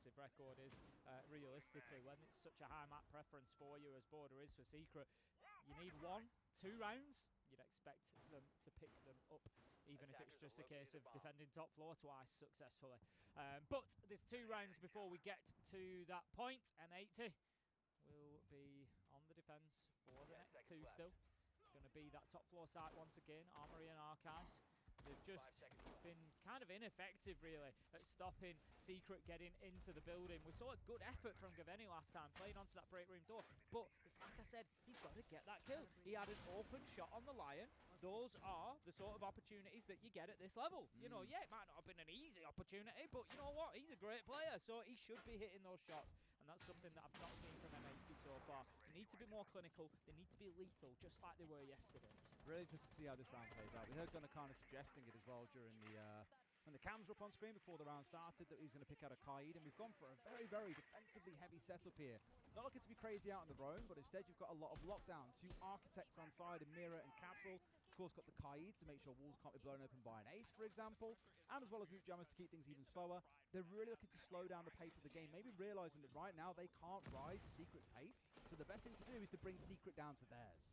defensive record is. Realistically, when it's such a high map preference for you as Border is for Secret, you need 1-2 rounds. You'd expect them to pick them up, even if it's just a case of defending top floor twice successfully. But there's 2 rounds before we get to that point. M80 will be on the defense for the next 2 still. It's going to be that top floor site once again, Armory and Archives. They've just been kind of ineffective, really, at stopping Secret getting into the building. We saw a good effort from Gaveni last time, playing onto that break room door. But it's like I said, he's got to get that kill. He had an open shot on the Lion. Those are the sort of opportunities that you get at this level. You know, yeah, it might not have been an easy opportunity, but you know what? He's a great player, so he should be hitting those shots. And that's something that I've not seen from M80 so far. They need to be more clinical. They need to be lethal, just like they were yesterday. Really interested to see how this round plays out. We heard Gunnar kind of suggesting it as well during the when the cams were up on screen before the round started, that he was going to pick out a Kaid, and we've gone for a very, very defensively heavy setup here. Not looking to be crazy out on the roam, but instead you've got a lot of lockdown. 2 architects on side in Mira and Castle. Of course, got the Kaid to make sure walls can't be blown open by an ace, for example, and as well as Moot Jammers to keep things even slower. They're really looking to slow down the pace of the game, maybe realizing that right now they can't rise the Secret's pace. So the best thing to do is to bring Secret down to theirs.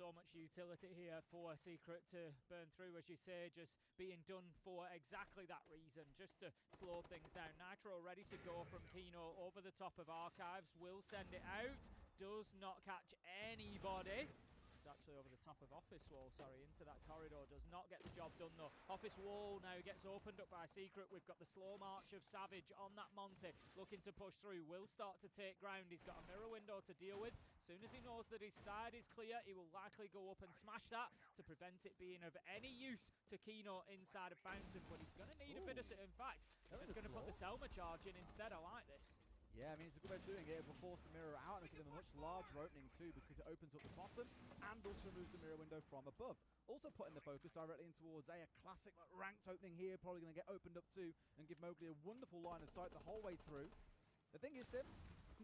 So much utility here for Secret to burn through, as you say, just being done for exactly that reason, just to slow things down. Nitro ready to go from Kino over the top of Archives, will send it out, does not catch anybody. It's actually over the top of Office Wall, sorry, into that corridor. Does not get the job done though. Office Wall now gets opened up by Secret. We've got the slow march of Savage on that Monty, looking to push through. Will start to take ground. He's got a mirror window to deal with. As soon as he knows that his side is clear, he will likely go up and smash that to prevent it being of any use to Kino inside of Fountain. But he's going to need a bit of... In fact, he's going to put the Selma charge in instead. I like this. Yeah, I mean, it's a good way of doing it. It will force the mirror out and give them a much larger opening too, because it opens up the bottom and also removes the mirror window from above. Also putting the focus directly in towards a classic ranked opening here, probably going to get opened up too and give Mowgli a wonderful line of sight the whole way through. The thing is, Tim,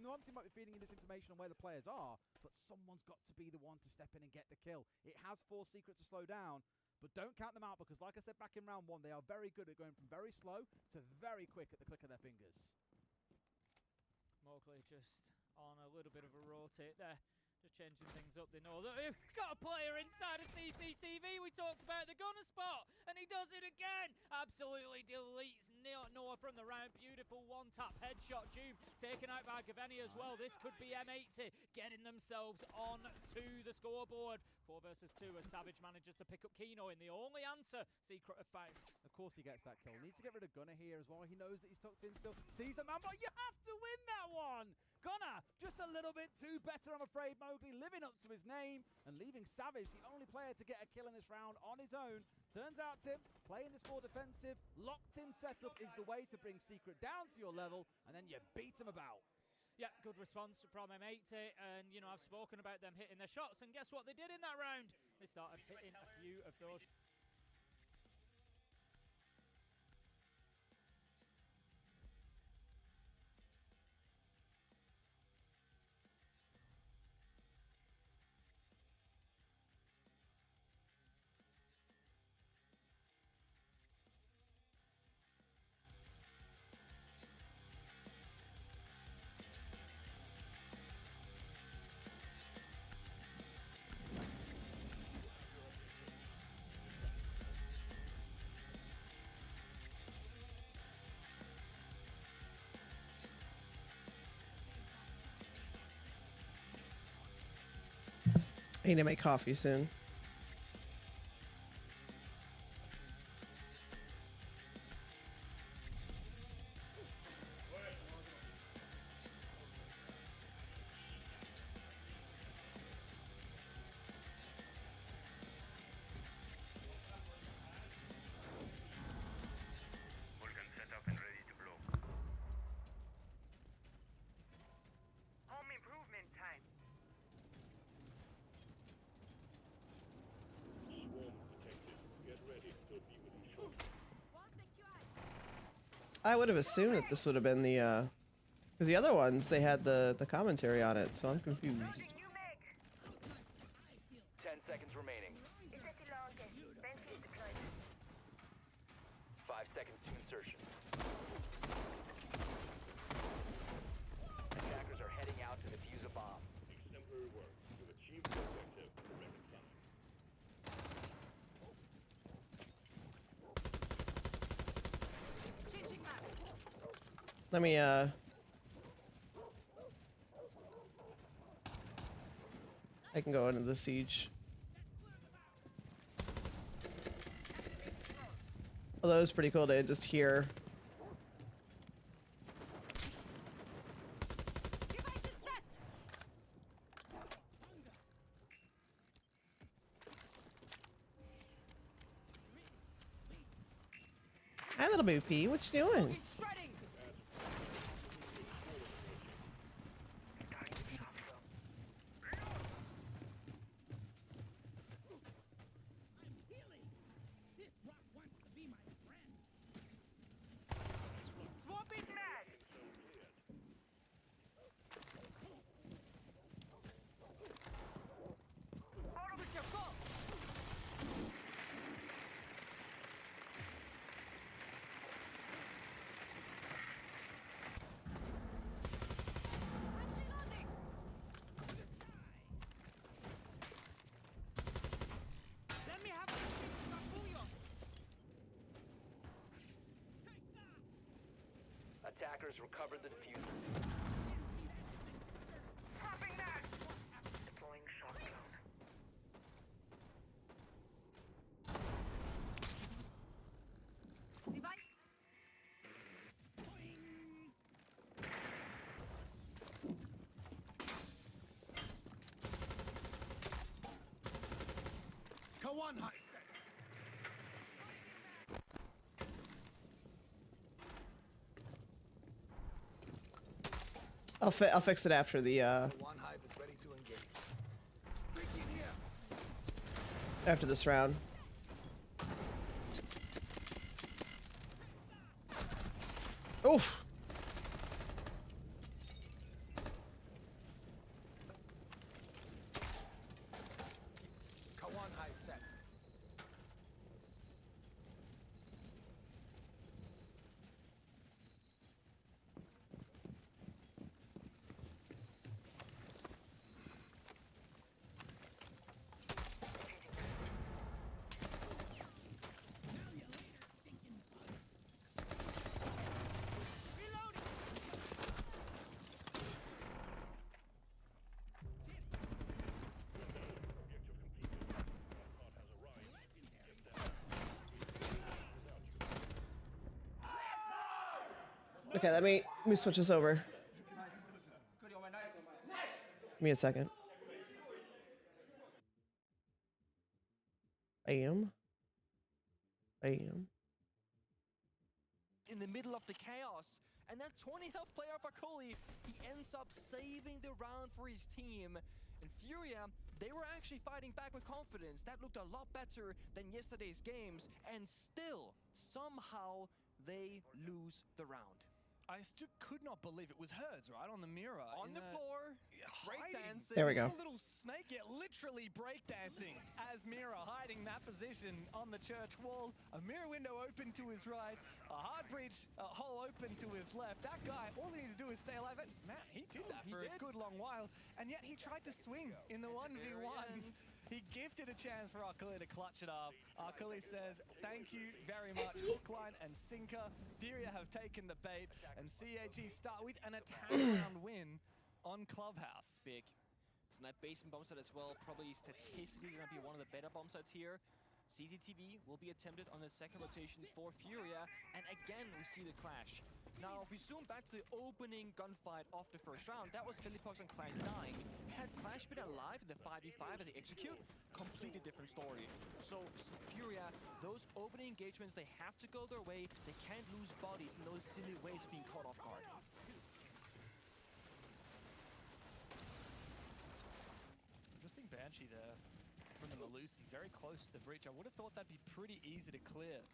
obviously might be feeding you this information on where the players are, but someone's got to be the one to step in and get the kill. It has forced Secret to slow down, but don't count them out, because like I said back in round 1, they are very good at going from very slow to very quick at the click of their fingers. Mowgli just on a little bit of a rotate there. Just changing things up. They know that we've got a player inside of CCTV. We talked about the gunner spot, and he does it again. Absolutely deletes Noah from the round. Beautiful one-tap headshot. Doom taken out by Gaveni as well. This could be M80 getting themselves on to the scoreboard. 4 versus 2 as Savage manages to pick up Kino in the only answer Secret have found. Of course he gets that kill. Needs to get rid of Gunnar here as well. He knows that he's tucked in still. Sees the man, but you have to win that one. Gunnar, just a little bit too better, I'm afraid. Mowgli living up to his name and leaving Savage, the only player to get a kill in this round, on his own. Turns out, Tim, playing this more defensive, locked-in setup is the way to bring Secret down to your level, and then you beat them about. Yeah, good response from M80, and you know, I've spoken about them hitting their shots, and guess what they did in that round? They started hitting a few of those. I need to make coffee soon. Vulcan set up and ready to blow. Home improvement time. Swarm detected. Get ready to be within shot. I would have assumed that this would have been the, because the other ones, they had the commentary on it, so I'm confused. Loading new mag. 10 seconds remaining. 5 seconds to insertion. Let me I can go into the siege. Although it's pretty cool to just hear. Hi, little BP. What you doing? Swapping mag. Auto with your goal. Let me have a Attackers recovered the diffuser. popping mag. Deploying shock cloud. Device. I'll fix it after the after this round. Oof. Okay, let me switch this over. Give me a second. I am. In the middle of the chaos, and that 20 health player of Akuli, he ends up saving the round for his team. And Furia, they were actually fighting back with confidence. That looked a lot better than yesterday's games, and still, somehow, they lose the round. I still could not believe it was Herds, right? On the mirror. On the floor, breakdancing. There we go. A little snake, yeah, literally breakdancing as Mira hiding that position on the church wall. A mirror window open to his right, a hard breach hole open to his left. That guy, all he needs to do is stay alive. And man, he did that for a good long while. And yet he tried to swing in the 1v1. He gifted a chance for Akuli to clutch it up. Akuli says, thank you very much. Hook, line, and sinker. Furia have taken the bait, and CAG start with an attack round win on Clubhouse. Big. So that basement bomb site as well, probably statistically going to be one of the better bomb sites here. CCTV will be attempted on the second rotation for Furia, and again we see the clash. Now, if we zoom back to the opening gunfight of the first round, that was Philippox and Clash dying. Had Clash been alive in the 5v5 at the execute, completely different story. So, Furia, those opening engagements, they have to go their way. They can't lose bodies in those silly ways of being caught off guard. Interesting Banshee there from the Malusi, very close to the breach. I would have thought that'd be pretty easy to clear.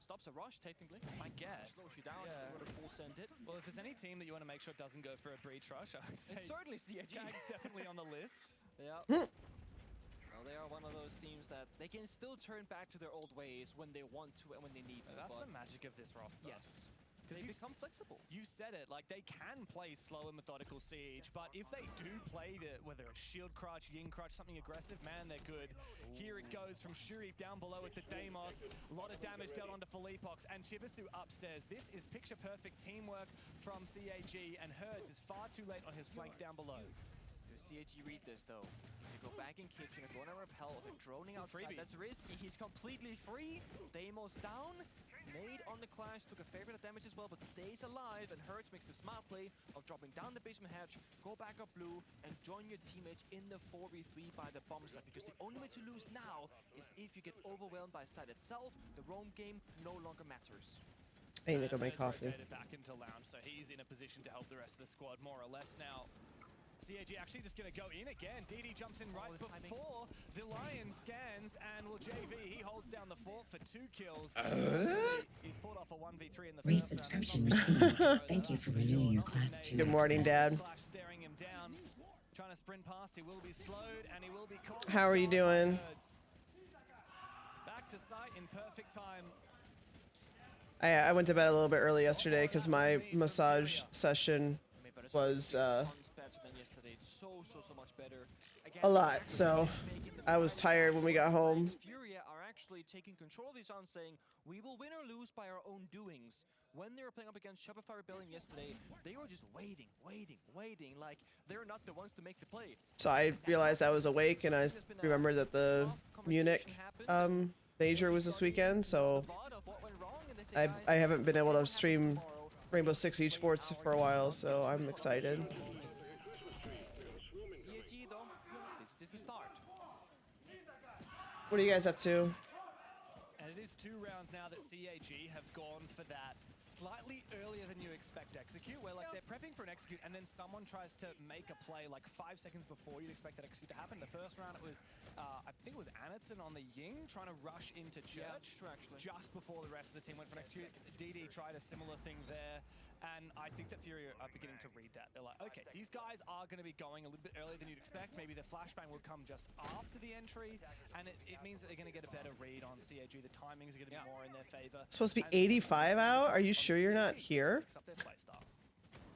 Stops a rush, technically. I guess. Slows you down, Yeah. you want to full send it. Well, if there's any team that you want to make sure doesn't go for a breach rush, I would say It's certainly CAG. Gag's definitely on the list. Yeah. Well, they are one of those teams that they can still turn back to their old ways when they want to and when they need to. That's but the magic of this roster. yes. Because They become flexible. You said it, like they can play slow and methodical siege, but if they do play whether it's shield crutch, yin crutch, something aggressive, man, they're good. Here it goes from Shuri down below with the Deimos. A lot of damage dealt onto Felipox and Chibisu upstairs. This is picture perfect teamwork from CAG, and Herds is far too late on his flank down below. Does CAG read this though? They go back in kitchen, they're going to repel, they're droning outside. Freebie. That's risky. He's completely free. Deimos down. Nade on the Clash, took a fair bit of damage as well, but stays alive, and Hertz makes the smart play of dropping down the basement hatch, go back up blue, and join your teammates in the 4v3 by the bomb site, because the only way to lose now is if you get overwhelmed by site itself. The roam game no longer matters. I need to go make Hertz coffee. rotated back into lounge, so he's in a position to help the rest of the squad more or less now. CAG actually just going to go in again. DD jumps in right before the Lion scans, and well, JV, he holds down the fort for 2 kills. He's pulled off a 1v3 in the first Resubscription received. Thank you for renewing your class 2. Good morning, Dad. Clash staring him down, trying to sprint past. He will be slowed, and he will be caught. How are you doing? Back to site in perfect time. I went to bed a little bit early yesterday because my massage session was so much better. Again, a lot, so I was tired when we got home. Furia are actually taking control of these rounds, saying we will win or lose by our own doings. When they were playing up against Shopify Rebellion yesterday, they were just waiting, like they're not the ones to make the play. So I realized I was awake, and I remembered that the Munich Major was this weekend, so I haven't been able to stream Rainbow Six Esports for a while, so I'm excited. CAG though, this is the start. What are you guys up to? And it is 2 rounds now that CAG have gone for that slightly earlier than you expect execute, where like they're prepping for an execute and then someone tries to make a play like 5 seconds before you'd expect that execute to happen. The first round it was, I think it was Anitson on the Ying trying to rush into Church just before the rest of the team went for an execute. DD tried a similar thing there. And I think that Fury are beginning to read that. They're like, okay, these guys are going to be going a little bit earlier than you'd expect. Maybe the flashbang will come just after the entry, and it means that they're going to get a better read on CAG. The timings are going to be more in their favor. It's supposed to be 85 out? Are you sure you're not here?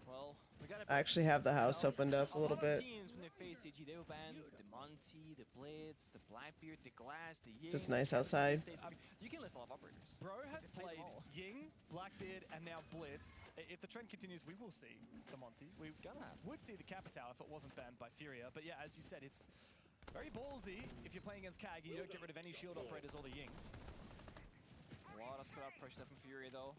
Well, we gotta I actually have the house opened up a little bit. teams when they face CAG, they will ban the Monty, the Blitz, the Blackbeard, the Glass, the Ying. Just nice outside. You can list a lot of operators. Bro has played Ying, Blackbeard, and now Blitz. If the trend continues, we will see the Monty. We would see the Capitao if it wasn't banned by Furia. But yeah, as you said, it's very ballsy. If you're playing against CAG, you don't get rid of any shield operators or the Ying. A lot of split up pressure there from Furia though.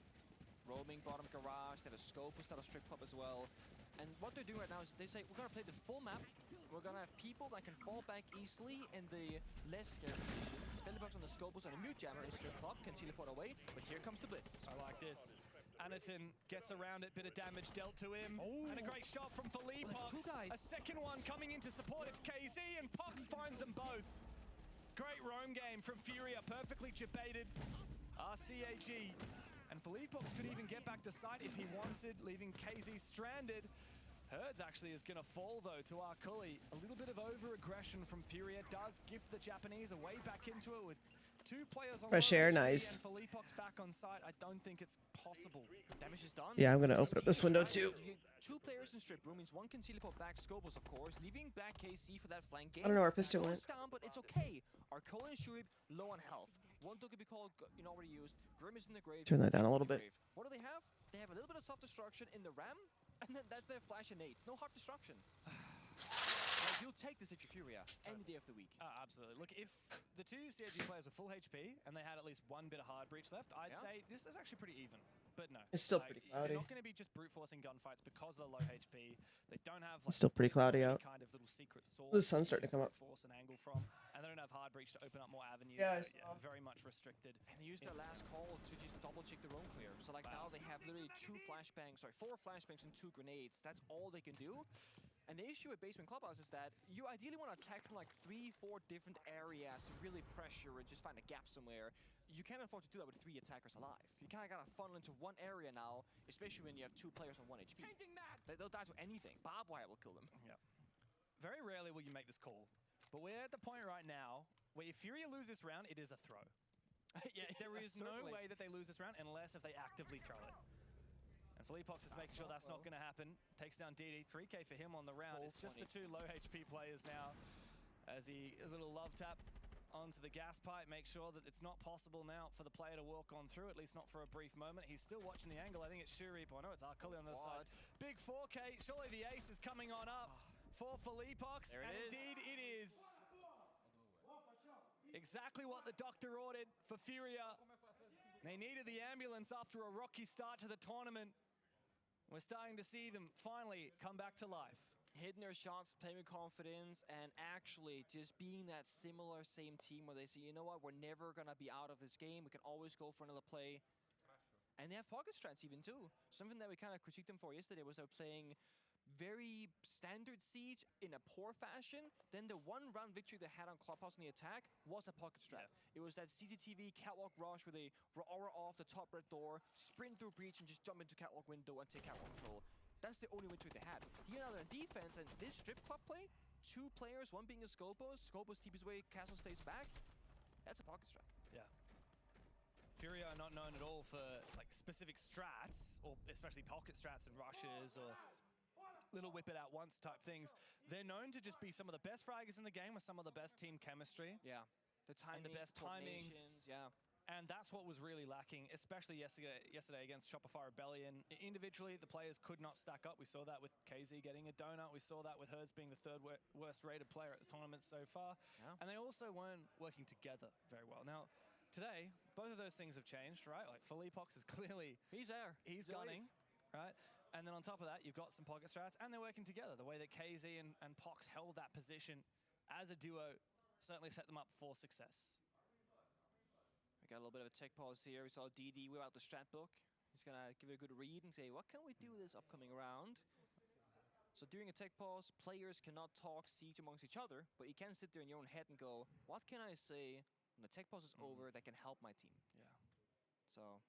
Roaming bottom garage, they have a scope instead of strip club as well. And what they're doing right now is they say, we're going to play the full map. We're going to have people that can fall back easily in the less scared positions. Fenderbox on the Scopus and a mute jammer in strip club can teleport away, but here comes the Blitz. I like this. Anaton gets around it, bit of damage dealt to him. And a great shot from Philippe. Well, there's 2 guys. A second one coming in to support. It's KZ, and Pox finds them both. Great roam game from Furia, perfectly debated. RCAG. And Philippe could even get back to site if he wanted, leaving KZ stranded. Herds actually is going to fall, though, to Arkuli. A little bit of over-aggression from Furia does gift the Japanese a way back into it with 2 players on Fresh air, nice. And Philippe back on site. I don't think it's possible. Damage is done. Yeah, I'm going to open up this window too. 2 players in strip room means 1 can teleport back Scopus, of course, leaving back KC for that flank game. I don't know where Piston went. Down, but it's okay. Arkuli and Shurib low on health. One took be called, already used. Grim is in the grave. Turn that down a little bit. What do they have? They have a little bit of soft destruction in the ram, and then that's their flash and nades. No hard destruction. Like, you'll take this if you're Furia any day of the week. Absolutely. Look, if the 2 CAG players are full HP and they had at least 1 bit of hard breach left, I'd say this is actually pretty even. But no. It's still pretty cloudy. They're not going to be just brute forcing gunfights because of the low HP. They don't have like, It's still pretty cloudy out. kind of little secret source. The sun's starting to come up. Force an angle from, and they don't have hard breach to open up more avenues. Yeah, so, very much restricted. And they use their last call to just double check their own clear. So like now they have literally 4 flashbangs and 2 grenades. That's all they can do. And the issue with Basement Clubhouse is that you ideally want to attack from like 3-4 different areas to really pressure and just find a gap somewhere. You can't afford to do that with 3 attackers alive. You kind of got to funnel into 1 area now, especially when you have 2 players on 1 HP. They'll die to anything. Barbed wire will kill them. Yeah. Very rarely will you make this call. But we're at the point right now where if Furia lose this round, it is a throw. There is no way that they lose this round unless if they actively throw it. Felipox is making sure that's not going to happen. Takes down DD. 3K for him on the round. It's just the two low HP players now. As he is a little love tap onto the gas pipe, make sure that it's not possible now for the player to walk on through, at least not for a brief moment. He's still watching the angle. I think it's Shurip. I know it's Arculli on the side. Big 4K. Surely the ace is coming on up for Felipox. There it is. Indeed it is. Exactly what the doctor ordered for Furia. They needed the ambulance after a rocky start to the tournament. We're starting to see them finally come back to life. Hitting their shots, playing with confidence, and actually just being that similar same team where they say, you know what, we're never going to be out of this game. We can always go for another play. And they have pocket strats even too. Something that we kind of critiqued them for yesterday was they're playing very standard Siege in a poor fashion. Then the one round victory they had on Clubhouse in the attack was a pocket strat. Yeah. It was that CCTV catwalk rush where they aura off the top red door, sprint through breach and just jump into catwalk window and take catwalk control. That's the only victory they had. Here now they're in defense, and this strip club play, two players, one being a Scopos TP's away, Castle stays back. That's a pocket strat. Yeah. Furia are not known at all for like specific strats, or especially pocket strats and rushes, or little whip it out once type things. They're known to just be some of the best fraggers in the game with some of the best team chemistry. Yeah. The timing, and the best timings. Yeah. And that's what was really lacking, especially yesterday against Shopify Rebellion. Individually, the players could not stack up. We saw that with KZ getting a donut. We saw that with Herds being the third worst rated player at the tournament so far. Yeah. And they also weren't working together very well. Now, today, both of those things have changed, right? Like, Felipox is clearly... He's there. He's gunning, right? And then on top of that, you've got some pocket strats, and they're working together. The way that KZ and Pox held that position as a duo certainly set them up for success. We got a little bit of a tech pause here. We saw DD whip out the strat book. He's going to give it a good read and say, what can we do this upcoming round? So during a tech pause, players cannot talk Siege amongst each other, but you can sit there in your own head and go, what can I say when the tech pause is over that can help my team? Yeah. So...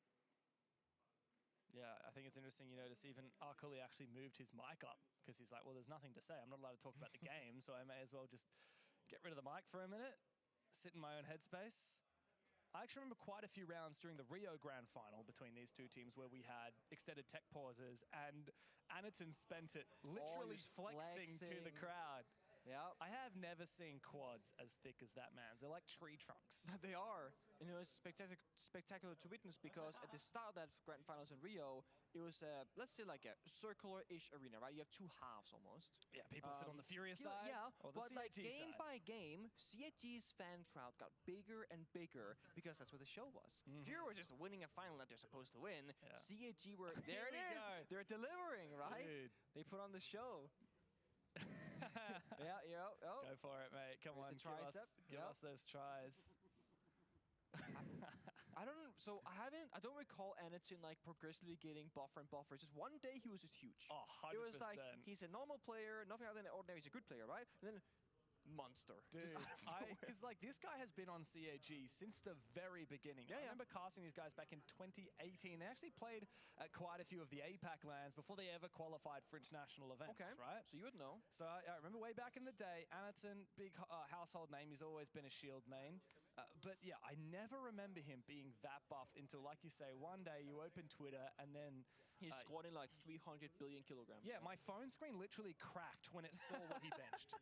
yeah, I think it's interesting, you notice even Arculli actually moved his mic up because he's like, well, there's nothing to say. I'm not allowed to talk about the game, so I may as well just get rid of the mic for a minute, sit in my own headspace. I actually remember quite a few rounds during the Rio Grand Final between these two teams where we had extended tech pauses, and Anaton spent it literally flexing to the crowd. Yeah. I have never seen quads as thick as that man's. They're like tree trunks. They are. And it was spectacular to witness because at the start of that grand finals in Rio, it was, let's say, like a circular-ish arena, right? You have two halves almost. Yeah, people sit on the Furious side. Yeah, or the but like CIG game side. by game, CIG's fan crowd got bigger and bigger because that's what the show was. Fury were just winning a final that they're supposed to win. Yeah. CIG were, there it is. They're delivering, right? Dude. They put on the show. Yeah. Oh. Go for it, mate. Come on, give us those tries. I don't recall Anaton like progressively getting buffer and buffer. Just one day he was just huge. Oh, 100%. It was like, he's a normal player, nothing other than ordinary, he's a good player, right? And then monster. Dude, because like this guy has been on CAG since the very beginning. I remember casting these guys back in 2018. They actually played at quite a few of the APAC lands before they ever qualified for international events, right? So you would know. So I remember way back in the day, Anaton, big household name. He's always been a Shield main. But yeah, I never remember him being that buff until, like you say, one day you open Twitter and then... he's squatting like 300 billion kilograms. Yeah, my phone screen literally cracked when it saw what he benched.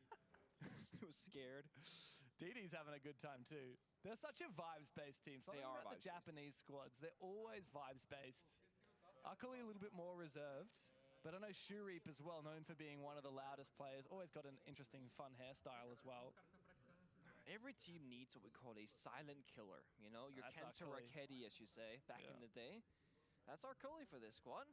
He was scared. DD's having a good time too. They're such a vibes-based team. Something about the Japanese squads, they're always vibes-based. Arculli a little bit more reserved, but I know Shurip as well, known for being one of the loudest players. Always got an interesting, fun hairstyle as well. Every team needs what we call a silent killer. You know, your Kenta Raketti, as you say, back in the day. That's Arculli for this squad.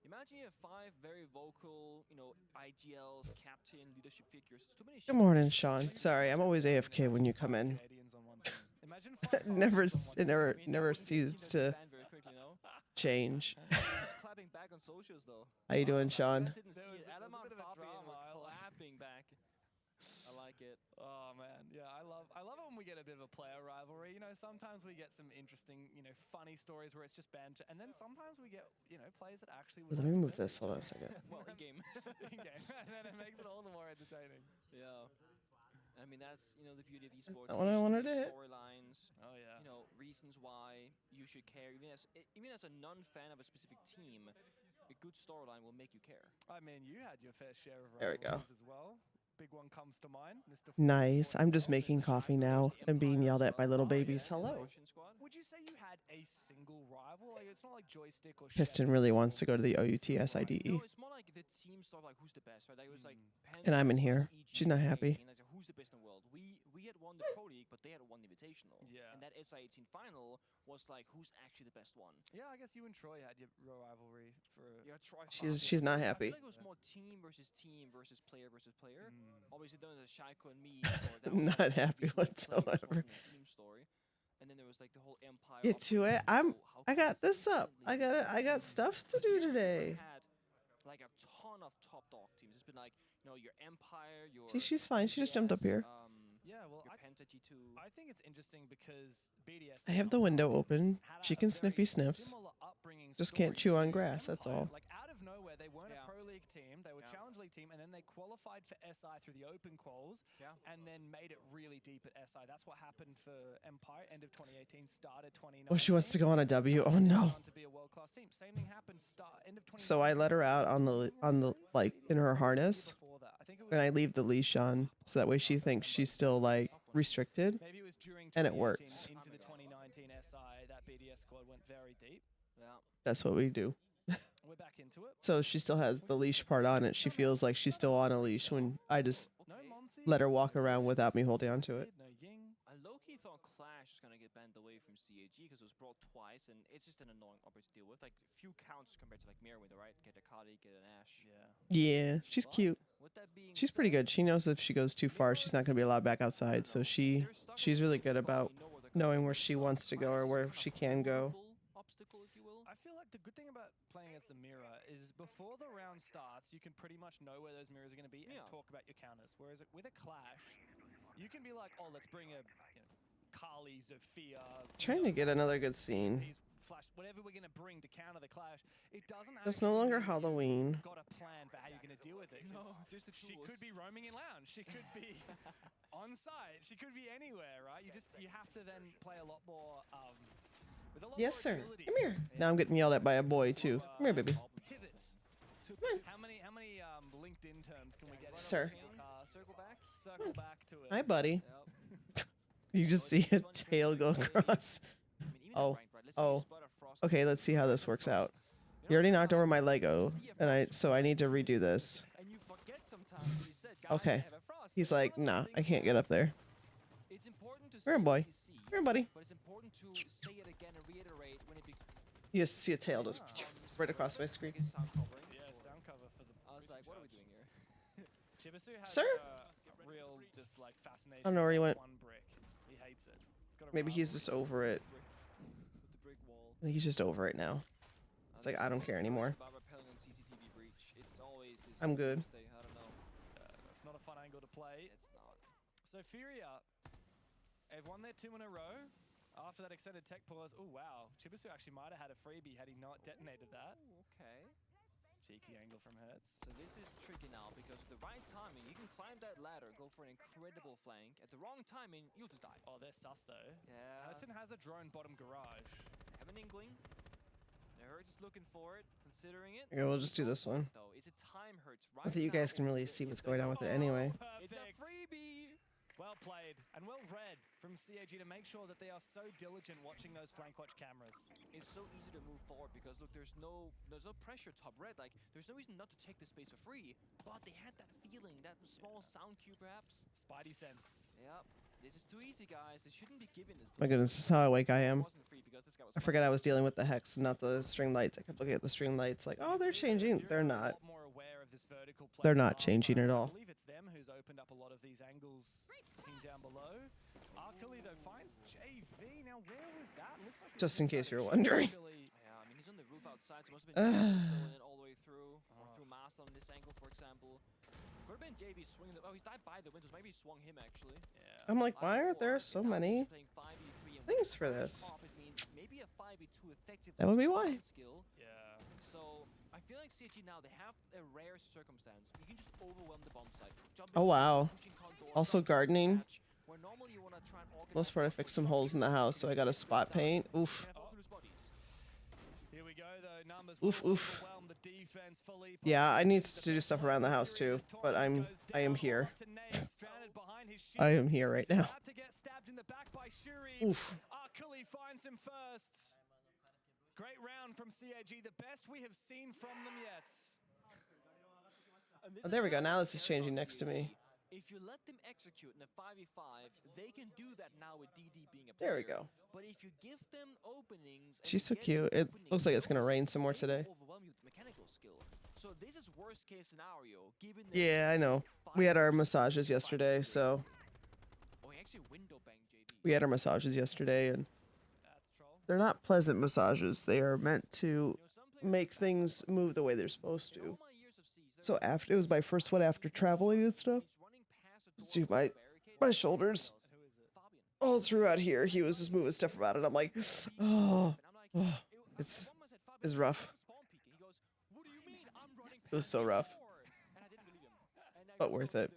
Imagine you have 5 very vocal, you know, IGLs, captain, leadership figures. It's too many. Good morning, Sean. Sorry, I'm always AFK when you come in. never seems to change. Clapping back on socials though. How you doing, Sean? Clapping back. I like it. Oh man, yeah, I love it when we get a bit of a player rivalry. You know, sometimes we get some interesting, you know, funny stories where it's just banter, and then sometimes we get, you know, plays that actually. Let me move this. Hold on a second. Well, in game. In game, and then it makes it all the more entertaining. Yeah. I mean, that's, you know, the beauty of esports. Not what I wanted to hit. Storylines, Oh yeah. you know, reasons why you should care. Even as a non-fan of a specific team, a good storyline will make you care. I mean, you had your fair share of There we go. rivalries as well. Big one comes to mind, Mr. Nice. I'm just himself. making coffee now and being yelled at by little babies. Hello. Russian squad. Would you say you had a single rival? Like, it's not like joystick or Piston Shadow really or wants to go to the Forces. OUTS IDE. No, it's more like the team stuff, like who's the best, right? Like, it was like And I'm in Pens here. versus EG She's not happy. 2018, like, so who's the best in the world? We had won the Pro League, but they had won the Invitational. Yeah. And that SI18 final was like, who's actually the best one? Yeah, I guess you and Troy had your real rivalry for. Yeah, Troy. She's not I happy. feel like it was more team versus player versus player. Mm. Obviously, there was a Shaiko and me. Or that was Not like the happy individual players whatsoever. watching the team story. And then there was like the whole Empire. Get to it. I got this up. I got stuff to do today. Had like a ton of top dog teams. It's been like, you know, your Empire, your. See, she's fine. She just jumped up here. Yeah, well, Your Penta G2. I think it's interesting because BDS. I have the window open. She can sniffy sniffs. Just can't chew on grass, that's all. Like out of nowhere, they weren't Yeah. a Pro League team. They were Challenge League team, and then they qualified for SI through the Open Quals, and then made it really deep at SI. That's what happened for Empire. End of 2018, started 2019. Oh, she wants to go on a W. Oh no. To be a world-class team. Same thing happened. End of 2019. So I let her out on the like in her harness, Before that. I think it was and I leave the leash on so that way she thinks she's still like restricted. maybe it was during And it 2018 works. into the 2019 SI that BDS squad went very deep. Yeah. That's what we do. We're back into it. So she still has the leash part on it. She feels like she's still on a leash when I just No Monty. let her walk around without me holding onto it. No Ying. I low-key thought Clash was gonna get banned away from CAG because it was brought twice, and it's just an annoying operator to deal with. Like few counts compared to like Mirrorwinder, right? Get a Kali, get an Ash. Yeah, she's cute. With that being She's pretty said, good. She knows if she goes too far, she's not going to be allowed back outside. So she's really good about knowing where she wants to go or where she can go. Obstacle, if you will. I feel like the good thing about playing against the mirror is before the round starts, you can pretty much know where those mirrors are going to be and talk about your counters. Whereas with a Clash, you can be like, oh, let's bring a Kali, Zofia. Trying to get another good scene. These flash, whatever we're going to bring to counter the Clash, it doesn't. It's no actually longer mean Halloween. you've got a plan for how you're going to deal with it. No, 'cause just the she tools. could be roaming in lounge. She could be on site. She could be anywhere, right? You have to then play a lot more. With a lot Yes, more sir. agility. Come here. Now I'm getting yelled at by a boy too. Come here, baby. Pivot. Come on. How many LinkedIn terms can we get? Sir. Circle back. Circle back to it. Hi, buddy. Yep. You just see a tail go across. I mean, even Oh. at ranked, right? Let's say you Oh. spot a Frost Okay, let's see how this works out. You already knocked over my Lego, and so I need to redo this. and you forget sometimes when you said, guys, Okay. I have a Frost. He's It's one like, of those nah, things I can't where get up there. It's important to Come here, say boy. what you see, Come here, buddy. but it's important to say it again and reiterate when it becomes You just see a tail just right across my screen. sound covering. Yeah, sound cover for the. I was like, what are we doing here? Chibisu has Sir? a real just like fascination. I don't know where he with went. One brick. He hates it. Got a Maybe he's rival just with over it. With the brick wall. I think he's just over it now. It's like, I don't care anymore. About repelling on CCTV breach. It's always this I'm good. Stay, I don't know. That's not a fun angle to play. It's not. So Furia, they've won their 2 in a row. After that extended tech pause, oh wow, Chibisu actually might have had a freebie had he not detonated that. Ooh, okay. Cheeky angle from Hertz. So this is tricky now because with the right timing, you can climb that ladder, go for an incredible flank. At the wrong timing, you'll just die. Oh, they're sus though. Yeah. Hudson has a drone bottom garage. They have an inkling. The Hertz is looking for it, considering it. Okay, we'll just do this one. Though, is it time Hertz right I think you now guys can or really is see it what's the- going on with it anyway. It's a freebie. Well played and well read from CAG to make sure that they are so diligent watching those flank watch cameras. It's so easy to move forward because look, there's no pressure top red. Like there's no reason not to take the space for free. But they had that feeling, that small sound cue perhaps. Spidey sense. Yep. This is too easy, guys. They shouldn't be given this. My goodness, this is how awake I It am. wasn't free because this guy was I forgot I was dealing with the hex, not the string lights. I kept looking at the string lights like, oh, they're changing. They're not. More aware of this vertical play They're than not last changing time. at all. I believe it's them who's opened up a lot of these angles looking down below. Arkali though finds JV. Now where was that? Looks like Just in case you're you're wondering. Yeah, I mean he's on the roof outside, so must have been going it all the way through, or through Master on this angle, for example. Could have been JV swinging. Oh, he's died by the windows. Maybe he swung him actually. Yeah. I'm like, why aren't there so many Playing 5v3 and things with for the this? top, it means maybe a 5v2 effectively. That would be is why. one skill. Yeah. So I feel like CG now, they have a rare circumstance. You can just overwhelm the bomb site. Oh, wow. Also gardening. Where normally you wanna try and organize Most part, I fixed some holes in the house, so I got a spot paint. Oof. Here we go, though. Numbers Oof, will oof. overwhelm the defense fully. Yeah, I need to do stuff around the house too, but I am here. I am here right now. About to get stabbed in the back by Shuri. Oof. Akali finds him first. Great round from CAG, the best we have seen from them yet. Oh, there we go. Now this is changing next to me. If you let them execute in a 5v5, they can do that now with DD being a There we player. go. But if you give them openings, and She's you so get cute. some It looks like it's gonna openings, rain some more they today. will overwhelm you with mechanical skill. So this is worst case scenario, given that Yeah, I know. We had our massages yesterday, so Oh, he actually window banged JV. we had our massages yesterday, and they're not pleasant massages. They are meant to make things move the way they're supposed to. So after it was my first one after traveling and stuff. See my shoulders all throughout here. He was just moving stuff around, and I'm like, oh, it's rough. It was so rough, but worth it.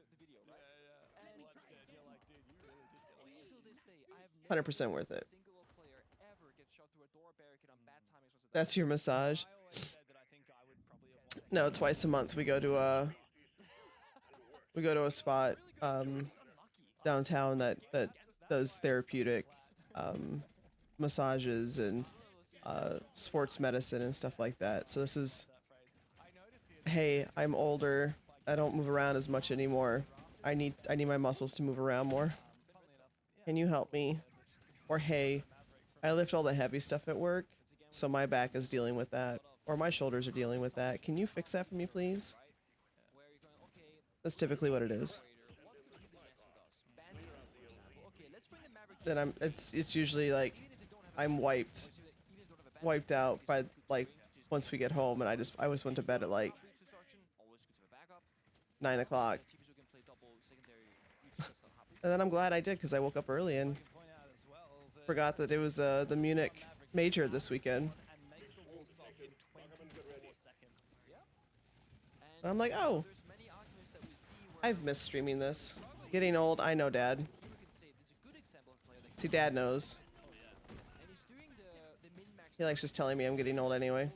100% worth it. That's your massage. No, twice a month we go to a spot downtown that does therapeutic massages and sports medicine and stuff like that. So this is, hey, I'm older. I don't move around as much anymore. I need my muscles to move around more. Can you help me? Or hey, I lift all the heavy stuff at work, so my back is dealing with that, or my shoulders are dealing with that. Can you fix that for me, please? That's typically what it is. Then it's usually like I'm wiped out by like once we get home, and I always went to bed at like 9 o'clock. And then I'm glad I did, because I woke up early and forgot that it was the Munich Major this weekend. And I'm like, oh, I've missed streaming this. Getting old, I know, Dad. See, Dad knows. He likes just telling me I'm getting old anyway.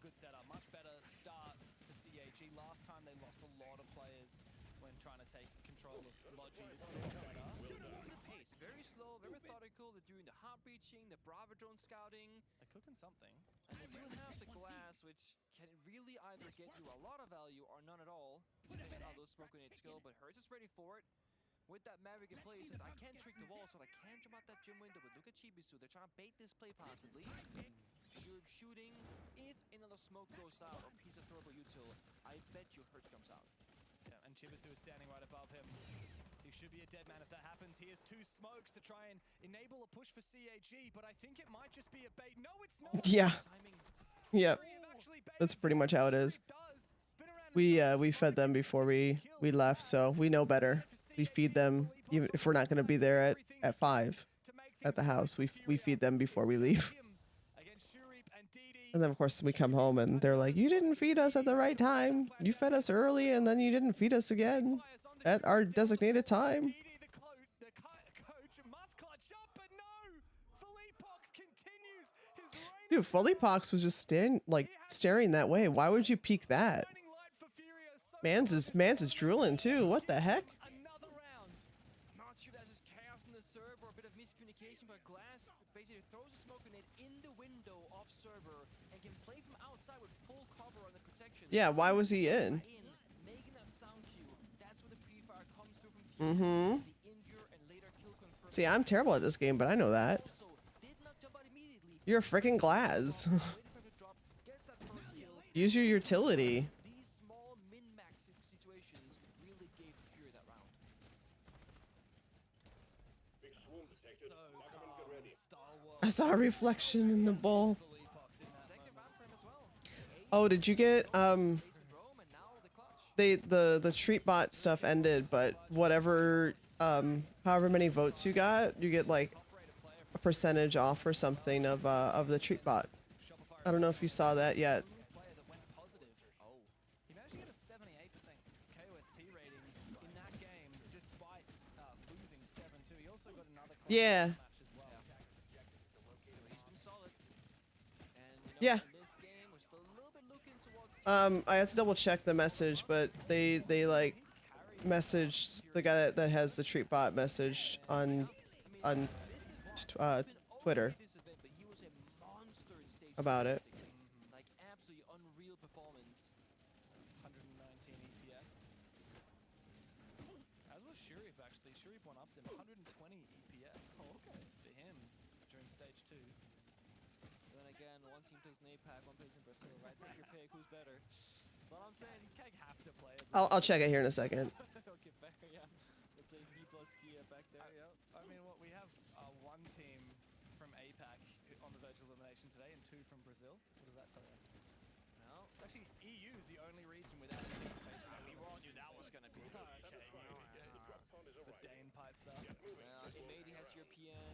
Setup. Much better start for CAG. Last time they lost a lot of players when trying to take control of Logi. This is better. The pace, very slow, very methodical. They're doing the heart breaching, the Bravo drone scouting. They're cooking something. And they do have the glass, which can really either get you a lot of value or none at all, depending on how those smoke grenades go. But Hertz is ready for it. With that Maverick in place, says I can't trick the walls, but I can jump out that gym window. But look at Chibisu, they're trying to bait this play possibly. Shooting. If another smoke goes out or piece of throwable util, I bet you Hertz jumps out. Yeah, and Chibisu is standing right above him. He should be a dead man if that happens. He has 2 smokes to try and enable a push for CAG, but I think it might just be a bait. No, it's not. Yeah. Yep. That's pretty much how it is. We fed them before we left, so we know better. We feed them even if we're not going to be there at 5 at the house. We feed them before we leave. And then, of course, we come home and they're like, you didn't feed us at the right time. You fed us early and then you didn't feed us again at our designated time. Dude, Fullypox was just staring that way. Why would you peek that? Mans is drooling too. What the heck? Not sure that's just chaos in the server or a bit of miscommunication, but Glass basically throws a smoke grenade in the window of server and can play from outside with full cover on the protection. Yeah, why was he in? Making that sound cue. That's where the pre-fire comes through from Fury, the injure and later kill confirmed. See, I'm terrible at this game, but I know that. Also, did not jump out immediately. You're a freaking Glass. Use your utility. These small min-max situations really gave Fury that round. Big swoon detected. Marksman, get ready. I saw a reflection in the bowl. Oh, did you get the treat bot stuff ended, but whatever however many votes you got, you get like a percentage off or something of the treat bot. I don't know if you saw that yet. Player that went positive. Oh. He managed to get a 78% KOST rating in that game, despite losing 7-2. He also got another Yeah. match as well. He's been solid. And you know, Yeah. in this game, we're still a little bit looking towards I had to double check the message, but they like messaged the guy that has the treat bot message on Twitter this event, but he was a monster in stage about it. like absolutely unreal performance. 119 EPS. As was Shurif, actually. Shurif one upped him. 120 EPS for him during stage 2. Then again, one team plays in APAC, one plays in Brazil, right? Take your pick, who's better? That's what I'm saying. You can't have to play it. I'll check it here in a second. Okay, fair, yeah. We'll take V plus Skia back there, yeah. I mean, what we have one team from APAC on the verge of elimination today and 2 from Brazil. What does that tell you? Well, It's actually EU is the only region without a team facing. We warned you that was going to be the Dane pipes up. Imadi has European,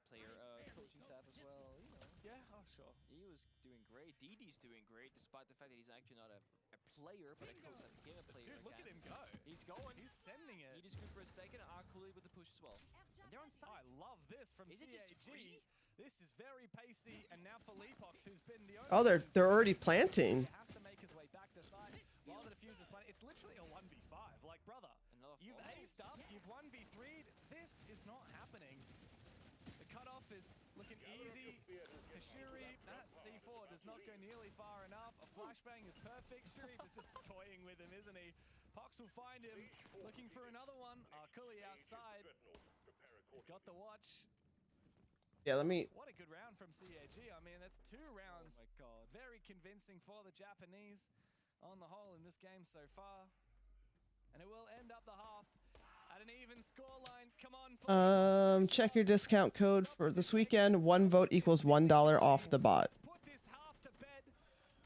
player, coaching staff as well, you know. Yeah, oh sure. He was doing great. Didi's doing great, despite the fact that he's actually not a player, but a coach that became a player. Dude, look at him go. He's going. He's sending it. He just screwed for a second. Arkuli with the push as well. And they're on I side. love this from Is it just CAG. free? This is very pacey, and now for Leapox, who's been the only Oh, they're already planting. He has to make his way back to side while the diffuser's playing. It's literally a 1v5. Like, brother, Another you've fall. aced up, you've 1v3'd. This is not happening. The cutoff is looking easy for Shuri. That C4 does not go nearly far enough. A flashbang is perfect. Shuri is just toying with him, isn't he? Pox will find him, looking for another one. Arkuli outside. He's got the watch. Yeah, let me. What a good round from CAG. I mean, that's 2 rounds. Oh my god. Very convincing for the Japanese on the whole in this game so far. And it will end up the half at an even scoreline. Come on. Check your discount code for this weekend. 1 vote equals $1 off the bot. Let's put this half to bed.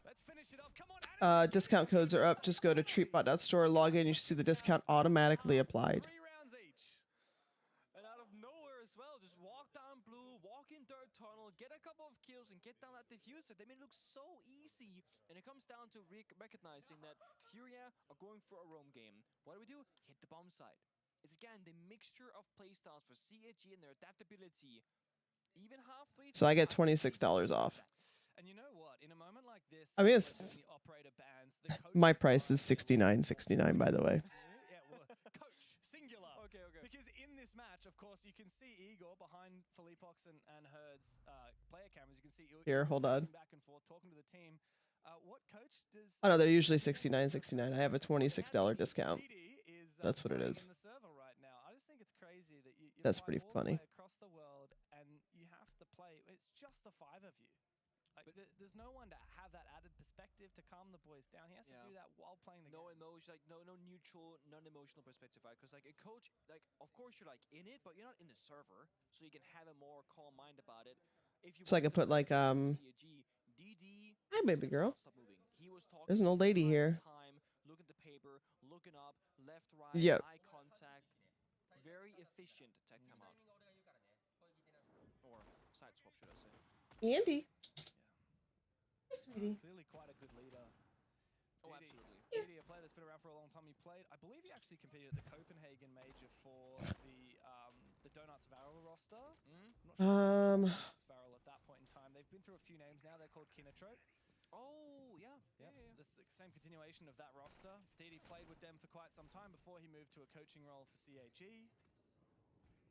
Let's finish it off. Come on. Discount codes are up. Just go to treatbot.store, log in. You should see the discount automatically applied. 3 rounds each. And out of nowhere as well, just walk down blue, walk in third tunnel, get a couple of kills, and get down that diffuser. They made it look so easy. And it comes down to recognizing that Furia are going for a roam game. What do? Hit the bomb site. It's again the mixture of playstyles for CAG and their adaptability. Even halfway. So I get $26 off. And you know what? In a moment like this, I mean, when it's the operator bans, the coach my price is $69.69, by the way. Yeah, well, coach, singular. Okay. Because in this match, of course, you can see Igor behind Felipox and Herd's player cameras. You can see Igor Here, hold on. back and forth, talking to the team. What coach does? Oh no, they're usually $69.69. I have a $26 discount. Is, That's what it playing is. in the server right now. I just think it's crazy that you That's fly pretty all the funny. way across the world and you have to play. It's just the 5 of you. Like, there's no one to have that added perspective to calm the boys down. He has to do that while playing the game. No emotion, like no neutral, non-emotional perspective, right? Because like a coach, like of course you're like in it, but you're not in the server, so you can have a more calm mind about it. If you So I could put like DD, hi baby girl. stop moving. He was talking There's an old lady here. Time, look at the paper, looking up, left, right, Yep. eye contact. Very efficient tech time out. Or side swap, should I say? Andy. Hey, sweetie. Clearly quite a good leader. Oh, Didi- absolutely. Didi, a player that's been around for a long time. He played, I believe he actually competed at the Copenhagen Major for the Donuts Varel roster. I'm not sure Donuts Varel at that point in time. They've been through a few names now. They're called Kinatrope. Oh, yeah. This is the same continuation of that roster. Didi played with them for quite some time before he moved to a coaching role for CAG.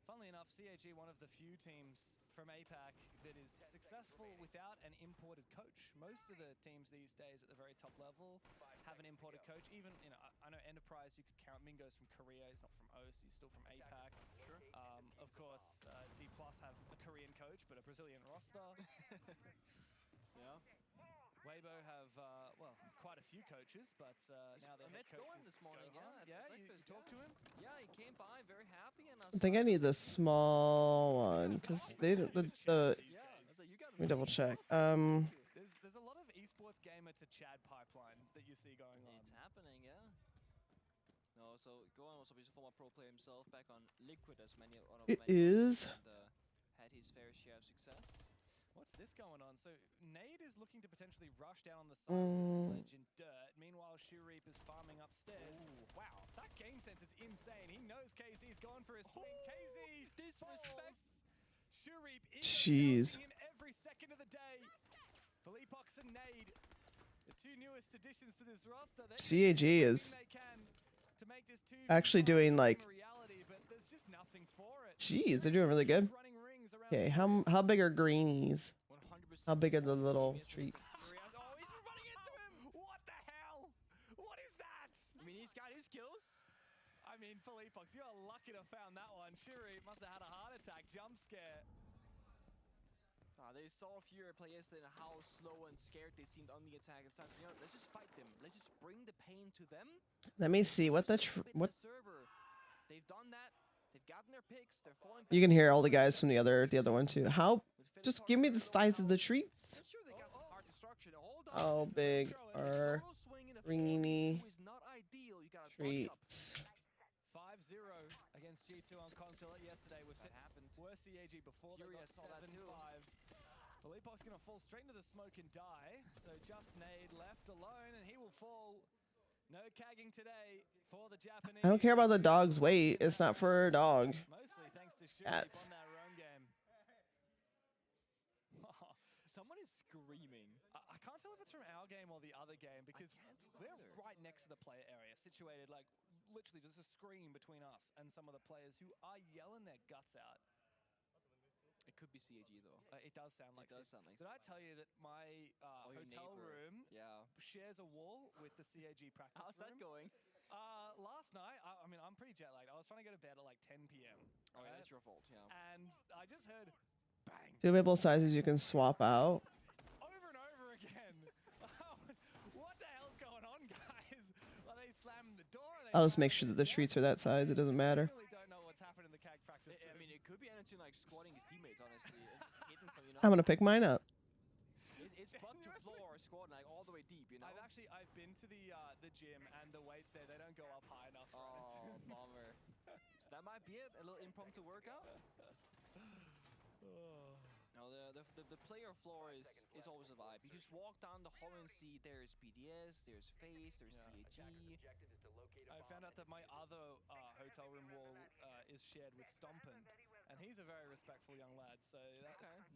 Funnily enough, CAG, one of the few teams from APAC that is successful without an imported coach. Most of the teams these days at the very top level have an imported coach. Even, I know Enterprise, you could count. Mingo's from Korea. He's not from OS. He's still from APAC. Sure. Of course, D+ have a Korean coach, but a Brazilian roster. Yeah. Weibo have, quite a few coaches, but now their head met coach Gohan is this morning, Gohan. yeah, at You breakfast, talked to him? Yeah, he came by very happy, and I think I need the small one because they don't. The Yeah, I was like, you got let me double check. There's a lot of esports gamer to Chad pipeline that you're see going on. It's happening, yeah. No, so Gohan also is a former pro player himself, back on Liquid as many on It many is. and had his fair share of success. What's this going on? So Nade is looking to potentially rush down on the side of the sledge in dirt. Meanwhile, Shoreep is farming upstairs. Wow, that game sense is insane. He knows KZ's gone for his swing. KZ disrespects Shoreep. Jeez. Him every second of the day. Philippox and Nade, the two newest additions to this roster. CAG is to make this actually doing like. reality, but there's just nothing for it. Jeez, they're doing really good. Okay, how big are greenies? 100%. How big are the little treats? Oh, he's running into him! What the hell? What is that? I mean, he's got his kills. I mean, Philippox, you're lucky to have found that one. Shuri must have had a heart attack, jump scare. They saw Fury play yesterday and how slow and scared they seemed on the attack. It's like, you know, let's just fight them. Let's just bring the pain to them. Let me see what the what. Server. They've done that. They've gotten their picks. They're falling. You can hear all the guys from the other one too. How? Just give me the size of the treats. Sure, they got some hard destruction. Hold on. How big are Solo swing in a greeny who is not ideal. You gotta buddy up. treats? 5-0 against G2 on console yesterday. We've seen worse CAG before they got Saw that too. 7-5'd. Philippox gonna fall straight into the smoke and die. So just Nade left alone, and he will fall. No cagging today for the Japanese. I don't care about the dog's weight. It's not for a dog. Mostly thanks to Shuri Cats. on that roam game. Someone is screaming. I can't tell if it's from our game or the other game because we're right next to the player area, situated like literally just a screen between us and some of the players who are yelling their guts out. It could be CAG though. It does sound like. It does sound like. Did I tell you that my your hotel neighbor. room Yeah. shares a wall with the CAG practice How's room? that going? Last night, I mean, I'm pretty jet lagged. I was trying to go to bed at like 10 p.m. Oh, yeah, right? that's your fault. Yeah. And I just heard bang Doable sizes you can swap out. over and over again. What the hell's going on, guys? Are they slamming the door? I'll just make sure that the treats are that size. It doesn't matter. I really don't know what's happened in the CAG practice I room. mean, it could be Anderton like squatting his teammates, honestly, and just hitting some, you know. I'm gonna pick mine up. It's butt to floor squatting like all the way deep, you know. I've been to the gym and the weights there. They don't go up high enough. For Oh, it. bummer. So that might be it. A little impromptu workout. No, the player floor is always a vibe. You just walk down the hall and see there's BDS, there's FaZe, there's CAG. I found out that my other hotel room wall is shared with Stompin, and he's a very respectful young lad. So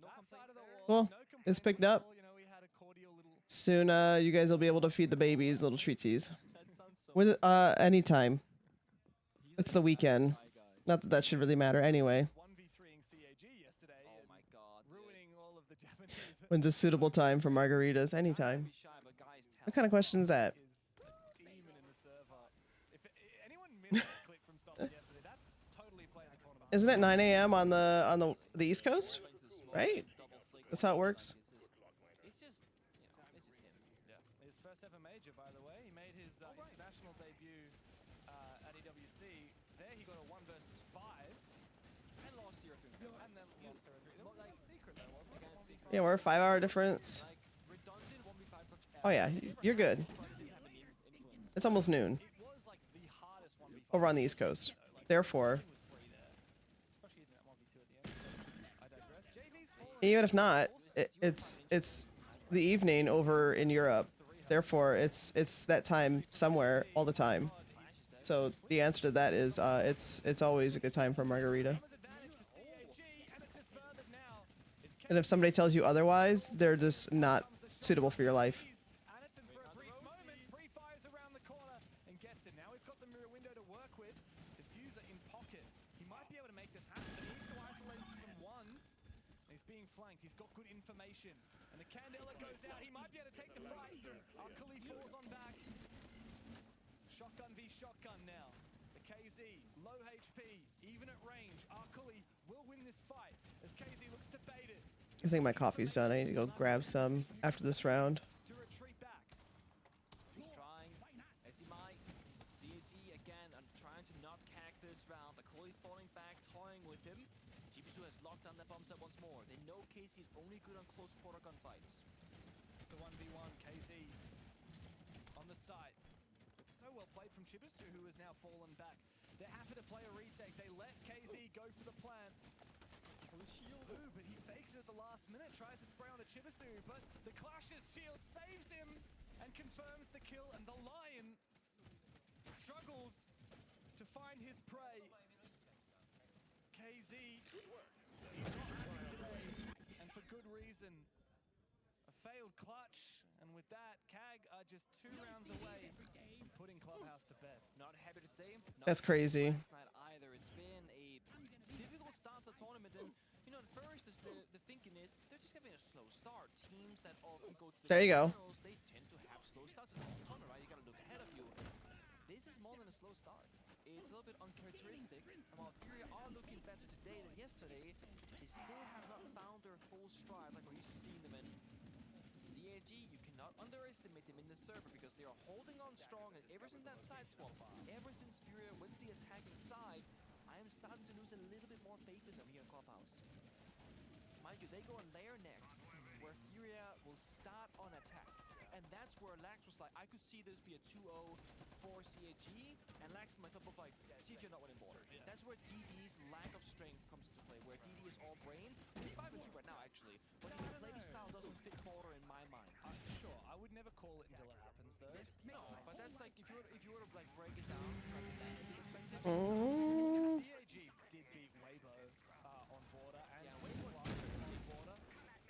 that side of the wall, Well, no it's complaints picked at up. all. You know, we had a cordial little. Soon, you guys will be able to feed the babies little treatsies. That sounds so. With anytime. It's the weekend. Not that that should really matter anyway. 1v3ing CAG yesterday. Oh and my god. dude. ruining all of the Japanese. When's a suitable time for margaritas? Anytime. Be shy, but guys, What kind of question is that? Is a demon in the server. If anyone missed that clip from Stompin yesterday, that's totally playing the tournament. Isn't it 9 a.m. on the East Coast? Right? That's how it works. It's just, you know, it's just him. Yeah. His first ever major, by the way. He made his international debut at EWC. There he got a 1 versus 5. And lost 0-3. And then lost 0-3. That was like secret though, wasn't it? Yeah, we're a 5-hour difference. Like, redundant 1v5 approach. Oh yeah, you're good. It's almost noon It was like the hardest 1v5. over on the East Coast. Therefore, was free there. Especially in that 1v2 at the end. I digress. JV's fallen. even if not, it's the evening over in Europe. Therefore, it's that time somewhere all the time. So the answer to that is it's always a good time for a margarita. Advantage for CAG, and it's just furthered now. It's And if somebody tells you otherwise, they're just not suitable for your life. Anderton for a brief moment, pre-fires around the corner and gets it. Now he's got the mirror window to work with. Diffuser in pocket. He might be able to make this happen, but he needs to isolate some ones. And he's being flanked. He's got good information. And the Candela goes out. He might be able to take the fight. Kuli falls on back. Shotgun v shotgun now. The KZ, low HP, even at range. Kuli will win this fight as KZ looks to bait it. I think my coffee's done. I need to go grab some after this round. To retreat back. He's trying, as he might. CAG again, and trying to not cack this round. Akoli falling back, toying with him. GBSU has locked down that bomb set once more. They know KC is only good on close quarter gunfights. It's a 1v1. KZ on the site. It's so well played from Chibisu, who has now fallen back. They're happy to play a retake. They let KZ go for the plant. Ooh, but he fakes it at the last minute, tries to spray on a Chibisu, but the Clash's shield saves him and confirms the kill, and the Lion struggles to find his prey. KZ, he's not happy today, and for good reason. A failed clutch, and with that, CAG are just 2 rounds away from putting Clubhouse to bed. Not happy to say. That's crazy. Last night either. It's been a difficult start to the tournament, and you know, at first the thinking is they're just having a slow start. Teams that often go to the There you go. finals, they tend to have slow starts in the whole tournament, right? You gotta look ahead of you. This is more than a slow start. It's a little bit uncharacteristic. And while Fury are looking better today than yesterday, they still have not found their full stride like we're used to seeing them in. CAG, you cannot underestimate them in the server because they are holding on strong, and ever since that side swap, ever since Fury went to the attacking side, I am starting to lose a little bit more faith in them here in Clubhouse. Mind you, they go on layer next, where Furia will start on attack. And that's where Lax was like, I could see this be a 2-0 for CAG, and Lax and myself both like, CAG are not winning border. Yeah. That's where DD's lack of strength comes into play, where DD is all brain. He's 5-2 right now, actually, but his play style doesn't fit border in my mind. Sure, I would never call it until it happens, though. No, but that's like, if you were to like break it down from that perspective. CAG did beat Weibo on border, and Weibo lost on border.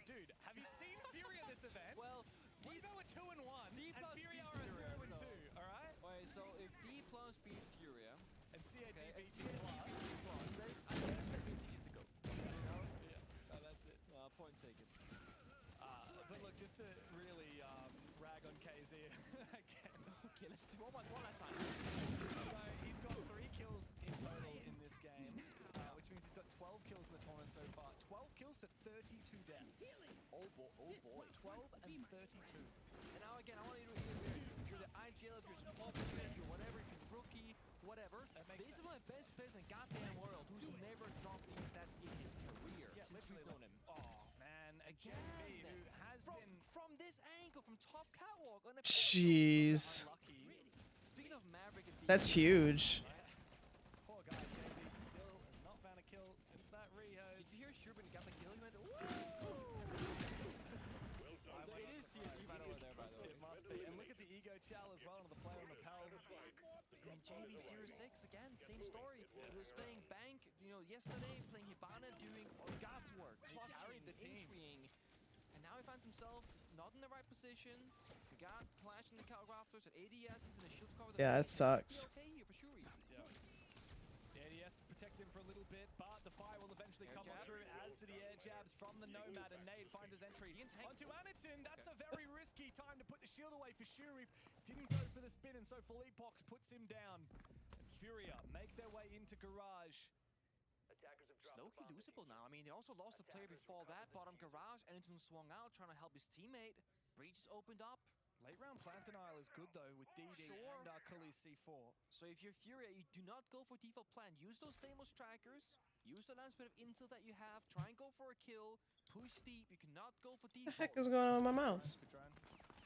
Dude, have you seen Fury at this event? Well, Weibo are 2-1, and Fury are 0-2, alright? Okay, so if D plus beat Furia, and CAG beat D+, then I guess that means he gets to go. You know? Yeah, that's it. Point taken. But look, just to really rag on KZ again. Okay, let's do one last time. So he's got 3 kills in total in this game, which means he's got 12 kills in the tournament so far. 12 kills to 32 deaths. Oh boy. 12 and 32. And now again, I want you to reiterate, if you're the IGL, if you're support player, if you're whatever, if you're the rookie, whatever, this is my best player in the goddamn world who's never dropped these stats in his career since we've known him. Oh man, again, who has been from this angle, from top catwalk on a Jeez. unlucky. Speaking of Maverick and That's huge. Poor guy, JB still has not found a kill since that rehose. Did you hear Sherman got the kill? He went, ooh! Well done. So it is CG right over there, by the way. It must be. And look at the ego chow as well on the player on the pal. I mean, JV06, again, same story. He was playing Bank, you know, yesterday, playing Hibana, doing God's work, carried the team. entrying. And now he finds himself not in the right position. We got Clash in the Cal Rafters at ADS, he's in the shield cover. Yeah, it sucks. Okay here for Shuri. Yeah. The ADS protect him for a little bit, but the fire will eventually come on through, as do the air jabs from the Nomad, and Nade finds his entry onto Anitin. That's a very risky time to put the shield away for Shuri. Didn't go for the spin, and so Philippe Pox puts him down. And Furia make their way into Garage. Attackers have dropped Low-key losable now. I mean, they also lost a player before that. Bottom Garage, Anitin swung out, trying to help his teammate. Breach opened up. Late round plant denial is good though with DD Sure. and Khalees C4. So if you're Furia, you do not go for default plan. Use those Deimos trackers. Use the last bit of intel that you have. Try and go for a kill. Push deep. You cannot go for default. What the heck is going on with my mouse?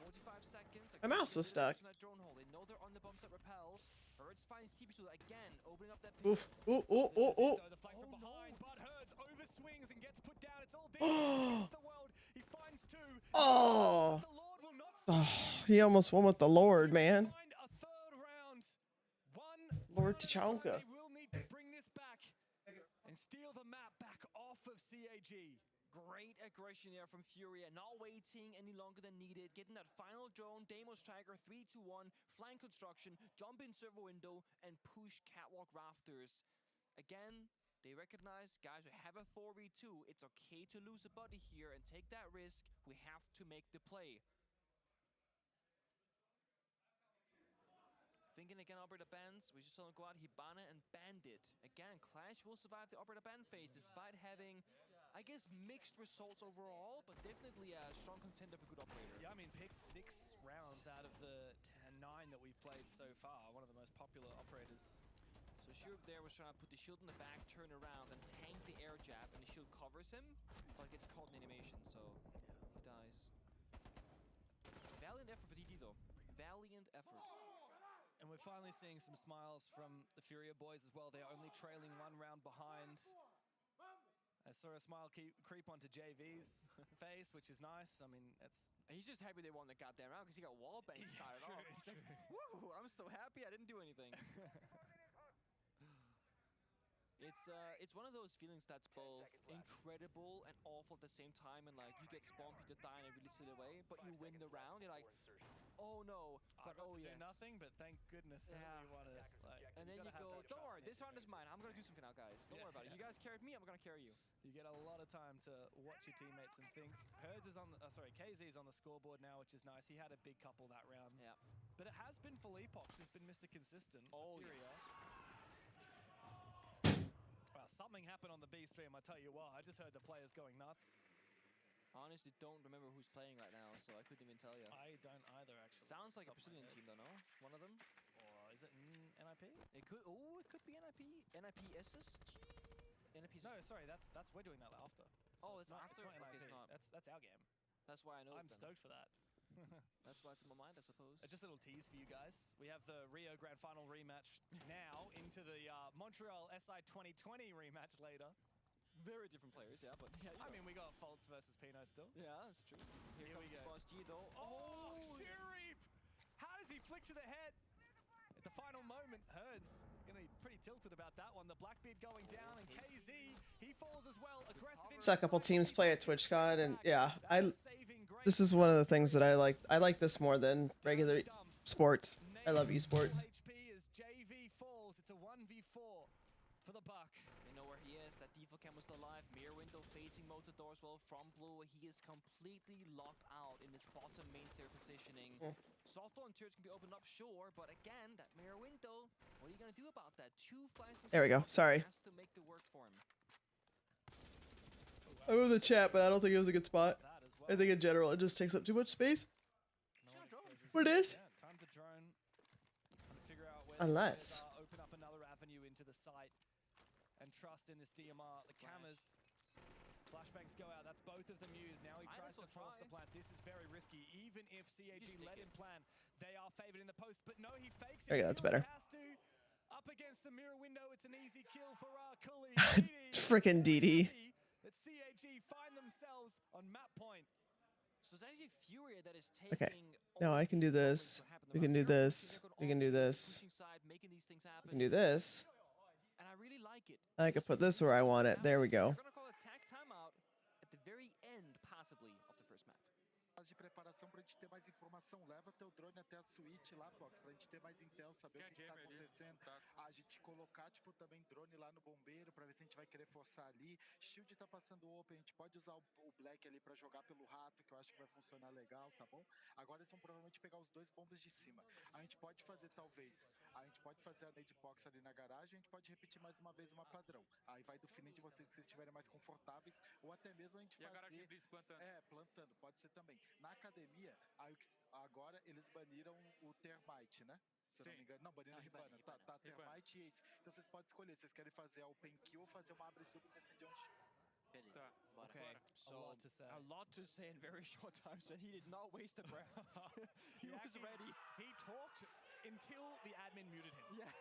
45 seconds. My mouse was stuck. That drone hole. They know they're on the bumps that repel. Herds finds CP2 again, opening up that. Oof. Ooh, ooh, ooh, ooh. The flank from behind, but Herds overswings and gets put down. It's all against the world. He finds 2. Oh. The Lord will not Oh, he almost won with the Lord, man. find a third round. Lord They Tachanka. will need to bring this back and steal the map back off of CAG. Great aggression there from Furia, not waiting any longer than needed, getting that final drone, Deimos tracker, 3-2-1, flank construction, jump in server window, and push catwalk rafters. Again, they recognize, guys, we have a 4v2. It's okay to lose a buddy here and take that risk. We have to make the play. Thinking again, Alberta bans. We just saw them go out Hibana and Bandit. Again, Clash will survive the Alberta ban phase despite having, I guess, mixed results overall, but definitely a strong contender for good operator. Yeah, I mean, picked 6 rounds out of the 9 that we've played so far. One of the most popular operators. So Shurub there was trying to put the shield in the back, turn around, and tank the air jab, and the shield covers him, but gets caught in animation, so he dies. Valiant effort for DD though. valiant effort. And we're finally seeing some smiles from the Furia boys as well. They're only trailing 1 round behind. I saw a smile creep onto JV's face, which is nice. I mean, He's just happy they won the goddamn round because he got wall banged tired off. He's like, woo, I'm so happy I didn't do anything. It's one of those feelings that's both incredible and awful at the same time, and like you get spawn to die in a really silly way, but you win the round. You're like, oh no, but I got to yes. do nothing, but thank goodness that we won it. Like, and then you go, don't worry, this round is mine. I'm gonna do something now, guys. Don't worry about it. You guys carried me, I'm gonna carry you. You get a lot of time to watch your teammates and think. Herds is on, KZ is on the scoreboard now, which is nice. He had a big couple that round. Yeah. But it has been Felipox who's been Mr. Consistent. Oh, Furia. yes. Wow, something happened on the B stream, I tell you what. I just heard the players going nuts. I honestly don't remember who's playing right now, so I couldn't even tell you. I don't either, actually. Sounds like a Top of my Brazilian head. team, though, no? One of them? Or is it NIP? It could. Oh, it could be NIP. NIP SSG. NIP. No, sorry, that's we're doing that after. Oh, it's it's not, after? It's not Okay, NIP. it's not. That's our game. That's why I know. I'm stoked for that. That's why it's in my mind, I suppose. Just a little tease for you guys. We have the Rio Grand Final rematch now into the Montreal SI 2020 rematch later. Very different players, yeah, but yeah. I mean, we got Fultz versus Pino still. Yeah, that's true. Here we comes go. Boss G, though. Oh, Shirip! How does he flick to the head? At the final moment, Herds gonna be pretty tilted about that one. The Blackbeard going down, and KZ, he falls as well. Aggressive. Saw a couple teams play at TwitchCon, and yeah, this is one of the things that I like. I like this more than regular sports. I love esports. HP as JV falls. It's a 1v4 for the Buck. They know where he is. That default cam was still alive. Mirror window facing Motodor as well from blue. He is completely locked out in this bottom main stair positioning. Softball and turrets can be opened up, sure, but again, that mirror window, what are you gonna do about that? 2 flags. There we go. Sorry. Has to make the work for him. I moved the chat, but I don't think it was a good spot. I think in general it just takes up too much space. What it is? Yeah, time to drone. And figure out where Unless. open up another avenue into the site and trust in this DMR. The cameras. Flashbangs go out. That's both of them used. Now he tries to force the plant. This is very risky. Even if CAG let him plan, they are favored in the post. But no, he fakes it. There you go, that's better. Has to. Up against the mirror window, it's an easy kill for Kuli. Frickin' DD. That CAG find themselves on map point. So it's actually Furia that is taking. Okay. No, I can do this. We can do this. We can do this. We can do this. And I really like it. I can put this where I want it. There we go. We're gonna call a tag timeout at the very end, possibly, of the first map. De preparação pra gente ter mais informação. Leva teu drone até a suíte lá, Box, pra gente ter mais intel, saber o que tá acontecendo. A gente colocar, tipo, também drone lá no bombeiro pra ver se a gente vai querer forçar ali. Shield tá passando open, a gente pode usar o Black ali pra jogar pelo rato, que eu acho que vai funcionar legal, tá bom? Agora eles vão provavelmente pegar os 2 bombas de cima. A gente pode fazer, talvez, a gente pode fazer a nade box ali na garagem, a gente pode repetir mais uma vez uma padrão. Aí vai do feeling de vocês se estiverem mais confortáveis, ou até mesmo a gente fazer... plantando. Plantando, pode ser também. Na academia, agora eles baniram o Termite, né? Se eu não me engano. Não, baniram Ribana. Tá, Termite e Ace. Então vocês podem escolher, vocês querem fazer a Open Kill ou fazer uma abre tudo e decidir onde... Tá. Okay, so a lot to say in very short time, so he did not waste a breath. he was ready. He talked until the admin muted him. Yeah.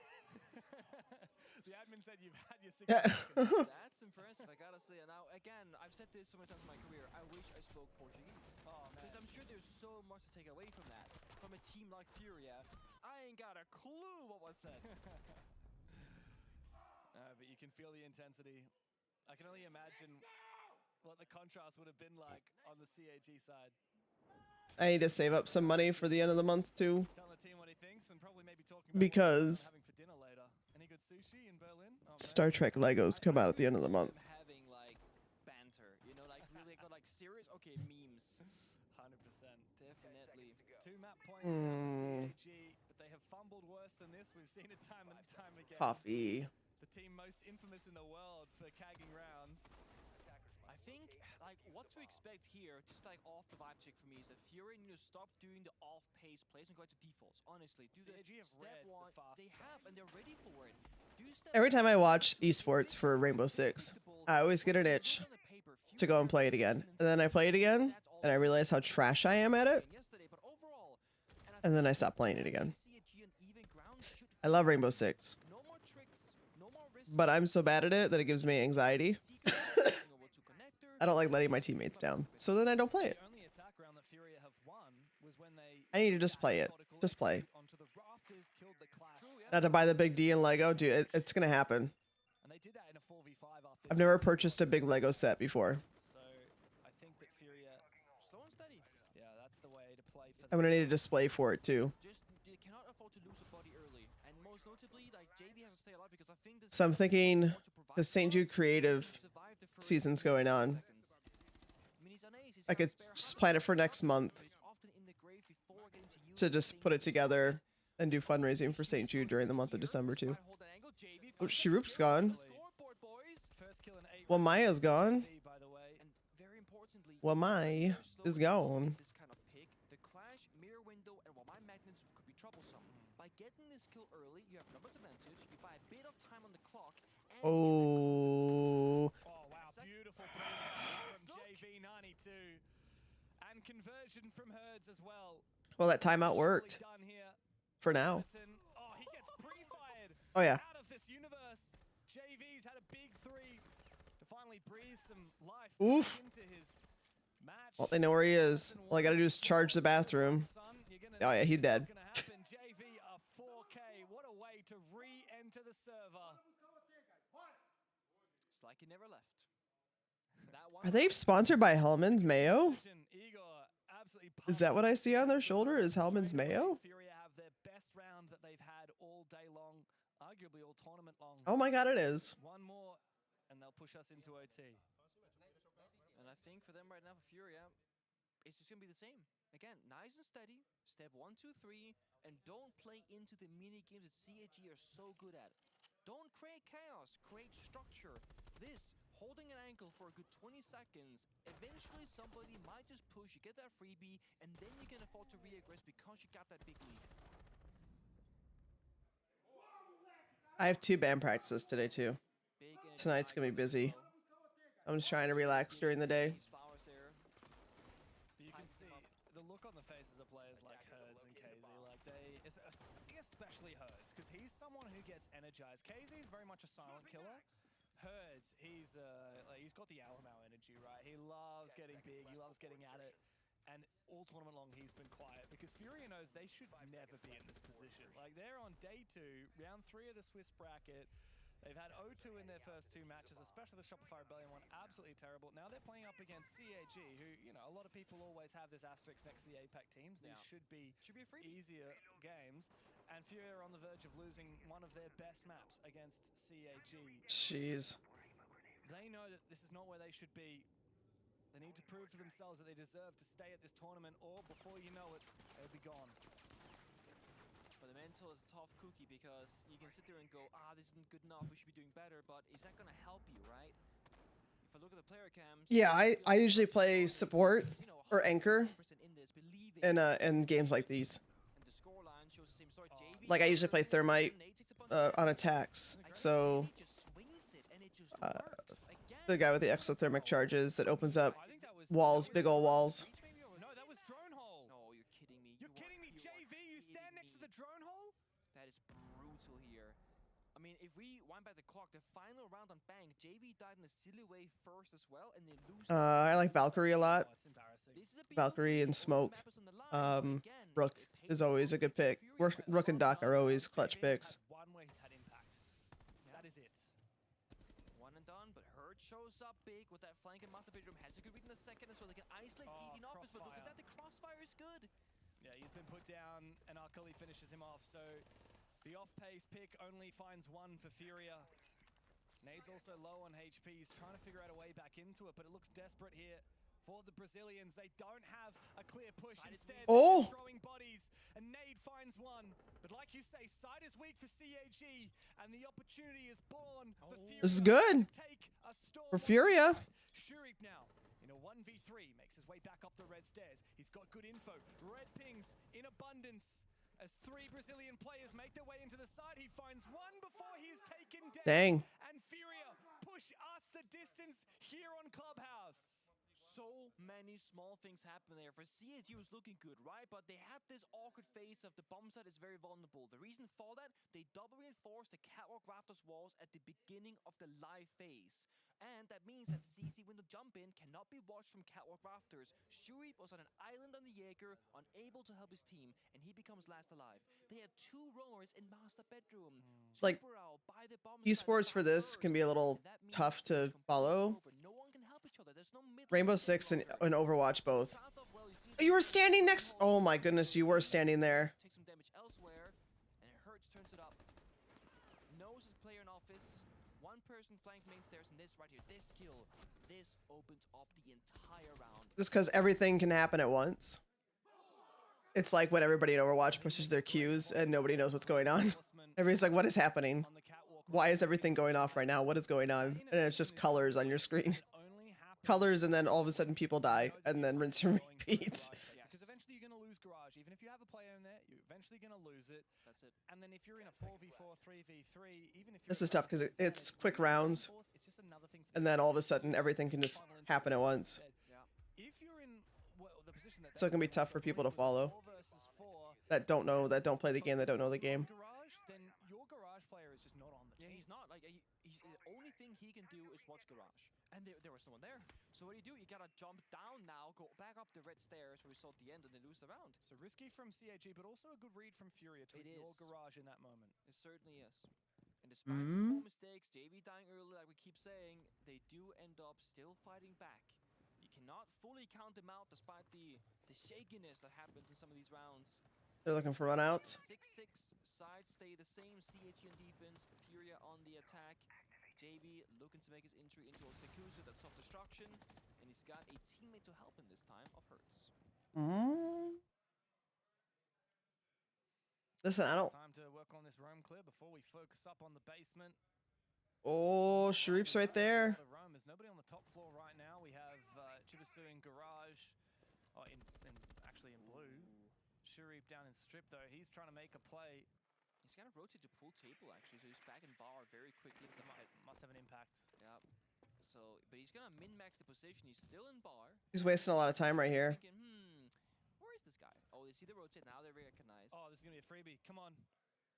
The admin said you've had your 6 seconds. That's impressive, I gotta say. Now, again, I've said this so many times in my career, I wish I spoke Portuguese. Oh, man. Because I'm sure there's so much to take away from that. From a team like Furia, I ain't got a clue what was said. But you can feel the intensity. I can only imagine what the contrast would have been like on the CAG side. I need to save up some money for the end of the month too. Tell the team what he thinks and probably maybe talking about because having for dinner later. Any good sushi in Berlin? Oh, Star Trek Legos come out at the end of the month. Having like banter, you know, like really got like serious, okay, memes. 100%. Definitely. 2 map points now for CAG, but they have fumbled worse than this. We've seen it time and time again. Coffee. The team most infamous in the world for cagging rounds. I think, like, what to expect here, just like off the vibe check for me, is that Fury need to stop doing the off-pace plays and go to defaults. Honestly, do the step one. They have, and they're ready for it. Every time I watch esports for Rainbow Six, I always get an itch to go and play it again. And then I play it again, and I realize how trash I am at it. But overall, and I and then I stopped playing it again. CAG on even ground should I love Rainbow Six, no more tricks, no more risks. but I'm so bad at it that it gives me anxiety. Secret over to connector. I don't like letting my teammates down, so then I don't play it. The only attack round that Furia have won was when they I need to just play it. Just play. onto the rafters, killed the Clash. Not to buy the big D in Lego, dude. It's gonna happen. And they did that in a 4v5 after. I've never purchased a big Lego set before. So I think that Furia slow and steady. Yeah, that's the way to play for I'm gonna need a display for it too. Just you cannot afford to lose a body early, and most notably, like JV has to stay alive because I think this. So I'm thinking, because St. Jude Creative survive the first season's going on, seconds. I mean, he's an ace, he's I got could spare just 100, plan it for next month but he's often in the grave before getting to use to it. just put it together and do fundraising for St. Jude during the month of December too. Hold that angle, JV Oh, finds Shirup's the gone. scoreboard, boys. first kill in 8 Well, rounds Maya's gone. by the way. And very importantly, Well, Mai is gone. this kind of pick, the Clash, mirror window, and while my magnets could be troublesome. By getting this kill early, you have numbers advantage, you buy a bit of time on the clock, and Oh, Oh wow, beautiful profile from JV92. And conversion from Herds as well. well, that timeout worked Done here. for now. Oh, he gets pre-fired. Oh yeah. Out of this universe. JV's had a big 3 to finally breathe some life Oof. back into his match. Well, they know where he is. All I gotta do is charge the bathroom. Son, you're gonna Oh yeah, he's know dead. what's gonna happen. JV a 4K. What a way to re-enter the server. it's like he never left. That one Are they sponsored by Hellman's Mayo? Igor absolutely Is that what I see on their shoulder? Is Hellman's Mayo? Furia have their best round that they've had all day long, arguably all tournament long. Oh my god, it is. One more, and they'll push us into OT. And I think for them right now, for Furia, it's just gonna be the same. Again, nice and steady. Step 1, 2, 3, and don't play into the mini games that CAG are so good at. Don't create chaos. Create structure. This holding an ankle for a good 20 seconds. Eventually, somebody might just push. You get that freebie, and then you can afford to re-aggress because you got that big lead. I have 2 band practices today too. Big energy Tonight's gonna be busy. I'm just trying to relax during the day. These flowers there. But you can see the look on the faces of players like Herds and KZ, like they, especially Herds, because he's someone who gets energized. KZ is very much a silent killer. Herds, he's got the Alamo energy, right? He loves getting big, he loves getting at it. And all tournament long, he's been quiet because Furia knows they should never be in this position. Like, they're on day 2, round 3 of the Swiss bracket. They've had 0-2 in their first 2 matches, especially the Shopify Rebellion one, absolutely terrible. Now they're playing up against CAG, who, you know, a lot of people always have this asterisk next to the APAC teams. These should be a freebie. easier games. And Furia are on the verge of losing one of their best maps against CAG. Jeez. They know that this is not where they should be. They need to prove to themselves that they deserve to stay at this tournament, or before you know it, they'll be gone. But the mental is a tough cookie because you can sit there and go, this isn't good enough, we should be doing better, but is that going to help you, right? If I look at the player cams... Yeah, I usually play support you know, or anchor 100% in this, believe it. in games like these. And the scoreline shows the same story. JV Like I usually play Thermite on attacks, so just swings it and it just works. Again, the guy with the exothermic charges that opens up walls, big old walls. No, that was drone hole. No, you're kidding me. You're kidding me, JV. You stand next to the drone hole? That is brutal here. I mean, if we wind back the clock, the final round on Bang, JV died in a silly way first as well, and they lose. I like Valkyrie a lot. Oh, it's embarrassing. This is a big Valkyrie deal. and All the Smoke. mappers on the line, but again, Rook it pays is always a good pick. Rook and Doc are always clutch picks. One where he's had impact. That is it. One and done, but Herd shows up big with that flank and master bedroom. Has a good read in the second, so they can isolate Oh, in office. But look at crossfire. that, the crossfire is good. Yeah, he's been put down, and Arkali finishes him off. So the off-pace pick only finds 1 for Furia. Nade's also low on HP. He's trying to figure out a way back into it, but it looks desperate here for the Brazilians. They don't have a clear push. Instead, Oh! they're throwing bodies, and Nade finds 1. But like you say, side is weak for CAG, and the opportunity is born for Furia. This is good to take a storm for on Furia. Shurik now in a 1v3 makes his way back up the red stairs. He's got good info. Red pings in abundance as 3 Brazilian players make their way into the side. He finds 1 before he's taken down. Dang. And Furia push us the distance here on Clubhouse. So so many small things happen there. For CAG was looking good, right? But they had this awkward phase of the bomb site is very vulnerable. The reason for that, they double reinforced the catwalk rafters walls at the beginning of the live phase. And that means that CC window jump in cannot be watched from catwalk rafters. Shuri was on an island on the Jaeger, unable to help his team, and he becomes last alive. They had 2 roamers in master bedroom. Like, By the bomb esports for this can be a little tough to follow. no one can help each other. There's no mid Rainbow Six and Overwatch both. You were standing next. Oh my goodness, you were standing there. Take some damage elsewhere, and it hurts. Turns it up. Knows his player in office. One person flank main stairs, and this right here, this kill, this opens up the entire round. Just because everything can happen at once. It's like when everybody in Overwatch pushes their Qs and nobody knows what's going on. Everybody's like, what is happening? Why is everything going off right now? What is going on? And it's just colors on your screen. Colors, and then all of a sudden people die, and then rinse and repeat. Because eventually you're going to lose Garage. Even if you have a player in there, you're eventually going to lose it. That's it. And then if you're in a 4v4, 3v3, even if you're... This is tough because it's quick rounds, and then all of a sudden everything can just happen at once. If you're in the position that So it can be tough for people to follow that don't know, that don't play the game, that don't know the game. Garage, then your Garage player is just not on the team. Yeah, he's not. Like, he's, the only thing he can do is watch Garage. And there was someone there. So what do? You gotta jump down now, go back up the red stairs where we saw at the end, and they lose the round. So risky from CAG, but also a good read from Furia to ignore Garage in that moment. It certainly is. And despite some small mistakes, JV dying early, like we keep saying, they do end up still fighting back. You cannot fully count them out despite the shakiness that happens in some of these rounds. They're looking for runouts. 6-6 sides stay the same. CAG on defense, Furia on the attack. JV looking to make his entry into Ostakuzu with that soft destruction, and he's got a teammate to help him this time of Hertz. Listen, I don't. Time to work on this roam clear before we focus up on the basement. Oh, Sharif's right there. There's nobody on the top floor right now. We have Chibisu in Garage, actually in blue. Sharif down in strip though. He's trying to make a play. He's kind of rotated to pull table actually, so he's back in bar very quickly. It must have an impact. Yeah. So, but he's gonna min-max the position. He's still in bar. He's wasting a lot of time right here. Thinking, where is this guy? Oh, they see the rotate now. They recognize. Oh, this is gonna be a freebie. Come on,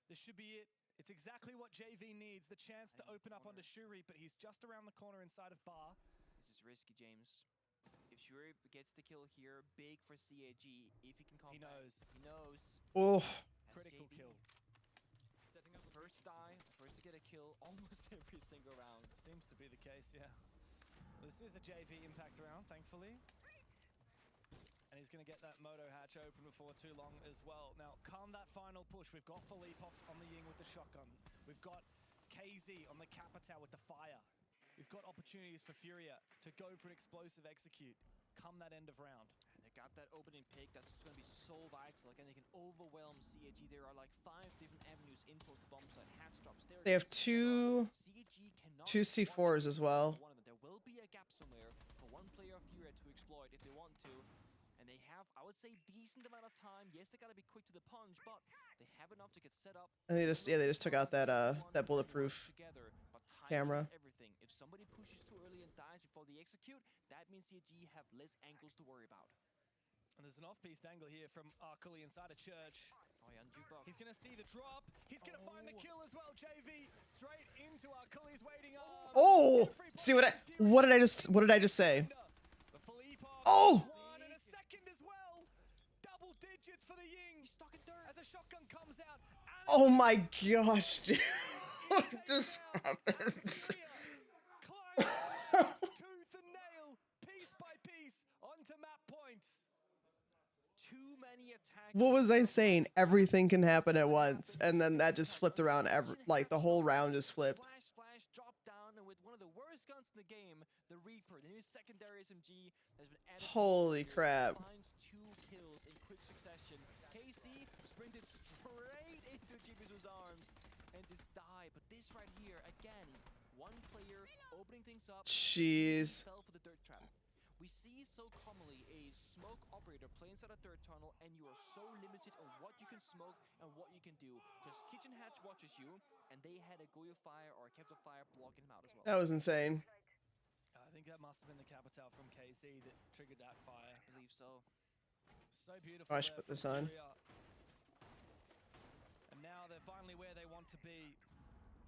this should be it. It's exactly what JV needs. The chance to open up onto Shuri, but he's just around the corner inside of bar. This is risky, James. If Shuri gets the kill here, big for CAG. If he can come back. He knows. Oh. Critical kill. Setting up first die, first to get a kill almost every single round. Seems to be the case, yeah. This is a JV impact round, thankfully. And he's going to get that moto hatch open before too long as well. Now, calm that final push. We've got Felipox on the Ying with the shotgun. We've got KZ on the Capitao with the fire. We've got opportunities for Furia to go for an explosive execute. Come that end of round. And they got that opening pick. That's going to be so vital. Again, they can overwhelm CAG. There are like 5 different avenues into the bomb site. Hatch drops. They have two C4s as well. There will be a gap somewhere for one player of Furia to exploit if they want to. And they have, I would say, decent amount of time. Yes, they gotta be quick to the punch, but they have enough to get set up. And they just took out that that bulletproof camera. Everything. If somebody pushes too early and dies before they execute, that means CAG have less angles to worry about. And there's an off-piste angle here from Arkuli inside a church. Oh yeah, jukebox. He's gonna see the drop. He's gonna find the kill as well. JV straight into Arkuli's waiting arms. Oh, see what did I just say? Oh. And a second as well. Double digits for the Ying. He's stuck in dirt as a shotgun comes out. Oh my gosh, dude. What just happened? Tooth and nail, piece by piece, onto map points. Too many attacks. What was I saying? Everything can happen at once, and then that just flipped around. Like the whole round just flipped. Flash, drop down, and with one of the worst guns in the game, the Reaper, the new secondary SMG, has been added. Holy crap! Finds 2 kills in quick succession. KC sprinted straight into Jibizu's arms and just died. But this right here, again, one player opening things up. Jeez. Fell for the dirt trap. We see so commonly a smoke operator play inside a dirt tunnel, and you are so limited on what you can smoke and what you can do. Because Kitchen Hatch watches you, and they had a Goyo fire or a Captive fire blocking him out as well. That was insane. think that must have been the Capital from KC that triggered that fire. I believe so. So beautiful. Oh, I should there put this from on. Furia. And now they're finally where they want to be.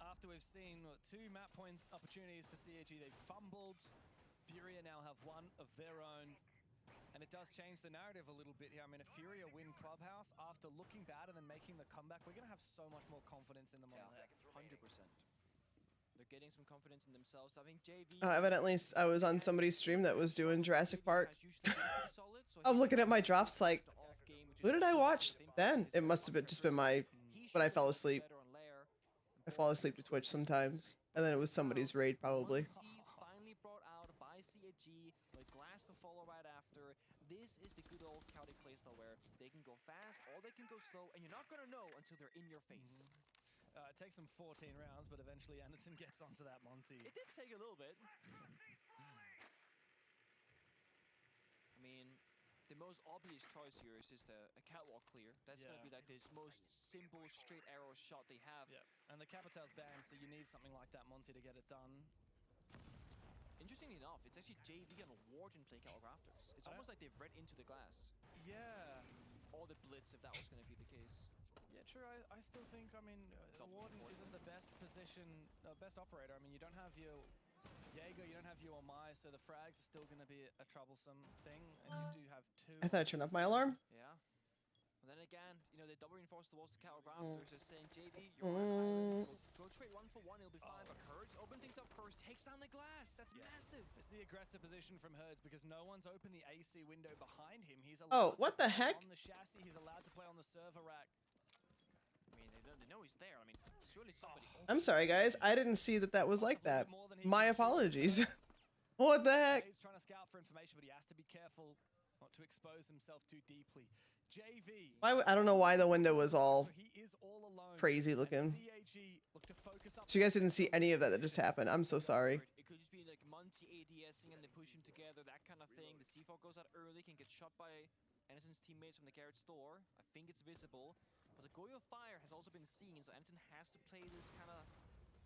After we've seen what, 2 map point opportunities for CAG, they fumbled. Furia now have one of their own. And it does change the narrative a little bit here. I mean, if Furia win Clubhouse after looking bad and then making the comeback, we're going to have so much more confidence in them on there. 100%. They're getting some confidence in themselves. I think JV... Evidently, I was on somebody's stream that was doing Jurassic Park. I'm looking at my drops like, who did I watch then? It must have been just been my... When I fell asleep. I fall asleep to Twitch sometimes. And then it was somebody's raid, probably. Finally brought out by CAG, with Glass to follow right after. This is the good old chaotic playstyle where they can go fast or they can go slow, and you're not going to know until they're in your face. It takes them 14 rounds, but eventually Anderton gets onto that Monty. It did take a little bit. I mean, the most obvious choice here is just a catwalk clear. That's going to be like this most simple straight arrow shot they have. Yeah, and the Capital's banned, so you need something like that Monty to get it done. Interestingly enough, it's actually JV and Warden playing catwalk rafters. It's almost like they've read into the glass. Yeah. Or the blitz, if that was going to be the case. Yeah, true. I still think, I mean, Warden isn't the best position, best operator. I mean, you don't have your Jaeger, you don't have your Omai, so the frags are still going to be a troublesome thing. And you do have 2. I thought I turned off my alarm. Yeah. And then again, you know, they double reinforce the walls to catwalk rafters. They're saying, JV, you're on island. Go straight 1 for 1, it'll be fine. But Hertz open things up first, takes down the glass. That's massive. It's the aggressive position from Hertz because no one's opened the AC window behind him. He's Oh, allowed what to the play heck? on the chassis. He's allowed to play on the server rack. I mean, they know he's there. I mean, surely somebody... I'm sorry, guys. I didn't see that that was like that. My apologies. What the heck? He's trying to scout for information, but he has to be careful not to expose himself too deeply. JV. I don't know why the window was all So he is all alone. crazy looking. CAG look to focus up. So you guys didn't see any of that just happened. I'm so sorry. It could just be like Monty ADSing and they push him together, that kind of thing. The C4 goes out early, can get shot by Anderton's teammates from the garage store. I think it's visible. But the Goyo fire has also been seen, so Anderton has to play this kind of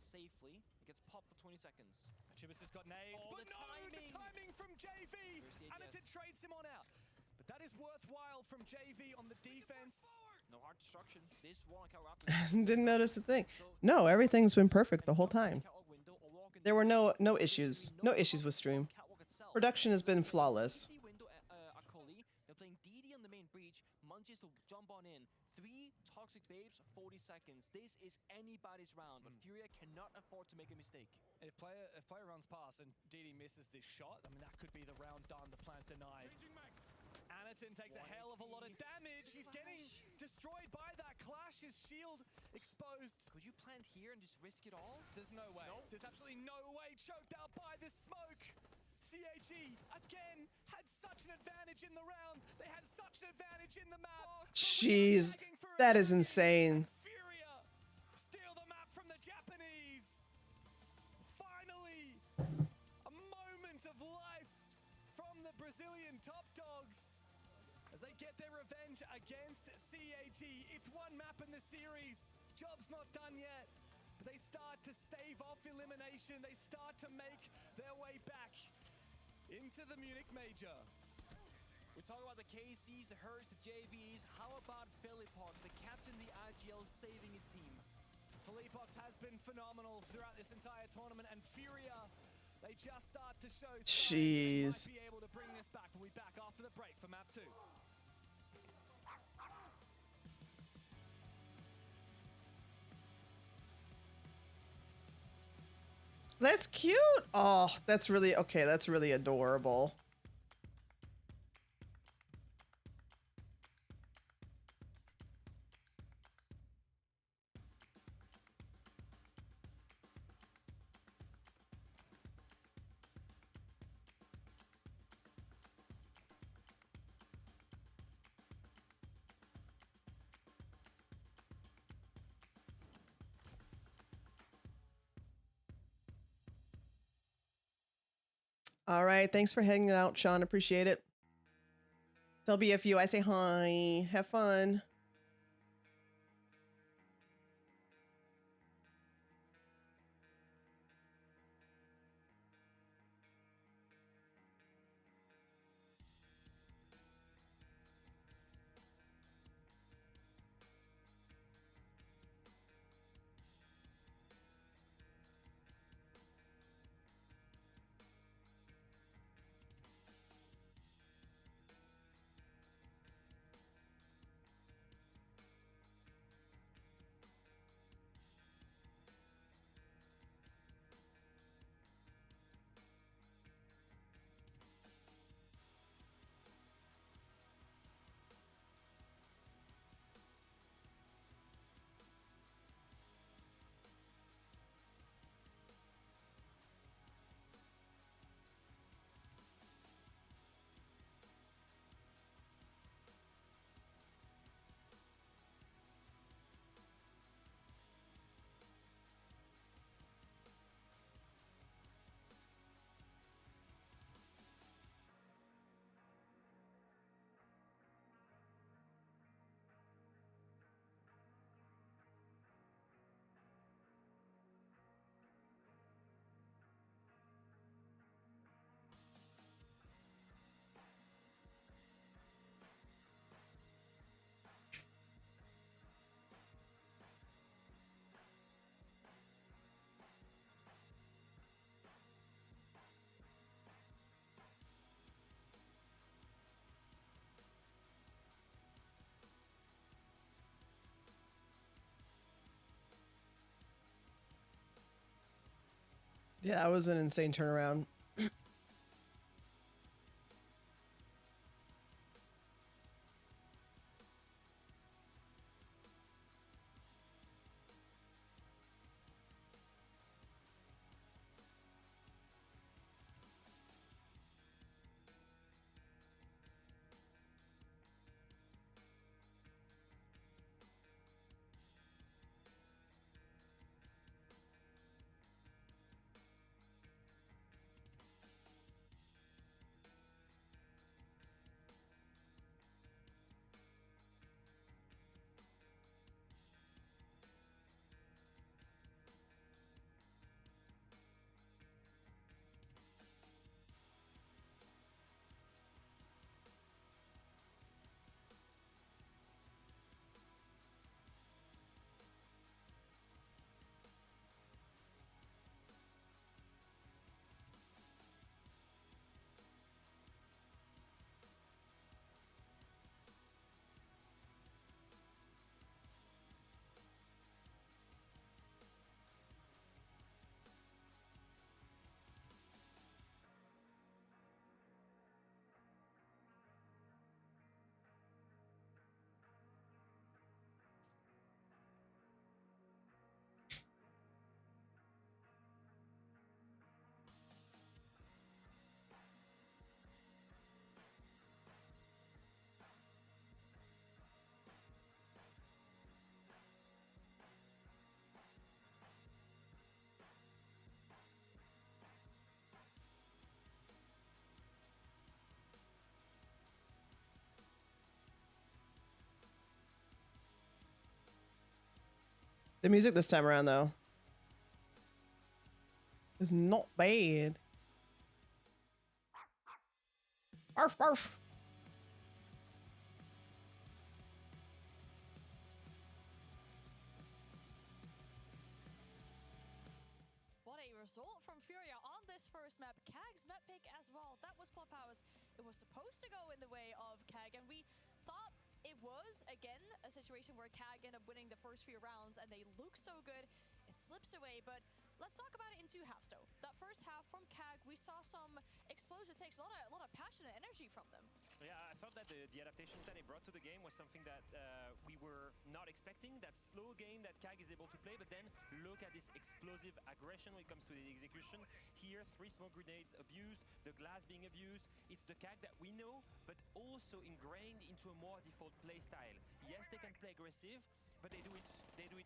safely. It gets popped for 20 seconds. Chibis has got nades, but no, the timing from JV. Anderton trades him on out. But that is worthwhile from JV on the defense. No hard destruction. This one Didn't notice a thing. No, everything's been perfect the whole time. There were no issues. No issues with stream. Production has been flawless. They're playing DD on the main breach. Muncie has to jump on in. 3 toxic babes, 40 seconds. This is anybody's round, but Furia cannot afford to make a mistake. If player runs past and DD misses this shot, I mean, that could be the round done, the plant denied. Anderton takes a hell of a lot of damage. He's getting destroyed by that clash. His shield exposed. Could you plant here and just risk it all? There's no way. Nope. There's absolutely no way. Choked out by this smoke. CAG, again, had such an advantage in the round. They had such an advantage in the map. Jeez, that is insane. Furia steal the map from the Japanese. Finally, a moment of life from the Brazilian top dogs as they get their revenge against CAG. It's 1 map in the series. Job's not done yet. But they start to stave off elimination. They start to make their way back into the Munich Major. We talk about the KCs, the Hertz, the JVs. How about Philippox, the captain, the IGL, saving his team? Philippox has been phenomenal throughout this entire tournament, and Furia, they just start to show Jeez. they might be able to bring this back. We'll be back after the break for map 2. That's cute. Oh, that's really okay. That's really adorable. All right. Thanks for hanging out, Sean. Appreciate it. Tell BFU I say hi. Have fun. Yeah, that was an insane turnaround. The music this time around, though, is not bad. Arf, arf. What a result from Furia on this first map. Kag's map pick as well. That was Clubhouse. It was supposed to go in the way of Kag, and we thought it was, again, a situation where Kag ended up winning the first few rounds, and they look so good. It slips away, but let's talk about it in two halves, though. That first half from Kag, we saw some explosive takes, a lot of passion and energy from them. Yeah, I thought that the adaptations that they brought to the game was something that we were not expecting. That slow game that Kag is able to play, but then look at this explosive aggression when it comes to the execution. Here, 3 smoke grenades abused, the glass being abused. It's the Kag that we know, but also ingrained into a more default play style. Yes, they can play aggressive, but they do it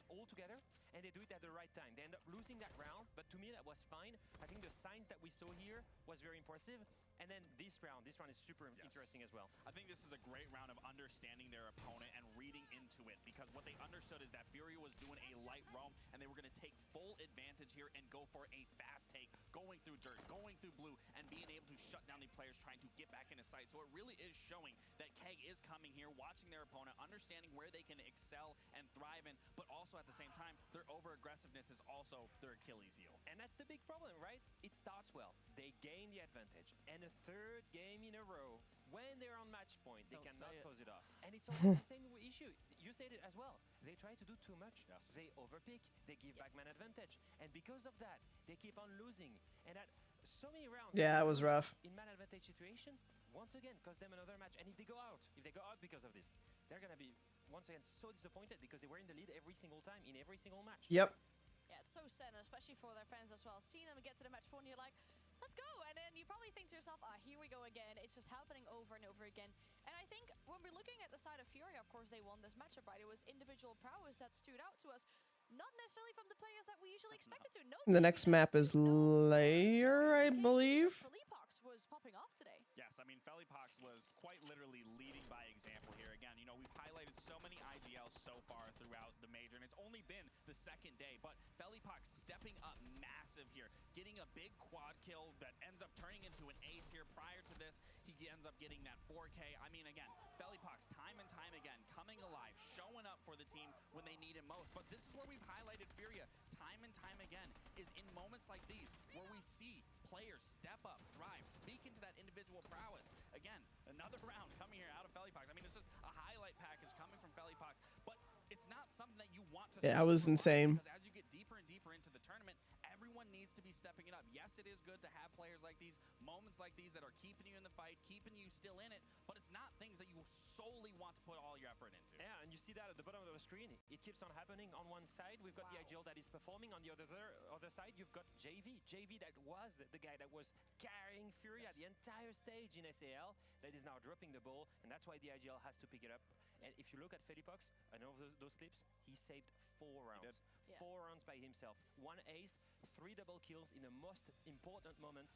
all together, and they do it at the right time. They end up losing that round, but to me that was fine. I think the signs that we saw here was very impressive. And then this round is super interesting as well. I think this is a great round of understanding their opponent and reading into it, because what they understood is that Furia was doing a light roam, and they were going to take full advantage here and go for a fast take, going through dirt, going through blue, and being able to shut down the players trying to get back into sight. So it really is showing that Keg is coming here, watching their opponent, understanding where they can excel and thrive in, but also at the same time, their over-aggressiveness is also their Achilles heel. And that's the big problem, right? It starts well. They gain the advantage. And a third game in a row, when they're on match point, they cannot close it off. And it's always the same issue. You said it as well. They try to do too much. Yes. They overpick. They give back man advantage. And because of that, they keep on losing. And at so many rounds, Yeah, it was rough. in man advantage situation, once again, cost them another match. And if they go out because of this, they're going to be, once again, so disappointed because they were in the lead every single time, in every single match. Yep. Yeah, it's so sad, especially for their fans as well. Seeing them get to the match point, you're like, let's go. And then you probably think to yourself, here we go again. It's just happening over and over again. And I think when we're looking at the side of Fury, of course, they won this matchup, right? It was individual prowess that stood out to us. Not necessarily from the players that we usually expected to. No, The next map is Layer, I believe. Felipox was popping off today. Yes, I mean, Felipox was quite literally leading by example here. Again, you know, we've highlighted so many IGLs so far throughout the Major, and it's only been the second day, but Felipox stepping up massive here, getting a big quad kill that ends up turning into an ace here. Prior to this, he ends up getting that 4K. I mean, again, Felipox time and time again, coming alive, showing up for the team when they need him most. But this is where we've highlighted Furia time and time again, is in moments like these, where we see players step up, thrive, speak into that individual prowess. Again, another round coming here out of Felipox. I mean, it's just a highlight package coming from Felipox, but it's not something that you want to see. Yeah, it was insane. Because as you get deeper and deeper into the tournament, everyone needs to be stepping it up. moments like these that are keeping you in the fight, keeping you still in it, but it's not things that you solely want to put all your effort into. Yeah, and you see that at the bottom of the screen. It keeps on happening. On one side, we've got the IGL that is performing. On the other side, you've got JV. JV that was the guy that was carrying Furia the entire stage in SAL, that is now dropping the ball, and that's why the IGL has to pick it up. And if you look at Felipox, I know those clips, he saved 4 rounds. 4 rounds by himself. 1 ace, 3 double kills in the most important moments.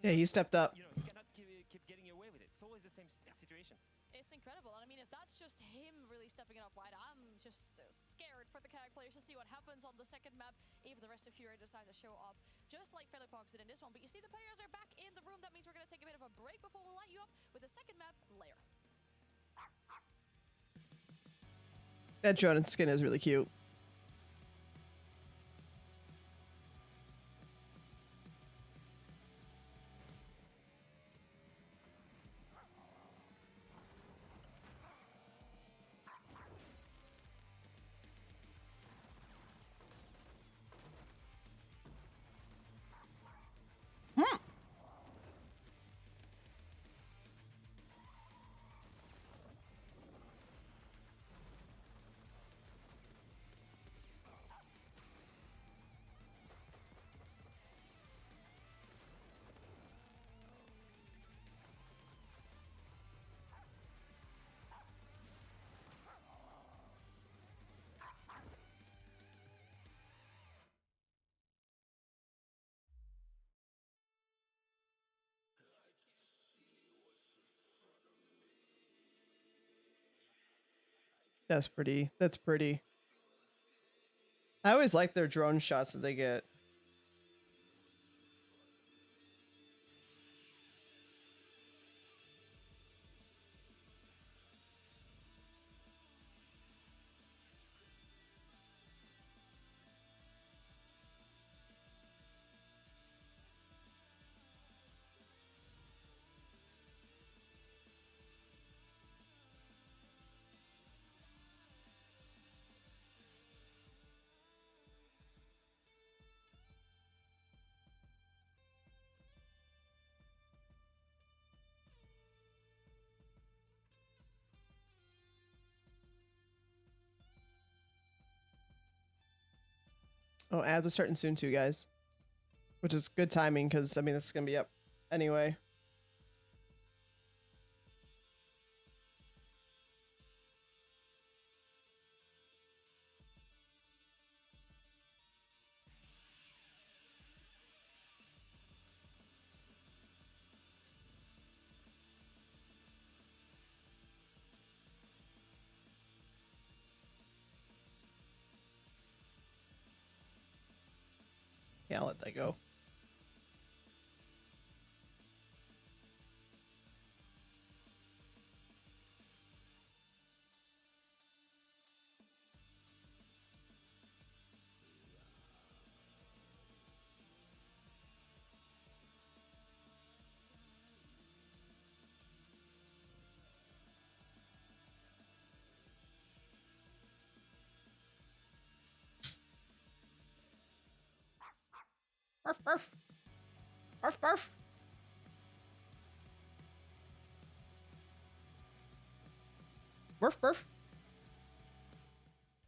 Yeah, he stepped up. You know, he cannot keep getting away with it. It's always the same situation. It's incredible. And I mean, if that's just him really stepping it up wide, I'm just scared for the CAG players to see what happens on the second map if the rest of Fury decide to show up, just like Felipox did in this one. But you see the players are back in the room. That means we're going to take a bit of a break before we light you up with the second map, Lair. That drone and skin is really cute. That's pretty. That's pretty. I always like their drone shots that they get. Oh, ads are starting soon too, guys. Which is good timing because, I mean, this is going to be up anyway. Yeah, I'll let that go. Barf, barf. Barf, barf. Barf, barf.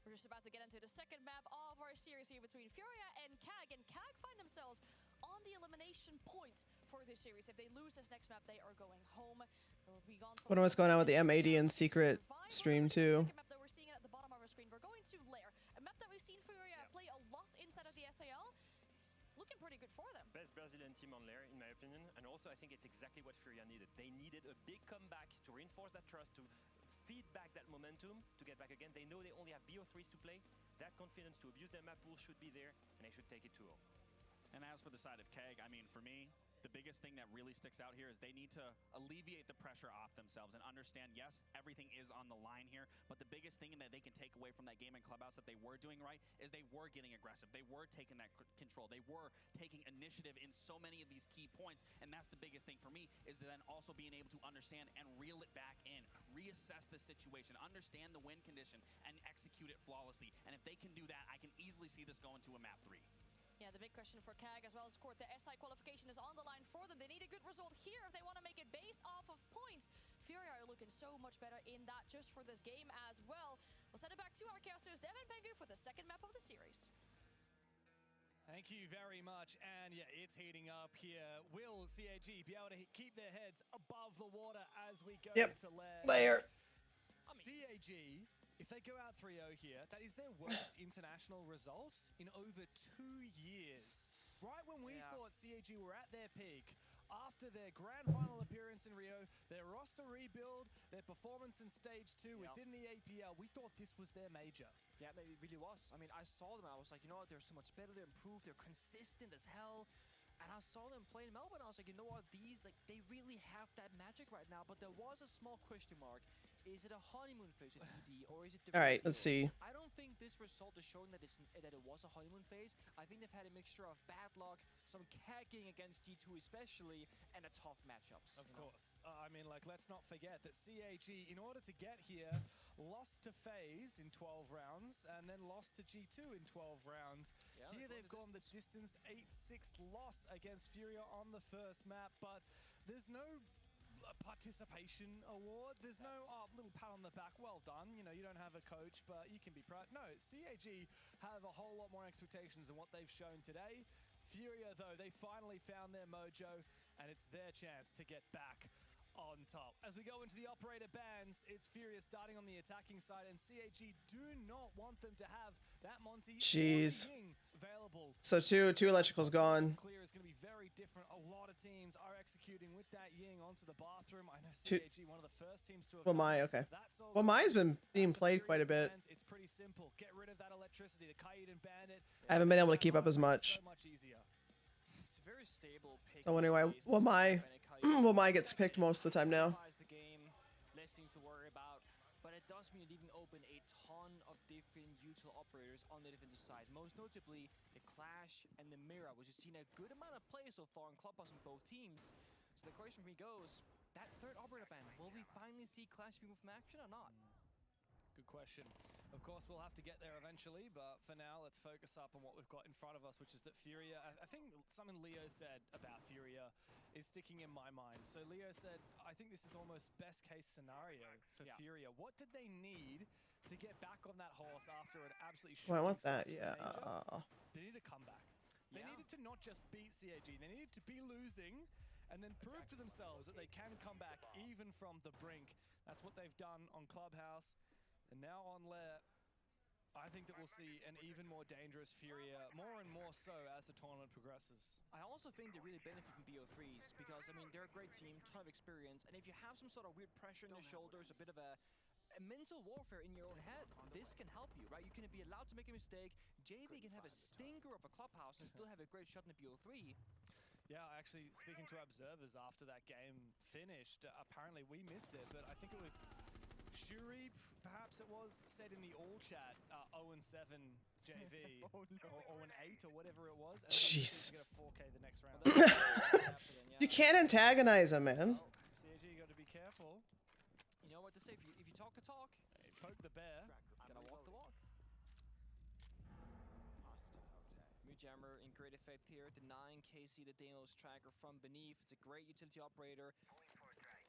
We're just about to get into the second map of our series here between Furia and CAG. And CAG find themselves on the elimination point for this series. If they lose this next map, they are going home. They'll be gone. What what's going on with the M80 and secret stream too? The second map that we're seeing at the bottom of our screen, we're going to Lair, a map that we've seen Furia play a lot inside of the SAL. It's looking pretty good for them. Best Brazilian team on Lair, in my opinion. And also, I think it's exactly what Furia needed. They needed a big comeback to reinforce that trust, to feed back that momentum, to get back again. They know they only have BO3s to play. That confidence to abuse their map pool should be there, and they should take it 2-0. And as for the side of KEG, I mean, for me, the biggest thing that really sticks out here is they need to alleviate the pressure off themselves and understand, yes, everything is on the line here, but the biggest thing that they can take away from that game in Clubhouse that they were doing right is they were getting aggressive. They were taking that control. They were taking initiative in so many of these key points, and that's the biggest thing for me, is then also being able to understand and reel it back in, reassess the situation, understand the win condition, and execute it flawlessly. And if they can do that, I can easily see this going to a map 3. Yeah, the big question for CAG as well as Court. The SI qualification is on the line for them. They need a good result here if they want to make it based off of points. Fury are looking so much better in that just for this game as well. We'll send it back to our casters, Devin Pengu, for the second map of the series. Thank you very much, and yeah, it's heating up here. Will CAG be able to keep their heads above the water as we go to layer? CAG, if they go out 3-0 here, that is their worst international result in over 2 years. Right when we thought CAG were at their peak, after their grand final appearance in Rio, their roster rebuild, their performance in stage 2 within the APL, we thought this was their major. Yeah, it really was. I mean, I saw them and I was like, you know what, they're so much better, they're improved, they're consistent as hell. And I saw them play in Melbourne, I was like, you know what, these, like, they really have that magic right now, but there was a small question mark. Is it a honeymoon phase with ED, or is it the All right, let's see. I don't think this result is showing that it was a honeymoon phase. I think they've had a mixture of bad luck, some cagging against G2 especially, and a tough matchups. Of course. I mean, like, let's not forget that CAG, in order to get here, lost to FaZe in 12 rounds, and then lost to G2 in 12 rounds. Yeah, here they've gone the distance 8-6 loss against Furia on the first map, but there's no participation award. There's no little pat on the back, well done, you know, you don't have a coach but you can be proud. No, CAG have a whole lot more expectations than what they've shown today. Furia though, they finally found their mojo and it's their chance to get back on top. As we go into the operator bans, it's Furia starting on the attacking side, and CAG do not want them to have that Monty available. So two electricals gone. Clear is going to be very different. A lot of teams are executing with that Ying onto the bathroom. I know CAG, one of the first teams to have okay. Well, Mai's been being played quite a bit. It's pretty simple. Get rid of that electricity. The Kaid and Bandit. I haven't been able to keep up as much. So much easier. It's a very stable pick. So anyway, Mai gets picked most of the time now. The game, less things to worry about, but it does mean it even open a ton of different util operators on the defensive side. Most notably, the Clash and the Mira, which has seen a good amount of play so far in Clubhouse in both teams. So the question for me goes, that third operator ban, will we finally see Clash remove from action or not? Good question. Of course, we'll have to get there eventually, but for now, let's focus up on what we've got in front of us, which is that Furia, I think something Leo said about Furia is sticking in my mind. So Leo said, I think this is almost best case scenario for Furia. What did they need to get back on that horse after an absolutely I want that, They needed a comeback. They needed to not just beat CAG, they needed to be losing and then prove to themselves that they can come back even from the brink. That's what they've done on Clubhouse. And now on Lair, I think that we'll see an even more dangerous Furia, more and more so as the tournament progresses. I also think they really benefit from BO3s because, I mean, they're a great team, ton of experience, and if you have some sort of weird pressure on your shoulders, a bit of a mental warfare in your own head, this can help you, right? You can be allowed to make a mistake. JV can have a stinker of a Clubhouse and still have a great shot in the BO3. Yeah, actually, speaking to observers after that game finished, apparently we missed it, but I think it was Shuri, perhaps it was, said in the all chat, 0-7 JV, or 0-8 or whatever it was. And Jeez. Get a 4K the next round. You can't antagonize him, man. CAG, you got to be careful. You know what to say, if you talk the talk, hey, poke the bear. Gotta walk the walk. Jammer in great effect here, denying KC the Daniels tracker from beneath. It's a great utility operator.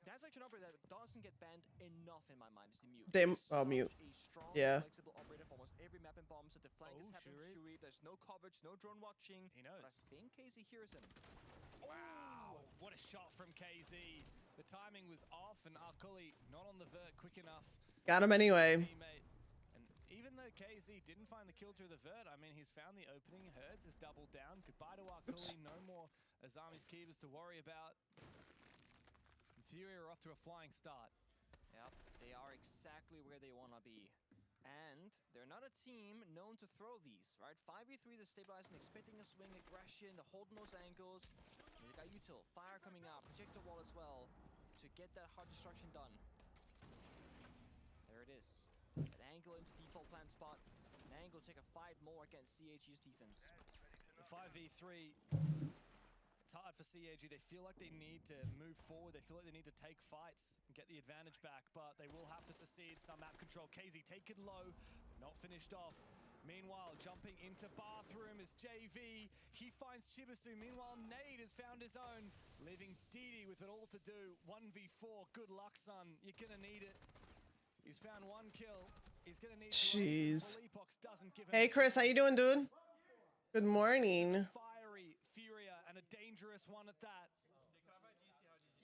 That's actually an operator that doesn't get banned enough in my mind, is the Mute. Mute. A strong, flexible operator for almost every map and bombs. At the flank is happening to Shuri. There's no coverage, no drone watching. He knows. But I think KZ hears him. Wow, what a shot from KZ. The timing was off and Arkuli not on the vert quick enough. Got him anyway. Teammate. Even though KZ didn't find the kill through the vert, I mean, he's found the opening. Herds has doubled down. Goodbye to Arkuli. No more Azami's Keepers to worry about. And Furia are off to a flying start. Yep, they are exactly where they want to be. And they're not a team known to throw these, right? 5v3, they're stabilizing, expecting a swing, aggression, they're holding those angles. And they got util, fire coming out, projector wall as well, to get that hard destruction done. There it is. An angle into default plant spot. An angle to take a fight more against CAG's defense. The 5v3, it's hard for CAG. They feel like they need to move forward. They feel like they need to take fights and get the advantage back, but they will have to succeed some map control. KZ taken low, not finished off. Meanwhile, jumping into bathroom is JV. He finds Chibisu. Meanwhile, Nade has found his own, leaving Didi with it all to do. 1v4. Good luck, son. You're going to need it. He's found one kill. He's going to need Jeez. doesn't give him Hey, Chris, how you doing, dude? Good morning. Fiery Furia, and a dangerous one at that.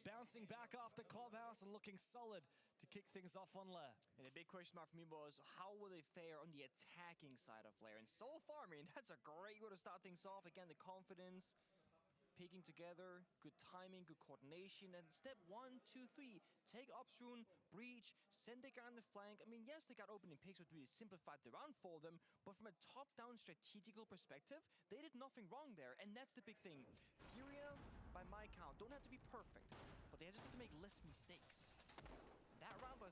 Bouncing back after Clubhouse and looking solid to kick things off on Lair. And the big question mark for me was, how will they fare on the attacking side of Lair? And so far, I mean, that's a great way to start things off. Again, the confidence, picking together, good timing, good coordination. And step 1, 2, 3, take upstream, breach, send the guy on the flank. I mean, yes, they got opening picks, which really simplified the round for them. But from a top-down strategical perspective, they did nothing wrong there. And that's the big thing. Furia, by my count, don't have to be perfect, but they just have to make less mistakes. That round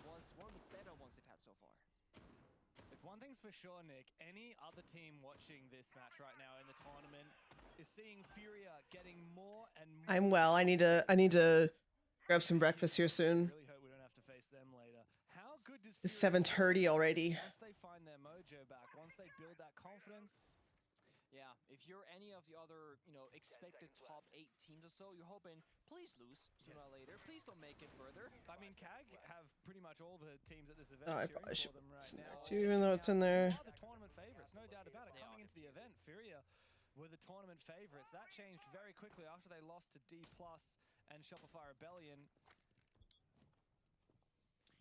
was one of the better ones they've had so far. If one thing's for sure, Nick, any other team watching this match right now in the tournament is seeing Furia getting more and more. I'm well. I need to grab some breakfast here soon. Really hope we don't have to face them later. How good does It's 7:30 already. Once they find their mojo back, once they build that confidence. Yeah, if you're any of the other, expected top 8 teams or so, you're hoping, please lose sooner or later. Please don't make it further. I mean, CAG have pretty much all the teams at this event Oh, I cheering probably should for them right snack now. too, even though it's in there. They are the tournament favorites, no doubt about it. Coming into the event, Furia were the tournament favorites. That changed very quickly after they lost to D+ and Shopify Rebellion.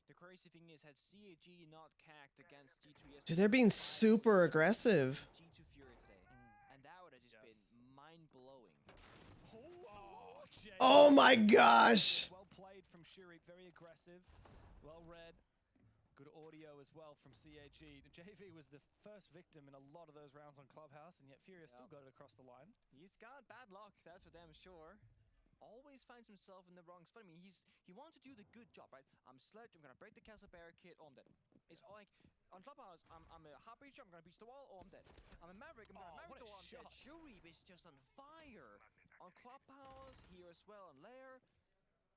The crazy thing is, had CAG not cacked against G2 yesterday, Dude, they're being super aggressive. G2 Fury today, and that would have just been mind-blowing. Oh my gosh! Well played from Shuri, very aggressive, well read. Good audio as well from CAG. JV was the first victim in a lot of those rounds on Clubhouse, and yet Furia still got it across the line. He's got bad luck, that's for damn sure. Always finds himself in the wrong spot. I mean, he wants to do the good job, right? I'm Sledge, I'm gonna break the castle barricade, oh, I'm dead. It's all like, on Clubhouse, I'm a hard breacher, I'm gonna breach the wall, oh, I'm dead. I'm a Maverick, I'm gonna Maverick the wall, I'm dead. Shuri is just on fire. On Clubhouse, here as well, on Lair.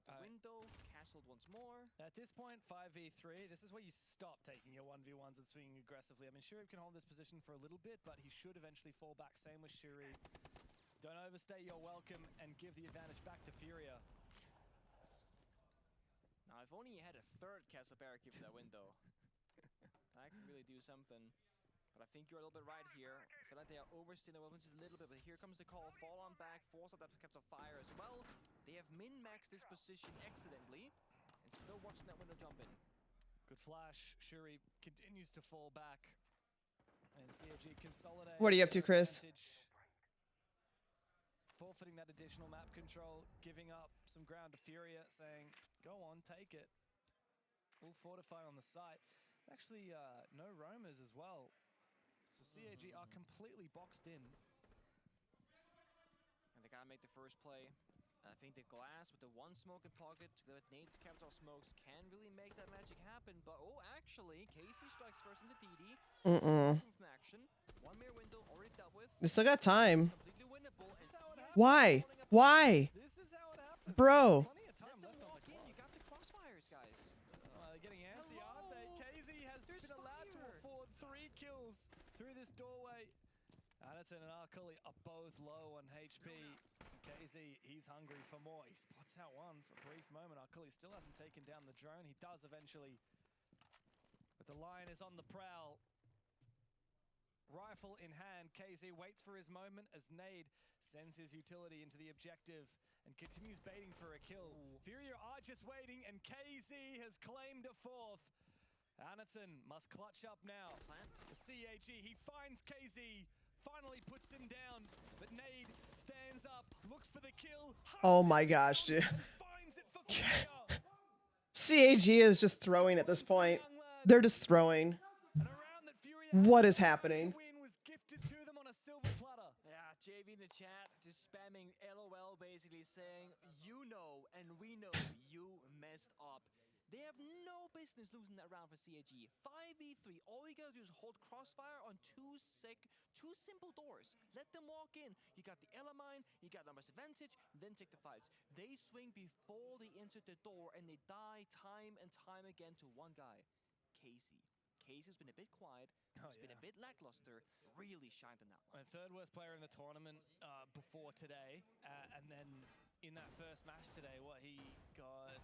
The window, castled once more. At this point, 5v3, this is where you stop taking your 1v1s and swinging aggressively. I mean, Shuri can hold this position for a little bit, but he should eventually fall back. Same with Shuri. Don't overstay your welcome and give the advantage back to Furia. Now, if only you had a third castle barricade for that window. That could really do something. But I think you're a little bit right here. I feel like they are overstaying their weapons just a little bit, but here comes the call. Fall on back, force up that caps of fire as well. They have min-maxed this position excellently, and still watching that window jump in. Good flash. Shuri continues to fall back. And CAG consolidate. What are you up to, Chris? Forfeiting that additional map control, giving up some ground to Furia, saying, go on, take it. We'll fortify on the site. Actually, no roamers as well. So CAG are completely boxed in. And they gotta make the first play. I think the glass with the one smoke in pocket together with Nate's capital smokes can really make that magic happen. But actually, Casey strikes first into DD. From action. One mere window already dealt with. They still got time. Completely winnable. Why? Why? This is how it happens. Bro. Plenty of time left on the clock. You got the crossfires, guys. They're getting antsy, aren't they? KZ has been allowed to afford 3 kills through this doorway. Anaton and Arcully are both low on HP. KZ, he's hungry for more. He spots out one for a brief moment. Arcully still hasn't taken down the drone. He does eventually. But the Lion is on the prowl. Rifle in hand, KZ waits for his moment as Nade sends his utility into the objective and continues baiting for a kill. Furia are just waiting, and KZ has claimed a 4th. Anaton must clutch up now. The CAG, he finds KZ, finally puts him down, but Nade stands up, looks for the kill. Oh my gosh, dude. CAG is just throwing at this point. They're just throwing. What is happening? Was gifted to them on a silver platter. Yeah, JV in the chat just spamming LOL, basically saying, you know and we know you messed up. They have no business losing that round for CAG. 5v3, all you gotta do is hold crossfire on two simple doors. Let them walk in. You got the Elamine, you got numbers advantage, then take the fights. They swing before they enter the door, and they die time and time again to one guy, Casey. Casey's been a bit quiet. He's been a bit lackluster. Really shined in that one. And third worst player in the tournament before today, and then in that first match today, what he got.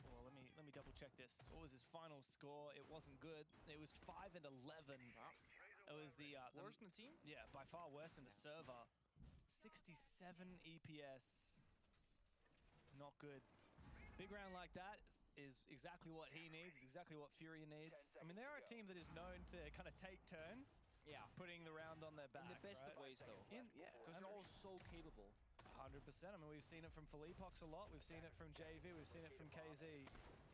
Well, let me double check this. What was his final score? It wasn't good. It was 5 and 11. Wow. It was the worst in the team. Yeah, by far worse in the server. 67 EPS. Not good. Big round like that is exactly what he needs, exactly what Furia needs. I mean, they are a team that is known to kind of take turns. Yeah. Putting the round on their back. In the best right? of ways, though. Yeah. Because they're all so capable. 100%. I mean, we've seen it from Philippox a lot. We've seen it from JV. We've seen it from KZ.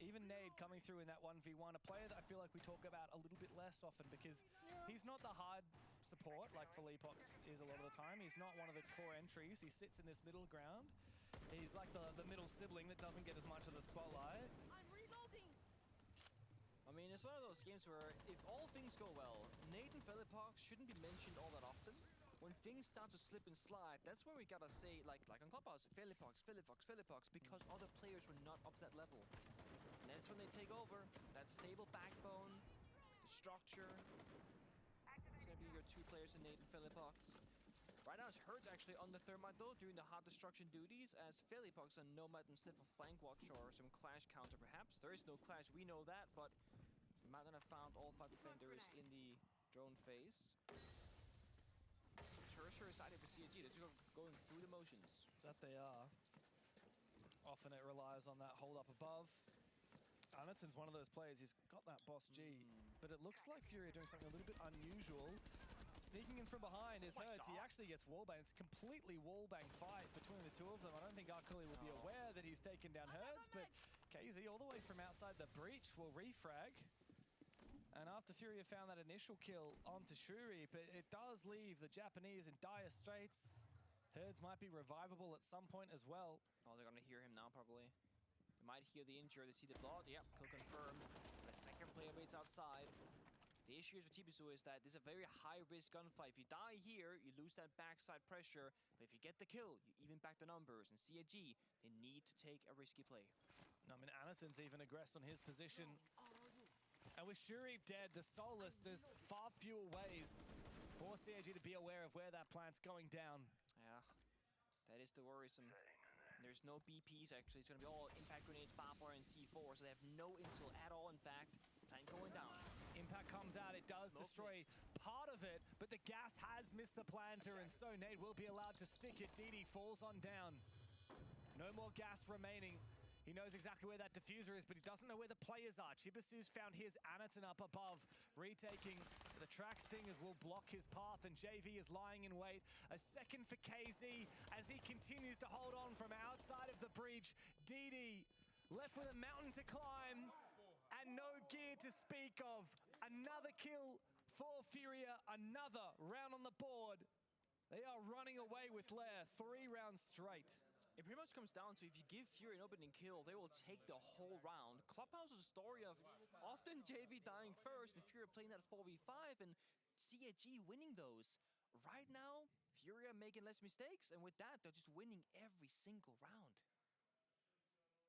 Even Nade coming through in that 1v1, a player that I feel like we talk about a little bit less often because he's not the hard support like Philippox is a lot of the time. He's not one of the core entries. He sits in this middle ground. He's like the middle sibling that doesn't get as much of the spotlight. I'm reloading. I mean, it's one of those games where if all things go well, Nade and Philippox shouldn't be mentioned all that often. When things start to slip and slide, that's when we gotta say, like on Clubhouse, Philippox, because other players were not up to that level. And that's when they take over. That stable backbone, the structure. It's gonna be your two players in Nade and Philippox. Right now, it's Hertz actually on the Thermite though, doing the hard destruction duties, as Philippox and Nomad and Sniff of Flank Watch or some Clash counter perhaps. There is no Clash, we know that, but we might not have found all 5 defenders in the drone phase. Tertiary side for CAG, they're just going through the motions. That they are. Often it relies on that hold up above. Anderton's one of those players, he's got that boss G, but it looks like Fury are doing something a little bit unusual. Sneaking in from behind is Hertz. He actually gets wallbang. It's a completely wallbang fight between the two of them. I don't think Akali will be aware that he's taken down Hertz, but KZ all the way from outside the breach will refrag. And after Fury have found that initial kill onto Shuri, but it does leave the Japanese in dire straits. Hertz might be revivable at some point as well. Oh, they're gonna hear him now probably. They might hear the injury, they see the blood. Yep, kill confirmed. The second player waits outside. The issue for Tibisu is that this is a very high-risk gunfight. If you die here, you lose that backside pressure. But if you get the kill, you even back the numbers. And CAG, they need to take a risky play. I mean, Anderton's even aggressed on his position. And with Shuri dead, the Soulless, there's far fewer ways for CAG to be aware of where that plant's going down. Yeah, that is the worrisome. There's no BPs, actually. It's going to be all impact grenades, Barbara, and C4, so they have no intel at all, in fact. Plant going down. Impact comes out, it does destroy part of it, but the gas has missed the planter, and so Nade will be allowed to stick it. DD falls on down. No more gas remaining. He knows exactly where that diffuser is, but he doesn't know where the players are. Chibisu's found his Anaton up above, retaking the track stingers will block his path, and JV is lying in wait. A second for KZ as he continues to hold on from outside of the breach. DD left with a mountain to climb and no gear to speak of. Another kill for Furia, another round on the board. They are running away with Lair 3 rounds straight. It pretty much comes down to if you give Fury an opening kill, they will take the whole round. Clubhouse is a story of often JV dying first and Fury playing that 4v5 and CAG winning those. Right now, Fury are making less mistakes, and with that, they're just winning every single round.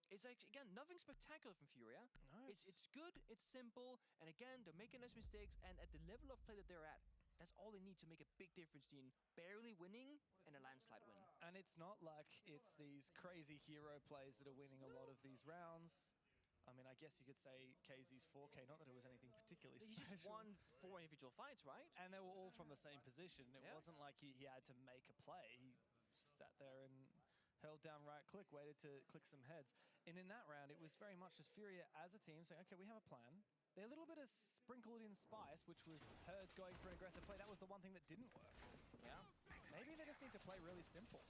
It's like, again, nothing spectacular from Furia. No, it's good, it's simple, and again, they're making less mistakes, and at the level of play that they're at, that's all they need to make a big difference in barely winning and a landslide win. And it's not like it's these crazy hero plays that are winning a lot of these rounds. I mean, I guess you could say KZ's 4K, not that it was anything particularly He special. just won 4 individual fights, right? And they were all from the same position. It wasn't like he had to make a play. He sat there and held down right click, waited to click some heads. And in that round, it was very much just Furia as a team saying, okay, we have a plan. They a little bit of sprinkled in spice, which was Hertz going for an aggressive play. That was the one thing that didn't work. Yeah. Maybe they just need to play really simple.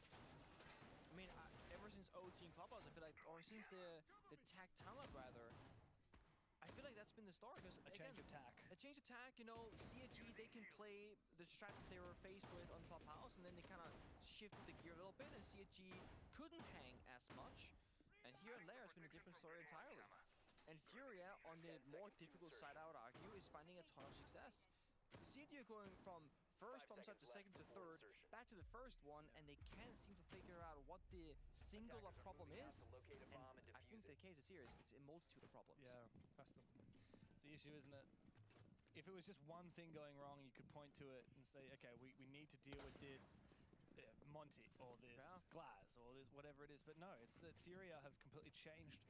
I mean, ever since OT and Clubhouse, I feel like, or since the TAC talent rather, I feel like that's been the story. Because A change of tack. A change of tack, you know, CAG, they can play the strats that they were faced with on Clubhouse, and then they kind of shifted the gear a little bit, and CAG couldn't hang as much. And here and there, it's been a different story entirely. And Furia, on the more difficult side, I would argue, is finding a ton of success. CAG are going from first bomb site to second to third, back to the first one, and they can't seem to figure out what the singular problem is. And I think the case is here is it's a multitude of problems. Yeah, that's the issue, isn't it? if it was just one thing going wrong, you could point to it and say, okay, we need to deal with this Monty or this Glass or this whatever it is. But no, it's that Furia have completely changed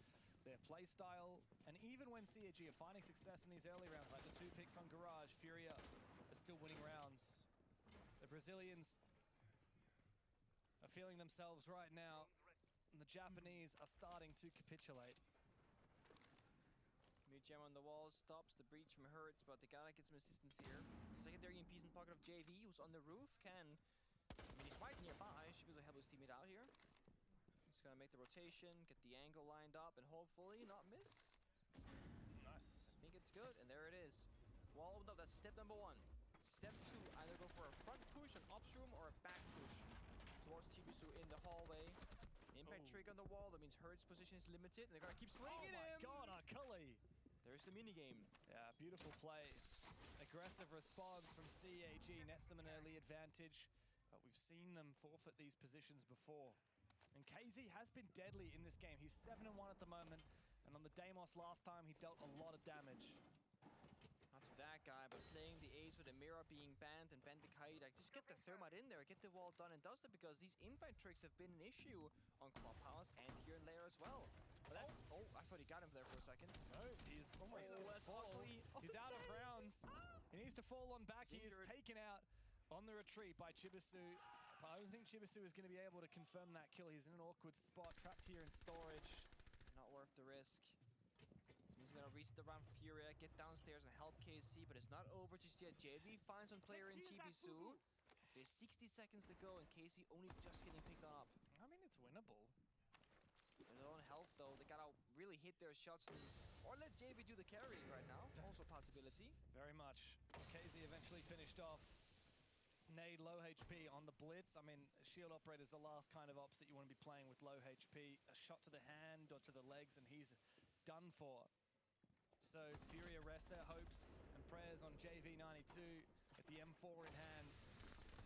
their play style. And even when CAG are finding success in these early rounds, like the 2 picks on Garage, Furia are still winning rounds. The Brazilians are feeling themselves right now, and the Japanese are starting to capitulate. Mid-jam on the wall stops the breach from Hurts, but they gotta get some assistance here. Secondary EMPs in pocket of JV, who's on the roof, can... I mean, he's right nearby. Should be able to help his teammate out here. He's gonna make the rotation, get the angle lined up, and hopefully not miss. Nice. I think it's good, and there it is. Wall opened up, that's step number 1. Step 2, either go for a front push, an ops room, or a back push towards Chibisu in the hallway. Impact trick on the wall, that means Hurt's position is limited, and they're gonna keep swinging him! Oh my god, Arcully! There's the minigame. Yeah, beautiful play. Aggressive response from CAG, nets them an early advantage, but we've seen them forfeit these positions before. And KZ has been deadly in this game. He's 7-1 at the moment, and on the Deimos last time, he dealt a lot of damage. Not to that guy, but playing the ace with a mirror being banned and banned the kite. Like, just get the thermite in there, get the wall done and dusted, because these impact tricks have been an issue on Clubhouse and here in Lair as well. But that's... Oh, I thought he got him there for a second. No, he's almost He's out of rounds. He needs to fall on back. He is taken out on the retreat by Chibisu. But I don't think Chibisu is going to be able to confirm that kill. He's in an awkward spot, trapped here in storage. Not worth the risk. He's gonna reset the round for Furia, get downstairs and help KC, but it's not over just yet. JV finds one player in Chibisu. There's 60 seconds to go and KC only just getting picked up. I mean, it's winnable. With their own health though, they gotta really hit their shots or let JV do the carrying right now. Also a possibility. Very much. KZ eventually finished off. Nade low HP on the blitz. I mean, shield operator is the last kind of ops that you want to be playing with low HP. A shot to the hand or to the legs and he's done for. So Furia rest their hopes and prayers on JV92 at the M4 in hand.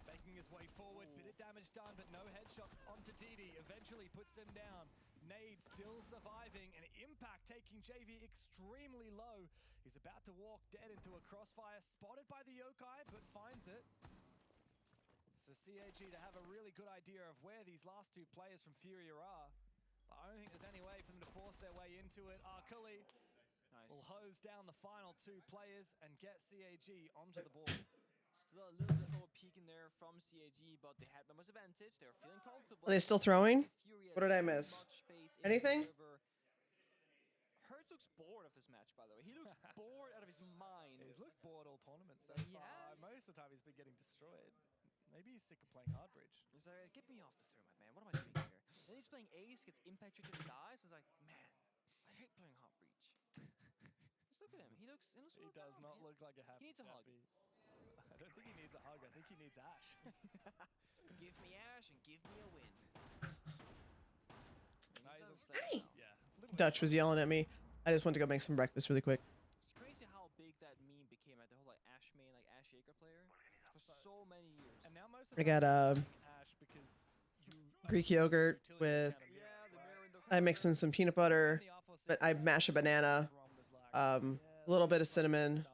Making his way forward, bit of damage done, but no headshot onto Didi. Eventually puts him down. Nade still surviving, and Impact taking JV extremely low. He's about to walk dead into a crossfire, spotted by the Yokai, but finds it. So CAG to have a really good idea of where these last 2 players from Furia are. But I don't think there's any way for them to force their way into it. Arcully will hose down the final 2 players and get CAG onto the board. Still a little bit lower peak in there from CAG, but they had numbers advantage. They're feeling comfortable. Are they still throwing? What did I miss? Anything? Hurts looks bored of this match, by the way. He looks bored out of his mind. He's looked bored all tournaments so far. Most of the time he's been getting destroyed. Maybe he's sick of playing hard bridge. He's like, get me off the thermite, man. What am I doing here? Then he's playing ace, gets impact tricked and dies. He's like, man, I hate playing hard breach. Just look at him. He does not look like a happy. He needs a hug. I don't think he needs a hug. I think he needs Ash. Give me Ash and give me a win. Hi. Dutch was yelling at me. I just went to go make some breakfast really quick. It's crazy how big that meme became, like the whole like Ash main, like Ash Shaker player, for so many years. And now most of I got Ash because Greek yogurt with. I mix in some peanut butter, but I mash a banana, a little bit of cinnamon,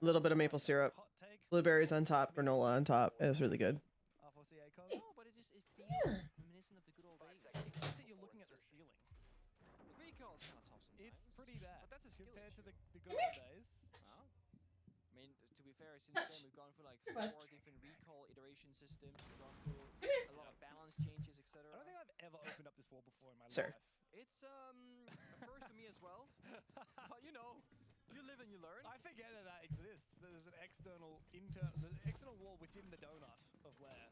a little bit of maple syrup, blueberries on top, granola on top. It's really good. No, but it feels reminiscent of the good old days. Except that you're looking at the ceiling. The recall's kind of tough sometimes. It's pretty bad. But that's a skill compared issue. to the good old days. Wow. I mean, to be fair, since then we've gone through like 4 different recall iteration systems. We've gone through a lot of balance changes, etc. I don't think I've ever opened up this wall before in my Sir. life. It's a first to me as well. But you know, you live and you learn. I forget that exists. There's an external wall within the donut of Lair.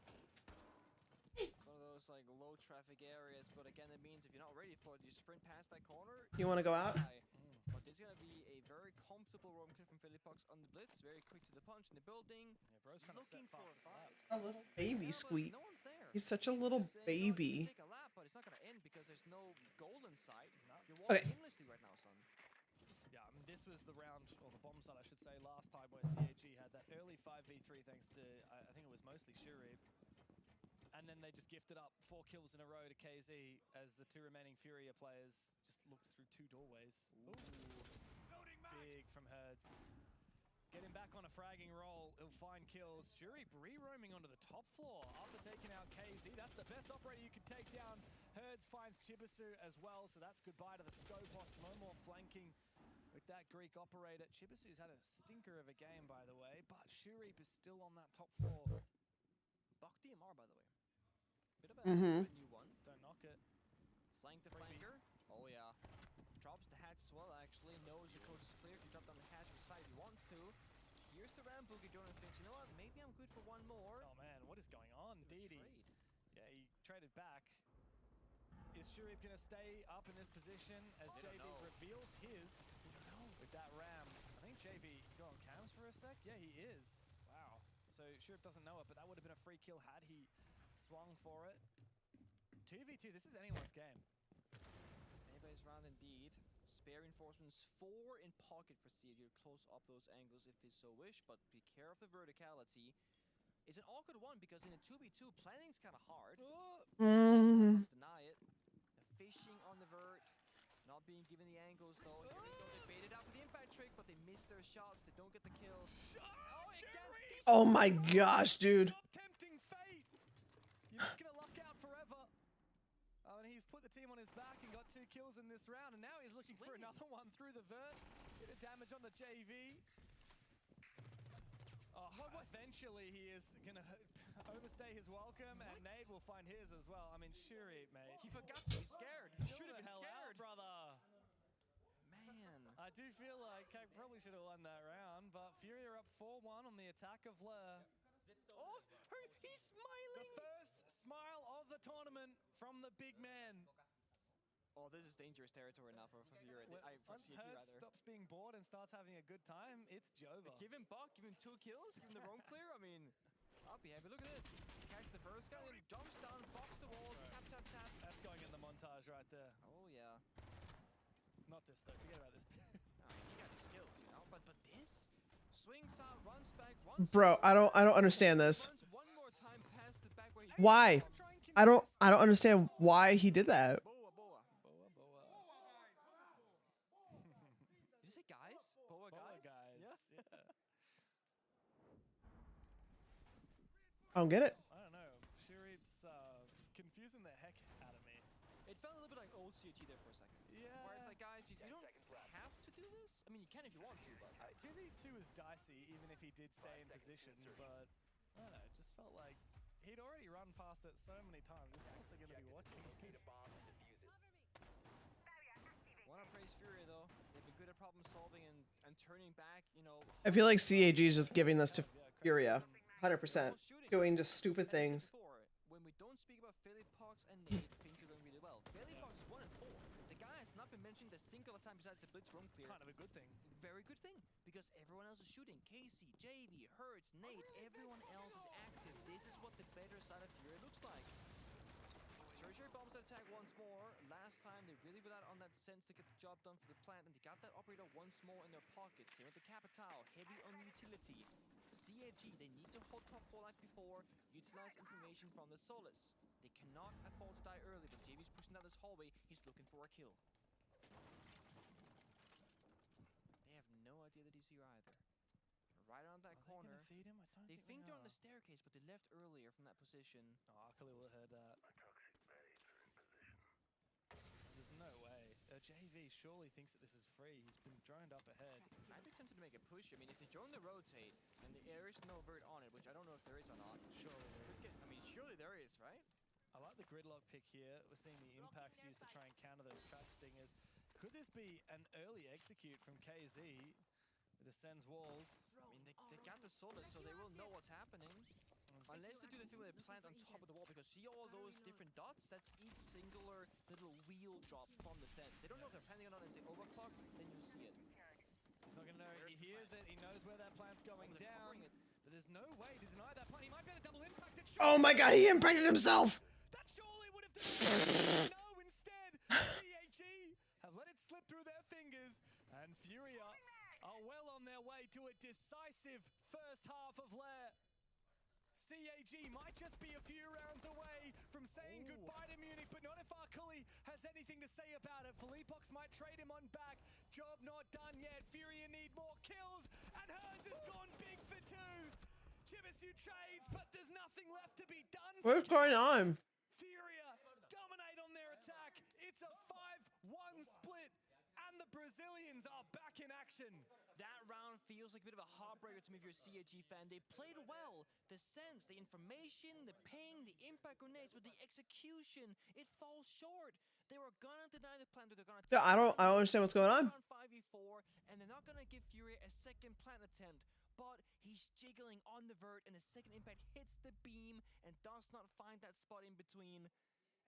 It's one of those like low traffic areas, but again, it means if you're not ready for it, you sprint past that corner. You want to go out? But there's gonna be a very comfortable roam clear from Philippox on the blitz, very quick to the punch in the building. Yeah, bro's trying to set fast as that. A little baby Squeak. No one's there. He's such a little baby. Take a lap, but it's not gonna end because there's no goal in sight. You're walking aimlessly right now, son. Yeah, I mean, this was the round, or the bomb side, I should say, last time where CAG had that early 5v3 thanks to, I think it was mostly Shuri. And then they just gifted up 4 kills in a row to KZ as the 2 remaining Furia players just looked through 2 doorways. Ooh. Big from Herds. Getting back on a fragging roll, he'll find kills. Shuri re-roaming onto the top floor after taking out KZ. That's the best operator you can take down. Herds finds Chibisu as well, so that's goodbye to the Skopos. No more flanking with that Greek operator. Chibisu's had a stinker of a game, by the way, but Shuri is still on that top floor. Buck DMR, by the way. Bit of a new one. Don't knock it. Flank the flanker. Oh yeah. Drops the hatch as well, actually. Knows the coast is clear. Can drop down the hatch beside if he wants to. Here's the Ram Boogie. Jordan thinks, you know what? Maybe I'm good for one more. Oh man, what is going on? Didi. Yeah, he traded back. Is Shuri going to stay up in this position as JV reveals his with that Ram? I think JV got on cams for a sec. Yeah, he is. Wow. So Shuri doesn't know it, but that would have been a free kill had he swung for it. 2v2, this is anyone's game. Anybody's round indeed. Spare reinforcements 4 in pocket for CG to close up those angles if they so wish, but be careful of the verticality. It's an awkward one because in a 2v2, planning's kind of hard. Deny it. The fishing on the vert. Not being given the angles though. Here we go. They baited out with the impact trick, but they miss their shots. They don't get the kills. Oh my gosh, dude. Stop tempting fate. You're not going to luck out forever. And he's put the team on his back and got 2 kills in this round, and now he's looking for another one through the vert. Bit of damage on the JV. Oh, eventually he is going to overstay his welcome, and Nade will find his as well. I mean, Shuri, mate. He forgot to be scared. He should have been scared, brother. Man. I do feel like Kag probably should have won that round, but Fury are up 4-1 on the attack of Lair. Oh, he's smiling! The first smile of the tournament from the big man. Oh, this is dangerous territory now for Fury. Once Hertz stops being bored and starts having a good time, it's Jova. Give him Buck, give him 2 kills, give him the roam clear. I mean, I'll be happy. Look at this. Catch the first guy, then jumps down, box the wall, tap, tap, tap. That's going in the montage right there. Oh, yeah. Not this, though. Forget about this. He got the skills, you know, but this? Swings out, runs back, runs Bro, I don't understand this. runs one more time past the back where he Why? I don't understand why he did that. Boa, boa. Boa, boa. Did you say guys? Boa, Boa guys? Yeah. I don't get it. I don't know. Shurip's confusing the heck out of me. It felt a little bit like old CG there for a second. Yeah. Where it's like, guys, you don't have to do this. I mean, you can if you want to, but 2v2 is dicey, even if he did stay in position, but I don't know, it just felt like he'd already run past it so many times. Of course they're going to be watching it. Want to praise Fury, though. They've been good at problem solving and turning back, you know. I feel like CAG is just giving this to Furia. 100%. Doing just stupid things. When we don't speak about Philip Pox and Nate, things are going really well. Philip Pox is 1 and 4. The guy has not been mentioned a single time besides the Blitz room clear. Kind of a good thing. Very good thing, because everyone else is shooting. Casey, JV, Hertz, Nate, everyone else is active. This is what the better side of Fury looks like. Tertiary bombs attack once more. Last time they really relied on that sense to get the job done for the plant, and they got that operator once more in their pockets. Same with the Capital, heavy on utility. CAG, they need to hold top 4 like before, utilize information from the Solace. They cannot afford to die early, but JV's pushing down this hallway. He's looking for a kill. They have no idea that he's here either. Right around that corner. They gonna feed him? I don't They think they're on the staircase, but they left earlier from that position. Oh, Akali will have heard that. There's no way. JV surely thinks that this is free. He's been droned up ahead. I'd be tempted to make a push. I mean, if they join the rotate and there is no vert on it, which I don't know if there is or not. Surely there is. I mean, surely there is, right? I like the gridlock pick here. We're seeing the impacts used to try and counter those trap stingers. Could this be an early execute from KZ with the Sen's walls? I mean, they got the Solace, so they will know what's happening. Unless they do the thing where they plant on top of the wall, because see all those different dots? That's each singular little wheel drop from the Sense. They don't know if they're planting or not. As they overclock, then you'll see it. He's not going to know. He hears it. He knows where that plant's going down. But there's no way to deny that plant. He might be able to double impact it. Oh my god, he impacted himself! That surely would have done no, instead, CAG have let it slip through their fingers, and Furia are well on their way to a decisive first half of Lair. CAG might just be a few rounds away from saying goodbye to Munich, but not if Arkuli has anything to say about it. Philippox might trade him on back. Job not done yet. Furia need more kills, and Hearns has gone big for 2. Chibisu trades, but there's nothing left to be done. What's going on? Furia dominate on their attack. It's a 5-1 split, and the Brazilians are back in action. That round feels like a bit of a heartbreaker to me if you're a CAG fan. They played well. The sense, the information, the ping, the impact grenades, but the execution, it falls short. They were gonna deny the plant, they're gonna Yeah, I don't understand what's going on. 5v4, and they're not gonna give Fury a second plant attempt. But he's jiggling on the vert, and the second impact hits the beam and does not find that spot in between.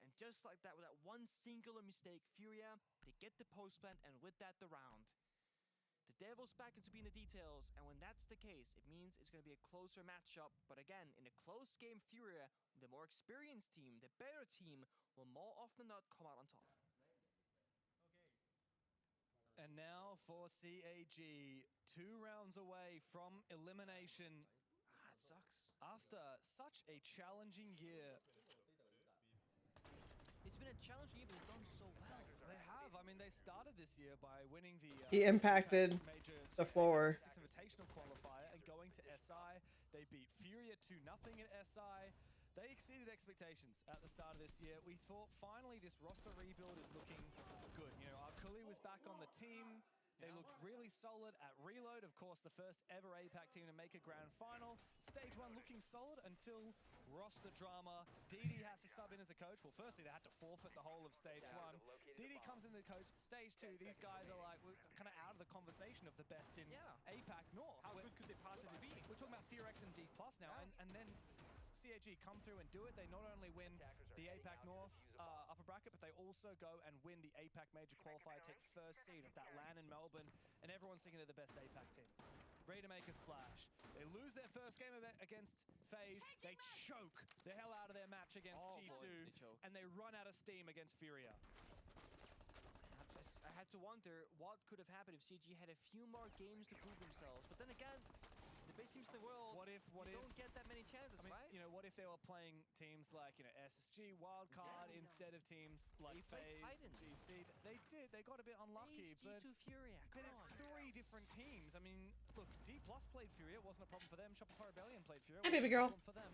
And just like that, with that one singular mistake, Furia, they get the post plant, and with that, the round. The devil's back into being the details, and when that's the case, it means it's going to be a closer matchup. But again, in a close game, Furia, the more experienced team, the better team, will more often than not come out on top. And now for CAG, 2 rounds away from elimination. It sucks. After such a challenging year. It's been a challenging year, but they've done so well. They have. I mean, they started this year by winning the He impacted the floor. Invitational qualifier and going to SI. They beat Furia 2-0 at SI. They exceeded expectations at the start of this year. We thought finally this roster rebuild is looking good. You know, Arkuli was back on the team. They looked really solid at Reload. Of course, the first ever APAC team to make a grand final. Stage 1 looking solid until roster drama. DD has to sub in as a coach. Well, firstly, they had to forfeit the whole of Stage 1. DD comes in the coach. Stage 2, these guys are like, we're kind of out of the conversation of the best in APAC North. How good could they possibly be? We're talking about Fearx and D+ now, and then CAG come through and do it. They not only win the APAC North upper bracket, but they also go and win the APAC Major qualifier, take first seed at that LAN in Melbourne, and everyone's thinking they're the best APAC team. Ready to make a splash. They lose their first game against FaZe. They choke the hell out of their match against G2, and they run out of steam against Furia. I had to wonder what could have happened if CG had a few more games to prove themselves. But then again, the best teams in the world, don't get that many chances, right? You know, what if they were playing teams like, you know, SSG, Wildcard, instead of teams like FaZe, GC? They did. They got a bit unlucky. But G2 Furia, come on. It's 3 different teams. I mean, look, D+ played Furia. It wasn't a problem for them. Shopify Rebellion played Furia. Hey, baby girl. For them.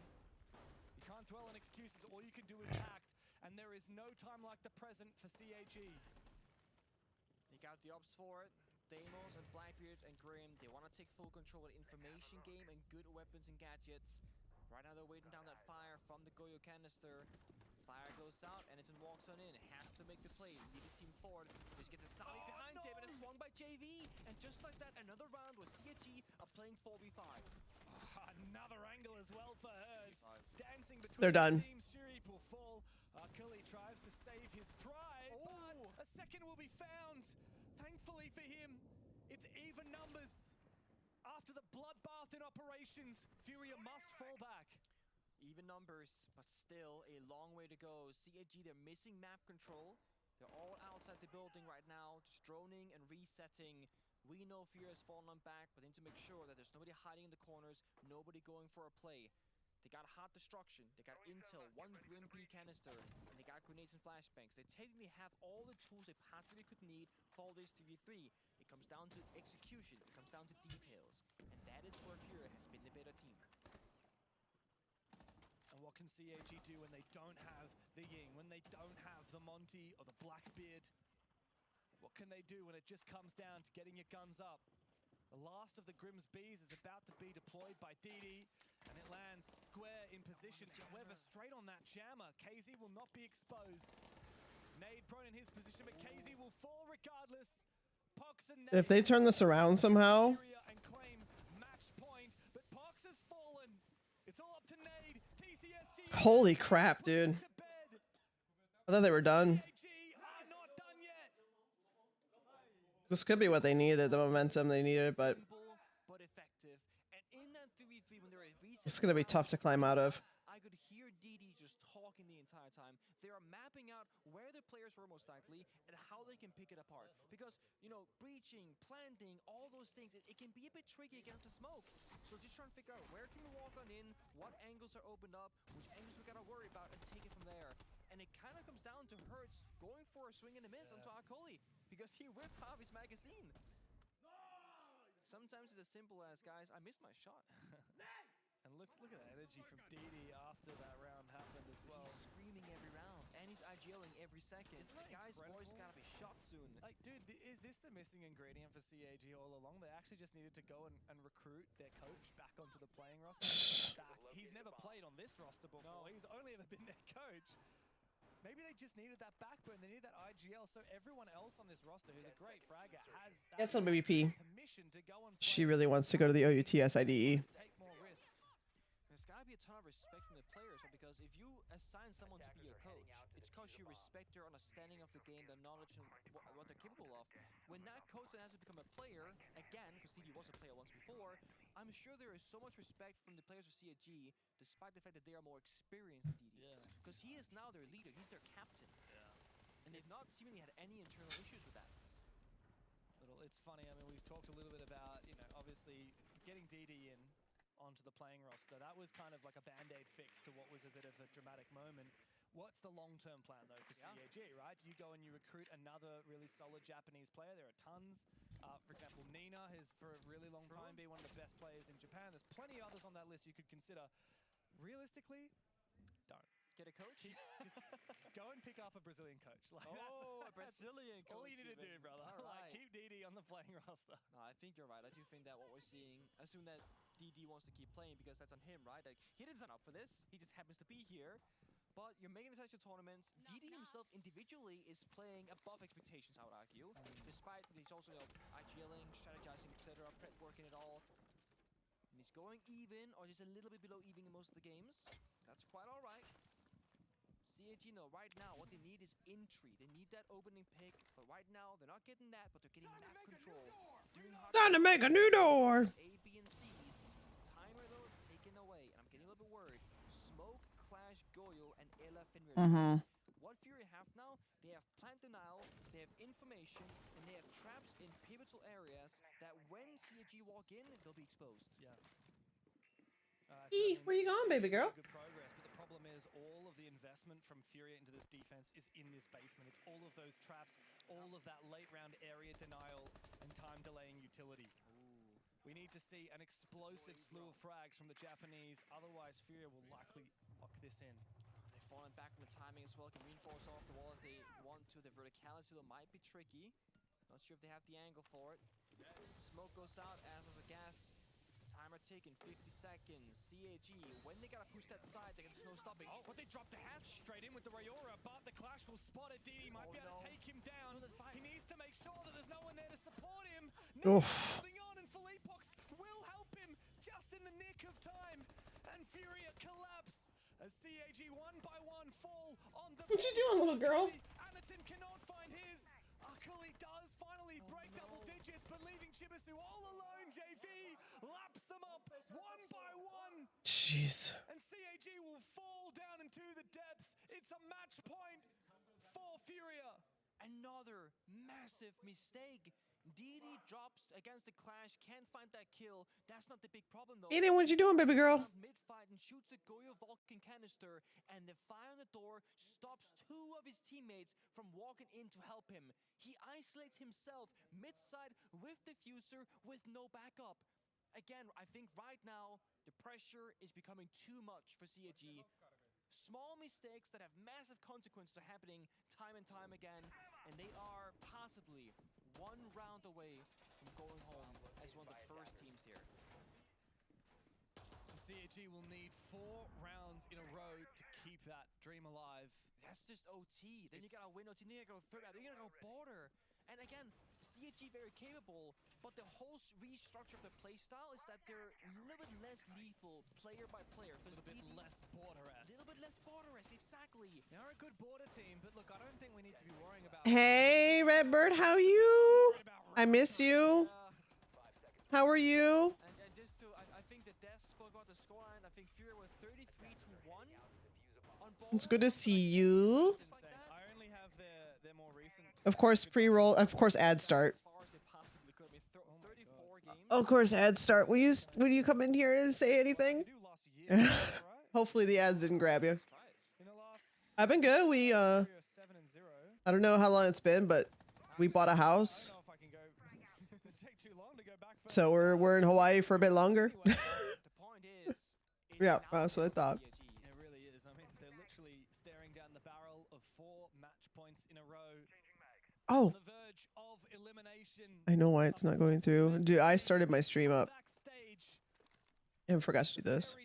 You can't dwell on excuses. All you can do is act. And there is no time like the present for CAG. You got the ops for it. Deimos and Blackbeard and Grim, they want to take full control of the information game and good weapons and gadgets. Right now they're waiting down that fire from the Goyo canister. Fire goes out, and Eniton walks on in. Has to make the play. Lead his team forward. Just gets a Sami behind him, and it's swung by JV. And just like that, another round with CAG are playing 4v5. Another angle as well for Hearns. Dancing between They're done. teams. Shurip will fall. Arkuli tries to save his pride, but a second will be found. Thankfully for him, it's even numbers. After the bloodbath in operations, Furia must fall back. Even numbers, but still a long way to go. CAG, they're missing map control. They're all outside the building right now, just droning and resetting. We know Furia has fallen on back, but they need to make sure that there's nobody hiding in the corners, nobody going for a play. They got hot destruction, they got intel, 1 Grim B canister, and they got grenades and flashbangs. They technically have all the tools they possibly could need for this 3v3. It comes down to execution, it comes down to details. And that is where Furia has been the better team. And what can CAG do when they don't have the Ying, when they don't have the Monty or the Blackbeard? What can they do when it just comes down to getting your guns up? The last of the Grimm's Bees is about to be deployed by DD, and it lands square in position. However, straight on that jammer, KZ will not be exposed. Nade prone in his position, but KZ will fall regardless. Pox and Nade, If they turn this around somehow. And claim match point, but Pox has fallen. It's all up to Nade. TCSG. Holy crap, dude. I thought they were done. This could be what they needed, the momentum they needed, but effective. And in that 3v3, when they're it's going to be tough to climb out of. I could hear DD just talking the entire time. they are mapping out where the players were most likely and how they can pick it apart. Because, you know, breaching, planting, all those things, it can be a bit tricky against the smoke. So just trying to figure out where can we walk on in, what angles are opened up, which angles we gotta worry about, and take it from there. And it kind of comes down to Hurts going for a swing and a miss onto Akoli because he whipped half his magazine. Sometimes it's as simple as, guys, I missed my shot. And let's look at that energy from Didi after that round happened as well. He's screaming every round, and he's IGLing every second. Isn't that Guy's incredible? voice gotta be shot soon. Like, dude, is this the missing ingredient for CAG all along? They actually just needed to go and recruit their coach back onto the playing roster. He's never played on this roster before. No. He's only ever been their coach. Maybe they just needed that backbone. They needed that IGL, so everyone else on this roster who's a great fragger has that Yes, on BBP. permission to go and She really wants to go to the OUTS IDE. take more risks. There's gotta be a ton of respect from the players, because if you assign someone to be your coach, it's because you respect their understanding of the game, their knowledge, and what they're capable of. When that coach then has to become a player, again, because Didi was a player once before, I'm sure there is so much respect from the players of CAG, despite the fact that they are more experienced than Didi is. Because he is now their leader, he's their captain. And they've not seemingly had any internal issues with that. It's funny, I mean, we've talked a little bit about, you know, obviously getting Didi in onto the playing roster. That was kind of like a band-aid fix to what was a bit of a dramatic moment. What's the long-term plan, though, for CAG, right? You go and you recruit another really solid Japanese player. There are tons. For example, Nina has, for a really long time, been one of the best players in Japan. There's plenty of others on that list you could consider. Realistically, don't. Get a coach? Just go and pick up a Brazilian coach. Like, a Brazilian that's all you need to do, brother. Like, keep Didi on the playing roster. No, I think you're right. I do think that what we're seeing, assume that DD wants to keep playing because that's on him, right? Like, he didn't sign up for this. He just happens to be here. But you're making international tournaments. DD himself individually is playing above expectations, I would argue. Despite he's also, you know, IGLing, strategizing, etc., prep working it all. And he's going even, or just a little bit below even in most of the games. That's quite all right. CAG, no, right now, what they need is entry. They need that opening pick, but right now, they're not getting that, but they're getting map control. Time to make a new door! A, B, and C's. Timer, though, taken away. And I'm getting a little bit worried. Smoke, Clash, Goyo, and Ella Fenrir. What Fury have now, they have plant denial, they have information, and they have traps in pivotal areas that when CAG walk in, they'll be exposed. Yeah. Where you going, baby girl? Good progress, but the problem is all of the investment from Furia into this defense is in this basement. It's all of those traps, all of that late round area denial and time delaying utility. We need to see an explosive slew of frags from the Japanese, otherwise Furia will likely lock this in. They've fallen back on the timing as well, can reinforce off the wall if they want to. The verticality though might be tricky. Not sure if they have the angle for it. Smoke goes out, as does the gas. Timer taken, 50 seconds. CAG, when they gotta push that side, they can no stopping. Oh, but they dropped the hatch straight in with the Rayora, but the Clash will spot it. Didi might be able to take him down. He needs to make sure that there's no one there to support him. No holding on, and Philippox will help him just in the nick of time. And Furia collapse as CAG one by one fall on the... What you doing, little girl? Anaton cannot find his. Akali does finally break double digits, but leaving Chibisu all alone, JV laps them up one by one. Jeez. And CAG will fall down into the depths. It's a match point for Furia. Another massive mistake. Didi drops against the Clash, can't find that kill. That's not the big problem though. Aiden, what you doing, baby girl? Mid-fight and shoots a Goyo Vulcan canister, and the fire on the door stops two of his teammates from walking in to help him. He isolates himself mid-side with diffuser with no backup. Again, I think right now the pressure is becoming too much for CAG. Small mistakes that have massive consequences are happening time and time again, and they are possibly one round away from going home as one of the first teams here. And CAG will need 4 rounds in a row to keep that dream alive. That's just OT. Then you gotta win OT, then you gotta go third round, then you gotta go border. And again, CAG very capable, but the whole restructure of their playstyle is that they're a little bit less lethal player by player. A little bit less border-esque. A little bit less border-esque, exactly. They are a good border team, but look, I don't think we need to be worrying about... Hey, Redbird, how are you? I miss you. How are you? And just to, I think the Death spoke about the scoreline. I think Fury were 33-1 on It's good to see you. I only have their more recent. Of course, pre-roll. Of course, ad start. Of course, ad start. Will you come in here and say anything? Hopefully the ads didn't grab you. I've been good. I don't know how long it's been, but we bought a house. So we're in Hawaii for a bit longer. Yeah, that's what I thought. It really is. I mean, they're literally staring down the barrel of 4 match points in a row. Oh. On the verge of elimination. I know why it's not going through. Dude, I started my stream up and forgot to do this.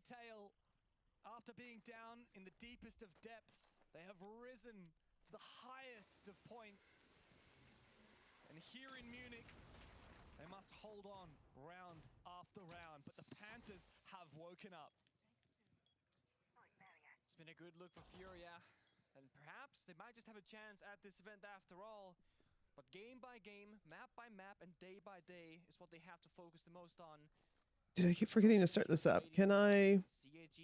After being down in the deepest of depths, they have risen to the highest of points. And here in Munich, they must hold on round after round, but the Panthers have woken up. It's been a good look for Furia, and perhaps they might just have a chance at this event after all. But game by game, map by map, and day by day is what they have to focus the most on. Dude, I keep forgetting to start this up. Can I? CAG,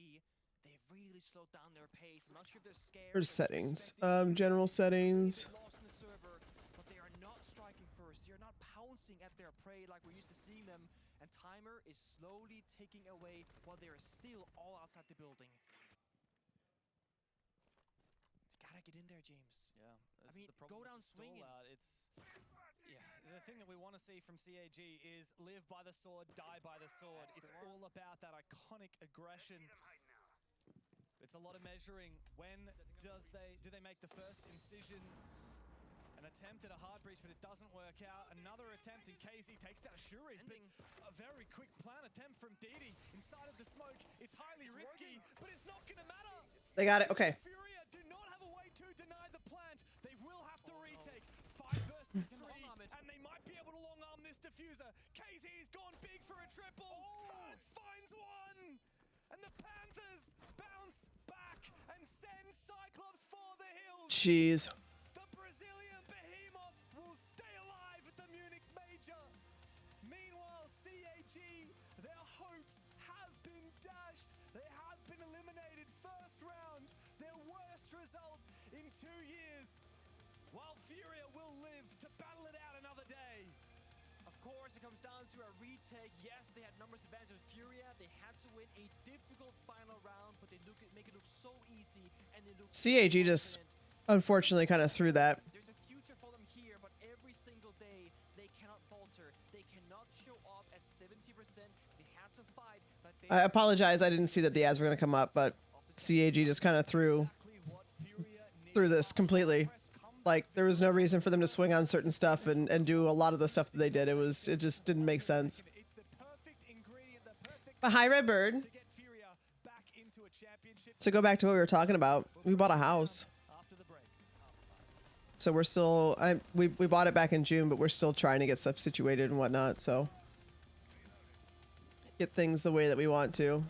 they've really slowed down their pace. I'm not sure if they're scared. Where's settings? General settings. Lost in the server, but they are not striking first. They're not pouncing at their prey like we're used to seeing them. And timer is slowly ticking away while they are still all outside the building. Gotta get in there, James. Yeah, I mean, go down swinging. The thing that we want to see from CAG is live by the sword, die by the sword. It's all about that iconic aggression. It's a lot of measuring. When do they make the first incision? An attempt at a hard breach, but it doesn't work out. Another attempt, and KZ takes down Shuri. A very quick plan attempt from Didi inside of the smoke. It's highly risky, but it's not going to matter. They got it. Okay. Furia do not have a way to deny the plant. They will have to retake 5 versus 3, and they might be able to long arm this diffuser. KZ's gone big for a triple. Bats finds one, and the Panthers bounce back and send Cyclops for the hills. Jeez. The Brazilian behemoth will stay alive at the Munich Major. Meanwhile, CAG, their hopes have been dashed. They have been eliminated first round, their worst result in 2 years. While Furia will live to battle it out another day. Of course, it comes down to a retake. Yes, they had numbers advantage of Furia. They had to win a difficult final round, but they make it look so easy, and they look CAG just unfortunately kind of threw that. There's a future for them here, but every single day they cannot falter. They cannot show up at 70%. They have to fight. I apologize. I didn't see that the ads were going to come up, but CAG just kind of threw this completely. Like, there was no reason for them to swing on certain stuff and do a lot of the stuff that they did. It just didn't make sense. But hi, Redbird. So go back to what we were talking about. We bought a house. So we're still, we bought it back in June, but we're still trying to get stuff situated and whatnot. So get things the way that we want to.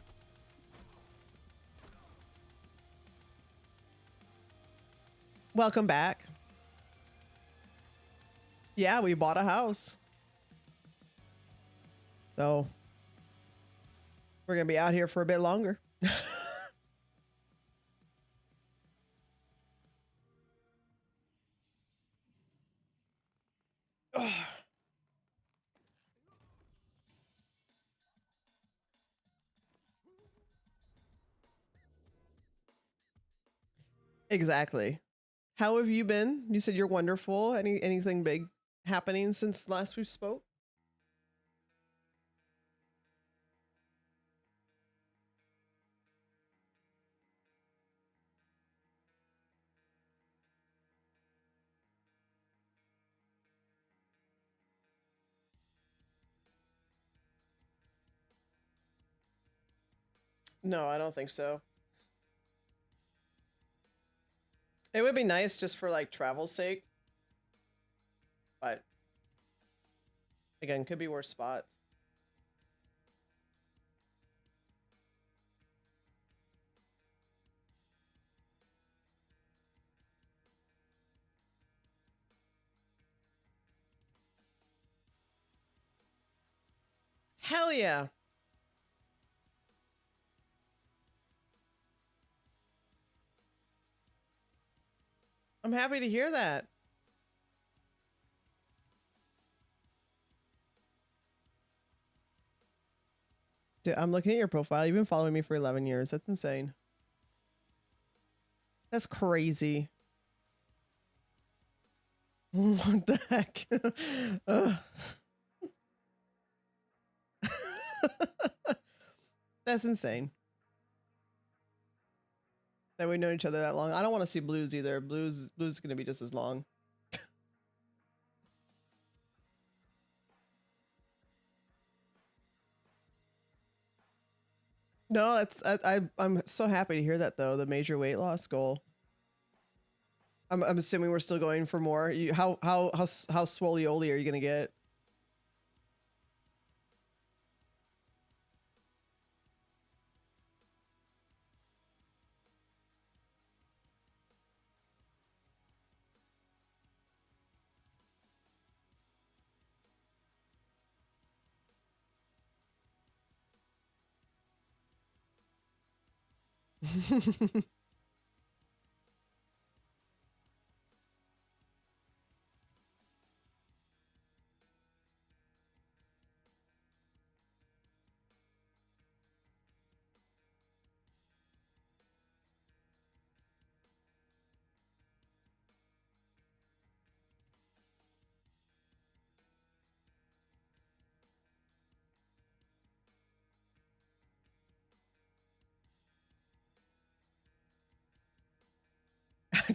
Welcome back. Yeah, we bought a house. So we're going to be out here for a bit longer. Exactly. How have you been? You said you're wonderful. Anything big happening since last we spoke? No, I don't think so. It would be nice just for like travel's sake. But again, could be worse spots. Hell yeah. I'm happy to hear that. Dude, I'm looking at your profile. You've been following me for 11 years. That's insane. That's crazy. What the heck? Ugh. That's insane. That we've known each other that long. I don't want to see Blues either. Blues is going to be just as long. No, I'm so happy to hear that though. The major weight loss goal. I'm assuming we're still going for more. How swolly-oly are you gonna get?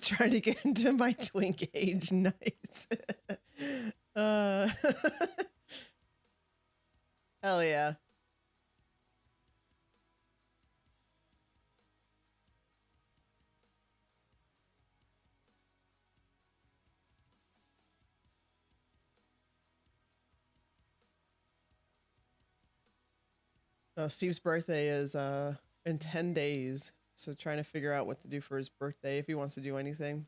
Trying to get into my twink age. Nice. Hell yeah. Steve's birthday is in 10 days. So trying to figure out what to do for his birthday if he wants to do anything.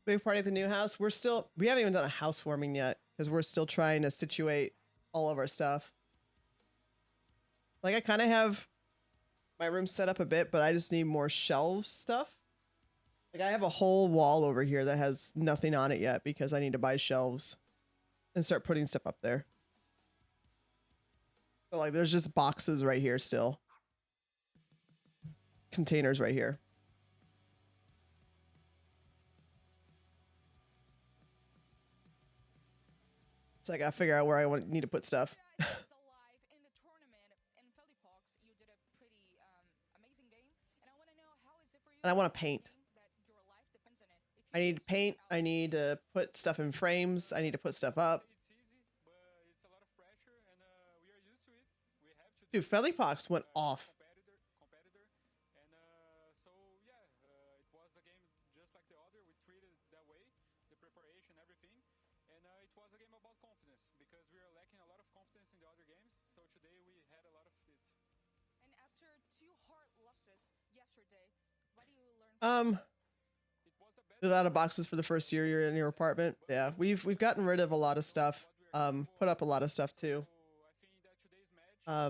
Big party at the new house. We haven't even done a housewarming yet because we're still trying to situate all of our stuff. Like I kind of have my room set up a bit, but I just need more shelves stuff. Like I have a whole wall over here that has nothing on it yet because I need to buy shelves and start putting stuff up there. So like there's just boxes right here still. Containers right here. So I gotta figure out where I need to put stuff. And I want to paint. I need to paint. I need to put stuff in frames. I need to put stuff up. Dude, Felipox went off. A lot of boxes for the first year you're in your apartment. Yeah, we've gotten rid of a lot of stuff. Put up a lot of stuff too. I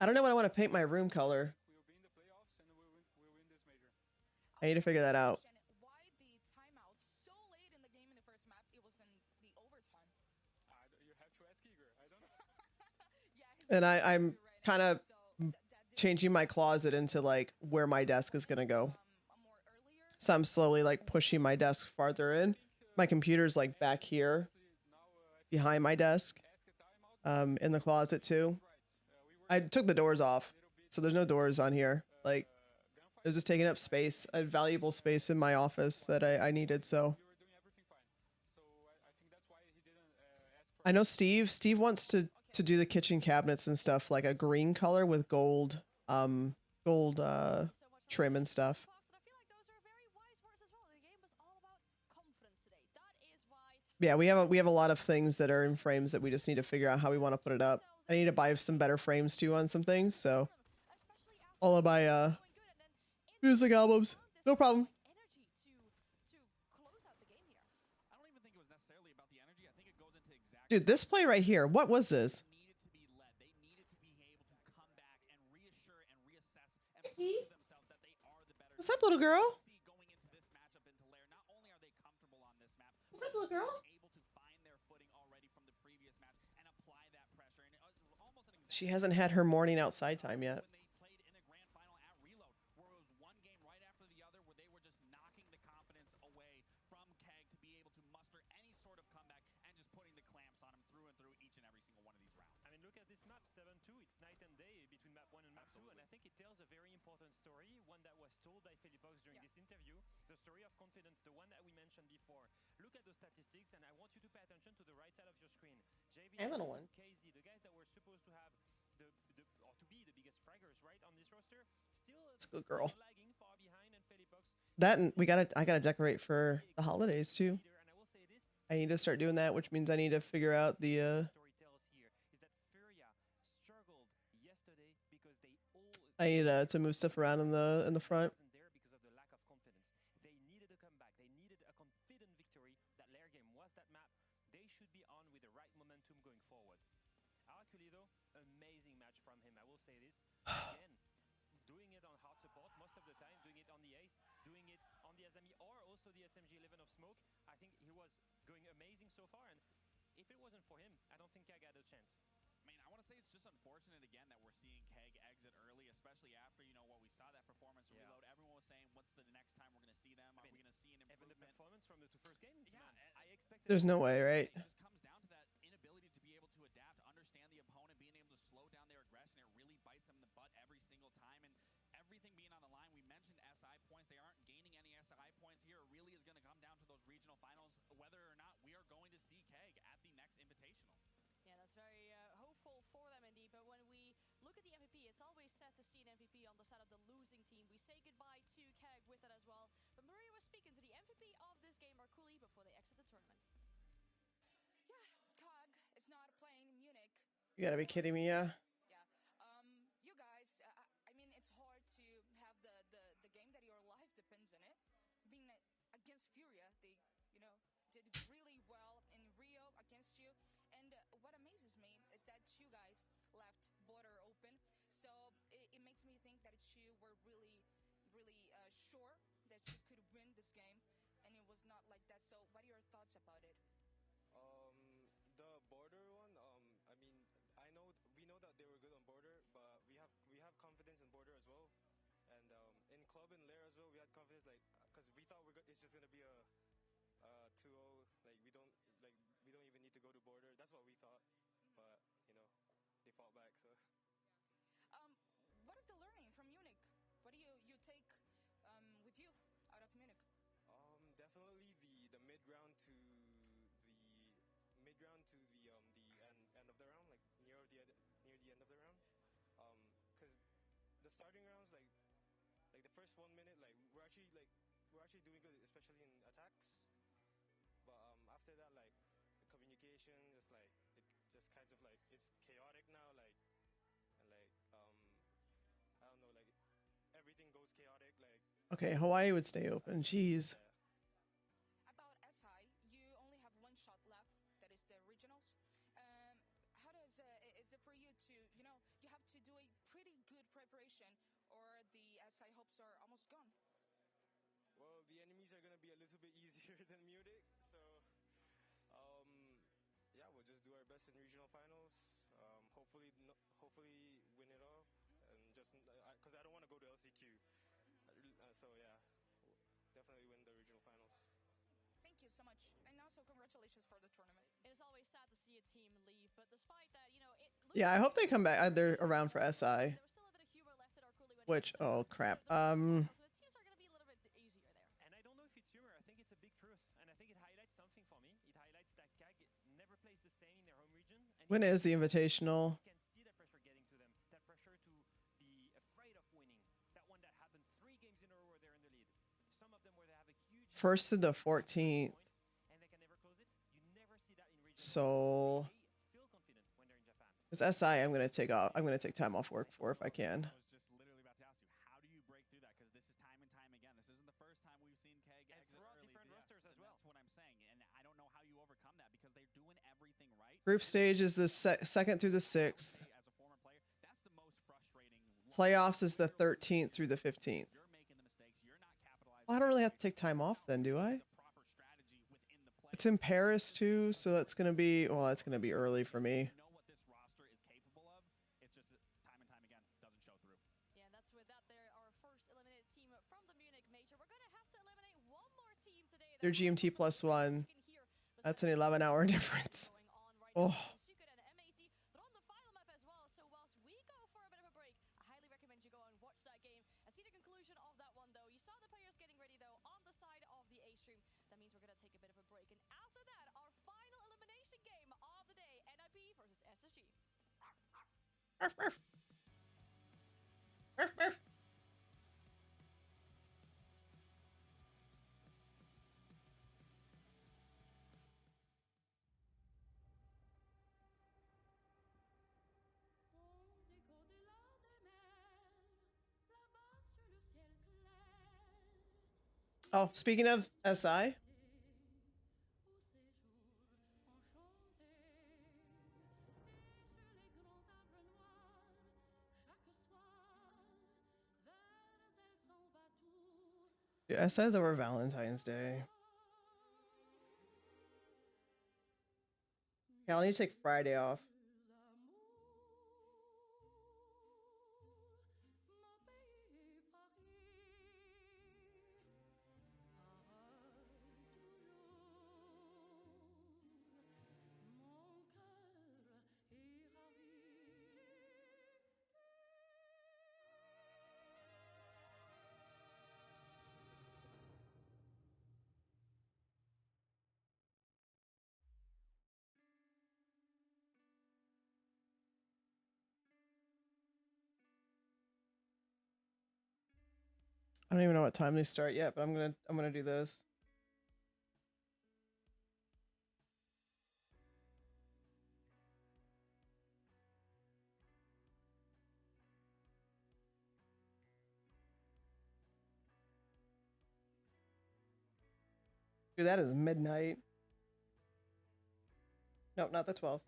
don't know what I want to paint my room color. I need to figure that out. And I'm kind of changing my closet into like where my desk is gonna go. So I'm slowly like pushing my desk farther in. My computer's like back here behind my desk, in the closet too. I took the doors off, so there's no doors on here. Like it was just taking up space, a valuable space in my office that I needed. So I know Steve wants to do the kitchen cabinets and stuff like a green color with gold trim and stuff. Yeah, we have a lot of things that are in frames that we just need to figure out how we want to put it up. I need to buy some better frames too on some things, so all of my music albums. No problem. Dude, this play right here, what was this? What's up, little girl? What's up, little girl? She hasn't had her morning outside time yet. Look at the statistics, and I want you to pay attention to the right side of your screen. JV, Hey, little one. KZ, the guys that were supposed to have or to be the biggest fraggers, right, on this roster, still That's a good girl. lagging far behind, and Felipox. That and I gotta decorate for the holidays too. I need to start doing that, which means I need to figure out the I need to move stuff around in the front. Doing it on hard support most of the time, doing it on the ace, doing it on the SME or also the SMG11 of Smoke. I think he was going amazing so far, and if it wasn't for him, I don't think Keg had a chance. I mean, I want to say it's just unfortunate again that we're seeing Keg exit early, especially after, you know, what we saw that performance reload. Everyone was saying, what's the next time we're going to see them? Are we going to see an improvement? Even the performance from the two first games, I expected. There's no way, right? It just comes down to that inability to be able to adapt, understand the opponent, being able to slow down their aggression. It really bites them in the butt every single time, and everything being on the line. We mentioned SI points. They aren't gaining any SI points here. It really is going to come down to those regional finals, whether or not we are going to see Keg at the next Invitational. Yeah, that's very hopeful for them indeed. But when we look at the MVP, it's always sad to see an MVP on the side of the losing team. We say goodbye to Keg with it as well. But Maria was speaking to the MVP of this game, Markuli, before they exit the tournament. Yeah, Keg is not playing Munich. You gotta be kidding me, yeah. You guys, I mean, it's hard to have the game that your life depends on it. Being against Furia, they, you know, did really well in Rio against you. And what amazes me is that you guys left border open. So it makes me think that you were really sure that you could win this game, and it was not like that. So what are your thoughts about it? The border one, I mean, we know that they were good on border, but we have confidence in border as well, and in club and lair as well, we had confidence, like, because we thought it's just gonna be a 2-0, like we don't even need to go to border. That's what we thought, but you know, they fought back. So what is the learning from Munich? What do you take with you out of Munich? Definitely the mid round to the end of the round, like near the end of the round, because the starting rounds, like the first 1 minute, like we're actually doing good, especially in attacks, but after that, like the communication just like it just kind of like it's chaotic now, like, and like I don't know, like everything goes chaotic, like. Okay, Hawaii would stay open. Jeez. About SI, you only have one shot left. That is the regionals. How does is it for you to, you know, you have to do a pretty good preparation, or the SI hopes are almost gone? Well, the enemies are gonna be a little bit easier than Munich, so yeah, we'll just do our best in regional finals. Hopefully win it all, and just because I don't want to go to LCQ. So yeah, definitely win the regional finals. Thank you so much, and also congratulations for the tournament. It is always sad to see a team leave, but despite that, you know, Yeah, I hope they come back. They're around for SI. Which, oh crap. So the teams are going to be a little bit easier there. And I don't know if it's humor. I think it's a big truth, and I think it highlights something for me. It highlights that KAG never plays the same in their home region. And When is the Invitational? You can see that pressure getting to them. That pressure to be afraid of winning. That one that happened 3 games in a row where they're in the lead. Some of them where they have a huge 1st to the 14th. and they can never close it. You So, because SI, I'm gonna take off. I'm gonna take time off work for if I can. I was just literally about to ask you, how do you break through that? Because this is time and time again. This isn't the first time we've seen KEG exit throughout early. different rosters as well. That's what I'm saying, and I don't know how you overcome that because they're doing everything right. Group stage is the second through the 6th. As a former player, that's the most frustrating. Playoffs is the 13th through the 15th. You're making the mistakes. You're not capitalizing. Well, I don't really have to take time off then, do I? It's in Paris too, so that's gonna be, well, that's gonna be early for me. Know what this roster is capable of. It's just that time and time again doesn't show through. Yeah, that's with that. They're our first eliminated team from the Munich Major. We're going to have to eliminate one more team today. They're GMT +1. That's an 11-hour difference. Oh. They're on the final map as well, so whilst we go for a bit of a break, I highly recommend you go and watch that game and see the conclusion of that one, though. You saw the players getting ready, though, on the side of the A stream. That means we're going to take a bit of a break. And after that, our final elimination game of the day, NIP versus SSG. Arf, arf. Arf, arf. Oh, speaking of SI, yeah, SI's over Valentine's Day. Yeah, I'll need to take Friday off. I don't even know what time they start yet, but I'm gonna do this. Dude, that is midnight. Nope, not the 12th.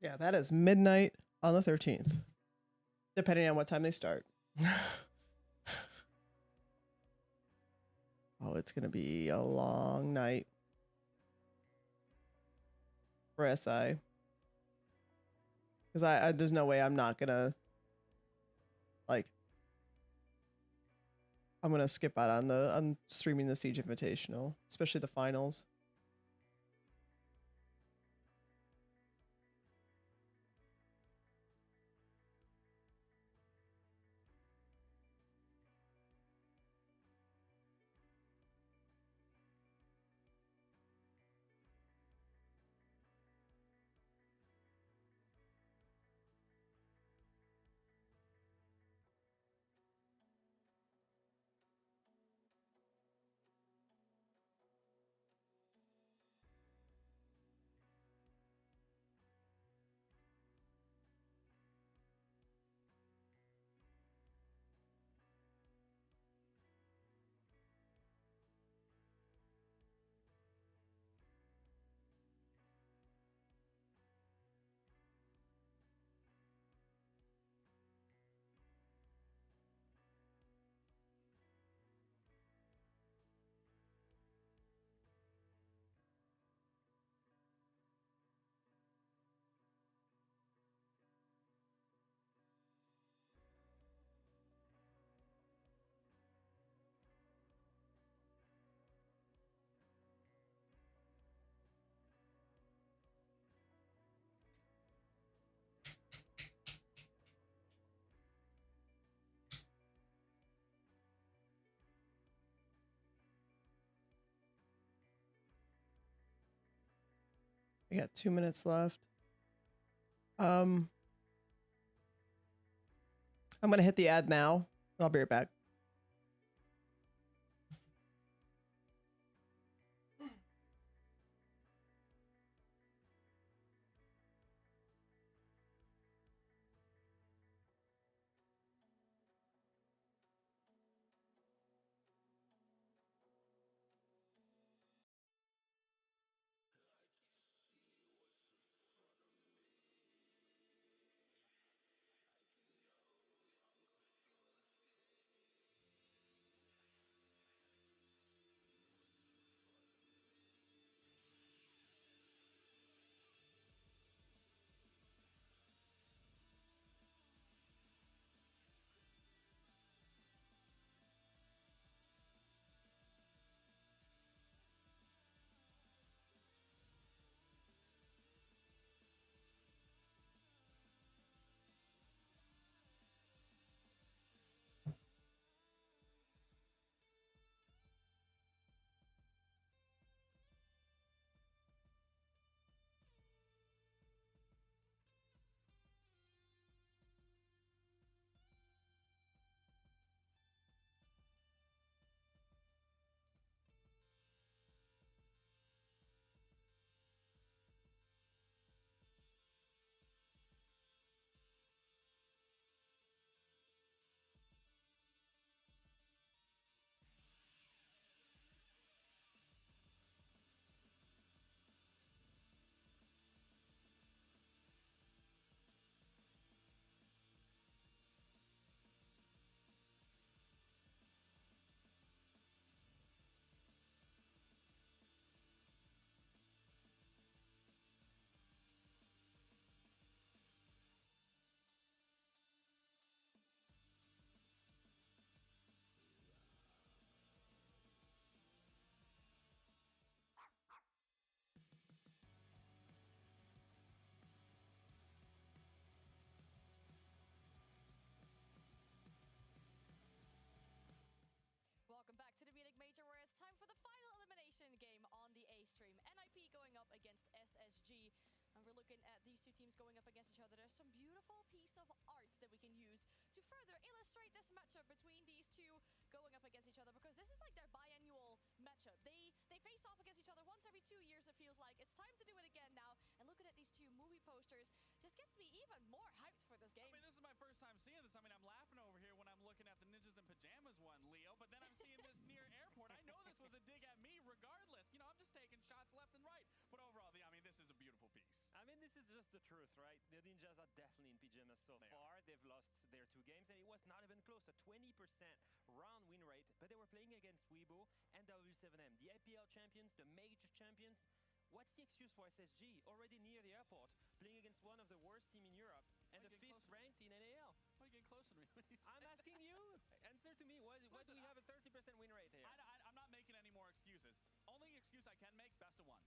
Yeah, that is midnight on the 13th. Depending on what time they start. Oh, it's going to be a long night for SI. Because I there's no way I'm not going to, like, I'm going to skip out on streaming the Siege Invitational, especially the finals. We got 2 minutes left. I'm gonna hit the ad now. I'll be right back. Welcome back to the Munich Major, where it's time for the final elimination game on the A stream. NIP going up against SSG. And we're looking at these two teams going up against each other. There's some beautiful piece of art that we can use to further illustrate this matchup between these two going up against each other, because this is like their biannual matchup. They face off against each other once every 2 years, it feels like. It's time to do it again now. And looking at these two movie posters just gets me even more hyped for this game. I mean, this is my first time seeing this. I mean, I'm laughing over here when I'm looking at the Ninjas in Pajamas one, Leo, but then I'm seeing this near airport. I know this was a dig at me regardless. You know, I'm just taking shots left and right. But overall, I mean, this is a beautiful piece. I mean, this is just the truth, right? The Ninjas are definitely in pajamas so far. They've lost their 2 games, and it was not even close. A 20% round win rate, but they were playing against Weibo and W7M, the IPL champions, the major champions. What's the excuse for SSG? Already near the airport, playing against one of the worst team in Europe and the 5th ranked in NAL. Why are you getting closer to me? I'm asking you. Answer to me. Why do we have a 30% win rate here? I'm not making any more excuses. Only excuse I can make, best of ones.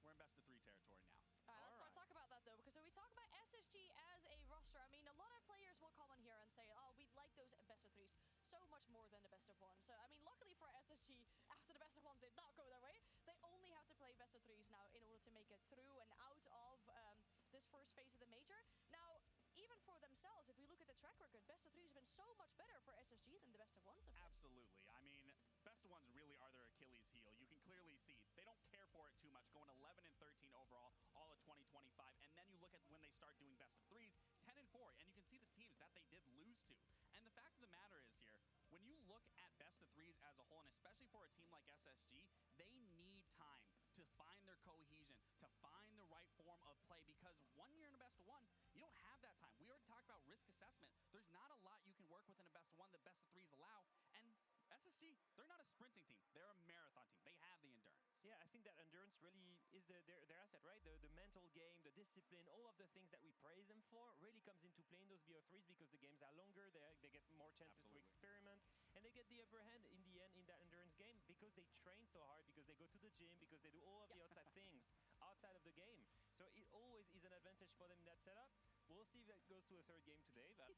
We're in best of 3 territory now. All right, let's start talk about that, though, because when we talk about SSG as a roster, I mean, a lot of players will come in here and say, oh, we'd like those best of 3s so much more than the best of 1s. So, I mean, luckily for SSG, after the best of 1s did not go their way, they only have to play best of 3s now in order to make it through and out of this first phase of the Major. Now, even for themselves, if we look at the track record, best of 3 has been so much better for SSG than the best of 1s have been. Absolutely. I mean, best of 1s really are their Achilles heel. You can clearly see they don't care for it too much, going 11 and 13 overall, all of 2025. And then you look at when they start doing best of 3s, 10 and 4, and you can see the teams that they did lose to. And the fact of the matter is here, when you look at best of 3s as a whole, and especially for a team like SSG, they need time to find their cohesion, to find the right form of play, because 1 year in a best of 1, you don't have that time. We already talked about risk assessment. There's not a lot you can work with in a best of 1 that best of 3s allow, and SSG, they're not a sprinting team. They're a marathon team. They have the endurance. Yeah, I think that endurance really is their asset, right? The mental game, the discipline, all of the things that we praise them for really comes into play in those BO3s, because the games are longer, they get more chances to experiment, and they get the upper hand in the end in that endurance game because they train so hard, because they go to the gym, because they do all of the outside things outside of the game. So it always is an advantage for them in that setup. We'll see if that goes to a 3rd game today, but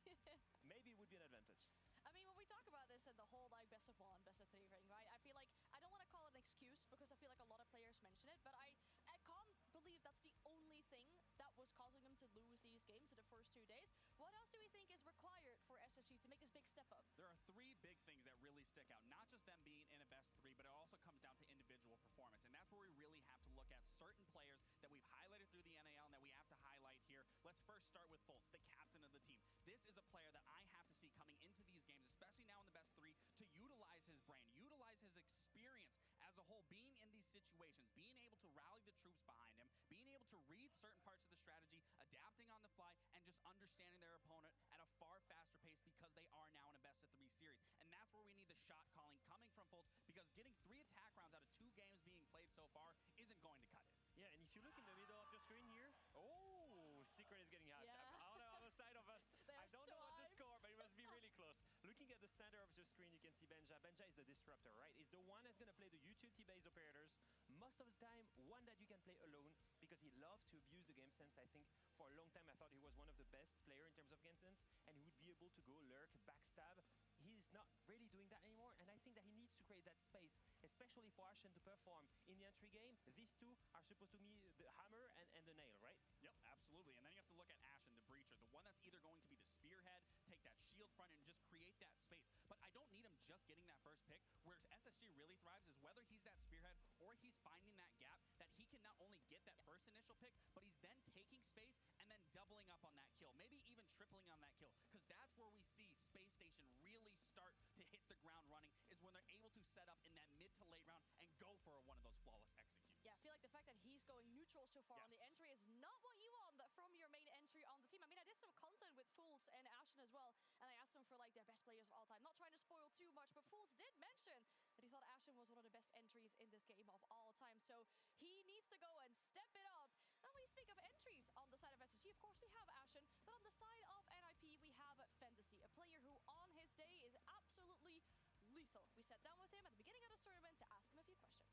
maybe it would be an advantage. I mean, when we talk about this and the whole like best of 1, best of 3 ring, right? I feel like I don't want to call it an excuse, because I feel like a lot of players mention it, but I can't believe that's that was causing them to lose these games in the first 2 days. What else do we think is required for SSG to make this big step up? There are three big things that really stick out. Not just them being in a best three, but it also comes down to individual performance. And that's where we really have to look at certain players that we've highlighted through the NAL and that we have to highlight here. Let's first start with Fultz, the captain of the team. This is a player that I have to see coming into these games, especially now in the best three, to utilize his brain, utilize his experience as a whole, being in these situations, being able to rally the troops behind him, being able to read certain parts of the strategy, adapting on the fly, and just understanding their opponent at a far faster pace because they are now in a best of three series. And that's where we need the shot calling coming from Fultz, because getting 3 attack rounds out of 2 games being played so far isn't going to cut it. Yeah, and if you look in the middle of your screen here, oh, Secret is getting out. Yeah. On the other side of us. I don't know what the hyped. score, but it must be really close. Looking at the center of your screen, you can see Benja. Benja is the disruptor, right? He's the one that's going to play the utility-based operators. Most of the time, one that you can play alone because he loves to abuse the game sense. I think for a long time, I thought he was one of the best players in terms of game sense, and he would be able to go lurk, backstab. He's not really doing that anymore, and I think that he needs to create that space, especially for Ashen to perform in the entry game. These two are supposed to be the hammer and the nail, right? Yep, absolutely. And then you have to look at Ashen, the breacher, the one that's either going to be the spearhead, take that shield front, and just create that space. But I don't need him just getting that first pick. Where SSG really thrives is whether he's that spearhead or he's finding that gap that he can not only get that first initial pick, but he's then taking space and then doubling up on that kill, maybe even tripling on that kill, because that's where we see Space Station really start to hit the ground running, is when they're able to set up in that mid to late round and go for one of those flawless executes. Yeah, I feel like the fact that he's going neutral so far on the entry is not what you want from your main entry on the team. I mean, I did some content with Fultz and Ashen as well, and I asked them for like their best players of all time. Not trying to spoil too much, but Fultz did mention that he thought Ashen was one of the best entries in this game of all time. So he needs to go and step it up. And when you speak of entries on the side of SSG, of course we have Ashen, but on the side of NIP we have Fantasy, a player who on his day is absolutely lethal. We sat down with him at the beginning of this tournament to ask him a few questions.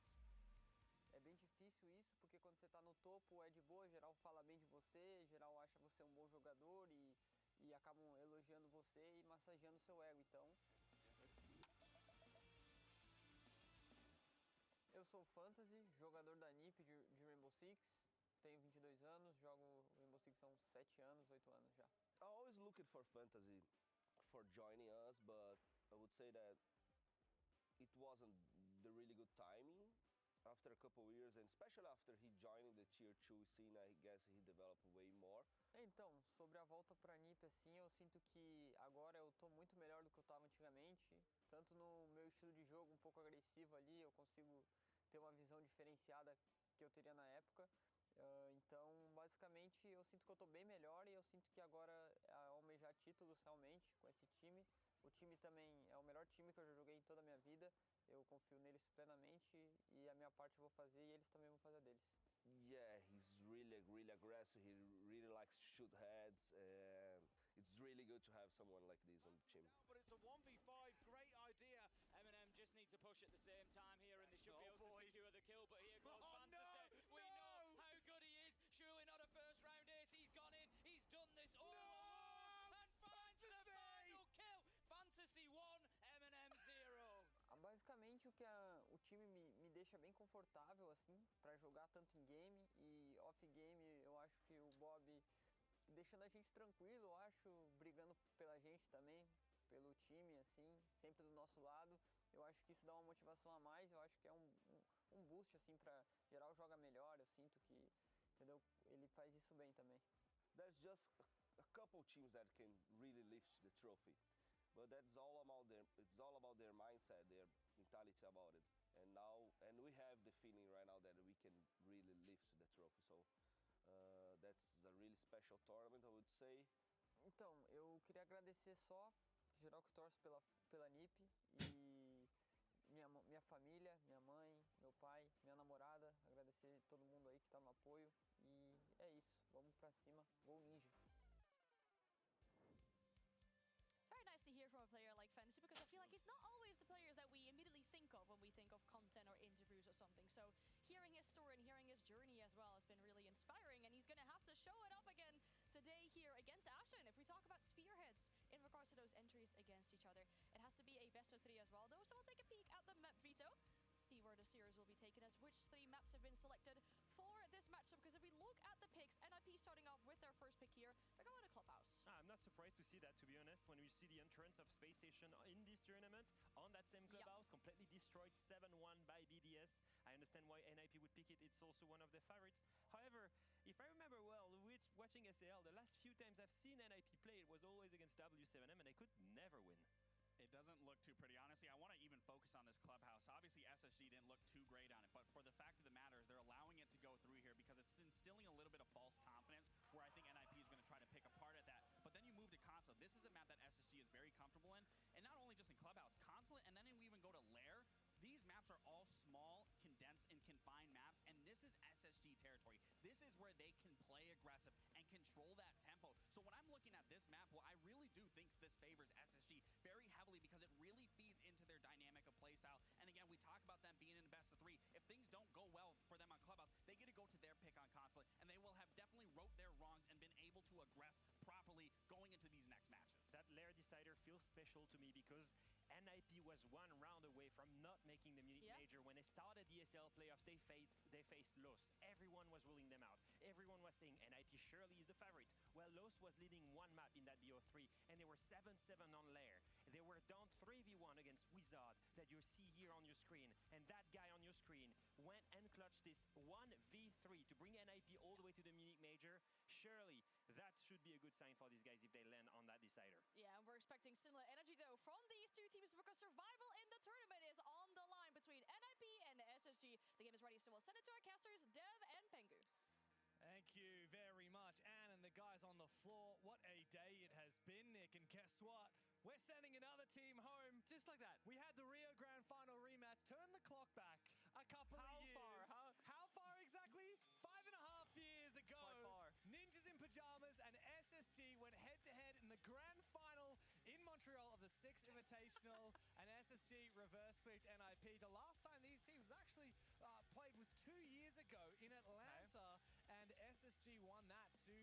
É bem difícil isso, porque quando você está no topo é de boa, geral fala bem de você, geral acha você um bom jogador e acabam elogiando você e massageando o seu ego. Então, eu sou Fantasy, jogador da NiP de Rainbow Six, tenho 22 anos, jogo Rainbow Six há uns 7 anos, 8 anos já. I always looked for Fantasy for joining us, but I would say that it wasn't the really good timing. After a couple of years, and especially after he joined the Tier 2 scene, I guess he developed way more. Então, sobre a volta para a NiP, assim, eu sinto que agora eu tô muito melhor do que eu estava antigamente. Tanto no meu estilo de jogo um pouco agressivo ali, eu consigo ter uma visão diferenciada que eu teria na época. Então, basicamente, eu sinto que eu tô bem melhor e eu sinto que agora é almejar títulos realmente com esse time. O time também é o melhor time que eu já joguei em toda a minha vida. Eu confio neles plenamente e a minha parte eu vou fazer e eles também vão fazer a deles. Yeah, he's really aggressive. He really likes to shoot heads. It's really good to have someone like this on the team. But it's a 1v5, great idea. M&M just need to push at the same time here and they should be able to secure the kill. But here goes Fantasy. We know how good he is. Surely not a first round ace. He's gone in. He's done this all alone and finds the final kill. Fantasy 1, M&M 0. Basicamente o que o time me deixa bem confortável assim para jogar tanto em game e off game. Eu acho que o Bob deixando a gente tranquilo, eu acho, brigando pela gente também, pelo time assim, sempre do nosso lado. Eu acho que isso dá uma motivação a mais. Eu acho que é um boost assim para geral joga melhor. Eu sinto que, entendeu? Ele faz isso bem também. There's just a couple teams that can really lift the trophy. But that's all about their mindset, their mentality about it. And we have the feeling right now that we can really lift the trophy. So that's a really special tournament, I would say. Então, eu queria agradecer só geral que torce pela NiP e minha família, minha mãe, meu pai, minha namorada, agradecer todo mundo aí que tá no apoio e é isso. Vamos pra cima. Go Ninjas. Very nice to hear from a player like Fantasy, because I feel like he's not always the player that we immediately think of when we think of content or interviews or something. So hearing his story and hearing his journey as well has been really inspiring, and he's going to have to show it up again today here against Ashen. If we talk about spearheads in regards to those entries against each other, it has to be a best of 3 as well though. So we'll take a peek at the map veto, see where the series will be taken, as which 3 maps have been selected for this matchup, because if we look at the picks, NIP starting off with their first pick here, they're going to Clubhouse. I'm not surprised to see that, to be honest, when we see the entrance of Space Station in this tournament on that same Clubhouse, completely destroyed 7-1 by BDS. I understand why NIP would pick it. It's also one of the favorites. However, if I remember well, watching SAL, the last few times I've seen NIP play, it was always against W7M, and they could never win. It doesn't look too pretty. Honestly, I want to even focus on this Clubhouse. Obviously, SSG didn't look too great on it, but for the fact of the matter is they're allowing it to go through here because it's instilling a little bit of false confidence where I think NIP is going to try to pick apart at that. But then you move to Console. This is a map that SSG is very comfortable in, and not only just in Clubhouse, Consulate, and then we even go to Lair. These maps are all small, condensed, and confined maps, and this is SSG territory. This is where they can play aggressive and control that tempo. So when I'm looking at this map, well, I really do think this favors SSG very heavily because it really feeds into their dynamic of playstyle. And again, we talk about them being in the best of 3. If things don't go well for them on Clubhouse, they get to go to their pick on Consulate, and they will have definitely wrote their wrongs and been able to aggress properly going into these next matches. That Lair decider feels special to me because NIP was one round away from not making the Munich Major. When they started the ESL playoffs, they faced Los. Everyone was ruling them out. Everyone was saying NIP surely is the favorite. Well, Los was leading one map in that BO3, and they were 7-7 on Lair. They were down 3v1 against Wizard that you see here on your screen, and that guy on your screen went and clutched this 1v3 to bring NIP all the way to the Munich Major. Surely that should be a good sign for these guys if they land on that decider. Yeah, and we're expecting similar energy though from these two teams because survival in the tournament is on the line between NIP and SSG. The game is ready, so we'll send it to our casters, Dev and Pengu. Thank you very much, Anne and the guys on the floor. What a day it has been, Nick, and guess what? We're sending another team home just like that. We had the Rio Grand Final rematch. Turn the clock back a couple of years. How far exactly? 5.5 years ago. Ninjas in Pajamas and SSG went head-to-head in the Grand Final in Montreal of the 6th Invitational, and SSG reverse sweeped NIP. The last time these teams actually played was 2 years ago in Atlanta, and SSG won that 2-0.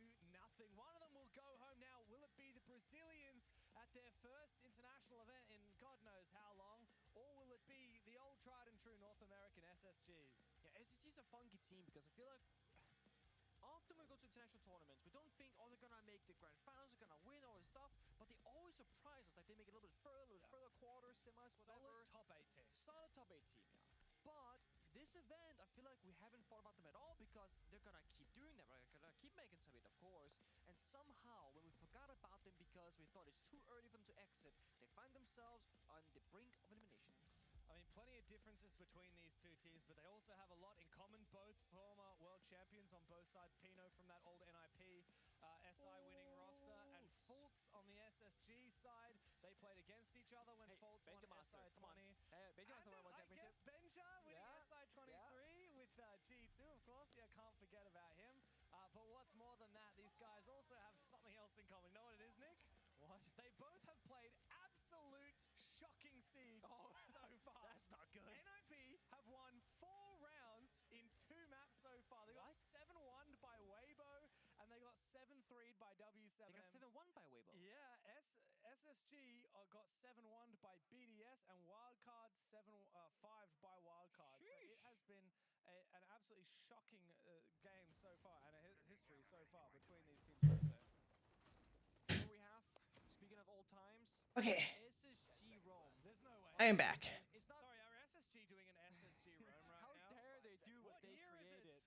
One of them will go home now. Will it be the Brazilians at their first international event in God knows how long, or will it be the old tried and true North American SSG? Yeah, SSG is a funky team because I feel like often when we go to international tournaments, we don't think, oh, they're gonna make the grand finals, they're gonna win all this stuff, but they always surprise us. Like they make it a little bit further, quarters, semis, whatever. Solid top 8 team. Solid top 8 team, yeah. But this event, I feel like we haven't thought about them at all because they're gonna keep doing that. They're gonna keep making some of it, of course. And somehow, when we forgot about them because we thought it's too early for them to exit, they find themselves on the brink of elimination. I mean, plenty of differences between these two teams, but they also have a lot in common. Both former world champions on both sides. Pino from that old NIP SI winning roster, and Fultz on the SSG side. They played against each other when Fultz won SI 20. I guess Benja winning SI 23 with G2, of course. Yeah, can't forget about him. But what's more than that, these guys also have something else in common. You know what it is, Nick? What? They both have played absolute shocking Siege so far. That's not good. NIP have won 4 rounds in 2 maps so far. They got 7-1 by Weibo, and they got 7-3 by W7M. They got 7-1 by Weibo. Yeah, SSG got 7-1 by BDS, and Wildcard 7-5 by Wildcard. So it has been an absolutely shocking game so far, and a history so far between these teams yesterday. Here we have, speaking of old times, Okay. SSG Rome. There's no way. I am back. Sorry, are SSG doing an SSG Rome right now? How dare they do what they created?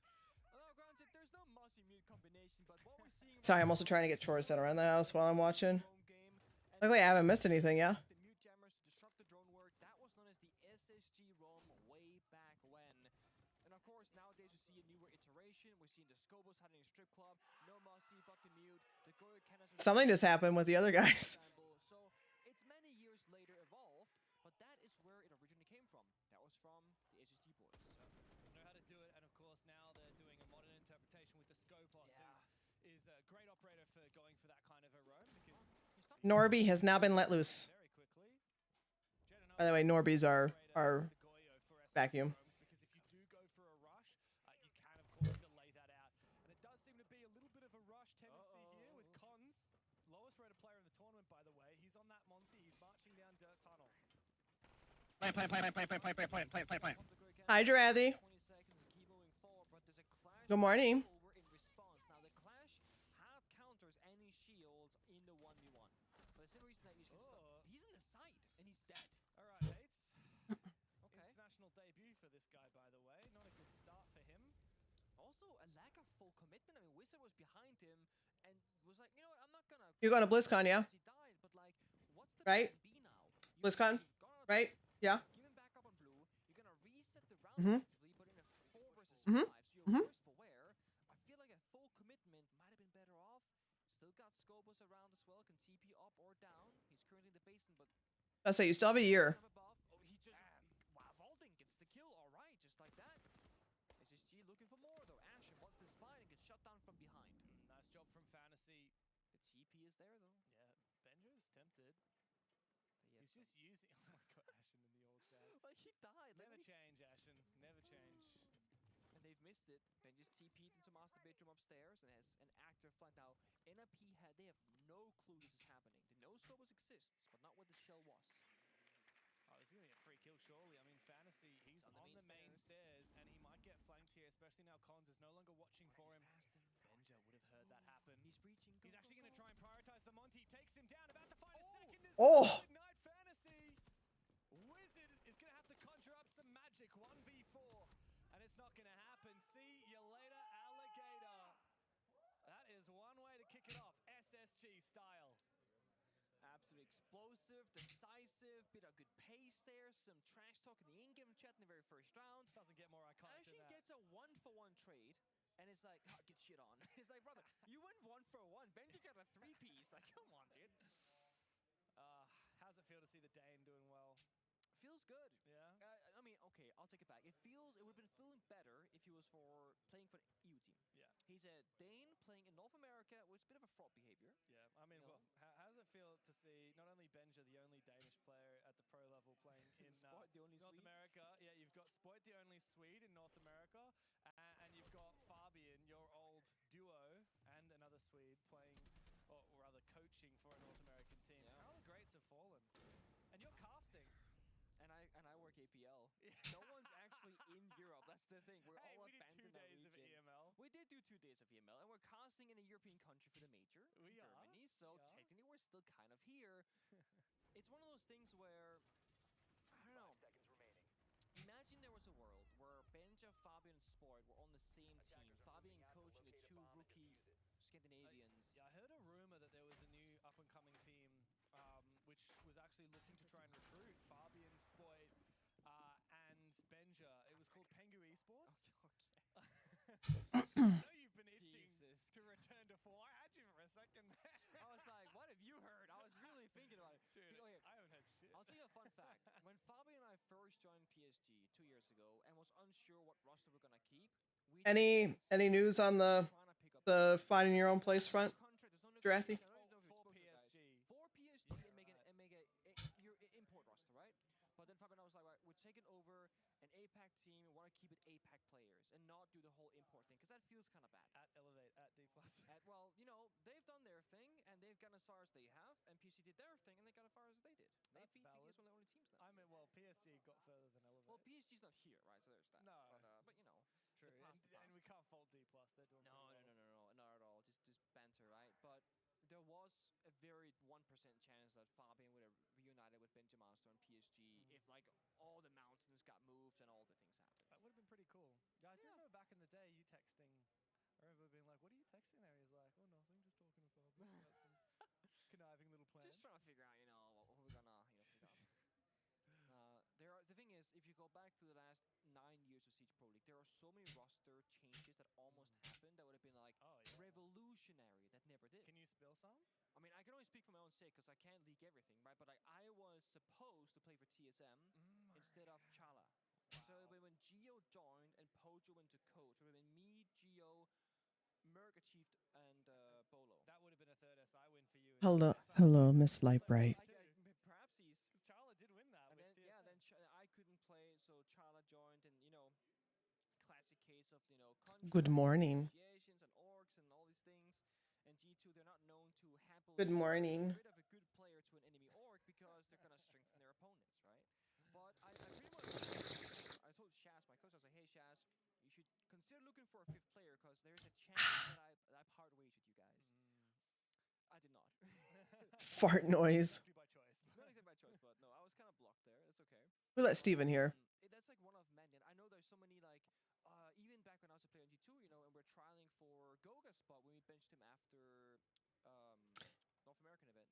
Although granted, there's no Mossy mute combination, but what we're seeing. Sorry, I'm also trying to get chores done around the house while I'm watching. Luckily, I haven't missed anything, yeah? The mute jammers to disrupt the drone work. That was known as the SSG Rome way back when. And of course, nowadays we see a newer iteration. We're seeing the Scobos having a strip club. No Mossy, but the mute. The Goyo cannons. Something just happened with the other guys. So it's many years later evolved, but that is where it originally came from. That was from the SSG boys. They know how to do it, and of course now they're doing a modern interpretation with the Scopos, who is a great operator for going for that kind of a roam because Norby has now been let loose. very quickly. By the way, Norbies are vacuum. Because if you do go for a rush, you can of course delay that out. And it does seem to be a little bit of a rush tendency here with Cons. Lowest rated player in the tournament, by the way. He's on that Monty. He's marching down Dirt Tunnel. Hi, Gerathy. 20 seconds to keep moving forward, but there's a clash Good morning. over in response. Now the Clash had counters any shields in the 1v1. For the same reason that you can stop. He's in the side and he's dead. All right, mates. Okay. International debut for this guy, by the way. Not a good start for him. Also, a lack of full commitment. I mean, Wizard was behind him and was like, you know what, I'm not gonna... You're going to BlizzCon, yeah? He died, but like, what's the Right? plan B now? BlizzCon, right? Yeah. Give him back up on blue. You're gonna reset the round Mhm. effectively, but in a 4 versus 5, Mhm. so you're Mhm. worse for wear. I feel like a full commitment might have been better off. Still got Scobus around as well, can TP up or down. He's currently in the basement, but I say you still have a year. above. Oh, he just wow, vaulting gets the kill. All right, just like that. SSG looking for more though. Ashen wants this fight and gets shut down from behind. Nice job from Fantasy. The TP is there though. Yeah, Benja's tempted. He's just using. Oh my god, Ashen in the old chat. Like he died. Never change, Ashen. Never change. And they've missed it. Ben just TP'd into master bedroom upstairs and has an active flank. Now, NRP they have no clue this is happening. They know Scobus exists, but not what the shell was. Oh, there's going to be a free kill, surely. I mean, Fantasy, he's on the main stairs, and he might get flanked here, especially now Cons is no longer watching for him. Benja would have heard that happen. He's breaching. He's actually going to try and prioritize the Monty. Takes him down, about to find a second. Oh! Ignite Fantasy. Wizard is going to have to conjure up some magic. 1v4. And it's not going to happen. See you later, alligator. That is one way to kick it off. SSG style. Absolutely explosive, decisive, bit of good pace there, some trash talk in the in-game chat in the very first round. Doesn't get more iconic than Ashen that. gets a 1-for-1 trade, and it's like, oh, get shit on. It's like, brother, you went 1-for-1. Benji got a 3-piece. Like, come on, dude. How's it feel to see the Dane doing well? Feels good. Yeah. I mean, okay, I'll take it back. It would have been feeling better if he was playing for the EU team. Yeah. He's a Dane playing in North America, which is a bit of a fraud behavior. Yeah. I mean, well, how does it feel to see not only Benja, the only Danish player at the pro level, playing in Sport, the only North Swede. America? Yeah, you've got Sport, the only Swede in North America, and you've got Fabian, your old duo, and another Swede playing, or rather coaching for a North American team. Yeah. How the greats have fallen. And you're casting. And I work APL. No one's actually in Europe. That's the thing. We're all we did abandoned 2 days of EML. We did do 2 days of EML, and we're casting in a European country for the major, Germany. So technically, we're still kind of here. It's one of those things where I don't know. Imagine there was a world where Benja, Fabian, and Sport were on the same team. Fabian coaching the 2 rookie Scandinavians. Yeah, I heard a rumor that there was a new up-and-coming team which was actually looking to try and recruit Fabian, Spoit, and Benja. It was called Pengu Esports. I know you've been itching to return to 4. I had you for a second there. I was like, what have you heard? I was really thinking about it. Dude, okay, I haven't heard shit. I'll tell you a fun fact. When Fabian and I first joined PSG 2 years ago and was unsure what roster we're going to keep, Any news on the finding your own place front, Jirathi? For PSG and make your import roster, right? But then Fabian and I was like, right, we're taking over an APAC team and want to keep it APAC players and not do the whole import thing because that feels kind of bad. At Elevate, at D+. Well, you know, they've done their thing and they've gotten as far as they have, and PSG did their thing and they got as far as they did. They beat valid. PSG, one of the only teams now. I mean, well, PSG got further than Elevate. Well, PSG's not here, right? So there's that. No. But you know. True. And we can't fault D+. They're doing No, not at all. Just banter, right? But there was a very 1% chance that Fabian would have reunited with Benja Master and PSG if like all the mountains got moved and all the things happened. That would have been pretty cool. Yeah, I do remember back in the day you texting. I remember being like, "What are you texting there?" He's like, "Oh, nothing. Just talking to Fabian about some conniving little plans." Just trying to figure out, you know, what we're gonna, pick up. The thing is, if you go back to the last 9 years of Siege Pro League, there are so many roster changes that almost happened that would have been like revolutionary that never did. Can you spill some? I mean, I can only speak for my own sake because I can't leak everything, right? But like, I was supposed to play for TSM instead of Chala. Wow. So when Gio joined and Pojo went to coach, it would have been me, Gio, Merc achieved, and Bolo. That would have been a third SI win for you. Hello, Miss Lightbright. Perhaps he's... Chala did win that. And then, then I couldn't play, so Chala joined, and, you know, classic case of, you know, Good morning. Negotiations and orcs and all these things. And G2, they're not known to happily Good morning. get rid of a good player to an enemy orc because they're going to strengthen their opponents, right? But I pretty much... I told Shaz, my coach, I was like, hey, Shaz, you should consider looking for a 5th player because did not. Fart noise. Not exactly by choice, but no, I was kind of blocked there. It's okay. We let Steven here. That's like one of many. And I know there's so many like, even back when I was a player in G2, you know, and we're trialing for Goga's spot when we benched him after North American event.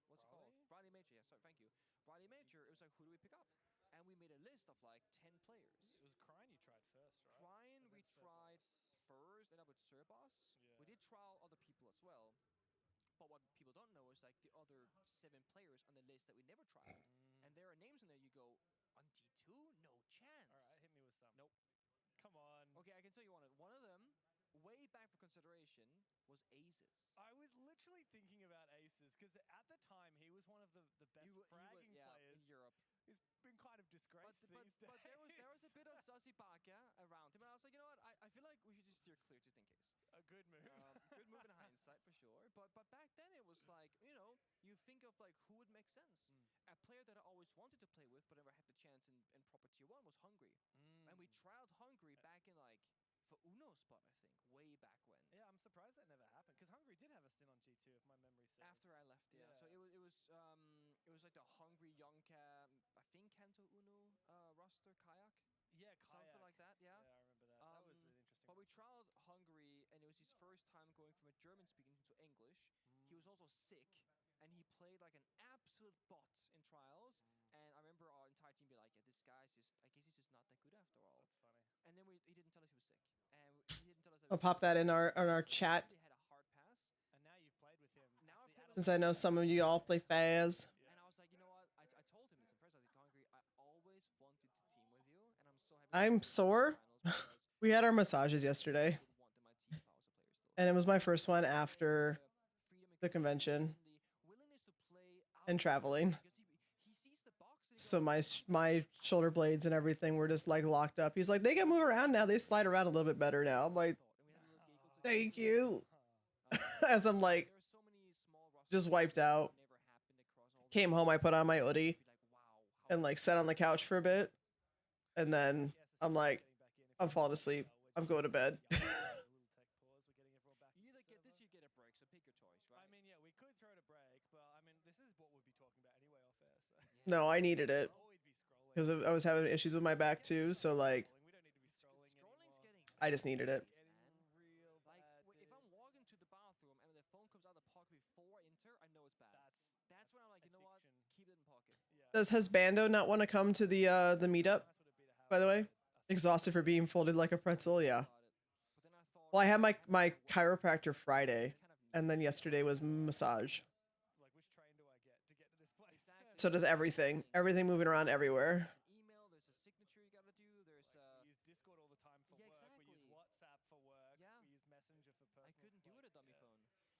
What's it called? Riley Major. Yeah, sorry, thank you. Riley Major. It was like, who do we pick up? And we made a list of like 10 players. It was Crine you tried first, right? Crine we tried first, and up with Cerbos. Yeah. We did trial other people as well. But what people don't know is like the other 7 players on the list that we never tried. And there are names in there you go, on D2? No chance. All right, hit me with some. Nope. Come on. Okay, I can tell you one. One of them, way back for consideration, was Aces. I was literally thinking about Aces because at the time he was one of the best fragging players in Europe. He's been kind of disgraced these days. But there was a bit of Sussy Baka around him, and I was like, you know what? I feel like we should just steer clear just in case. A good move. Good move in hindsight for sure. But back then it was like, you know, you think of like who would make sense. A player that I always wanted to play with but never had the chance in proper tier 1 was Hungary. And we trialed Hungary back in like for Uno's spot, I think, way back when. Yeah, I'm surprised that never happened because Hungary did have a stint on G2 if my memory serves. After I left, yeah. So it was like the Hungry Yonka, I think Kanto Uno roster kayak. Yeah, kayak. Something like that. Yeah. Yeah, I remember that. That was an interesting. But we trialed Hungary, and it was his first time going from a German speaking to English. He was also sick, and he played like an absolute bot in trials. And I remember our entire team be like, yeah, this guy's just, I guess he's just not that good after all. That's funny. And then he didn't tell us he was sick. And he didn't tell us that I'll pop that in our chat. He had a hard pass. And now you've played with him. Since I know some of you all play Faz. And I was like, you know what? I told him this in first. I was like, Hungry, I always wanted to team with you, and I'm so happy. I'm sore. We had our massages yesterday. And it was my first one after the convention and traveling. So my shoulder blades and everything were just like locked up. He's like, they can move around now. They slide around a little bit better now. I'm like, thank you. As I'm like, just wiped out. Came home, I put on my oodie and like sat on the couch for a bit. And then I'm like, I'm falling asleep. I'm going to bed. You either get this, you get a break. So pick your choice, right? I mean, yeah, we could throw it a break, but I mean, this is what we'll be talking about anyway off air. So. No, I needed it because I was having issues with my back too. So like, I just needed it. Like, if I'm walking to the bathroom and the phone comes out of the pocket before I enter, I know it's bad. That's when I'm like, you know what? Keep it in pocket. Does Husbando not want to come to the meetup? By the way, exhausted for being folded like a pretzel. Yeah. Well, I had my chiropractor Friday, and then yesterday was massage. Like, which train do I get to this place? So does everything. Everything moving around everywhere. Email, there's a signature you gotta do. There's we use Discord all the time for work. We use WhatsApp for work. Yeah. We use Messenger for personal. I couldn't do it a dummy phone. No.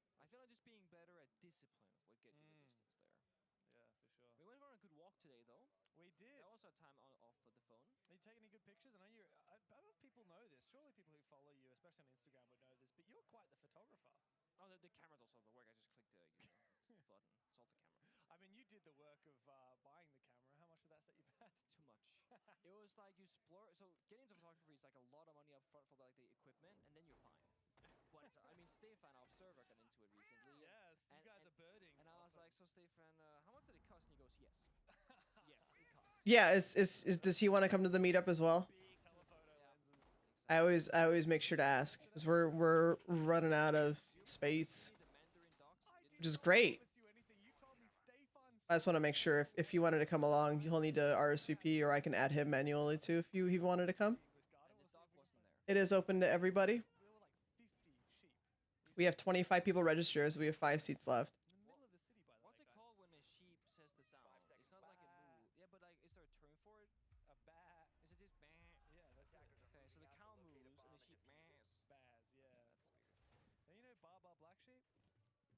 I feel like just being better at discipline would get you the distance there. Yeah, for sure. We went on a good walk today, though. We did. That was our time off for the phone. Are you taking any good pictures? I know I don't know if people know this. Surely people who follow you, especially on Instagram, would know this. But you're quite the photographer. Oh, the camera does all the work. I just clicked the button. It's all the camera. I mean, you did the work of buying the camera. How much did that set you back? Too much. It was like you explore. So getting into photography is like a lot of money up front for like the equipment, and then you're fine. But I mean, Stefan, our observer, got into it recently. Yes, you guys are birding. And I was like, so Stefan, how much did it cost? And he goes, yes. Yes, it cost. Yeah. Does he want to come to the meetup as well? I always make sure to ask because we're running out of space, which is great. I just want to make sure if you wanted to come along, he'll need to RSVP, or I can add him manually too if he wanted to come. It is open to everybody. We have 25 people registered, so we have 5 seats left. What's it called when a sheep says the sound? It's not like a moo. Yeah, but like, is there a term for it? A bat. Is it just bah? Yeah, that's it. Okay, so the cow moves and the sheep bahs. Baz, yeah. That's weird. Now you know Bar Black Sheep?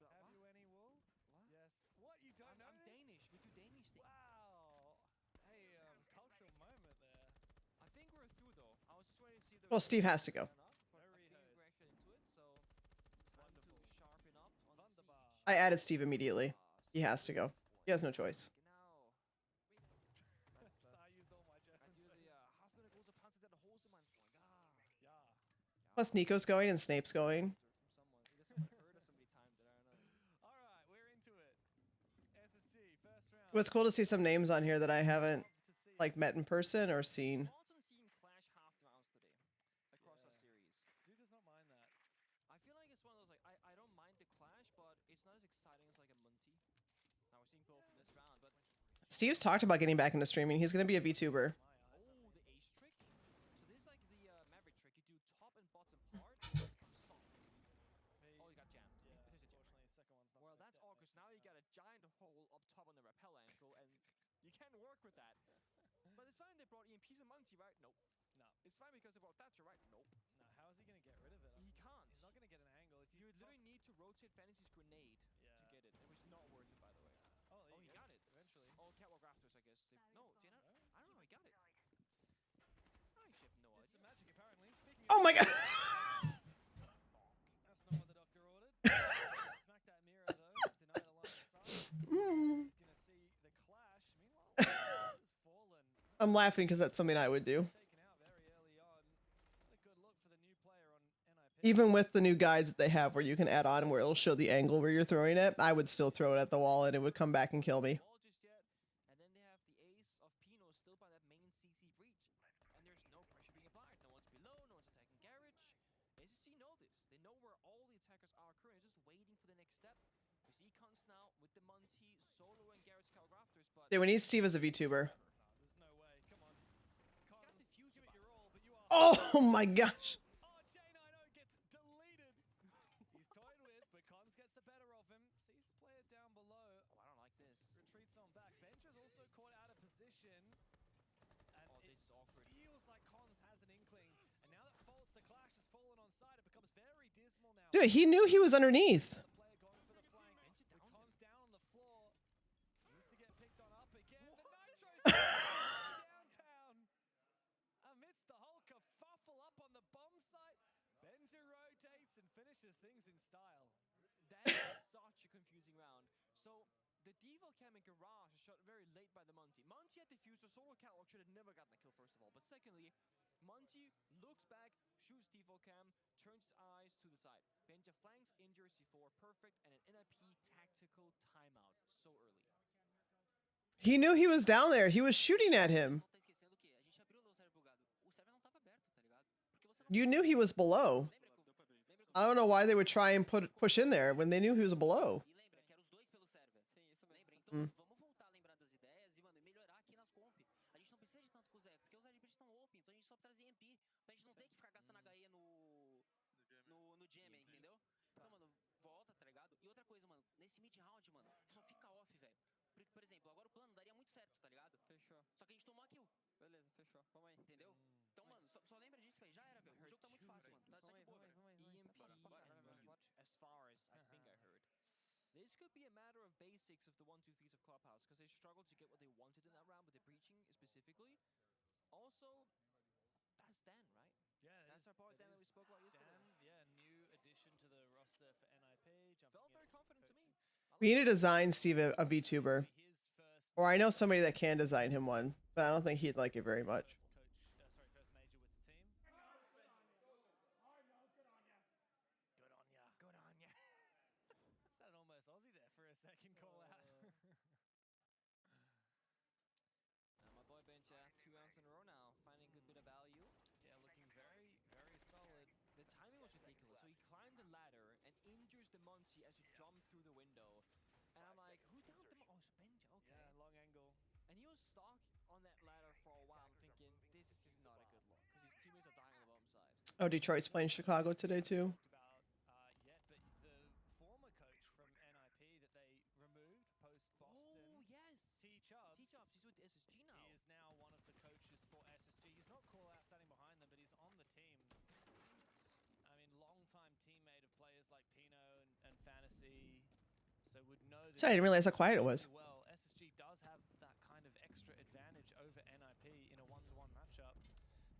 Have you any wool? What? Yes. What? You don't know I'm this? Danish. We do Danish things. Wow. Hey, cultural moment there. I think we're through though. I was just waiting to see if Well, Steve has to go. I added Steve immediately. He has to go. He has no choice. Plus Nico's going and Snape's going. It's cool to see some names on here that I haven't like met in person or seen. Clash half rounds today across our series. Dude does not mind that. I feel like it's one of those like I don't mind the clash, but it's not as exciting as like a Munty. Now we're seeing both in this round, but Steve's talked about getting back into streaming. He's gonna be a VTuber. oh, the ace trick. So this is like the Maverick trick. You do top and bottom part, soft. Oh, you got jammed. Yeah, It is a jam. unfortunately, the second one's not. Well, that's all because now you got a giant hole up top on the rappel ankle, and you can't work with that. But it's fine. They brought EMPs and Munty, right? Nope. No. It's fine because they brought Thatcher, right? Nope. No, how is he going to get rid of it? He can't. He's not going to get an angle. If You you literally toss- need to rotate Fantasy's grenade to get it. It was not worth it, by the way. Oh, he got it. Eventually. Oh, Catwalk Rafters, I guess. No, did not? I don't know. He got it. I actually have no Did idea. some magic, apparently. Speaking Oh my god! That's not what the doctor ordered. Smack that mirror, though. Deny the line of sight. He's going to see the clash. Meanwhile, this has fallen. I'm laughing because that's something I would do. Taken out very early on. A good look for the new player on NIP. Even with the new guides that they have where you can add on where it'll show the angle where you're throwing it, I would still throw it at the wall and it would come back and kill me. Ball just yet. And then they have the ace of Pino still by that main CC breach. And there's no pressure being applied. No one's below. No one's attacking Garage. SSG know this. They know where all the attackers are currently, just waiting for the next step. We see Cons now with the Munty, Solo, and Garrett's Calrafters, but Yeah, we need Steve as a VTuber. There's no way. Come on. Cons, give it your all, but you are... Oh my gosh. Oh, J90 gets deleted. He's toyed with, but Cons gets the better of him. Sees the player down below. oh, I don't like this. Retreats on back. Bencher's also caught out of position. And Oh, this is awkward. feels like Cons has an inkling. And now that Fault's the clash has fallen on side, it becomes very dismal now. Dude, he knew he was underneath. The player going for the flank. With Cons down on the floor. Needs to get picked on up again. The Nitro's downtown. Amidst the whole kerfuffle up on the bomb site, Benja rotates and finishes things in style. That is such a confusing round. So the Deval Cam and Garage is shot very late by the Munty. Munty had diffuser, Solo Catwalk should have never gotten a kill first of all. But secondly, Munty looks back, shoots Deval Cam, turns his eyes to the side. Benja flanks, injures C4, perfect, and an NIP tactical timeout so early. He knew he was down there. He was shooting at him. You knew he was below. I don't know why they would try and push in there when they knew he was below. Mm. Vamos voltar a lembrar das ideias e, mano, melhorar aqui nas comp. A gente não precisa de tanto com o Zé, porque os adbridges estão open, então a gente só trazer EMP pra gente não ter que ficar gastando HE no Jammer, entendeu? Então, mano, volta, tá ligado? E outra coisa, mano, nesse mid-round, mano, só fica off, velho. Por exemplo, agora o plano daria muito certo, tá ligado? Fechou. Só que a gente tomou a kill. Beleza, fechou. Vamos aí. Entendeu? Então, mano, só lembra disso, velho. Já era, velho. O jogo tá muito fácil, mano. Tá de boa, velho. EMP and mute, as far as I think I heard. This could be a matter of basics of the 1-2-3s of Clubhouse, because they struggled to get what they wanted in that round with the breaching specifically. Also, that's Dan, right? Yeah, that's our boy Dan that we spoke about yesterday. Dan, yeah, new addition to the roster for NIP. Felt very confident to me. We need to design Steve a VTuber. Or I know somebody that can design him one, but I don't think he'd like it very much. First major with the team. Good on ya. Good on ya. Sounded almost Aussie there for a second call out. My boy Benja, 2 rounds in a row now, finding a good bit of value. Yeah, looking very, very solid. The timing was ridiculous. So he climbed the ladder and injures the Munty as he jumped through the window. And I'm like, who downed the Oh, it's Benja, okay. Yeah, long angle. And he was stuck on that ladder for a while. I'm thinking, this is just not a good look, because his teammates are dying on the bomb side. Oh, Detroit's playing Chicago today too. Yet, but the former coach from NIP that they removed post-Boston. Oh, yes. T-Chubbs. T-Chubbs, he's with SSG now. He is now one of the coaches for SSG. He's not call-out standing behind them, but he's on the team. I mean, long-time teammate of players like Pino and Fantasy. So would know this. Sorry, I didn't realize how quiet it was. Well, SSG does have that kind of extra advantage over NIP in a one-to-one matchup.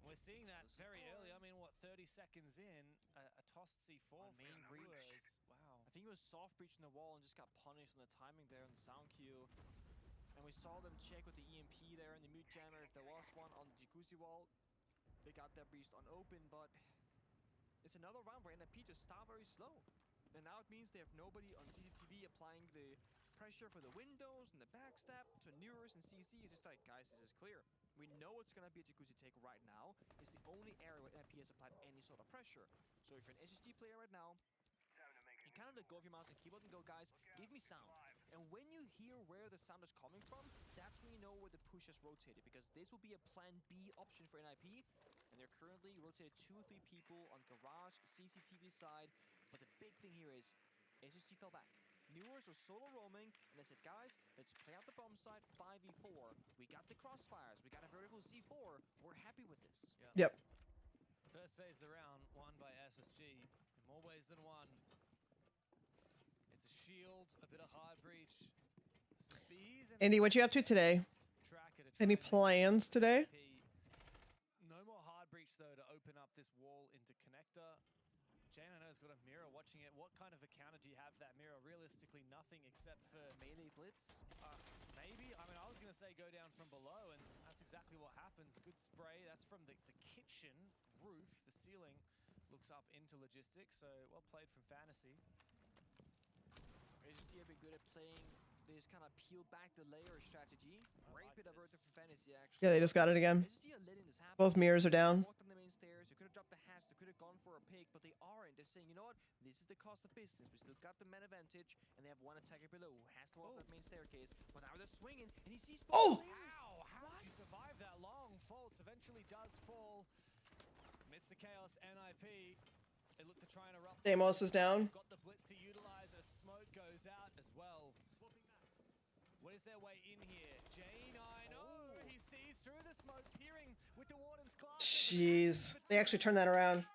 And we're seeing that very early. I mean, what, 30 seconds in, a tossed C4 main breach. Wow. I think he was soft breaching the wall and just got punished on the timing there on the sound cue. And we saw them check with the EMP there in the mute jammer if there was one on the jacuzzi wall. They got that breached on open, but it's another round where NIP just start very slow. And now it means they have nobody on CCTV applying the pressure for the windows and the backstab to Newers and CC. It's just like, guys, this is clear. We know it's going to be a Jacuzzi take right now. It's the only area where NIP has applied any sort of pressure. So if you're an SSG player right now, you kind of let go of your mouse and keyboard and go, guys, give me sound. And when you hear where the sound is coming from, that's when you know where the push has rotated, because this will be a plan B option for NIP. And they're currently rotated 2 or 3 people on Garage, CCTV side. But the big thing here is SSG fell back. Newers was solo roaming, and they said, guys, let's play out the bomb side 5v4. We got the crossfires, we got a vertical C4. We're happy with this. Yep. First phase of the round won by SSG in more ways than one. It's a shield, a bit of hard breach. Andy, what you up to today? Any plans today? No more hard breach though to open up this wall into connector. Jane, I know, has got a mirror watching it. What kind of a counter do you have for that mirror? Realistically, nothing except for melee blitz. Maybe. I mean, I was going to say go down from below, and that's exactly what happens. Good spray. That's from the kitchen roof. The ceiling looks up into logistics, so well played from Fantasy. SSG have been good at playing this kind of peel back the layer strategy. Great bit of Earth from Fantasy, actually. Yeah, they just got it again. SSG are letting this happen. Both mirrors are down. Walked on the main stairs. They could have dropped the hatch. They could have gone for a pick, but they aren't. They're saying, you know what? This is the cost of business. We still got the man advantage, and they have one attacker below who has to walk that main staircase. But now they're swinging, and he sees. Oh! How did you survive that long? Faults eventually does fall. Amidst the chaos, NIP. They look to try and erupt. Deimos is down. Got the blitz to utilize as smoke goes out as well. What is their way in here? J9, oh, he sees through the smoke, peering with the Warden's class. Jeez. They actually turned that around.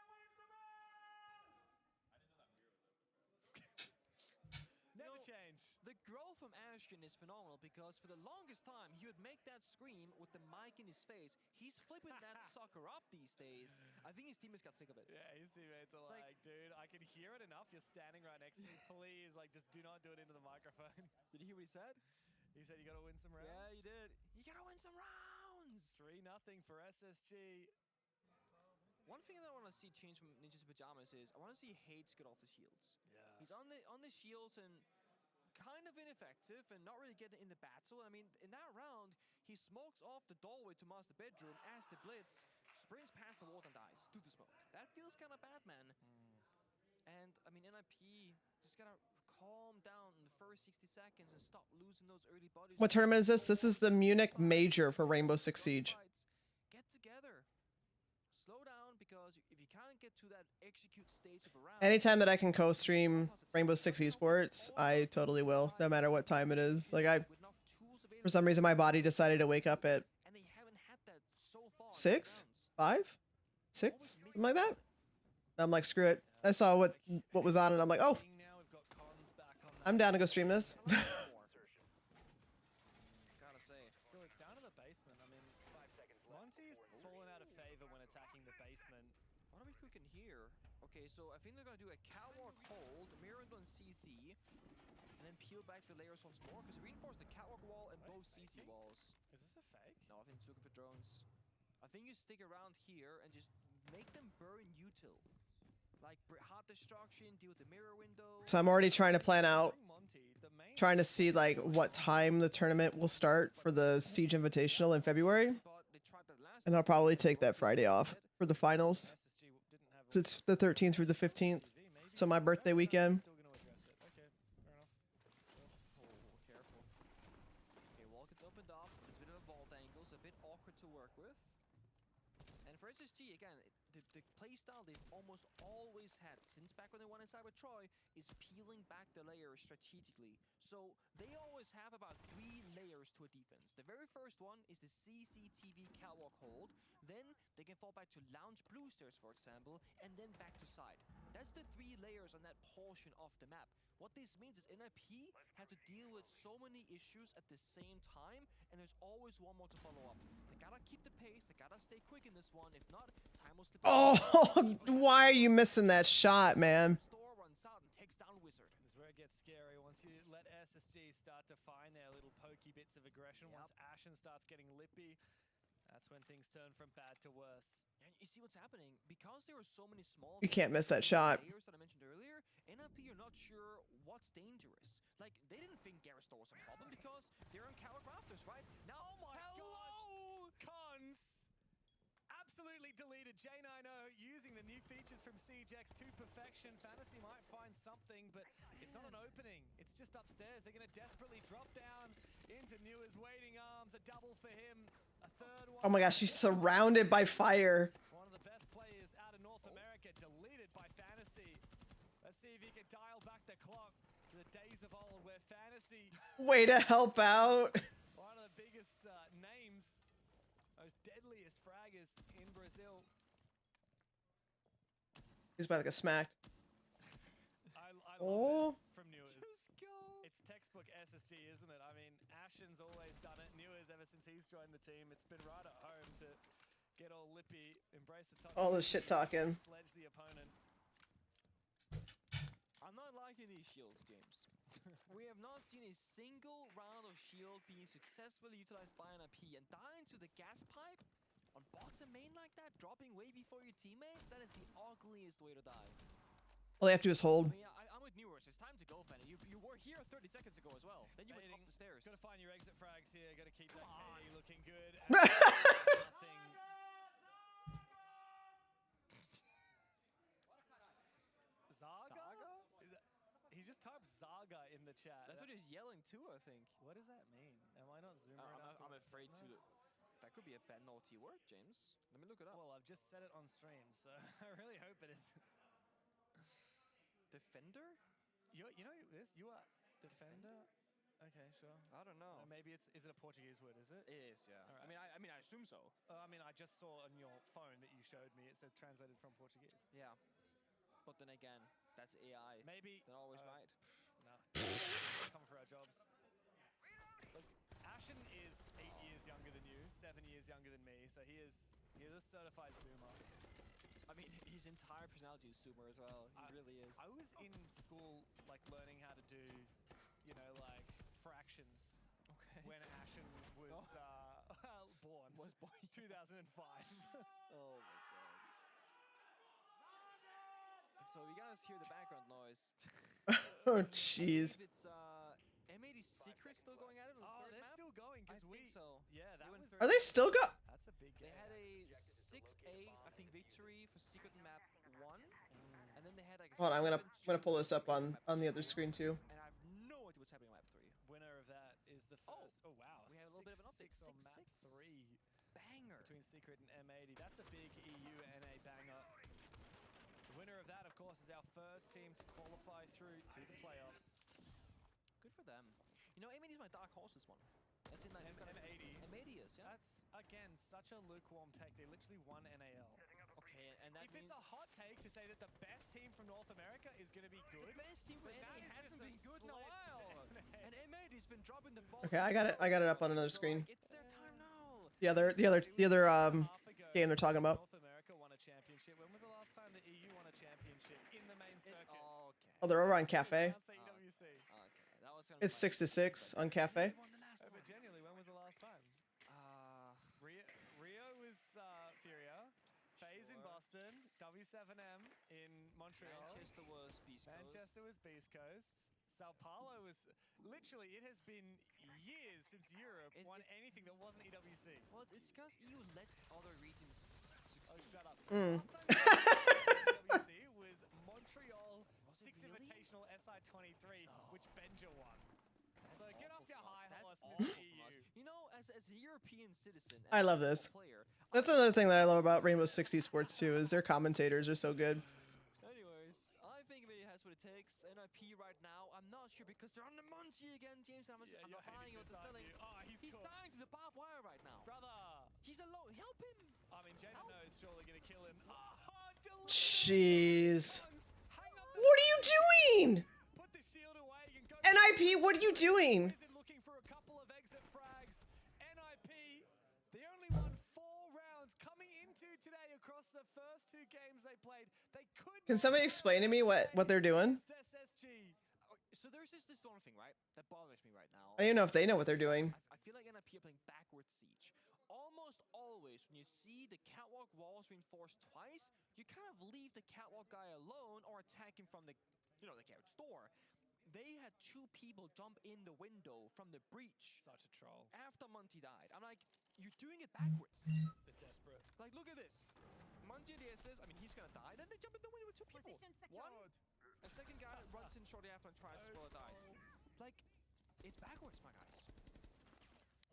Never change. The growth from Ashton is phenomenal, because for the longest time, he would make that scream with the mic in his face. He's flipping that sucker up these days. I think his teammates got sick of it. Yeah, his teammates are like, dude, I can hear it enough. You're standing right next to me. Please, like, just do not do it into the microphone. Did you hear what he said? He said you gotta win some rounds. Yeah, he did. You gotta win some rounds. 3-0 for SSG. One thing that I want to see change from Ninjas in Pajamas is I want to see Hades get off the shields. Yeah. He's on the shields and kind of ineffective and not really getting in the battle. I mean, in that round, he smokes off the doorway to master bedroom as the blitz sprints past the wall and dies through the smoke. That feels kind of bad, man. And I mean, NIP just gotta calm down in the first 60 seconds and stop losing those early bodies. What tournament is this? This is the Munich Major for Rainbow Six Siege. Get together. Slow down, because if you can't get to that execute stage of a round. Anytime that I can co-stream Rainbow Six Esports, I totally will, no matter what time it is. Like, for some reason, my body decided to wake up at 6, 5, 6, something like that. And I'm like, screw it. I saw what was on, and I'm like, oh, I'm down to go stream this. Gotta say, still, it's down to the basement. I mean, Monty's fallen out of favor when attacking the basement. What are we cooking here? Okay, so I think they're gonna do a catwalk hold, mirror on CC, and then peel back the layers once more, because we reinforced the catwalk wall and both CC walls. Is this a fake? No, I think it's looking for drones. I think you stick around here and just make them burn util. Like hot destruction, deal with the mirror window. So I'm already trying to plan out, trying to see like what time the tournament will start for the Siege Invitational in February. And I'll probably take that Friday off for the finals. So it's the 13th through the 15th. So my birthday weekend. Careful. Okay, wall gets opened up. There's a bit of a vault angle, so a bit awkward to work with. And for SSG, again, the playstyle they've almost always had since back when they won inside with Troy is peeling back the layers strategically. So they always have about 3 layers to a defense. The very first one is the CCTV catwalk hold. Then they can fall back to lounge blue stairs, for example, and then back to side. That's the 3 layers on that portion of the map. What this means is NIP have to deal with so many issues at the same time, and there's always one more to follow up. They gotta keep the pace, they gotta stay quick in this one. If not, time will slip. Oh, why are you missing that shot, man? Store runs out and takes down Wizard. This is where it gets scary. Once you let SSG start to find their little pokey bits of aggression, once Ashen starts getting lippy, that's when things turn from bad to worse. And you see what's happening? Because there are so many small... You can't miss that shot. ...layers that I mentioned earlier, NIP NIP, you're not sure what's dangerous. Like, they didn't think Garristor was a problem because they're on Coward Rafters, right? Now, Oh my God! Cons! Absolutely deleted. J90 using the new features from CGX to perfection. Fantasy might find something, but it's not an opening. It's just upstairs. They're going to desperately drop down into Newer's waiting arms. A double for him. A third one. Oh my gosh, she's surrounded by fire. One of the best players out of North America, deleted by Fantasy. Let's see if he can dial back the clock to the days of old where Fantasy... Way to help out. One of the biggest names, most deadliest fraggers in Brazil. He's about to get smacked. I love this from Newers. It's textbook SSG, isn't it? I mean, Ashen's always done it. Newers, ever since he's joined the team, it's been right at home to get all lippy, embrace the toxicity, All the shit talking. sledge the opponent. I'm not liking these shields, James. We have not seen a single round of shield being successfully utilized by NIP, and dying to the gas pipe on bottom main like that, dropping way before your teammates, that is the ugliest way to die. All they have to do is hold. I mean, I'm with Newers. It's time to go, Fanny. You were here 30 seconds ago as well. Then you went up the stairs. Gotta find your exit frags here. Gotta keep that KD looking good. Nothing. Zaga? He just typed Zaga in the chat. That's what he's yelling too, I think. What does that mean? Am I not zoomer enough? I'm afraid to. That could be a bad naughty word, James. Let me look it up. Well, I've just said it on stream, so I really hope it isn't. Defender? You know this? You are defender? Okay, sure. I don't know. Maybe is it a Portuguese word, is it? It is, yeah. Right, I mean, I assume so. I mean, I just saw on your phone that you showed me, it said translated from Portuguese. Yeah. But then again, that's AI. Maybe. They're always right. No. Come for our jobs. Look, Ashen is 8 years younger than you, 7 years younger than me, so he is a certified Zoomer. I mean, his entire personality is Zoomer as well. He really is. I was in school, like, learning how to do, you know, like, fractions. Okay. When Ashen was born. Was born. 2005. Oh my god. So you guys hear the background noise. Oh jeez. It's M80 Secret still going at it on the third they're map? still going because so. Yeah, that was. Are they still go? That's a big game. They had a 6-8, I think, victory for Secret map 1, and then they had like a Hold on, I'm gonna pull this up on the other screen too. and I have no idea what's happening on map 3. Winner of that is the first. Oh, wow. We have a little bit of an update. 6 on map 3. Banger. Between Secret and M80. That's a big EU NA banger. The winner of that, of course, is our first team to qualify through to the playoffs. Good for them. You know, M80 is my dark horse this one. That's in like M80. M80 is, yeah. That's, again, such a lukewarm take. They literally won NAL. Okay, and that If means it's a hot take to say that the best team from North America is going to be good, the best team for that NA is hasn't just a been good in a slight while. NA. And M80's been dropping the ball. Okay, I got it up on another screen. It's their time now. The other game they're talking about. North America won a championship. When was the last time the EU won a championship in the main circuit? Okay. Oh, they're over on Cafe. Okay, that was It's 6-6 on Cafe. But genuinely, when was the last time? Rio was Furia, FaZe in Boston, W7M in Montreal. Manchester was Beast Coast. Manchester was Beast Coast. Sao Paulo was literally. It has been years since Europe won anything that wasn't EWC. Well, it's because EU lets other regions succeed. Oh, shut up. Last time EWC was Montreal Six Invitational SI23, which Benja won. So get off your high horse, Mr. EU. You know, as a European citizen, I love this. Player, That's another thing that I love about Rainbow Six Esports too, is their commentators are so good. Anyways, I think it has what it takes. NIP right now, I'm not sure because they're on the Munchie again, James. I'm not buying what they're selling. Oh, he's dying to the barbed wire right now. Brother. He's alone. Help him. I mean, Jaden knows surely going to kill him. Oh, Jeez. What are you doing? Put the shield away. You can go NIP, what are you doing? looking for a couple of exit frags. NIP, they only won 4 rounds coming into today across the first 2 games they played. They could. Can somebody explain to me what they're doing? SSG. So there's this one thing, right, that bothers me right now. I don't even know if they know what they're doing. I feel like NIP are playing backwards siege. Almost always, when you see the catwalk walls reinforced twice, you kind of leave the catwalk guy alone or attack him from the, you know, the carrot store. They had 2 people jump in the window from the breach. Such a troll. After Monty died. I'm like, you're doing it backwards. They're desperate. Like, look at this. Monty and the SS, I mean, he's gonna die. Then they jump in the window with 2 people. One, a second guy runs in shortly after and tries to swallow dies. Like, it's backwards, my guys.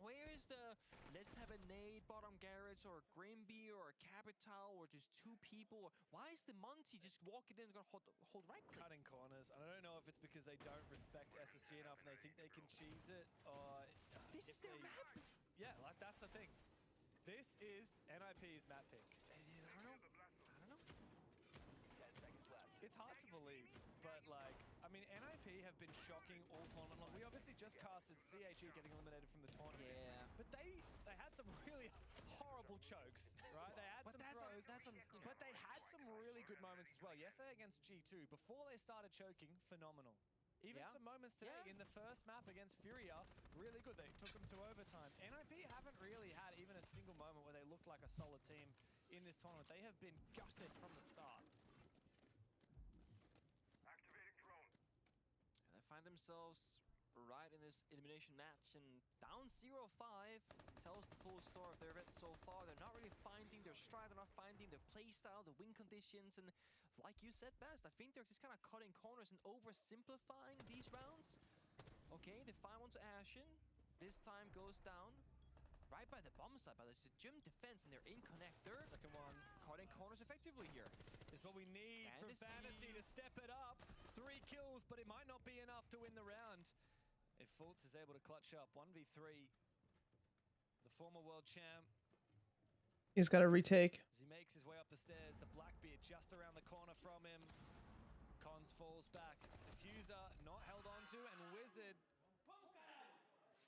Where is the, let's have a nade bottom garage or a Grimby or a Capital or just 2 people? Why is the Monty just walking in and gonna hold right click? Cutting corners. I don't know if it's because they don't respect SSG enough and they think they can cheese it, or this is their map. Yeah, like that's the thing. This is NIP's map pick. I don't know. It's hard to believe, but like, I mean, NIP have been shocking all tournament long. We obviously just casted CHE getting eliminated from the tournament. Yeah. But they had some really horrible chokes, right? They had some throws, but they had some really good moments as well. Yesterday against G2, before they started choking, phenomenal. Even some moments today in the first map against Furia, really good. They took them to overtime. NIP haven't really had even a single moment where they looked like a solid team in this tournament. They have been gutted from the start. They find themselves right in this elimination match, and down 0-5 tells the full story of their event so far. They're not really finding their stride, they're not finding their playstyle, the win conditions, and like you said best, I think they're just kind of cutting corners and oversimplifying these rounds. Okay, they find one to Ashen. This time goes down right by the bomb side, but it's a gym defense and they're in connector. Second one. Cutting corners effectively here. This is what we need from Fantasy to step it up. 3 kills, but it might not be enough to win the round. If Fultz is able to clutch up 1v3, the former world champ. He's got to retake. As he makes his way up the stairs, the Blackbeard just around the corner from him. Cons falls back. Diffuser not held onto, and Wizard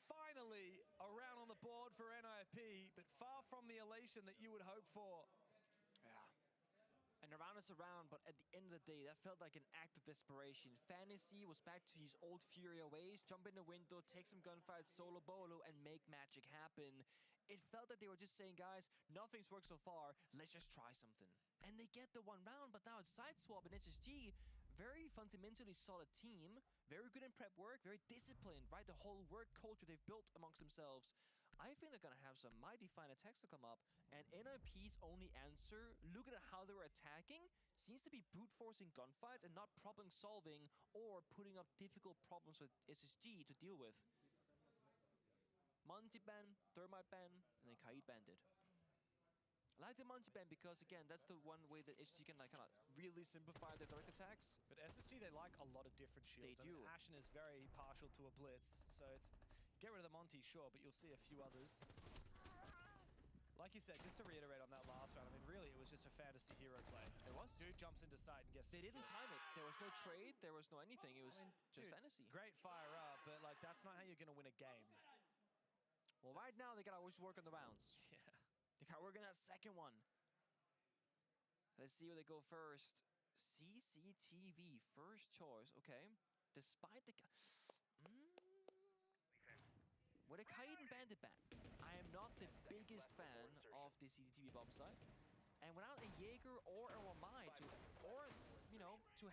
finally around on the board for NIP, but far from the elation that you would hope for. And around is around, but at the end of the day, that felt like an act of desperation. Fantasy was back to his old Furia ways, jump in the window, take some gunfights solo bolo, and make magic happen. It felt that they were just saying, guys, nothing's worked so far, let's just try something. And they get the 1 round, but now it's Sideswap and SSG, very fundamentally solid team, very good in prep work, very disciplined, right? The whole work culture they've built amongst themselves. I think they're gonna have some mighty fine attacks to come up, and NIP's only answer, looking at how they were attacking, seems to be brute forcing gunfights and not problem solving or putting up difficult problems with SSG to deal with. Monty ban, Thermite ban, and then Kaid banded. I like the Monty ban because, again, that's the one way that SSG can like kind of really simplify their direct attacks. But SSG, they like a lot of different shields. They do. And Ashen is very partial to a blitz, so it's get rid of the Monty, sure, but you'll see a few others. Like you said, just to reiterate on that last round, I mean, really, it was just a fantasy hero play. It was. Dude jumps into sight and gets... They didn't time it. There was no trade. There was no anything. It was just dude, fantasy. Great fire up, but like that's not how you're going to win a game. Well, right now, they got to always work on the rounds. Yeah. They got to work on that second one. Let's see where they go first. CCTV, first choice. Okay. Despite the... With a Kaid and Bandit ban, I am not the biggest fan of the CCTV bomb site. And without a Jaeger or a Wamai to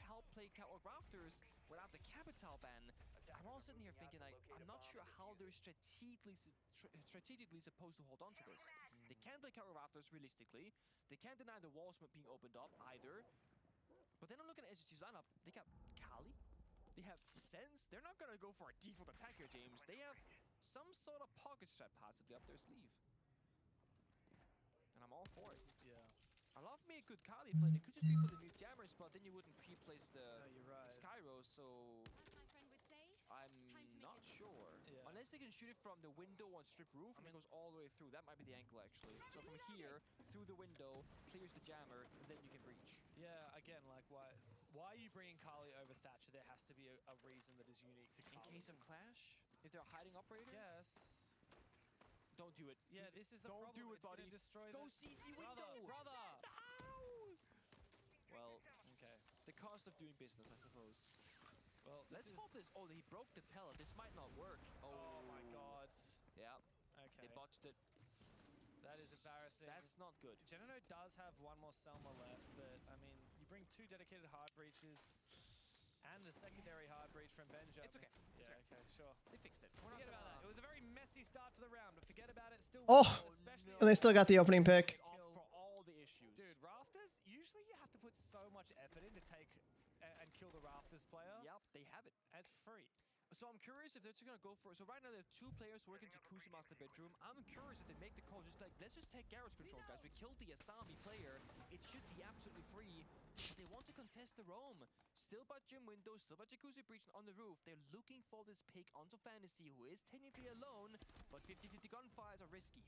help play Catwalk Rafters, without the Capital ban, I'm all sitting here thinking, like, I'm not sure how they're strategically supposed to hold on to this. They can't play Catwalk Rafters realistically. They can't deny the walls being opened up either. But then I'm looking at SSG's lineup. They got Kali. They have Sense. They're not going to go for a default attack here, James. They have some sort of pocket strat possibly up their sleeve. And I'm all for it. Yeah. I love me a good Kali play. It could just be for the new jammers, but then you wouldn't pre-place the Skyro, so I'm not sure. Yeah. Unless they can shoot it from the window on strip roof and it goes all the way through. That might be the angle, actually. So from here, through the window, clears the jammer, then you can breach. Yeah, again, like, why are you bringing Kali over Thatcher? There has to be a reason that is unique to Kali. In case of clash? If they're hiding operators? Yes. Don't do it. Yeah, this is the Don't problem. do it, buddy. Destroy Go CC window! Brother! Well, okay. The cost of doing business, I suppose. Well, let's hope this... Oh, he broke the pellet. This might not work. Oh my god. Yeah. Okay. They botched it. That is embarrassing. That's not good. Genino does have one more Selma left, but I mean, you bring 2 dedicated hard breaches and the secondary hard breach from Benja. It's okay. Yeah, okay, sure. They fixed it. Forget about that. It was a very messy start to the round, but forget about it. Still, Oh, especially and they still got the opening pick. For all the issues. Dude, Rafters, usually you have to put so much effort in to take and kill the Rafters player. Yep, they have it. And it's free. So I'm curious if they're just gonna go for it. So right now there are 2 players working Jacuzzi Master bedroom. I'm curious if they make the call just like, let's just take Garrett's control, guys. We killed the Asami player. It should be absolutely free. But they want to contest the roam. Still by gym windows, still by Jacuzzi breach on the roof. They're looking for this pick onto Fantasy, who is technically alone, but 50-50 gunfires are risky.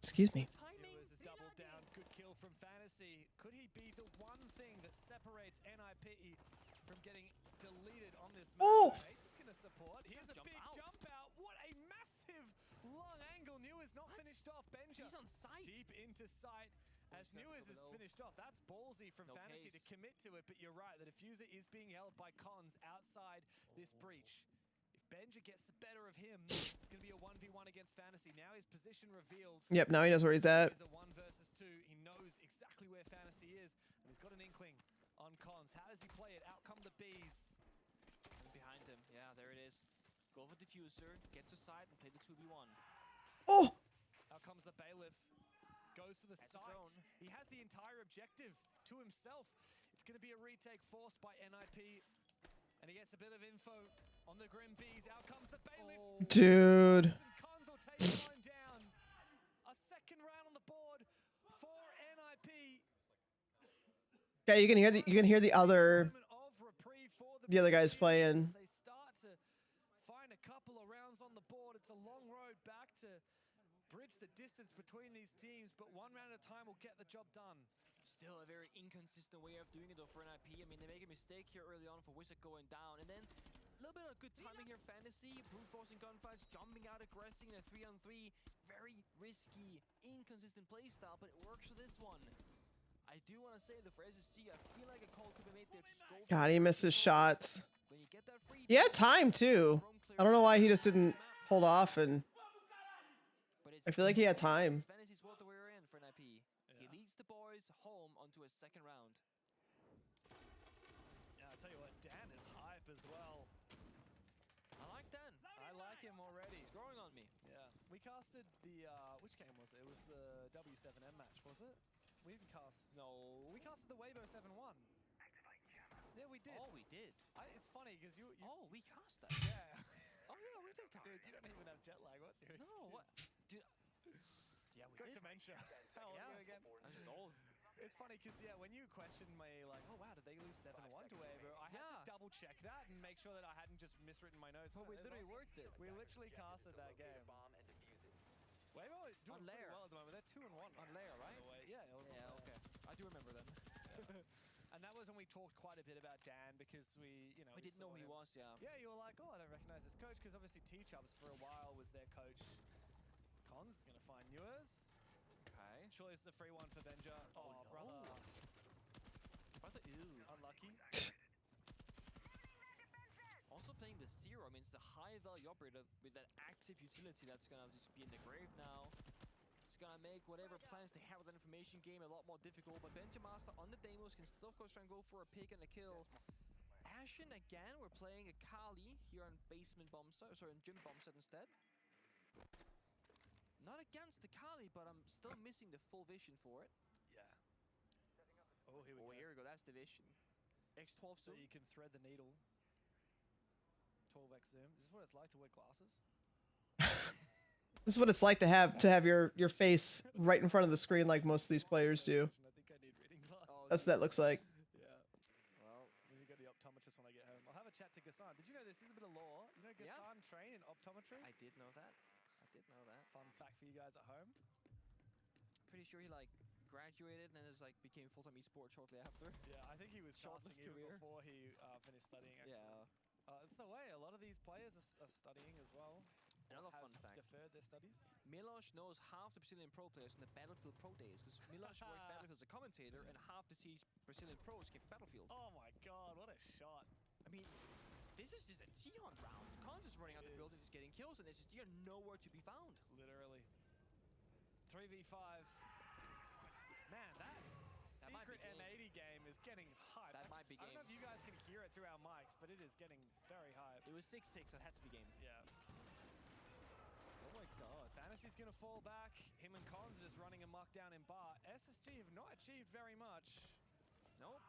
Excuse me. Lewis is doubled down. Good kill from Fantasy. Could he be the one thing that separates NIP from getting deleted on this map? Oh! He's just going to support. Here's a big jump out. What a massive long angle. New is not finished off. Benja. He's on sight. Deep into sight. As Newers is finished off. That's ballsy from Fantasy to commit to it, but you're right. The diffuser is being held by Cons outside this breach. If Benja gets the better of him, it's going to be a 1v1 against Fantasy. Now his position revealed. Yep, now he knows where he's at. It's a 1 versus 2. He knows exactly where Fantasy is, and he's got an inkling on Cons. How does he play it? Out come the bees. And behind him, yeah, there it is. Go for diffuser, get to side, and play the 2v1. Oh! Out comes the Bailiff. Goes for the site. He has the entire objective to himself. It's going to be a retake forced by NIP. And he gets a bit of info on the Grim Bees. Out comes the Bailiff. Dude. Cons will take the line down. A second round on the board for NIP. Yeah, you can hear the other guys playing. They start to find a couple of rounds on the board. It's a long road back to bridge the distance between these teams, but 1 round at a time will get the job done. Still a very inconsistent way of doing it though for NIP. I mean, they make a mistake here early on for Wizard going down, and then a little bit of good timing here. Fantasy, brute forcing gunfights, jumping out, aggressing in a 3-on-3. Very risky, inconsistent playstyle, but it works for this one. I do want to say that for SSG, I feel like a call could be made there. Just go God, he missed his shots. when you get that free. He had time too. I don't know why he just didn't hold off, and I feel like he had time. Fantasy's what the we're in for NIP. He leads the boys home onto a second round. Yeah, I'll tell you what, Dan is hype as well. I like Dan. I like him already. He's growing on me. Yeah. We casted the, which game was it? It was the W7M match, was it? We didn't cast. No. We casted the Weibo 7-1. Yeah, we did. Oh, we did. It's funny because you. Oh, we cast that. Yeah. Oh yeah, we did cast. Dude, you don't even have jet lag. What's your excuse? No, what? Dude. Yeah, we got did. dementia. How old are you again? I'm just old. It's funny because, yeah, when you questioned me, like, oh, wow, did they lose 7-1 to Weibo? I had to double check that and make sure that I hadn't just miswritten my notes. Oh, we literally worked it. We literally casted that game. Weibo doing On pretty layer. well at the moment. They're 2-1. On layer, right? Yeah, it was on layer. Okay. I do remember then. And that was when we talked quite a bit about Dan because we, you know, We didn't know who he was, yeah. Yeah, you were like, oh, I don't recognize this coach because obviously T-Chubbs for a while was their coach. Cons gonna find Newers. Okay. Surely it's a free one for Benja. Oh, no. brother. Brother, ew. Unlucky. Also playing the Zero, I mean, it's a high value operator with that active utility that's gonna just be in the grave now. It's gonna make whatever plans they have with that information game a lot more difficult, but Benja Master on the Deimos can still, of course, try and go for a pick and a kill. Ashen again, we're playing a Kali here on basement bombset, sorry, on gym bombset instead. Not against the Kali, but I'm still missing the full vision for it. Yeah. Oh, here we go. Here we go, that's the vision. X12 So zoom. you can thread the needle. 12x zoom. Is this what it's like to wear glasses? This is what it's like to have your face right in front of the screen like most of these players do. I think I need reading glasses. That's what that looks like. Yeah. Well, let me go to the optometrist when I get home. I'll have a chat to Gassan. Did you know this is a bit of lore? You know Gassan trained in optometry? I did know that. I did know that. Fun fact for you guys at home. Pretty sure he like graduated and then just like became full-time esports shortly after. Yeah, I think he was casting even before he finished studying. Actually. Yeah. It's the way a lot of these players are studying as well. Another have fun fact. Deferred their studies. Milosh knows half the Brazilian pro players in the Battlefield Pro days because Milosh worked Battlefield as a commentator and half the Brazilian pros came from Battlefield. Oh my god, what a shot. I mean, this is just a Tion round. Cons is running out the building, just getting kills, and SSD are nowhere to be found. Literally. 3v5. Man, that might be secret game. M80 game is getting hyped. That might be I don't know game. if you guys can hear it through our mics, but it is getting very hyped. It was 6-6, so it had to be game. Yeah. Oh my god. Fantasy's going to fall back. Him and Cons are just running amok down in bar. SSG have not achieved very much. Nope.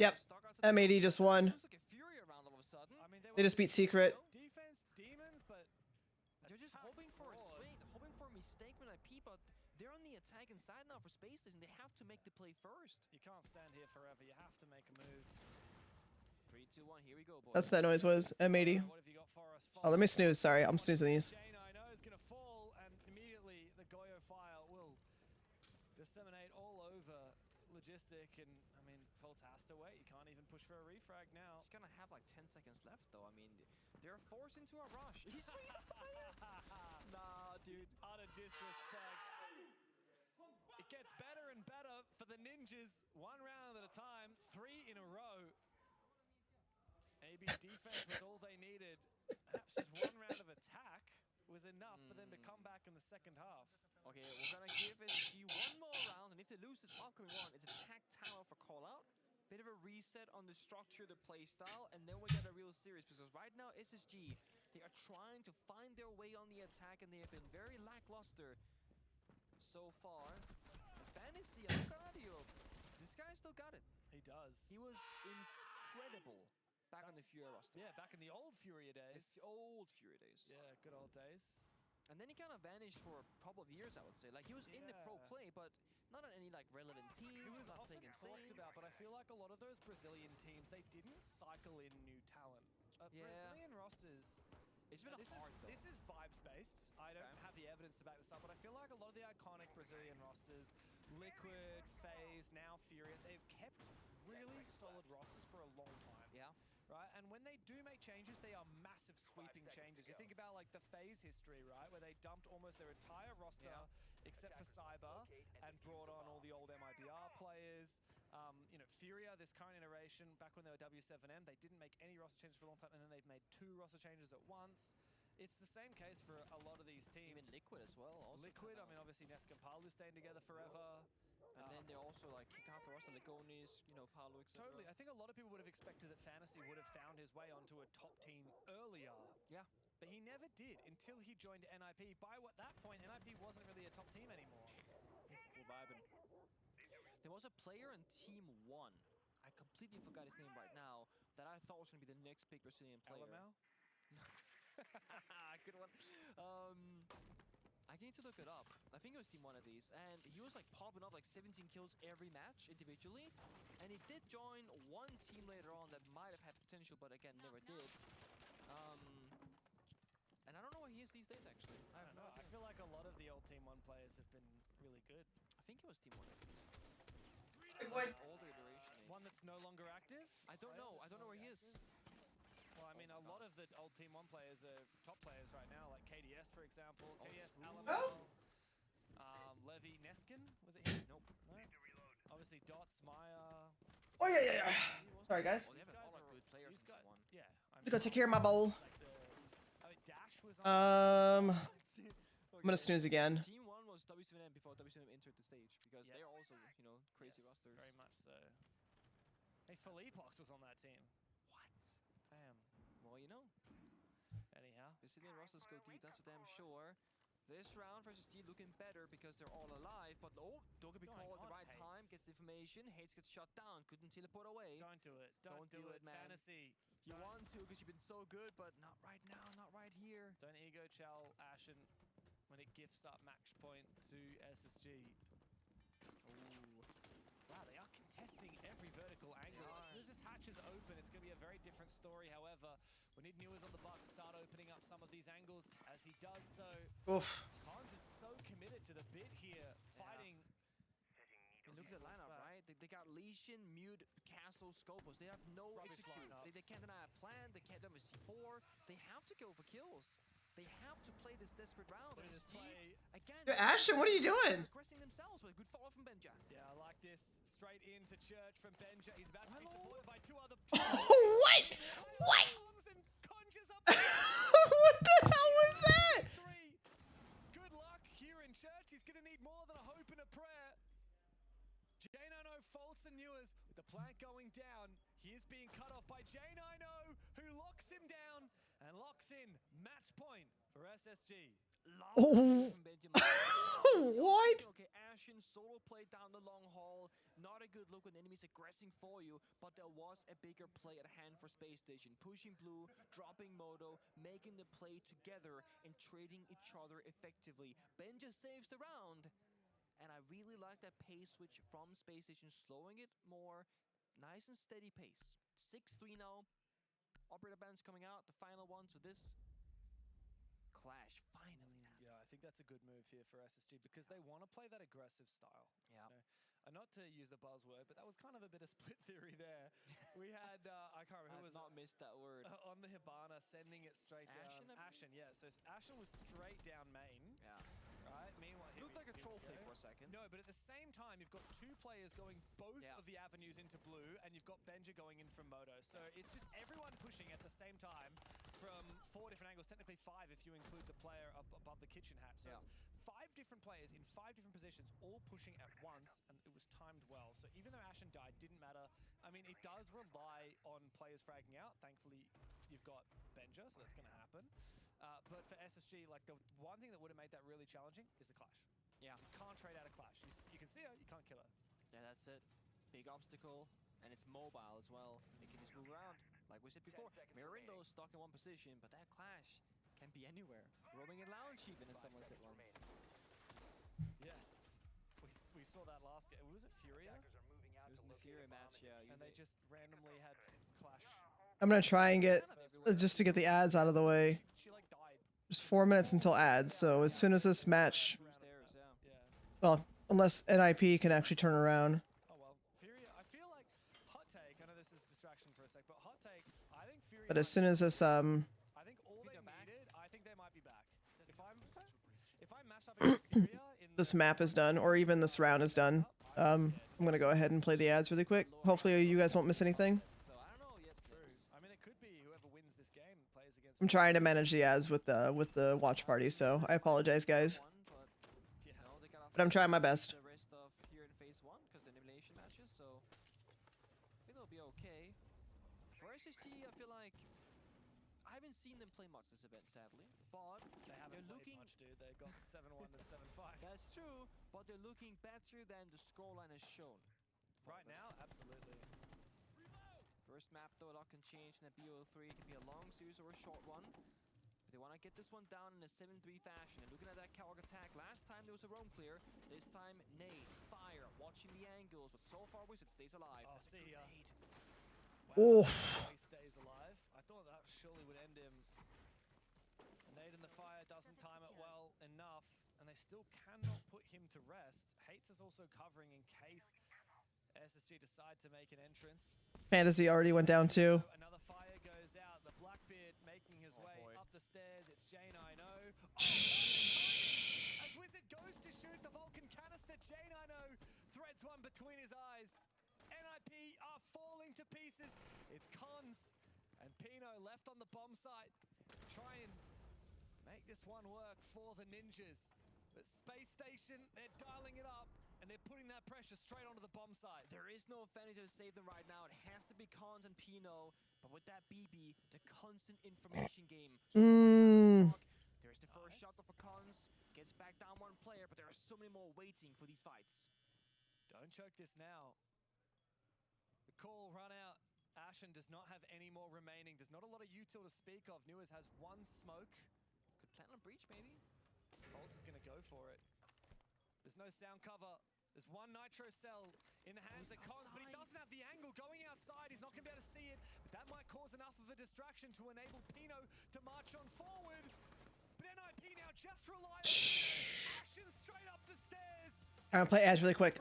Yep. M80 just won. Looks like a Fury around all of a sudden. I mean, They just beat Secret. Defense, demons, but they're just hoping for a swing, hoping for a mistake from IP, but they're on the attacking side now for Space Station. They have to make the play first. You can't stand here forever. You have to make a move. 3, 2, 1, here we go, boys. That's what that noise was. M80. What have you got for us? Oh, let me snooze. Sorry, I'm snoozing these. I know is going to fall, and immediately the Goyo fire will disseminate all over Logistic, and I mean, Fultz has to wait. You can't even push for a refrag now. He's gonna have like 10 seconds left, though. I mean, they're forced into a rush. He's nah, dude, utter disrespect. It gets better and better for the Ninjas, one round at a time, 3 in a row. AB defense was all they needed. Perhaps just one round of attack was enough for them to come back in the second half. Okay, we're gonna give it one more round, and if they lose this upcoming one, it's attack tower for call out. Bit of a reset on the structure, the play style, and then we get a real series, because right now SSG, they are trying to find their way on the attack, and they have been very lackluster so far. Fantasy, I'm not gonna lie to you, this guy still got it. He does. He was incredible back on the Fury roster. Yeah, back in the old Fury days. The old Fury days. Yeah, good old days. And then he kind of vanished for a couple of years, I would say. Like, he was in the pro play, but not on any, like, relevant teams. He was not often playing insane. talked about, but I feel like a lot of those Brazilian teams, they didn't cycle in new talent. Yeah. Brazilian rosters... It's been hard, though. This is vibes-based. I don't have the evidence to back this up, but I feel like a lot of the iconic Brazilian rosters, Liquid, FaZe, now Fury, they've kept really solid rosters for a long time. Yeah. Right, and when they do make changes, they are massive sweeping changes. You think about like the FaZe history, right, where they dumped almost their entire roster except for Cyber and brought on all the old MIBR players. You know, Furia, this current iteration, back when they were W7M, they didn't make any roster changes for a long time, and then they've made 2 roster changes at once. It's the same case for a lot of these teams. Even Liquid as well. Also Liquid, I mean, obviously Nesk and Palu staying together forever. And then they're also like kicked out the roster, Legonis, you know, Palu, etc. Totally. I think a lot of people would have expected that Fantasy would have found his way onto a top team earlier. Yeah. But he never did until he joined NIP. By that point, NIP wasn't really a top team anymore. We're vibing. There was a player in Team 1. I completely forgot his name right now. That I thought was going to be the next big Brazilian player. LML? Good one. I need to look it up. I think it was Team 1 at least. And he was like popping up like 17 kills every match individually. And he did join one team later on that might have had potential, but again, never did. And I don't know where he is these days, actually. I don't know. I feel like a lot of the old Team 1 players have been really good. I think it was Team 1 at least. Older iteration. Maybe. One that's no longer active? I don't know. I don't know where he is. Well, I mean, a lot of the old Team 1 players are top players right now, like KDS, for example. KDS, Alabama, Levy, Neskin, was it him? Nope. No? Obviously, Dots, Maya. Oh, yeah. Sorry, guys. Well, they have a lot of good players in Team 1. Yeah. Let's go take care of my bowl. Dash was I'm gonna snooze again. Team 1 was W7M before W7M entered the stage, because they're also, you know, crazy rosters. Very much so. Hey, Philippox was on that team. What? Damn. Well, you know. Anyhow. Brazilian rosters go deep, that's for damn sure. This round versus D looking better because they're all alive, but don't get be called at the right time, gets the information, Hates gets shut down, couldn't teleport away. Don't do it. Don't do it, man. Fantasy. You want to because you've been so good, but not right now, not right here. Don't ego chow Ashen when it gifts up match point to SSG. Ooh. Wow, they are contesting every vertical angle. As soon as this hatch is open, it's going to be a very different story. However, we need Newers on the Bucks start opening up some of these angles. As he does so, Cons is so committed to the bit here, fighting. And look at the lineup, right? They got Lesion, Mute, Castle, Scopus. They have no execute. They can't deny a plan. They can't do a C4. They have to go for kills. They have to play this desperate round. Again, Ashton, what are you doing? Aggressing themselves with a good follow from Benja. Yeah, I like this. Straight into Church from Benja. He's about to be supported by 2 other. What? What? What the hell was that? Good luck here in Church. He's going to need more by J9O, who locks him down and locks in match point for SSG. Oh. What? Okay, Ashen solo play down the long haul. Not a good look when enemies aggressing for you, but there was a bigger play at hand for Space Station. Pushing blue, dropping Moto, making the play together and trading each other effectively. Ben just saves the round. And I really like that pace switch from Space Station, slowing it more. Nice and steady pace. 6-3 now. Operator bands coming out, the final one to this clash finally happened. Yeah, I think that's a good move here for SSG because they want to play that aggressive style. Yeah. You know? And not to use the buzzword, but that was kind of a bit of split theory there. We had, I can't remember who was not missed that word. On the Hibana, sending it straight Ashen, down. Ashen, yeah. So Ashen was straight down main. Yeah. Right? Meanwhile, It looked like a troll play for a second. No, but at the same time, you've got two players going both of the avenues into blue, and you've got Benja going in from Moto. So it's just everyone pushing at the same time from 4 different angles, technically 5 if you include the player up above the kitchen hatch. So it's 5 different players in 5 different positions, all pushing at once, and it was timed well. So even though Ashen died, didn't matter. I mean, it does rely on players fragging out. Thankfully, you've got Benja, so that's going to happen. But for SSG, like the one thing that would have made that really challenging is the clash. Yeah. You can't trade out a clash. You can see her, you can't kill her. Yeah, that's it. Big obstacle, and it's mobile as well. It can just move around. Like we said before, Mirand's stuck in one position, but that clash can be anywhere. Roaming in lounge even, as someone said once. Yes. We saw that last game. Was it Furia? It was in the Furia match, yeah. And they just randomly had clash. I'm gonna try and get just to get the ads out of the way. She like died. Just 4 minutes until ads. So as soon as this match, well, unless NIP can actually turn around. Oh well, Furia. I feel like hot take. I know this is distraction for a sec, but hot take. I think Furia. But as soon as this I think all they needed. I think they might be back. If I'm matched up against Furia in this map is done, or even this round is done, I'm gonna go ahead and play the ads really quick. Hopefully you guys won't miss anything. I mean, it could be whoever wins this game plays against. I'm trying to manage the ads with the watch party, so I apologize, guys. But I'm trying my best. The rest of here in phase 1 because the elimination matches, so I think it'll be okay. For SSG, I feel like I haven't seen them play much this event, sadly, but They haven't they're played looking. much, dude. They got 7-1 and 7-5. That's true, but they're looking better than the scoreline has shown. Right now, absolutely. First map though, a lot can change in a BO3. It can be a long series or a short one. But they want to get this one down in a 7-3 fashion. And looking at that Coward attack, last time there was a roam clear. This time, nade, fire, watching the angles. But so far, Wizard stays alive. Oh, That's see ya. Oof. He stays alive. I thought that surely would end him. The nade in the fire doesn't time it well enough, and they still cannot put him to rest. Hates is also covering in case SSG decide to make an entrance. Fantasy already went down too. So another fire goes out. The Blackbeard making his way up the stairs. It's J9O. As Wizard goes to shoot the Vulcan canister, J9O threads one between his eyes. NIP are falling to pieces. It's Cons and Pino left on the bomb site. Try and make this one work for the ninjas. But Space Station, they're dialing it up. And they're putting that pressure straight onto the bomb site. There is no advantage to save them right now. It has to be Cons and Pino. But with that BB, the constant information game. There's the first shot for Cons. Gets back down one player, but there are so many more waiting for these fights. Don't choke this now. The call run out. Ashen does not have any more remaining. There's not a lot of util to speak of. Newers has one smoke. Could plan on breach, maybe? Foltz is going to go for it. There's no sound cover. There's one nitro cell in the hands of Cons, but he doesn't have the angle going outside. He's not going to be able to see it, but that might cause enough of a distraction to enable Pino to march on forward. But NIP now just rely on Ashen straight up the stairs. I'm gonna play ads really quick.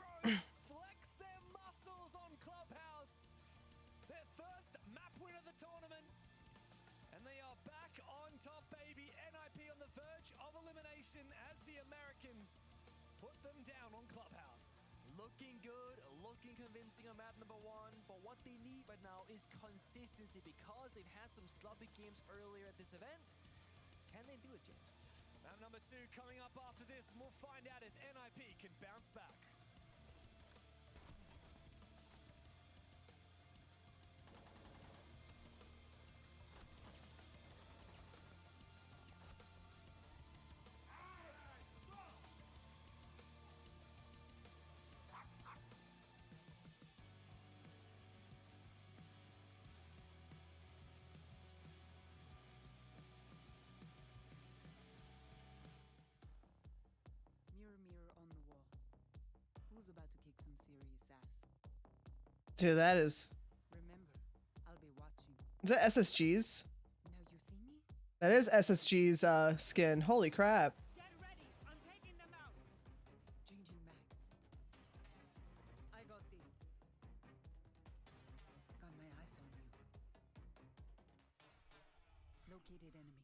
Flex their muscles on Clubhouse. Their first map win of the tournament. And they are back on top, baby. NIP on the verge of elimination as the Americans put them down on Clubhouse. Looking good, looking convincing on map number 1, but what they need right now is consistency because they've had some sloppy games earlier at this event. Can they do it, James? Map number 2 coming up after this, and we'll find out if NIP can bounce back. Dude, that is... Is that SSG's? That is SSG's skin. Holy crap. I got this. Got my eyes on you. Located enemy.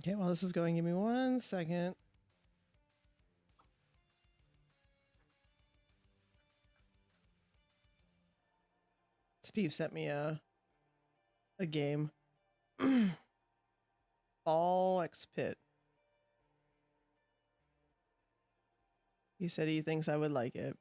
Okay, well, this is going. Give me 1 second. Steve sent me a game. All X Pit. He said he thinks I would like it.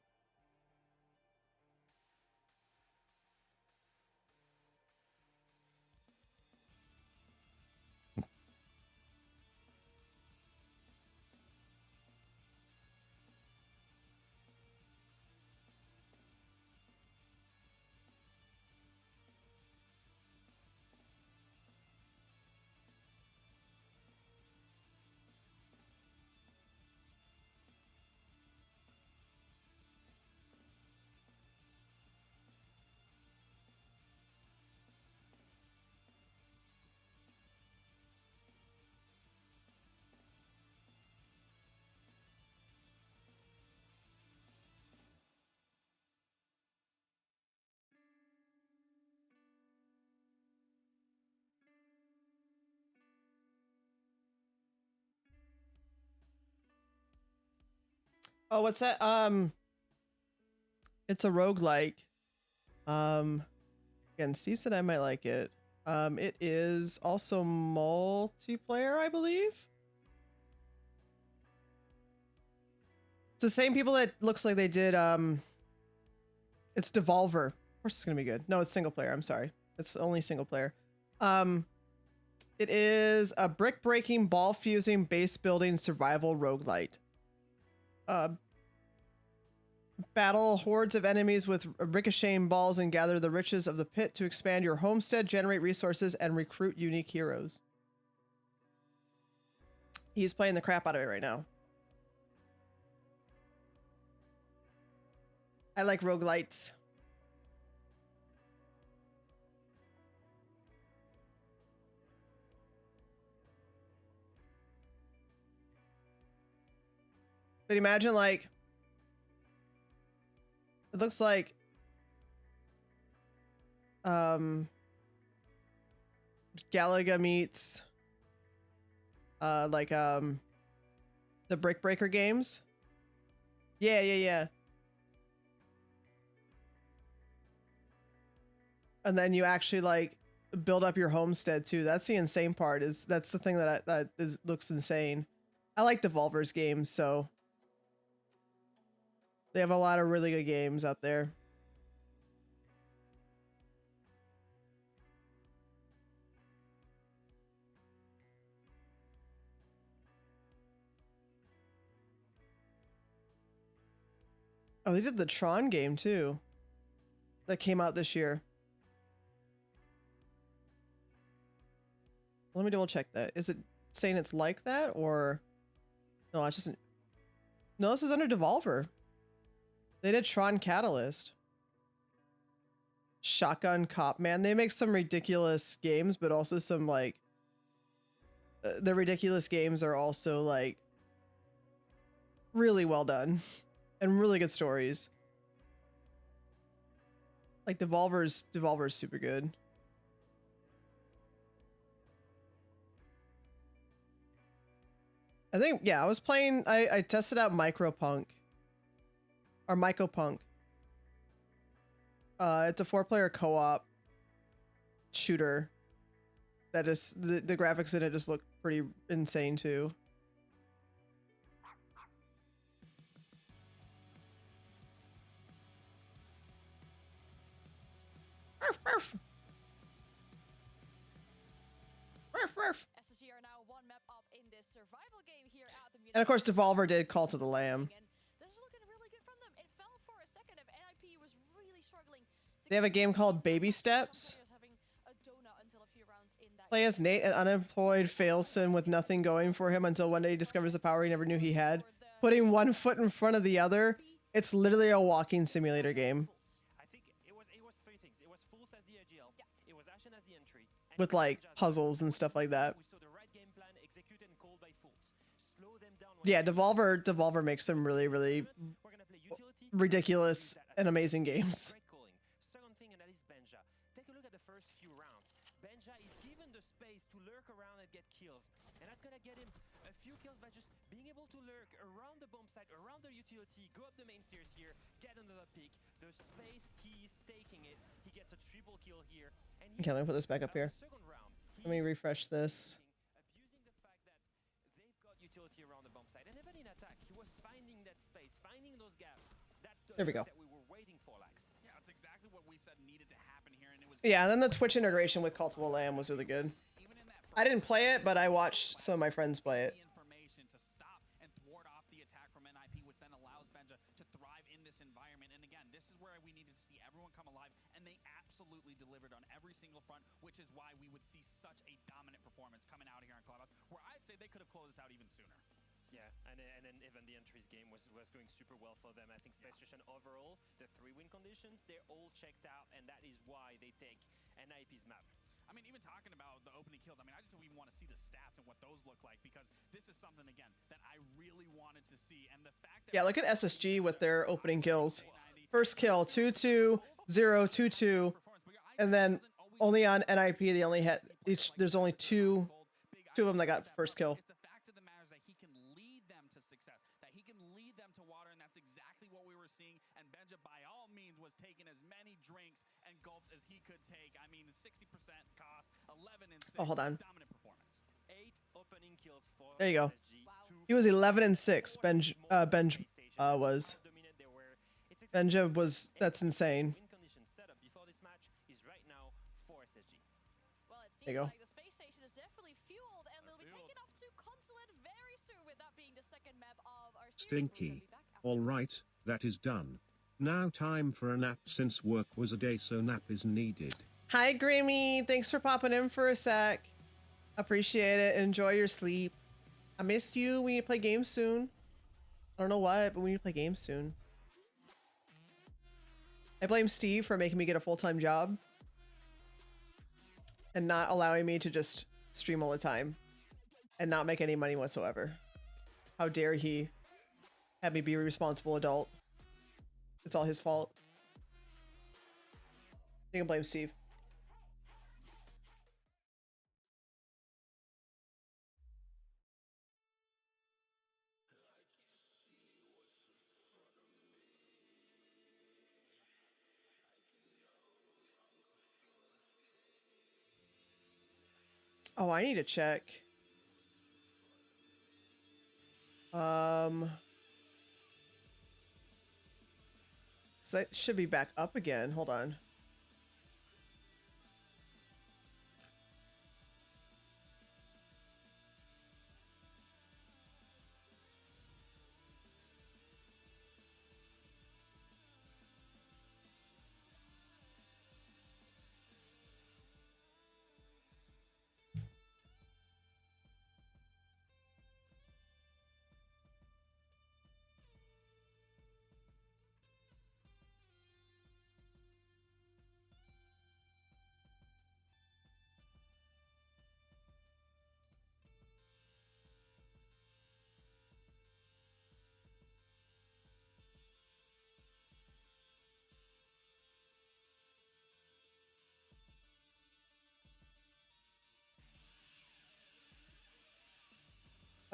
Oh, what's that? It's a roguelike. Again, Steve said I might like it. It is also multiplayer, I believe. It's the same people that looks like they did, it's Devolver. Of course it's gonna be good. No, it's single player, I'm sorry. It's only single player. It is a brick-breaking, ball-fusing, base-building survival roguelite. Battle hordes of enemies with ricocheting balls and gather the riches of the pit to expand your homestead, generate resources, and recruit unique heroes. He's playing the crap out of it right now. I like roguelites. But imagine, like, it looks like Galaga meets the Brick Breaker games. Yeah. And then you actually like build up your homestead too. That's the insane part. That's the thing that looks insane. I like Devolver's games, so they have a lot of really good games out there. Oh, they did the Tron game too. That came out this year. Let me double check that. Is it saying it's like that or no? It's just no. This is under Devolver. They did Tron Catalyst. Shotgun Cop, man. They make some ridiculous games, but also some like the ridiculous games are also like really well done and really good stories. Like Devolver's super good. I think, yeah, I was playing, I tested out Micropunk. Or Mycopunk. It's a 4-player co-op shooter. That is, the graphics in it just look pretty insane too. Ruff, ruff. Ruff, ruff. SSG are now one map up in this survival game here at the Munich. And of course, Devolver did Call to the Lamb. This is looking really good from them. It fell for a second if NIP was really struggling. They have a game called Baby Steps. Play as Nate, an unemployed failson with nothing going for him until one day he discovers the power he never knew he had. Putting one foot in front of the other, it's literally a walking simulator game. I think it was three things. It was Fools as the IGL, it was Ashen as the entry, and With like puzzles and stuff like that. we saw the right game plan executed and called by Fools. Slow them down. Yeah, Devolver makes some really, really ridiculous and amazing games. Second thing, and that is Benja. Take a look at the first few rounds. Benja is given the space to lurk around and get kills, and that's gonna get him a few kills by just being able to lurk around the bomb site, around the utility, go up the main stairs here, get another pick. The space, he's taking it. He gets a triple kill here, and Okay, let me put this back up here. Let me refresh this. abusing the fact that they've got utility around the bomb site, and even in attack, he was finding that space, finding those gaps. That's the There we go. that we were waiting for, Lax. Yeah, that's exactly what we said needed to happen here, and it was. Yeah, and then the Twitch integration with Call to the Lamb was really good. I didn't play it, but I watched some of my friends play it. Information to stop and thwart off the attack from NIP, which then allows Benja to thrive in this environment. And again, this is where we needed to see everyone come alive, and they absolutely delivered on every single front, which is why we would see such a dominant performance coming out here in Clubhouse, where I'd say they could have closed this out even sooner. Yeah, and then even the entries game was going super well for them. I think Space Station overall, the 3-win conditions, they're all checked out, and that is why they take NIP's map. I mean, even talking about the opening kills, I mean, I just even want to see the stats and what those look like, because this is something, again, that I really wanted to see. And the fact that Yeah, look at SSG with their opening kills. First kill, 2-2, 0-2-2, and then only on NIP they only had each. There's only two of them that got first kill. It's the fact of the matter is that he can lead them to success, that he can lead them to water, and that's exactly what we were seeing. And Benja, by all means, was taking as many drinks and gulps as he could take. I mean, 60% cost, 11 and 6. Oh, hold on. Dominant performance. 8 opening kills for There you go. SSG. He was 11 and 6. Benj was. Benja was. That's insane. Win condition setup before this match is right now for SSG. Well, it There seems you go. like the space station is definitely fueled, and they'll be taken off to Consulate very soon, with that being the second map of our series. Stinky. All right, that is done. Now time for a nap since work was a day, so nap is needed. Hi, Grammy. Thanks for popping in for a sec. Appreciate it. Enjoy your sleep. I missed you. We need to play games soon. I don't know what, but we need to play games soon. I blame Steve for making me get a full-time job and not allowing me to just stream all the time and not make any money whatsoever. How dare he have me be a responsible adult? It's all his fault. You can blame Steve. Oh, I need to check. So it should be back up again. Hold on.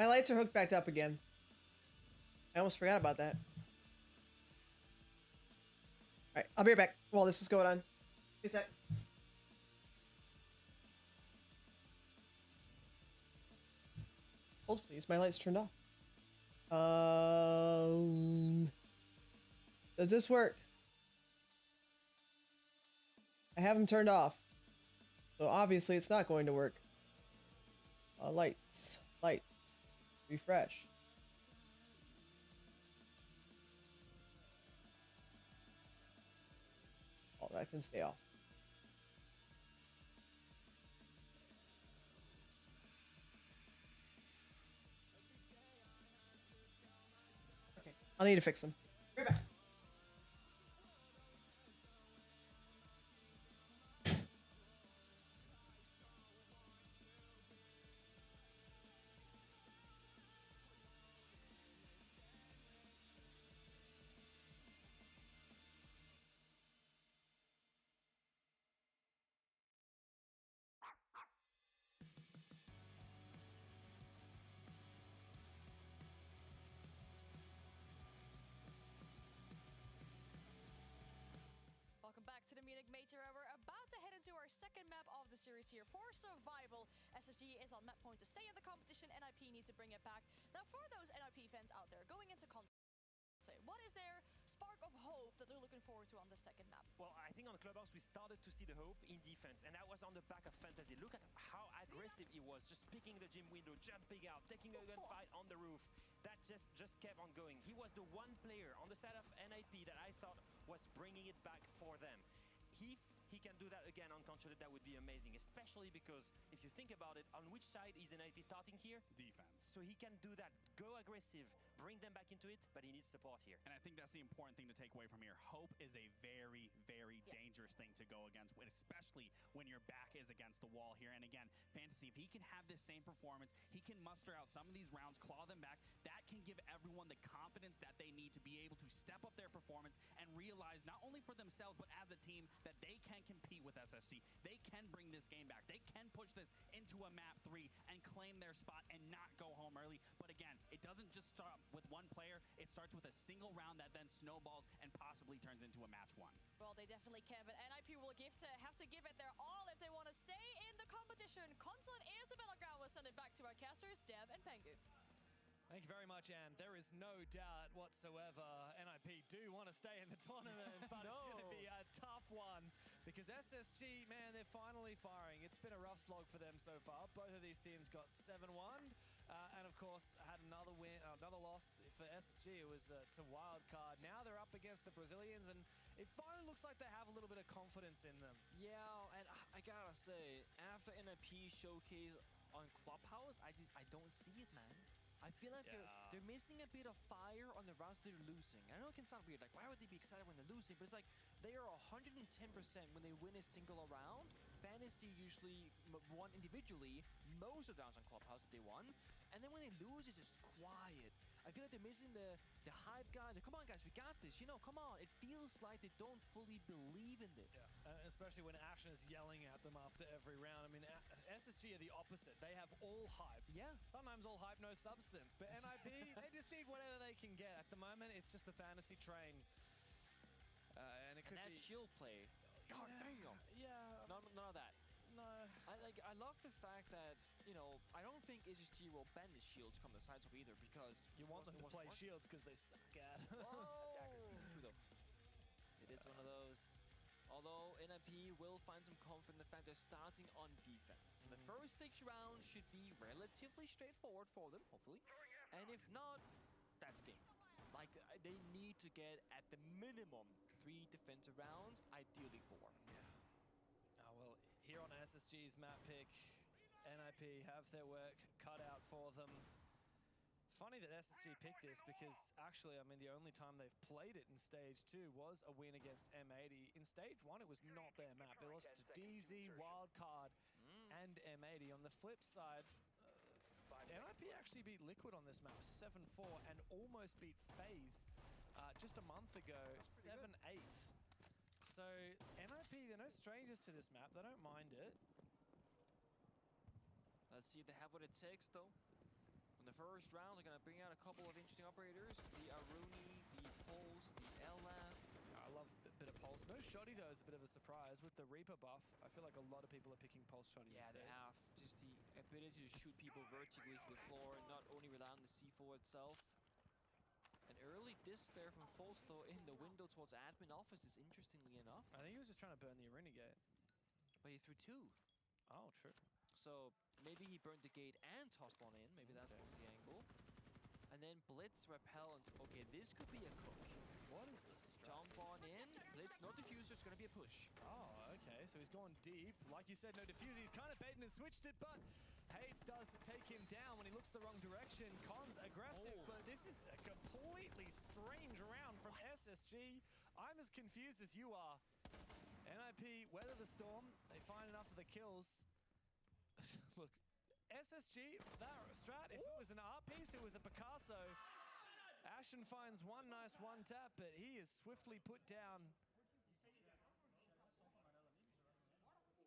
My lights are hooked back up again. I almost forgot about that. Alright, I'll be right back while this is going on. Just a sec. Hold please, my light's turned off. Does this work? I have them turned off. So obviously it's not going to work. Lights. Refresh. All that can stay off. Okay, I'll need to fix them. Right back. Welcome back to the Munich Major. We're about to head into our second map of the series here for survival. SSG is on map point to stay in the competition. NIP need to bring it back. Now, for those NIP fans out there going into what is their spark of hope that they're looking forward to on the second map? Well, I think on Clubhouse we started to see the hope in defense, and that was on the back of Fantasy. Look at how aggressive he was, just picking the gym window, jumping out, taking a gunfight on the roof. That just kept on going. He was the one player on the side of NIP that I thought was bringing it back for them. If he can do that again on Controller, that would be amazing, especially because if you think about it, on which side is NIP starting here? Defense. So he can do that, go aggressive, bring them back into it, but he needs support here. And I think that's the important thing to take away from here. Hope is a very, very dangerous thing to go against, especially when your back is against the wall here. And again, Fantasy, if he can have this same performance, he can muster out some of these rounds, claw them back. That can give everyone the confidence that they need to be able to step up their performance and realize not only for themselves, but as a team that they can compete with SSG. They can bring this game back. They can push this into a map 3 and claim their spot and not go home early. But again, it doesn't just start with one player. It starts with a single round that then snowballs and possibly turns into a match 1. Well, they definitely can, but NIP will have to give it their all if they want to stay in the competition. Consulate is the battleground. We'll send it back to our casters, Dev and Pengu. Thank you very much, Anne. There is no doubt whatsoever NIP do want to stay in the tournament, but it's going to be a tough one because SSG, man, they're finally firing. It's been a rough slog for them so far. Both of these teams got 7-1, and of course had another loss for SSG. It was to Wildcard. Now they're up against the Brazilians, and it finally looks like they have a little bit of confidence in them. Yeah, and I gotta say, after NIP showcase on Clubhouse, I don't see it, man. I feel like they're missing a bit of fire on the rounds they're losing. I know it can sound weird, like why would they be excited when they're losing? But it's like they are 110% when they win a single round. Fantasy usually won individually most of the rounds on Clubhouse that they won. And then when they lose, it's just quiet. I feel like they're missing the hype guy. Come on, guys, we got this. You know, come on. It feels like they don't fully believe in this. Yeah, especially when Action is yelling at them after every round. I mean, SSG are the opposite. They have all hype. Yeah. Sometimes all hype, no substance. But NIP, they just need whatever they can get. At the moment, it's just the fantasy train. And it could that be shield play. God damn. Yeah. None of that. No. I love the fact that, you know, I don't think SSG will ban the shields come the sides up either because you want them to play shields because they suck at. True though. It is one of those. Although NIP will find some comfort in the fact they're starting on defense. The first 6 rounds should be relatively straightforward for them, hopefully. And if not, that's game. Like, they need to get at the minimum 3 defensive rounds, ideally 4. Yeah. Well, here on SSG's map pick, NIP have their work cut out for them. It's funny that SSG picked this because actually, I mean, the only time they've played it in Stage 2 was a win against M80. In Stage 1, it was not their map. They lost to DZ, Wildcard, and M80. On the flip side, NIP actually beat Liquid on this map 7-4 and almost beat FaZe just a month ago 7-8. So NIP, they're no strangers to this map. They don't mind it. Let's see if they have what it takes, though. In the first round, they're going to bring out a couple of interesting operators. The Aruni, the Pulse, the LF. I love a bit of Pulse. No Shoddy, though, is a bit of a surprise. With the Reaper buff, I feel like a lot of people are picking Pulse Shoddy Yeah, these they days. have just the ability to shoot people vertically to the floor and not only rely on the C4 itself. An early disc there from Folsto in the window towards admin office is interestingly enough. I think he was just trying to burn the Arena gate. But he threw two. Oh, true. So maybe he burned the gate and tossed one in. Maybe that's one of the angle. And then Blitz, Repel, and okay, this could be a cook. What is this? Jump on in. Blitz, no diffuser. It's going to be a push. Oh, okay. So he's going deep. Like you said, no diffuser. He's kind of baited and switched it, but Hayes does take him down when he looks the wrong direction. Con's aggressive, but this is a completely strange round from SSG. I'm as confused as you are. NIP weather the storm. They find enough of the kills. Look, SSG, that strat, if it was an art piece, it was a Picasso. Ashen finds one nice one tap, but he is swiftly put down.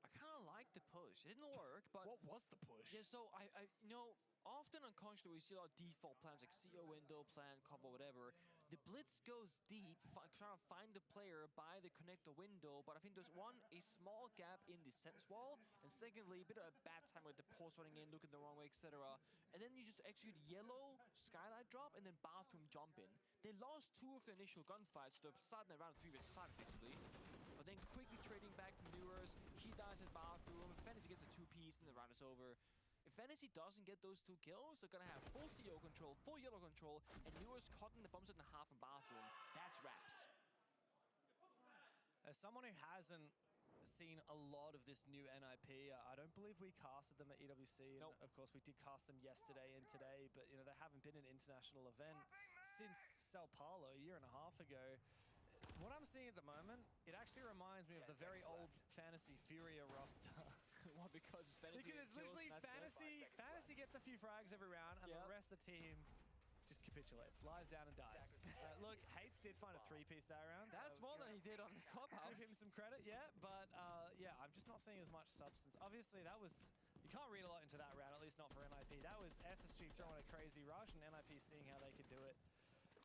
I kind of like the push. It didn't work, but... What was the push? Yeah, so you know, often unconsciously we see a lot of default plans like CO window, plan, combo, whatever. The Blitz goes deep, trying to find the player by the connector window, but I think there's one, a small gap in the sense wall, and secondly, a bit of a bad time with the pulse running in, looking the wrong way, etc. And then you just execute yellow skylight drop and then bathroom jump in. They lost two of the initial gunfights, so they're starting at round 3 with 5 effectively. But then quickly trading back from Newers, he dies in bathroom, Fantasy gets a 2-piece, and the round is over. If Fantasy doesn't get those 2 kills, they're gonna have full CO control, full yellow control, and Newers cutting the bombs in half in bathroom. That's wraps. As someone who hasn't seen a lot of this new NIP, I don't believe we casted them at EWC. Nope. And of course, we did cast them yesterday and today, but you know they haven't been an international event since Sao Paulo a year and a half ago. What I'm seeing at the moment, it actually reminds me of the very old Fantasy Furia roster. What, because Fantasy Because it's literally Fantasy gets a few frags every round, and the rest of the team just capitulates, lies down and dies. Look, Hates did find a 3-piece that round. That's more than he did on the clubhouse. Give him some credit, yeah, but yeah, I'm just not seeing as much substance. Obviously, that was, you can't read a lot into that round, at least not for NIP. That was SSG throwing a crazy rush, and NIP seeing how they can do it,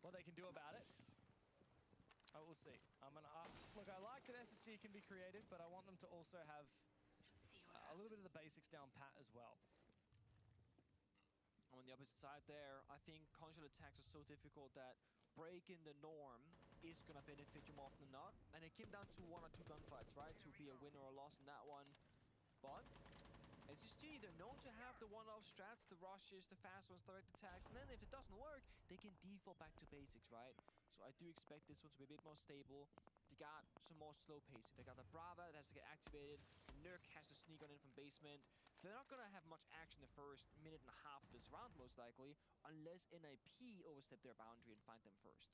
what they can do about it. We'll see. Look, I like that SSG can be creative, but I want them to also have a little bit of the basics down pat as well. On the opposite side there, I think conjured attacks are so difficult that breaking the norm is going to benefit you more often than not. And it came down to 1 or 2 gunfights, right? To be a winner or loss in that one. But SSG, they're known to have the one-off strats, the rushes, the fast ones, direct attacks. And then if it doesn't work, they can default back to basics, right? So I do expect this one to be a bit more stable. They got some more slow pacing. They got the Brava that has to get activated. Nurk has to sneak on in from basement. They're not going to have much action the first minute and a half of this round, most likely, unless NIP overstep their boundary and find them first.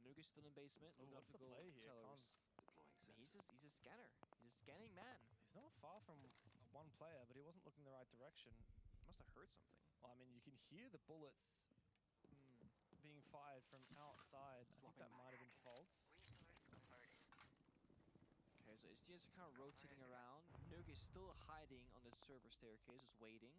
Nurk is still in basement. What's the play here? He's a scanner. He's a scanning man. He's not far from one player, but he wasn't looking the right direction. Must have heard something. Well, I mean, you can hear the bullets being fired from outside. I think that might have been false. Okay, so SGs are kind of rotating around. Nurk is still hiding on the server staircase, just waiting.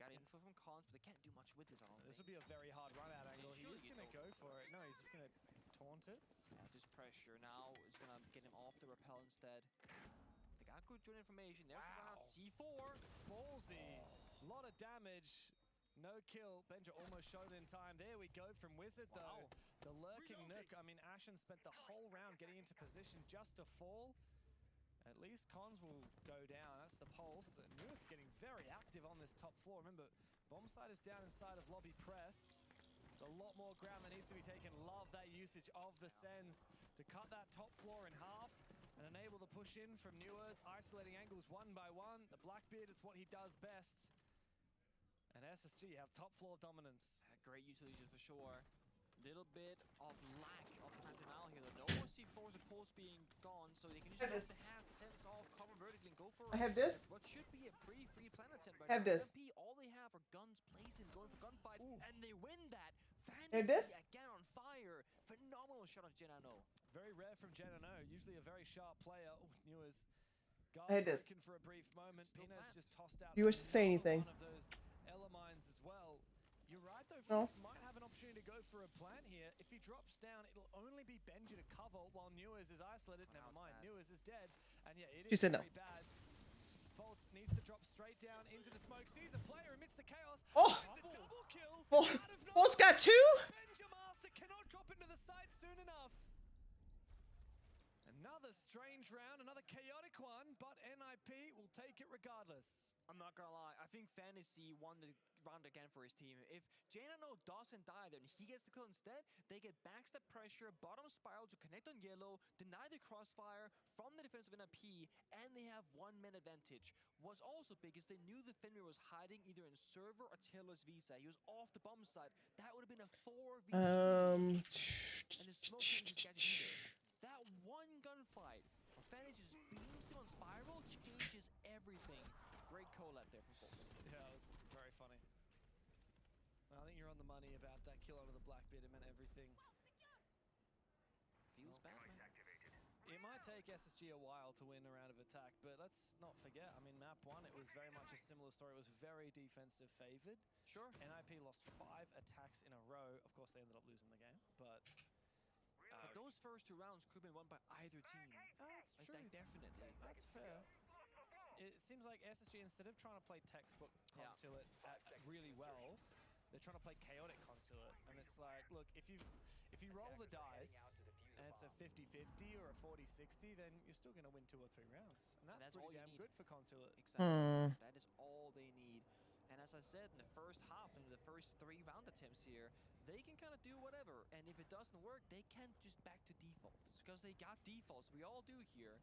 Got info from Cons, but they can't do much with this, I don't think. This would be a very hard run-out angle. He is going to go for it. No, he's just going to taunt it. Just pressure. Now it's going to get him off the rappel instead. They got good drone information. There's the run out. C4. Ballsy. A lot of damage. No kill. Benja almost showed it in time. There we go from Wizard, though. The lurking Nook. I mean, Ashen spent the whole round getting into position just to fall. At least Cons will go down. That's the pulse. And Lewis is getting very active on this top floor. Remember, Bombsite is down inside of lobby press. There's a lot more ground that needs to be taken. Love that usage of the Sens to cut that top floor in half and enable the push in from Newers, isolating angles one by one. The Blackbeard, it's what he does best. And SSG have top floor dominance. Great utility for sure. Little bit of lack of Pantanal here though. No more C4s and pulse being gone, so they can just use the hand, sense off, cover vertically, and go for I have this. what should be a pretty free plan attempt right I have now. this. MP, all they have are guns blazing, going for gunfights, and they win that. I have this. Fantasy again on fire. Phenomenal shot on Genano. Very rare from Genano. Usually a very sharp player. Oh, Newers. I had this. For a brief moment. Pino's just tossed out. You wish to say anything? One of those No. Fox might have an opportunity to go for a plant here. If he drops down, it'll only be Benji to cover while Newers is isolated. Never mind, Newers is dead. And yeah, it She is said no. very bad. Fultz needs to drop straight down into the smoke. Sees a player amidst the chaos. Oh! Double kill. Fultz got 2? Benjamaster cannot drop into the site soon enough. Another strange round, another chaotic one, but NIP will take it regardless. I'm not gonna lie, I think Fantasy won the round again for his team. If Janano doesn't die there and he gets the kill instead, they get backstep pressure, bottom spiral to connect on yellow, deny the crossfire from the defense of NIP, and they have 1 man advantage. What's also big is they knew the Fenrir was hiding either in server or Taylor's Visa. He was off the bomb side. That would have been a 4v2. And the smoke didn't just get either. That one gunfight, Fantasy just beams him on spiral, changes everything. Great collab there from Fultz. Yeah, it was very funny. I think you're on the money about that kill out of the Blackbeard. It meant everything. Feels bad, man. It might take SSG a while to win a round of attack, but let's not forget, I mean, map 1, it was very much a similar story. It was very defensive favored. Sure. NIP lost 5 attacks in a row. Of course, they ended up losing the game, but those first 2 rounds could have been won by either team. That's like, true. Definitely. That's fair. It seems like SSG, instead of trying to play textbook Consulate really well, they're trying to play chaotic Consulate. And it's like, look, if you roll the dice and it's a 50-50 or a 40-60, then you're still going to win 2 or 3 rounds. And that's pretty damn good for Consulate. Exactly. That is all they need. And as I said, in the first half, in the first 3 round attempts here, they can kind of do whatever. And if it doesn't work, they can't just back to defaults. Because they got defaults. We all do here.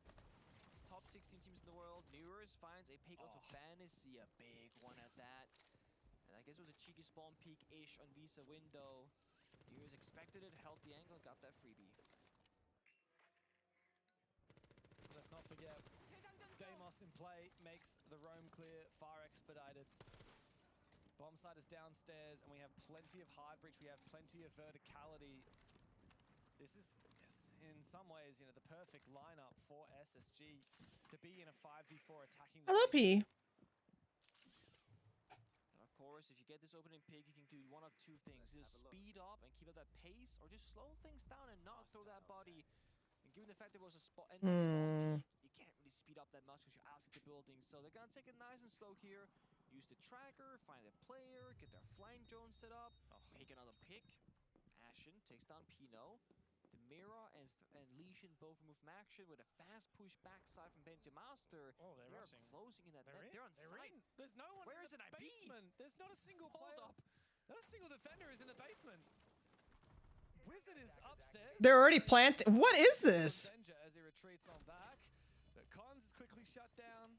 It's top 16 teams in the world. Newers finds a pick onto Fantasy. A big one at that. And I guess it was a cheeky spawn peek-ish on Visa window. Newers expected it, held the angle, and got that freebie. Let's not forget, Deimos in play makes the roam clear far expedited. Bomb site is downstairs, and we have plenty of hard breach. We have plenty of verticality. This is, in some ways, you know, the perfect lineup for SSG to be in a 5v4 attacking. Hello, P. And of course, if you get this opening pick, you can do one of 2 things: either speed up and keep up that pace, or just slow things down and not throw that body. And given the fact there was a spot, you can't really speed up that much because you're outside the building. So they're gonna take it nice and slow here. Use the tracker, find a player, get their flying drone set up, take another pick. Ashen takes down Pino. The Mira and Legion both remove from action with a fast push backside from Benjamaster. Oh, they're rushing. Closing in that net. They're on They're site. in. There's no one Where in is the it, IB? basement. There's not a single player. Hold up. Not a single defender is in the basement. Wizard is upstairs. They're already planted. What is this? As he retreats on back, but Cons is quickly shut down.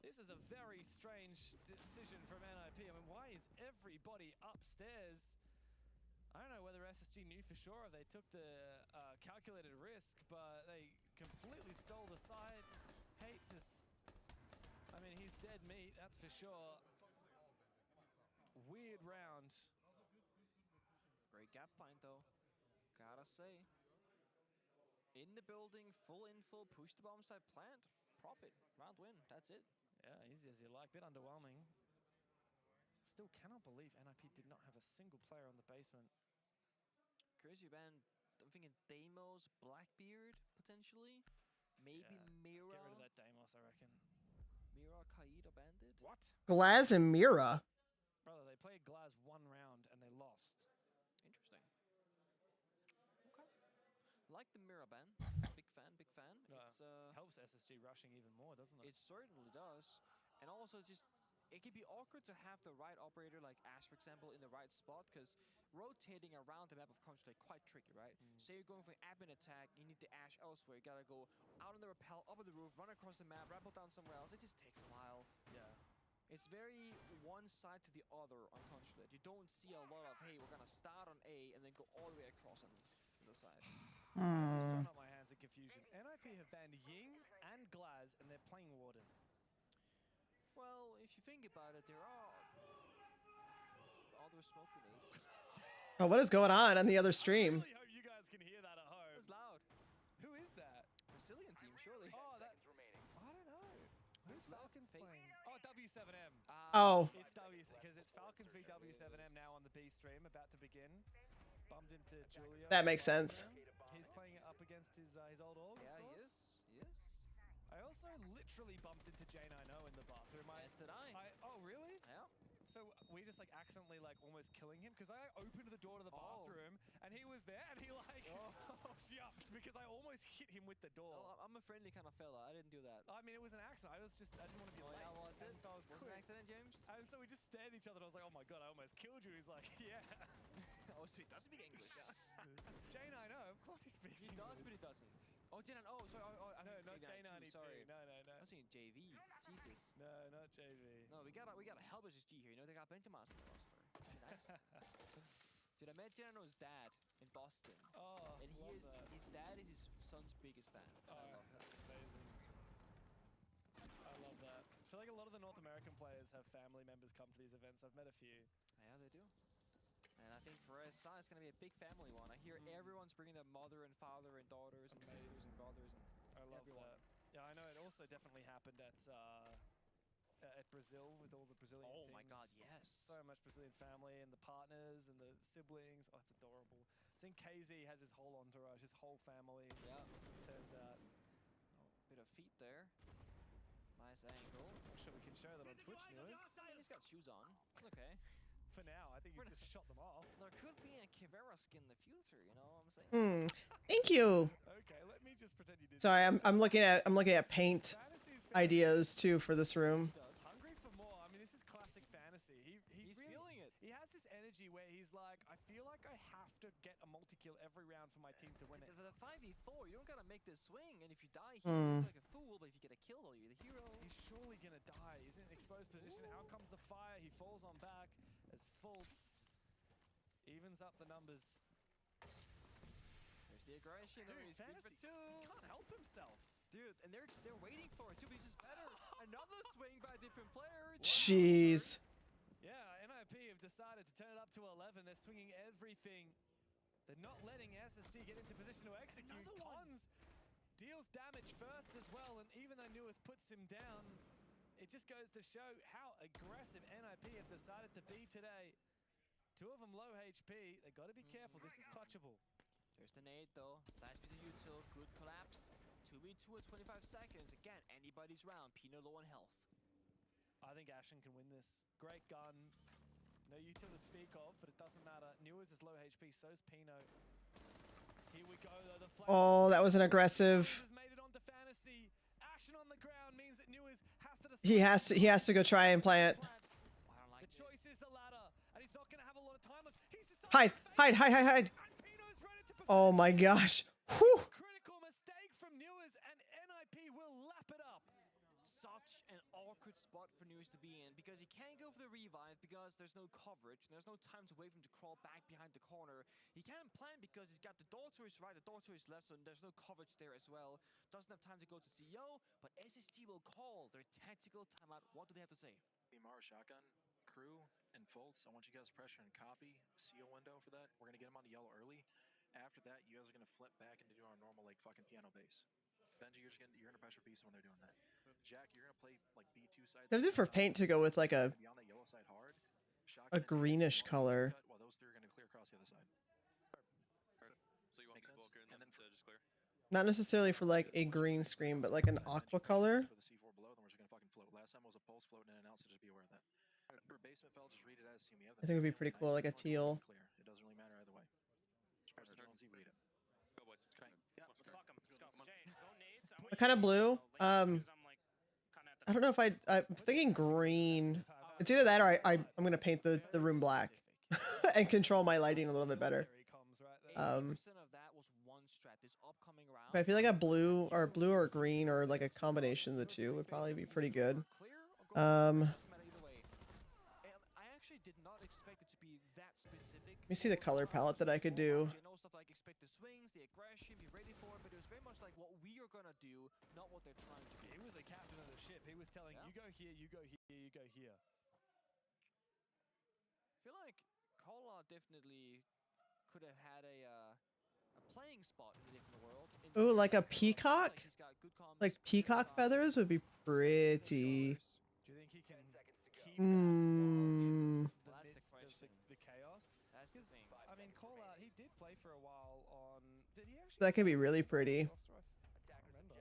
This is a very strange decision from NIP. I mean, why is everybody upstairs? I don't know whether SSG knew for sure if they took the calculated risk, but they completely stole the side. Hates his... I mean, he's dead meat, that's for sure. Weird round. Great gap find, though. Gotta say. In the building, full info, push the bomb side, plant, profit, round win. That's it. Yeah, easy as you like. Bit underwhelming. Still cannot believe NIP did not have a single player on the basement. Crazy, man. I'm thinking Deimos, Blackbeard, potentially. Maybe Mira. Get rid of that Deimos, I reckon. Mira, Kaid, or Bandit. What? Glaz and Mira. Brother, they played Glaz 1 round and they lost. Interesting. Okay. Like the Mira ban. Big fan, big fan. It's helps SSG rushing even more, doesn't it? It certainly does. And also just it can be awkward to have the right operator like Ash, for example, in the right spot, because rotating around the map of Control quite tricky, right? Say you're going for an admin attack, you need the Ash elsewhere. You gotta go out on the rappel, up on the roof, run across the map, rappel down somewhere else. It just takes a while. Yeah. It's very one side to the other on Consulate. You don't see a lot of, hey, we're gonna start on A and then go all the way across on the side. I'm throwing up my hands in confusion. NIP have banned Ying and Glaz, and they're playing Warden. Well, if you think about it, there are other smoke grenades. Oh, what is going on the other stream? I really hope you guys can hear that at home. It's loud. Who is that? Brazilian team, surely. Oh, that... I don't know. Who's Falcons playing? Oh, W7M. Oh. It's W, because It's Falcons v W7M now on the B stream, about to begin. Bumped into Julio. That makes sense. He's playing it up against his old org. Yeah, he is. He is. I also literally bumped into J90 in the bathroom. Yes, did I? Oh, really? Yeah. So we just like accidentally like almost killing him because I opened the door to the bathroom and he was there and he like jumped because I almost hit him with the door. Oh, I'm a friendly kind of fella. I didn't do that. I mean, it was an accident. I didn't want to be late. Yeah, was it? And so I was an accident, James? And so we just stared at each other and I was like, oh my god, I almost killed you. He's like, yeah. Oh, so he does speak English. J90, of course he speaks English. He does, but he doesn't. Oh, J9. Oh, sorry. I no, not J92. Sorry. No. I was thinking JV. Jesus. No, not JV. No, we got a Helbers G here. You know, they got plenty of master in the roster. Dude, I met J90's dad in Boston. Oh, and his dad is his son's biggest fan. Oh, I love that. That's amazing. I love that. I feel like a lot of the North American players have family members come to these events. I've met a few. Yeah, they do. And I think for us, it's going to be a big family one. I hear everyone's bringing their mother and father and daughters and sisters and brothers. And I love everyone. that. Yeah, I know it also definitely happened at Brazil with all the Brazilian teams. Oh my god, yes. So much Brazilian family and the partners and the siblings. Oh, it's adorable. I think KZ has his whole entourage, his whole family. Yeah. Turns out. Oh, bit of feet there. Nice angle. Not sure we can show that on Twitch news. And he's got shoes on. Okay. For now, I think he's just shot them off. There could be a Kivera skin in the future, you know what I'm saying? Thank you. Okay, let me just pretend you did. Sorry, I'm looking at paint ideas too for this room. Hungry for more. I mean, this is classic fantasy. He's really, feeling it. He has this energy where he's like, I feel like I have to get a multi-kill every round for my team to win it. The 5v4, you don't gotta make this swing, and if you die, you look like a fool, but if you get a kill, though, you're the hero. He's surely gonna die. He's in an exposed position. Out comes the fire. He falls on back as Fultz evens up the numbers. There's the aggression. Dude, fantasy, he can't help himself. Dude, and they're waiting for it too, but he's just better. Another swing by a different player. Jeez. Yeah, NIP have decided to turn it up to 11. They're swinging everything. They're not letting SSG get into position to execute. Cons deals damage first as well, and even though Newis puts him down, it just goes to show how aggressive NIP have decided to be today. Two of them low HP. They got to be careful. This is clutchable. There's the nade though. Nice piece of util. Good collapse. 2v2 at 25 seconds. Again, anybody's round. Pino low on health. I think Ashen can win this. Great gun. No util to speak of, but it doesn't matter. Newis is low HP, so's Pino. Here we go though. The Oh, that was an aggressive. has made it onto fantasy. Ashen on the ground means that Newis has to decide. He has to go try and plant. The choice is the ladder, and he's not going to have a lot of time left. He's decided Hide. Oh my gosh. Whew. Critical mistake from Newis, and NIP will lap it up. Such an awkward spot for Newis to be in because he can't go for the revive because there's no coverage and there's no time to wait for him to crawl back behind the corner. He can't plant because he's got the door to his right, the door to his left, so there's no coverage there as well. Doesn't have time to go to CO, but SSG will call their tactical timeout. What do they have to say? Mar shotgun, crew, and Fultz. I want you guys to pressure and copy CO window for that. We're gonna get him onto yellow early. After that, you guys are gonna flip back into doing our normal like fucking piano bass. Benji, you're gonna pressure piece when they're doing that. Jack, you're gonna play like B2 side. They did for paint to go with like a greenish color. While those three are gonna clear across the other side. So you want me to walk in and then just clear? Not necessarily for like a green screen, but like an aqua color. For the C4 below, then we're just gonna fucking float. Last time was a pulse floating in and out, so just be aware of that. For basement fells, just read it as see me. I think it would be pretty cool, like a teal. Clear. It doesn't really matter either way. Just press the Jonesy, read it. Go boys. Okay. Yeah, let's fuck him. Let's go. What kind of blue? I don't know if I'm thinking green. It's either that or I'm gonna paint the room black and control my lighting a little bit better. But I feel like a blue or green or like a combination of the two would probably be pretty good. Did not expect it to be that specific. Let me see the color palette that I could do. Stuff like expect the swings, the aggression, be ready for it, but it was very much like what we are gonna do, not what they're trying to do. He was the captain of the ship. He was telling you go here, you go here, you go here. I feel like Kola definitely could have had a playing spot in a different world. Ooh, like a peacock? Like peacock feathers would be pretty. Do you think he can keep across. That's the thing. I mean, call out. He did play for a while on. Did he actually? That could be really pretty. I can't remember.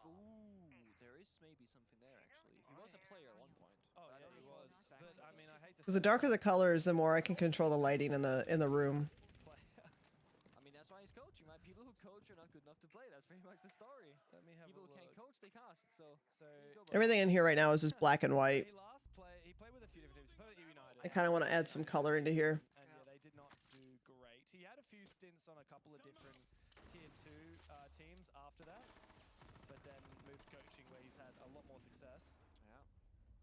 Ooh, there is maybe something there actually. He was a player at one point. Oh yeah, he was. But I mean, I hate to. Because the darker the colors, the more I can control the lighting in the room. I mean, that's why he's coaching, right? People who coach are not good enough to play. That's pretty much the story. People who can't coach, they cast. So Everything in here right now is just black and white. He played with a few different teams. He played with United. I kind of want to add some color into here. And yeah, they did not do great. He had a few stints on a couple of different tier 2 teams after that, but then moved coaching where he's had a lot more success. Yeah.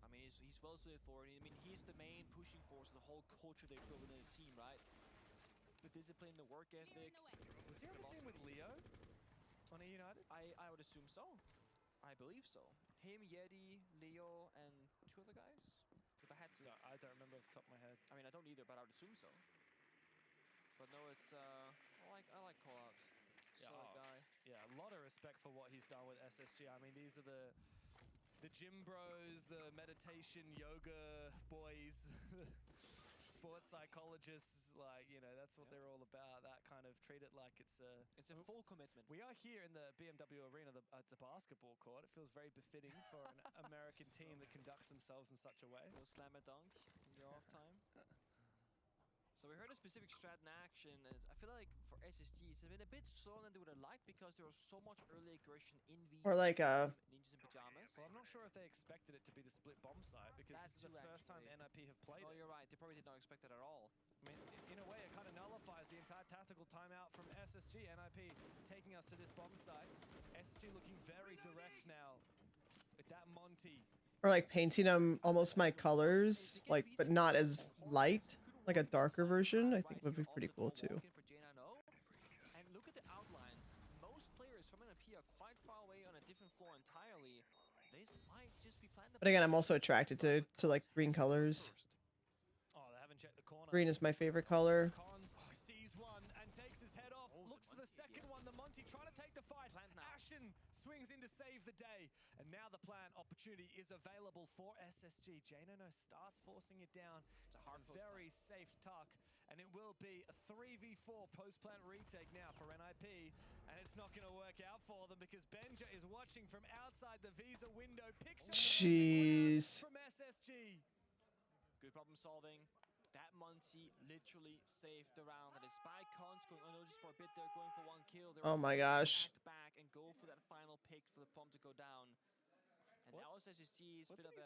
I mean, he's well suited for it. I mean, he's the main pushing force of the whole culture they built within the team, right? The discipline, the work ethic. Was he on the team with Leo on a United? I would assume so. I believe so. Him, Yeti, Leo, and 2 other guys. If I had to. I don't remember off the top of my head. I mean, I don't either, but I would assume so. But no, it's I like call out. Solid guy. Yeah, a lot of respect for what he's done with SSG. I mean, these are the gym bros, the meditation yoga boys, sports psychologists. Like, you know, that's what they're all about. That kind of treat it like it's a full commitment. We are here in the BMW arena at the basketball court. It feels very befitting for an American team that conducts themselves in such a way. Little slam a dunk in your off time. So we heard a specific strat in action, and I feel like for SSG it's been a bit slower than they would have liked because there was so much early aggression in VC. Or like ninjas in pajamas. Well, I'm not sure if they expected it to be the split bomb site because this is the first time NIP have played Oh, it. you're right. They probably did not expect it at all. I mean, in a way, it kind of nullifies the entire tactical timeout from SSG. NIP taking us to this bomb site. SSG looking very direct now with that Monty. Or like painting them almost my colors, like, but not as light. Like a darker version, I think would be pretty cool too. And look at the outlines. Most players from NIP are quite far away on a different floor entirely. This might just be planned. But again, I'm also attracted to like green colors. Oh, they haven't checked the corner. Green is my favorite color. Cons sees one and takes his head off. Looks for the second one. The Monty trying to take the fight. Ashen swings in to save the day. And now the plant opportunity is available for SSG. Jano starts forcing it down. It's a very safe tuck. And it will be a 3v4 post-plant retake now for NIP. And it's not going to work out for them because Benja is watching from outside the Visa window. Jeez. From SSG. Good problem solving. That Monty literally saved the round. And despite Cons going unnoticed for a bit there, going for 1 kill. Oh my gosh. Back and go for that final pick for the bomb to go down. And that was SSG's bit of a...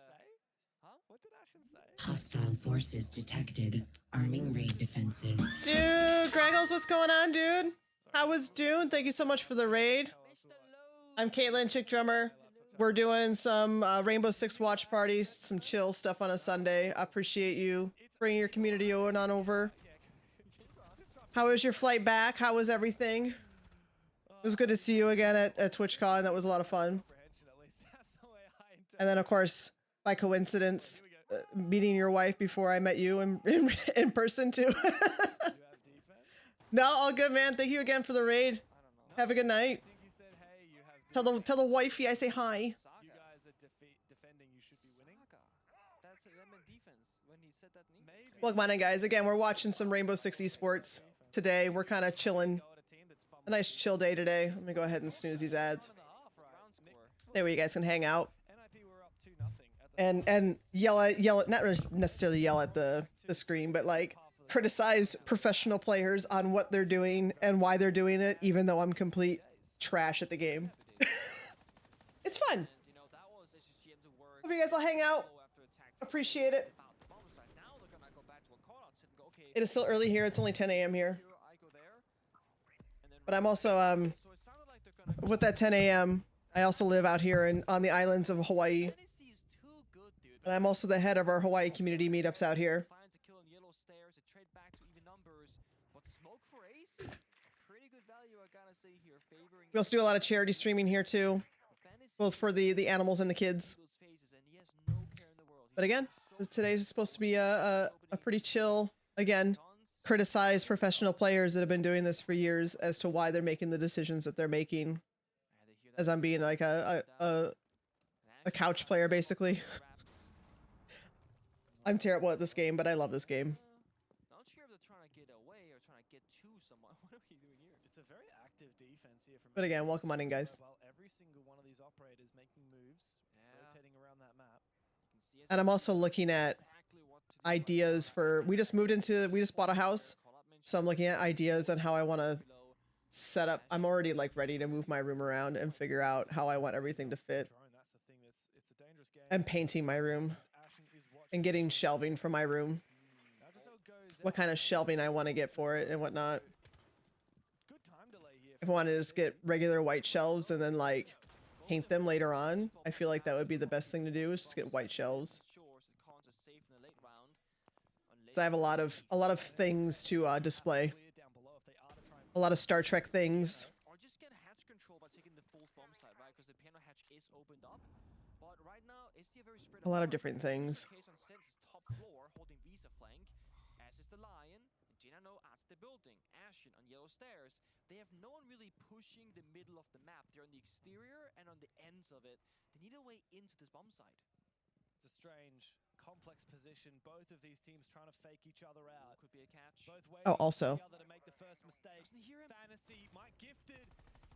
Huh? What did Ashen say? Hostile forces detected. Arming raid defenses. Dude, Greggles, what's going on, dude? How was Dune? Thank you so much for the raid. I'm Caitlin, Chick Drummer. We're doing some Rainbow Six watch parties, some chill stuff on a Sunday. I appreciate you bringing your community on over. How was your flight back? How was everything? It was good to see you again at TwitchCon. That was a lot of fun. And then, of course, by coincidence, meeting your wife before I met you in person, too. No, all good, man. Thank you again for the raid. Have a good night. Tell the wifey I say hi. You guys are defending. You should be winning. That's lemon defense when he said that. Maybe. Welcome on in, guys. Again, we're watching some Rainbow Six Esports today. We're kind of chilling. A nice chill day today. Let me go ahead and snooze these ads. There you guys can hang out. And yell at, not necessarily yell at the screen, but like criticize professional players on what they're doing and why they're doing it, even though I'm complete trash at the game. It's fun. Hope you guys will hang out. Appreciate it. It is still early here. It's only 10 a.m. here. But I'm also, with that 10 a.m., I also live out here on the islands of Hawaii. And I'm also the head of our Hawaii community meetups out here. We also do a lot of charity streaming here too, both for the animals and the kids. But again, today's supposed to be a pretty chill, again, criticize professional players that have been doing this for years as to why they're making the decisions that they're making. As I'm being like a couch player, basically. I'm terrible at this game, but I love this game. get away or trying to get to someone. What are we doing here? It's a very active defense here from. But again, welcome on in, guys. Well, every single one of these operators making moves, rotating around that map. You can see And I'm also looking at ideas for. We just bought a house, so I'm looking at ideas on how I want to set up. I'm already like ready to move my room around and figure out how I want everything to fit. And painting my room and getting shelving for my room. What kind of shelving I want to get for it and whatnot. If I want to just get regular white shelves and then like paint them later on, I feel like that would be the best thing to do is just get white shelves. So I have a lot of things to display. A lot of Star Trek things. Or just get hatch control by taking the full bomb side, right? Because the piano hatch is opened up. But right now, it's still very spread A lot of different things. Case on Sens top floor, holding Visa flank. As is the Lion. Jinano adds the building. Ashen on yellow stairs. They have no one really pushing the middle of the map. They're on the exterior and on the ends of it. They need a way into this bomb site. It's a strange, complex position. Both of these teams trying to fake each other out. Could be a catch. Both Oh, also. to make the first mistake. Fantasy might gifted.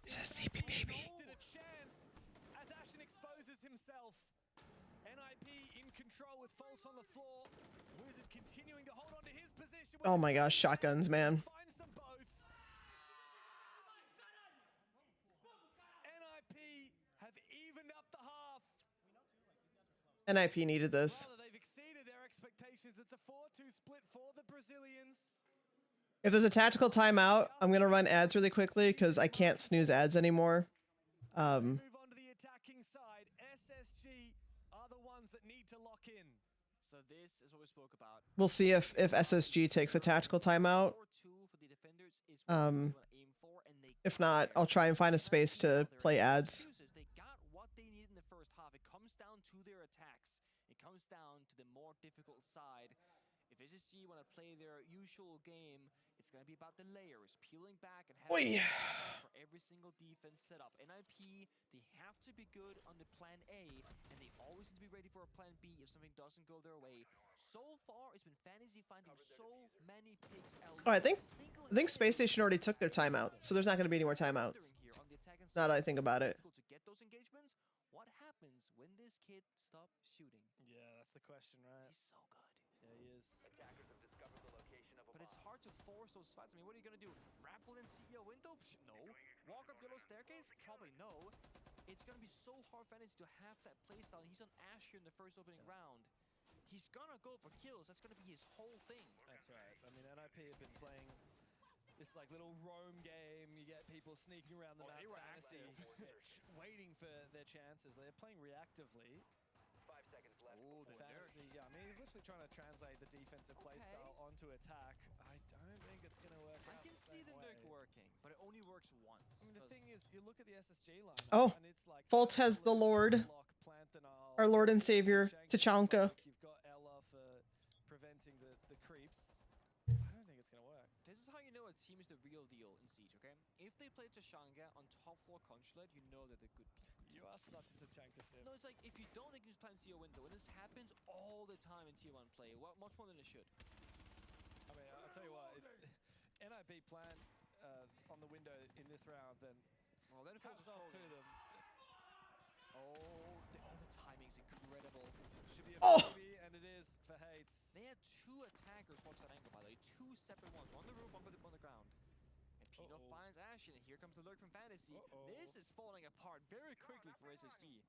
It's a CP baby. A chance as Ashen exposes himself. NIP in control with Fultz on the floor. Wizard continuing to hold on to his position. Oh my gosh, shotguns, man. Finds them both. NIP have evened up the half. NIP needed this. They've exceeded their expectations. It's a 4-2 split for the Brazilians. If there's a tactical timeout, I'm gonna run ads really quickly because I can't snooze ads anymore. Move on to the attacking side. SSG are the ones that need to lock in. So this is what we spoke about. We'll see if SSG takes a tactical timeout. If not, I'll try and find a space to play ads. They got what they need in the first half. It comes down to their attacks. It comes down to the more difficult side. If SSG want to play their usual game, it's going to be about the layers, peeling back and having for every single defense setup. NIP, they have to be good on the plan A, and they always need to be ready for a plan B if something doesn't go their way. So far, it's been Fantasy finding so many picks. Oh, I think Space Station already took their timeout, so there's not going to be any more timeouts. Now that I think about it. To get those engagements, what happens when this kid stops shooting? Yeah, that's the question, right? He's so good. Yeah, he is. But it's hard to force those fights. I mean, what are you gonna do? Rappel in CEO window? No. Walk up yellow staircase? Probably no. It's gonna be so hard for Fantasy to have that playstyle. He's on Ash here in the first opening round. He's gonna go for kills. That's gonna be his whole thing. That's right. I mean, NIP have been playing this like little roam game. You get people sneaking around the map. Fantasy waiting for their chances. They're playing reactively. 5 seconds left. Oh, the Fantasy. Yeah, I mean, he's literally trying to translate the defensive playstyle onto attack. I don't think it's going to work out. I can see the Nuke working, but it only works once. I mean, the thing is, you look at the SSG line. Oh, and it's like Fultz has the Lord, our Lord and Savior, Tachanka. You've got Ella for preventing the creeps. I don't think it's going to work. This is how you know a team is the real deal in Siege, okay? If they play Tashanga on top floor consulate, you know that they're good. You are such a Tachanka sim. No, it's like if you don't, they can just plan CEO window, and this happens all the time in Tier 1 play, much more than it should. I mean, I'll tell you what, if NIB plan on the window in this round, then hats off to them. Oh, the timing's incredible. Should be a freebie, and it is for Hates. They had 2 attackers watch that angle, by the way. 2 separate ones. One on the roof, one on the ground. And Pino finds Ashen, and here comes the lurk from Fantasy. This is falling apart very quickly for SSG.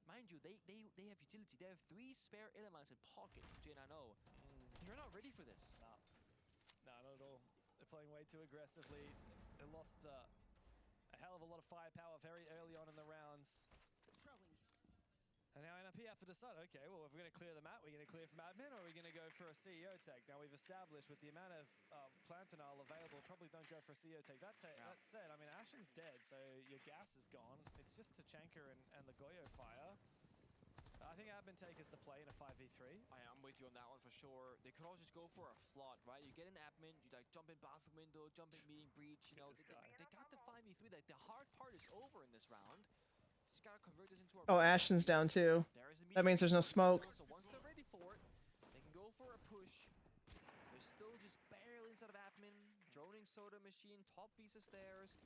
Mind you, they have utility. They have 3 spare elements in pocket from JNO. They're not ready for this. No, not at all. They're playing way too aggressively. They lost a hell of a lot of firepower very early on in the rounds. And now NIP have to decide, okay, well, if we're going to clear the map, we're going to clear from admin, or are we going to go for a CEO take? Now, we've established with the amount of Plantanal available, probably don't go for a CEO take. That said, I mean, Ashen's dead, so your gas is gone. It's just Tachanka and the Goyo fire. I think admin take is the play in a 5v3. I'm with you on that one for sure. They could also just go for a flood, right? You get an admin, you like jump in bathroom window, jump in meeting breach, you know. They got the 5v3. Like, the hard part is over in this round. Just gotta convert this into a Oh, Ashen's down too. That means there's no smoke. So once they're ready for it, they can go for a push. They're still just barely inside of admin, droning soda machine, top piece of stairs.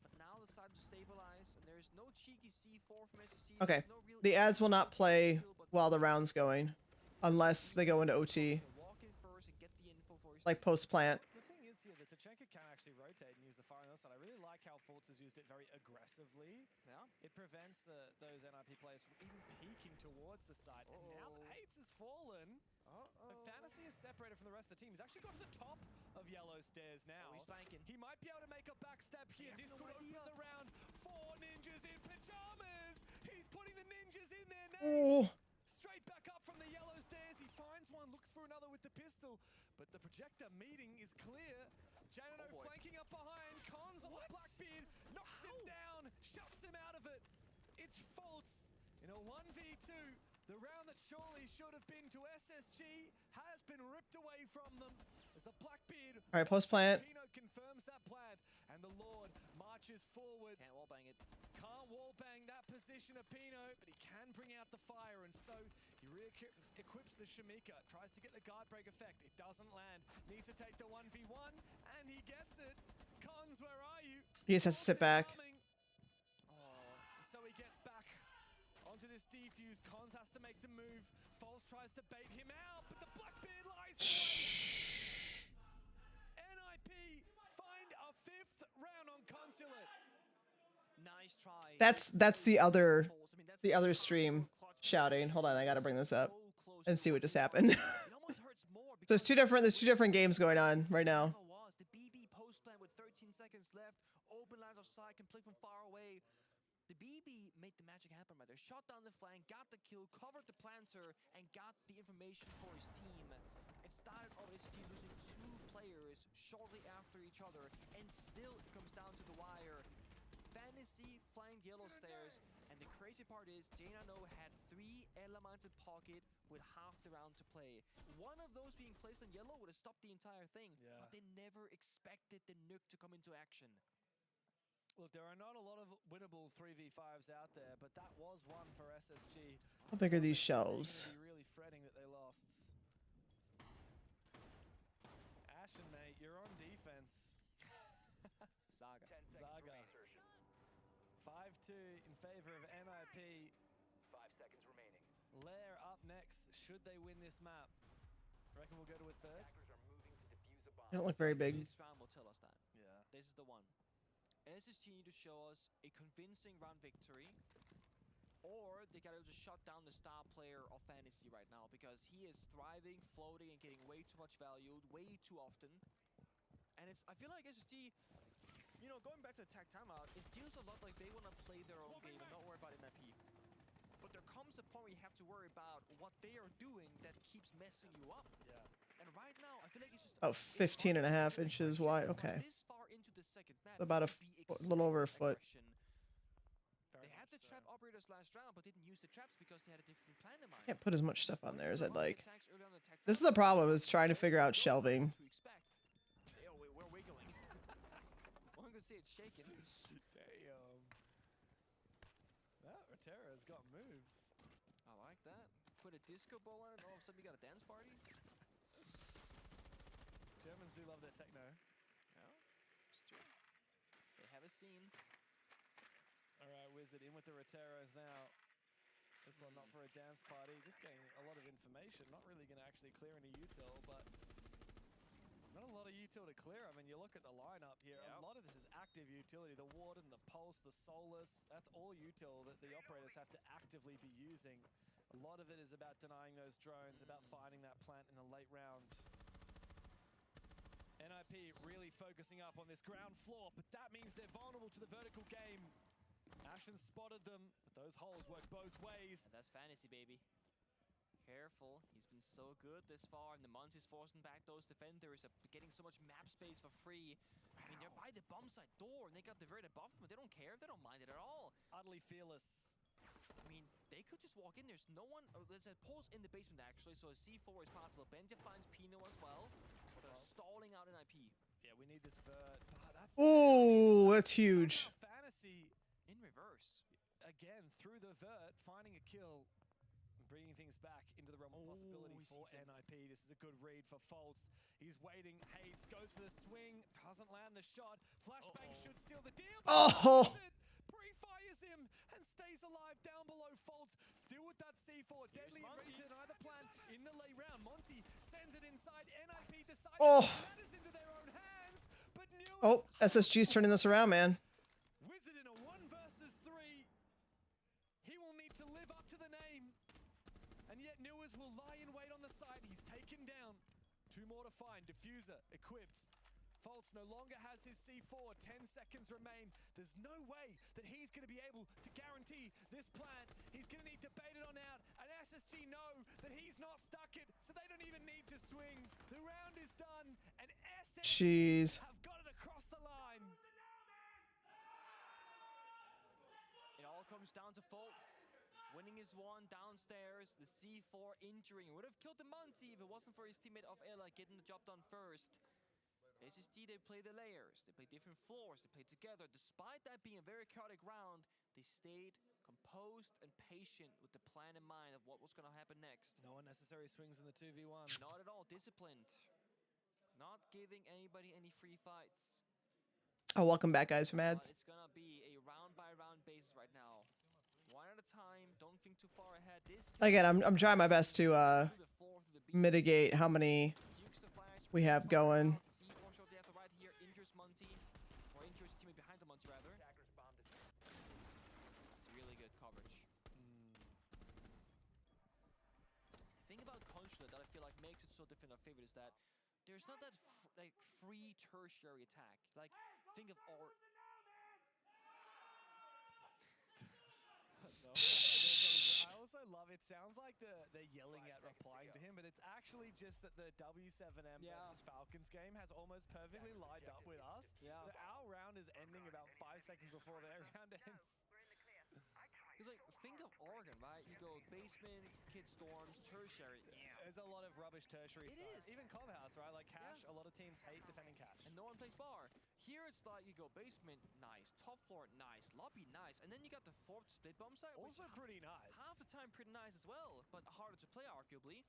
But now it's starting to stabilize, and there's no cheeky C4 from SSG. Okay. There's no real The ads will not play while the round's going, unless they go into OT, walk in first and get the info for his like post plant. The thing is here that Tachenka can actually rotate and use the fire on the other side. I really like how Fultz has used it very aggressively. Yeah. It prevents those NIP players from even peeking towards the side. And now that Hates has fallen, but Fantasy is separated from the rest of the team. He's actually got to the top of yellow stairs now. he's flanking. He might be able to make a backstep here. This could open the round. 4 ninjas in pajamas. He's putting the ninjas in there now. Oh. Straight back up from the yellow stairs. He finds one, looks for another with the pistol. But the projector meeting is clear. Janino flanking up behind. Cons on the Blackbeard. Knocks him down. Shuts him out of it. It's Fultz in a 1v2. The round that surely should have been to SSG has been ripped away from them as the Blackbeard. All right, post plant. Pino confirms that plan, and the Lord marches forward. Can't wallbang it. Can't wallbang that position of Pino, but he can bring out the fire, and so he re-equips the Shamika. Tries to get the guard break effect. It doesn't land. Needs to take the 1v1, and he gets it. Cons, where are you? He just has to sit back. And so he gets back onto this defuse. Cons has to make the move. False tries to bait him out, but the Blackbeard lies. NIP find a 5th round on Consulate. Nice try. That's the other stream shouting. Hold on, I gotta bring this up and see what just happened. So there's two different games going on right now. The BB post plant with 13 seconds left. Open lines of sight, can play from far away. The BB made the magic happen right there. Shot down the flank, got the kill, covered the planter, and got the information for his team. It started off his team losing 2 players shortly after each other, and still it comes down to the wire. Fantasy flying yellow stairs, and the crazy part is Janino had 3 elemented pocket with half the round to play. One of those being placed on yellow would have stopped the entire thing, but they never expected the nuke to come into action. Look, there are not a lot of winnable 3v5s out there, but that was one for SSG. How big are these shells? They're really fretting that they lost. Ashen, mate, you're on defense. Saga. 5-2 in favor of NIP. 5 seconds remaining. Lair up next. Should they win this map? Reckon we'll go to a 3rd? They don't look very big. This round will tell us that. Yeah. This is the one. SSG need to show us a convincing round victory, or they gotta just shut down the star player of Fantasy right now, because he is thriving, floating, and getting way too much value, way too often. And I feel like SSG, you know, going back to the tag timeout, it feels a lot like they want to play their own game and not worry about NIP. But there comes a point where you have to worry about what they are doing that keeps messing you up. Yeah. And right now, I feel like it's just Oh, 15.5 inches wide. Okay. this far into the second map. So about a little over a foot. They had the trap operators last round, but didn't use the traps because they had a different plan in mind. Can't put as much stuff on there as I'd like. This is the problem, is trying to figure out shelving. We're wiggling. One could say it's shaking. Damn. That Rotera's got moves. I like that. Put a disco ball on it, all of a sudden you got a dance party. Germans do love their techno. Yeah, it's true. They have a scene. All right, Wizard in with the Roteros now. This one not for a dance party, just getting a lot of information. Not really going to actually clear any util, but not a lot of util to clear. I mean, you look at the lineup here, a lot of this is active utility. The Warden, the Pulse, the Solus, that's all util that the operators have to actively be using. A lot of it is about denying those drones, about finding that plant in the late round. NIP really focusing up on this ground floor, but that means they're vulnerable to the vertical game. Ashen spotted them, but those holes work both ways. And that's Fantasy, baby. Careful, he's been so good this far, and the Monty's forcing back those defenders, getting so much map space for free. I mean, they're by the bomb site door, and they got the very above them, but they don't care, they don't mind it at all. Utterly fearless. I mean, they could just walk in. There's no one. Oh, there's a pause in the basement, actually, so a C4 is possible. Benja finds Pino as well. They're stalling out NIP. Yeah, we need this vert. Oh, that's huge. Fantasy in reverse. Again, through the vert, finding a kill. bringing things back into the realm of possibility for NIP. This is a good read for Fultz. He's waiting. Hayes goes for the swing, doesn't land the shot. Flashbang should seal the deal. Oh! Pre-fires him and stays alive down below Fultz. Still with that C4. Deadly and ready to deny the plan in the late round. Monty sends it inside. NIP decides to put matters into their own hands. But Oh, SSG's turning this around, man. Wizard in a 1 versus 3. He will need to live up to the name. And yet Newers will lie in wait on the side. He's taken down. 2 more to find. Diffuser equipped. Fultz no longer has his C4. 10 seconds remain. There's no way that he's going to be able to guarantee this plant. He's going to need to bait it on out. And SSG know that he's not stuck it, so they don't even need to swing. The round is done, and SSG have got it across the line. It all comes down to Fultz. Winning his one downstairs, the C4 injuring. Would have killed the Monty if it wasn't for his teammate of Ella getting the job done first. SSG, they play the layers, they play different floors, they play together. Despite that being a very chaotic round, they stayed composed and patient with the plan in mind of what was going to happen next. No unnecessary swings in the 2v1. Not at all, disciplined. Not giving anybody any free fights. Oh, welcome back, guys, from ads. It's going to be a round-by-round basis right now. One at a time, don't think too far ahead. Again, I'm trying my best to mitigate how many we have going. That I feel like makes it so different our favorite is that there's not that like free tertiary attack. Like think of all. I also love it. Sounds like they're yelling at replying to him, but it's actually just that the W7M versus Falcons game has almost perfectly lined up with us. So our round is ending about 5 seconds before their round ends. Because like think of Oregon, right? You go basement, kid storms, tertiary. There's a lot of rubbish tertiary stuff. Even Clubhouse, right? Like Cash, a lot of teams hate defending Cash. And no one plays bar. Here it's like you go basement, nice. Top floor, nice. Lobby, nice. And then you got the 4th split bomb site. Also pretty nice. Half the time pretty nice as well, but harder to play arguably.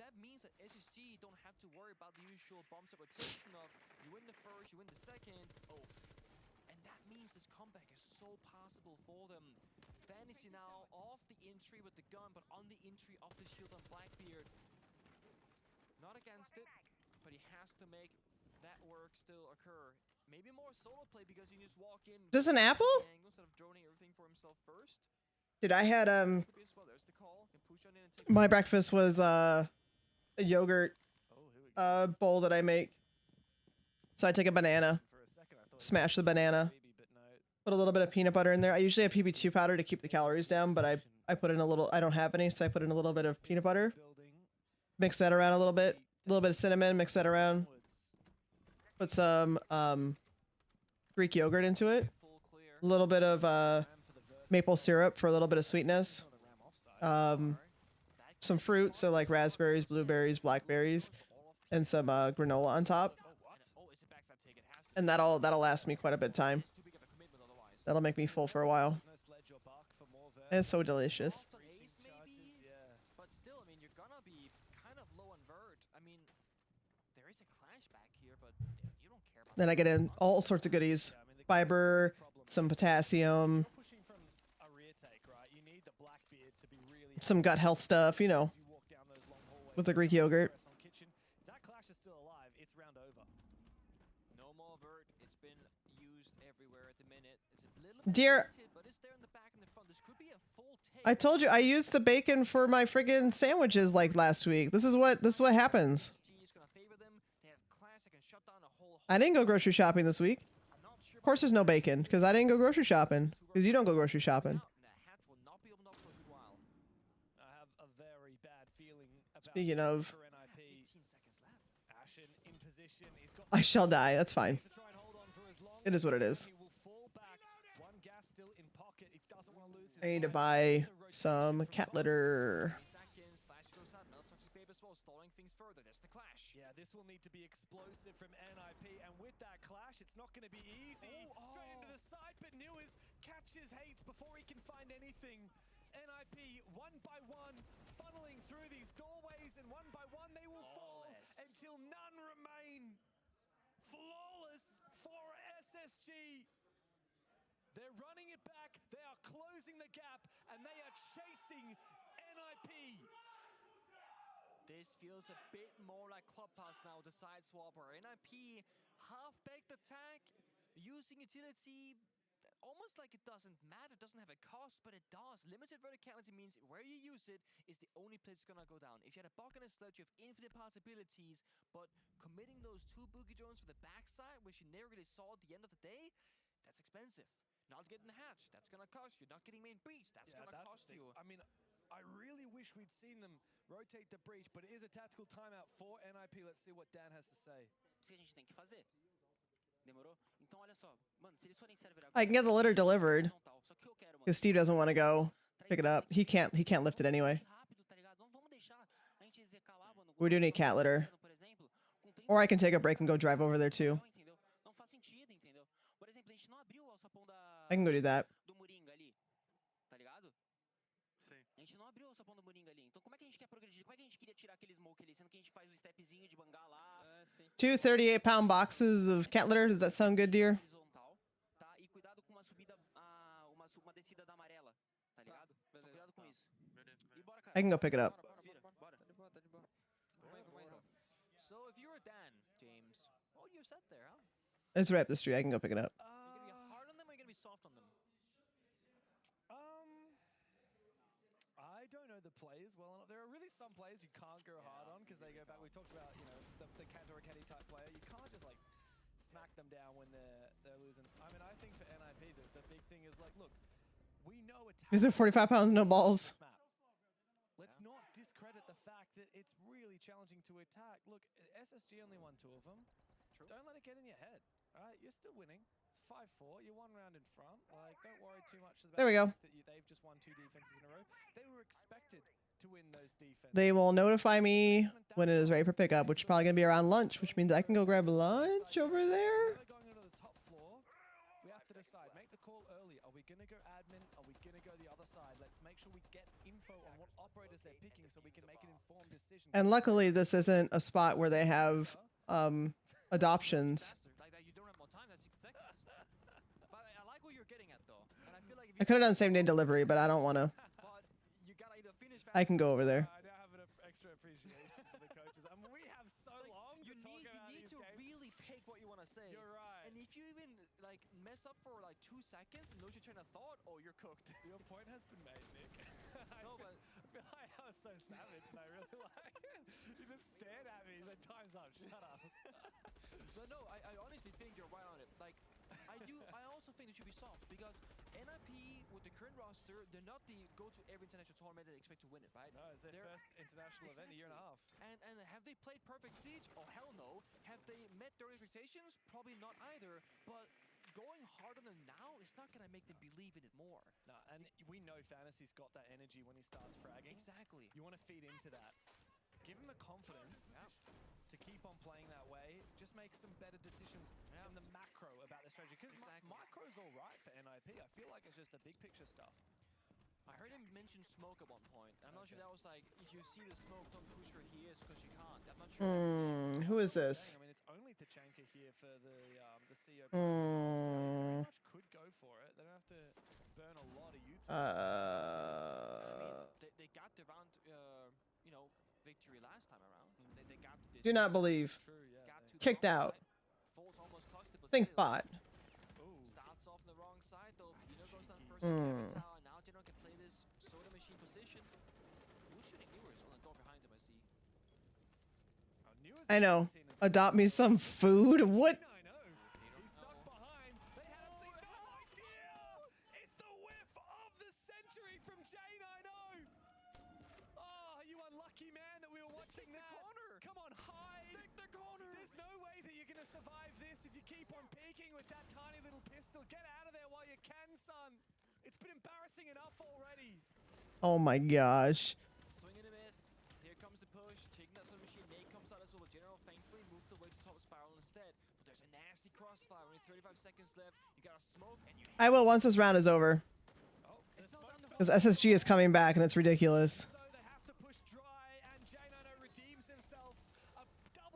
That means that SSG don't have to worry about the usual bomb site rotation of you win the first, you win the second, and that means this comeback is so possible for them. Fantasy now off the entry with the gun, but on the entry of the shield on Blackbeard. Not against it, but he has to make that work still occur. Maybe more solo play because you just walk in. Just an apple? Instead of droning everything for himself first. Dude, I had my breakfast was a yogurt bowl that I make. So I take a banana, smash the banana, put a little bit of peanut butter in there. I usually have PB2 powder to keep the calories down, but I put in a little. I don't have any, so I put in a little bit of peanut butter. Mix that around a little bit of cinnamon. Mix that around. Put some Greek yogurt into it. A little bit of maple syrup for a little bit of sweetness. Some fruit, so like raspberries, blueberries, blackberries, and some granola on top. And that'll last me quite a bit of time. That'll make me full for a while. And it's so delicious. But still, I mean, you're gonna be kind of low on vert. I mean, there is a clash back here, but you don't care about. Then I get in all sorts of goodies: fiber, some potassium, some gut health stuff, you know, with the Greek yogurt. That clash is still alive. It's round over. No more vert. It's been used everywhere at the minute. It's a little bit Dear, limited, but it's there in the back and the front. This could be a full take. I told you I used the bacon for my friggin' sandwiches like last week. This is what happens. I didn't go grocery shopping this week. Of course there's no bacon, because I didn't go grocery shopping. Because you don't go grocery shopping. Speaking of, I shall die. That's fine. It is what it is. I need to buy some cat litter. Yeah, this will need to be explosive from NIP, and with that clash, it's not going to be easy. Straight into the side, but Newers catches Hates before he can find anything. NIP, one by one, funneling through these doorways, and one by one they will fall until none remain. Flawless for SSG. They're running it back, they are closing the gap, and they are chasing NIP. This feels a bit more like Clubhouse now, the side swapper. NIP, half-baked attack, using utility, almost like it doesn't matter, doesn't have a cost, but it does. Limited verticality means where you use it is the only place it's gonna go down. If you had a bug and a sledge, you have infinite possibilities, but committing those 2 boogie drones for the backside, which you never really saw at the end of the day, that's expensive. Not getting the hatch, that's gonna cost you. Not getting main breach, that's gonna cost you. I mean, I really wish we'd seen them rotate the breach, but it is a tactical timeout for NIP. Let's see what Dan has to say. Isso que a gente tem que fazer. Demorou? Então olha só, mano, se eles forem server agora, I can get the litter delivered. Because Steve doesn't want to go pick it up. He can't lift it anyway. We do need cat litter. Or I can take a break and go drive over there too. Não faz sentido, entendeu? Por exemplo, a gente não abriu o alçapão I can go do that. do Moringa ali, tá ligado? Sim. A gente não abriu o alçapão do Moringa ali. Então como é que a gente quer progredir? Como é que a gente queria tirar aquele smoke ali, sendo que a gente faz o stepzinho de bangar lá? 2 38-pound boxes of cat litter. Does that sound good, dear? Tá? E cuidado com uma subida, uma descida da amarela, tá ligado? Só cuidado com isso. E bora, cara. I can go pick it up. Bora. So if you're Dan, James, all you said there, huh? It's right up the street. I can go pick it up. You're gonna be hard on them or you're gonna be soft on them? I don't know the players well enough. There are really some players you can't go hard on because they go back. We talked about, you know, the Kanto Raketti type player. You can't just like smack them down when they're losing. I mean, I think for NIP, the big thing is like, look, we know attack. Is it 45 pounds, no balls? Let's not discredit the fact that it's really challenging to attack. Look, SSG only won 2 of them. True. Don't let it get in your head. All right, you're still winning. It's 5-4. You're 1 round in front. Like, don't worry too much about There we the go. fact that they've just won 2 defenses in a row. They were expected to win those defenses. They will notify me when it is ready for pickup, which is probably going to be around lunch, which means I can go grab lunch over there. Going into the top floor, we have to decide. Make the call early. Are we going to go admin? Are we going to go the other side? Let's make sure we get info on what operators they're picking so we can make an informed decision. And luckily, this isn't a spot where they have adoptions. You don't have more time, that's 6 seconds. But I like what you're getting at though. And I feel like if I could have done same day delivery, but I don't want to. you gotta either finish I can go over there. I now have an extra appreciation for the coaches. I mean, we have so long to talk about these games. Really pick what you want to say. You're right. And if you even like mess up for like 2 seconds and lose your train of thought, oh, you're cooked. Your point has been made, Nick. I feel like I was so savage and I really like it. You just stared at me. He's like, time's up, shut up. But no, I honestly think you're right on it. Like, I also think it should be soft because NIP with the current roster, they're not the go-to every international tournament that they expect to win it, right? No, it's their first international event in a year and a half. And have they played Perfect Siege? Oh, hell no. Have they met their expectations? Probably not either. But going hard on them now is not going to make them believe in it more. No, and we know Fantasy's got that energy when he starts fragging. Exactly. You want to feed into that. Give him the confidence to keep on playing that way. Just make some better decisions in the macro about the strategy. Because micro's all right for NIP. I feel like it's just the big picture stuff. I heard him mention smoke at one point. I'm not sure that was like, if you see the smoke, don't push where he is because you can't. I'm not sure. Who is this? I mean, it's only Tachanka here for the CO. So very much could go for it. They don't have to burn a lot of utility. I mean, they got the round, you know, victory last time around. They got this. Do not believe. True, yeah. Kicked out. Falls almost cost it, but Think still. bot. Starts off the wrong side though. Pino goes down first in the tower. Now Dino can play this soda machine position. Who's shooting Newers on the door behind him, I see. I know. Adopt me some food? What? I know. He snuck behind. They had absolutely no idea. It's the whiff of the century from J90. Oh, you unlucky man that we were watching that. Come on, hide. Stick the corner. There's no way that you're going to survive this if you keep on peeking with that tiny little pistol. Get out of there while you can, son. It's been embarrassing enough already. Oh my gosh. Swing and a miss. Here comes the push. Taking that sort of machine. Nate comes out as well. General thankfully moved away to top spiral instead. But there's a nasty crossfire. Only 35 seconds left. You got to smoke and you. I will once this round is over. Because SSG is coming back and it's ridiculous.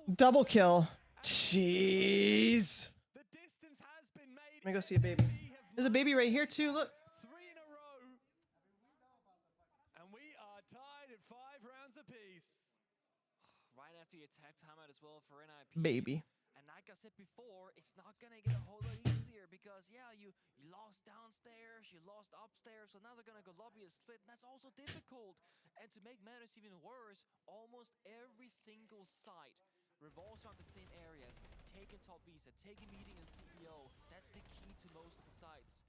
Double kill. Jeez. Let me go see a baby. There's a baby right here too. Look. And we are tied at 5 rounds apiece. Right after the attack timeout as well for NIP. Baby. And like I said before, it's not gonna get a whole lot easier because yeah, you lost downstairs, you lost upstairs, so now they're gonna go lobby a split, and that's also difficult. And to make matters even worse, almost every single site revolves around the same areas. Taking top visa, taking meeting and CEO. That's the key to most of the sites.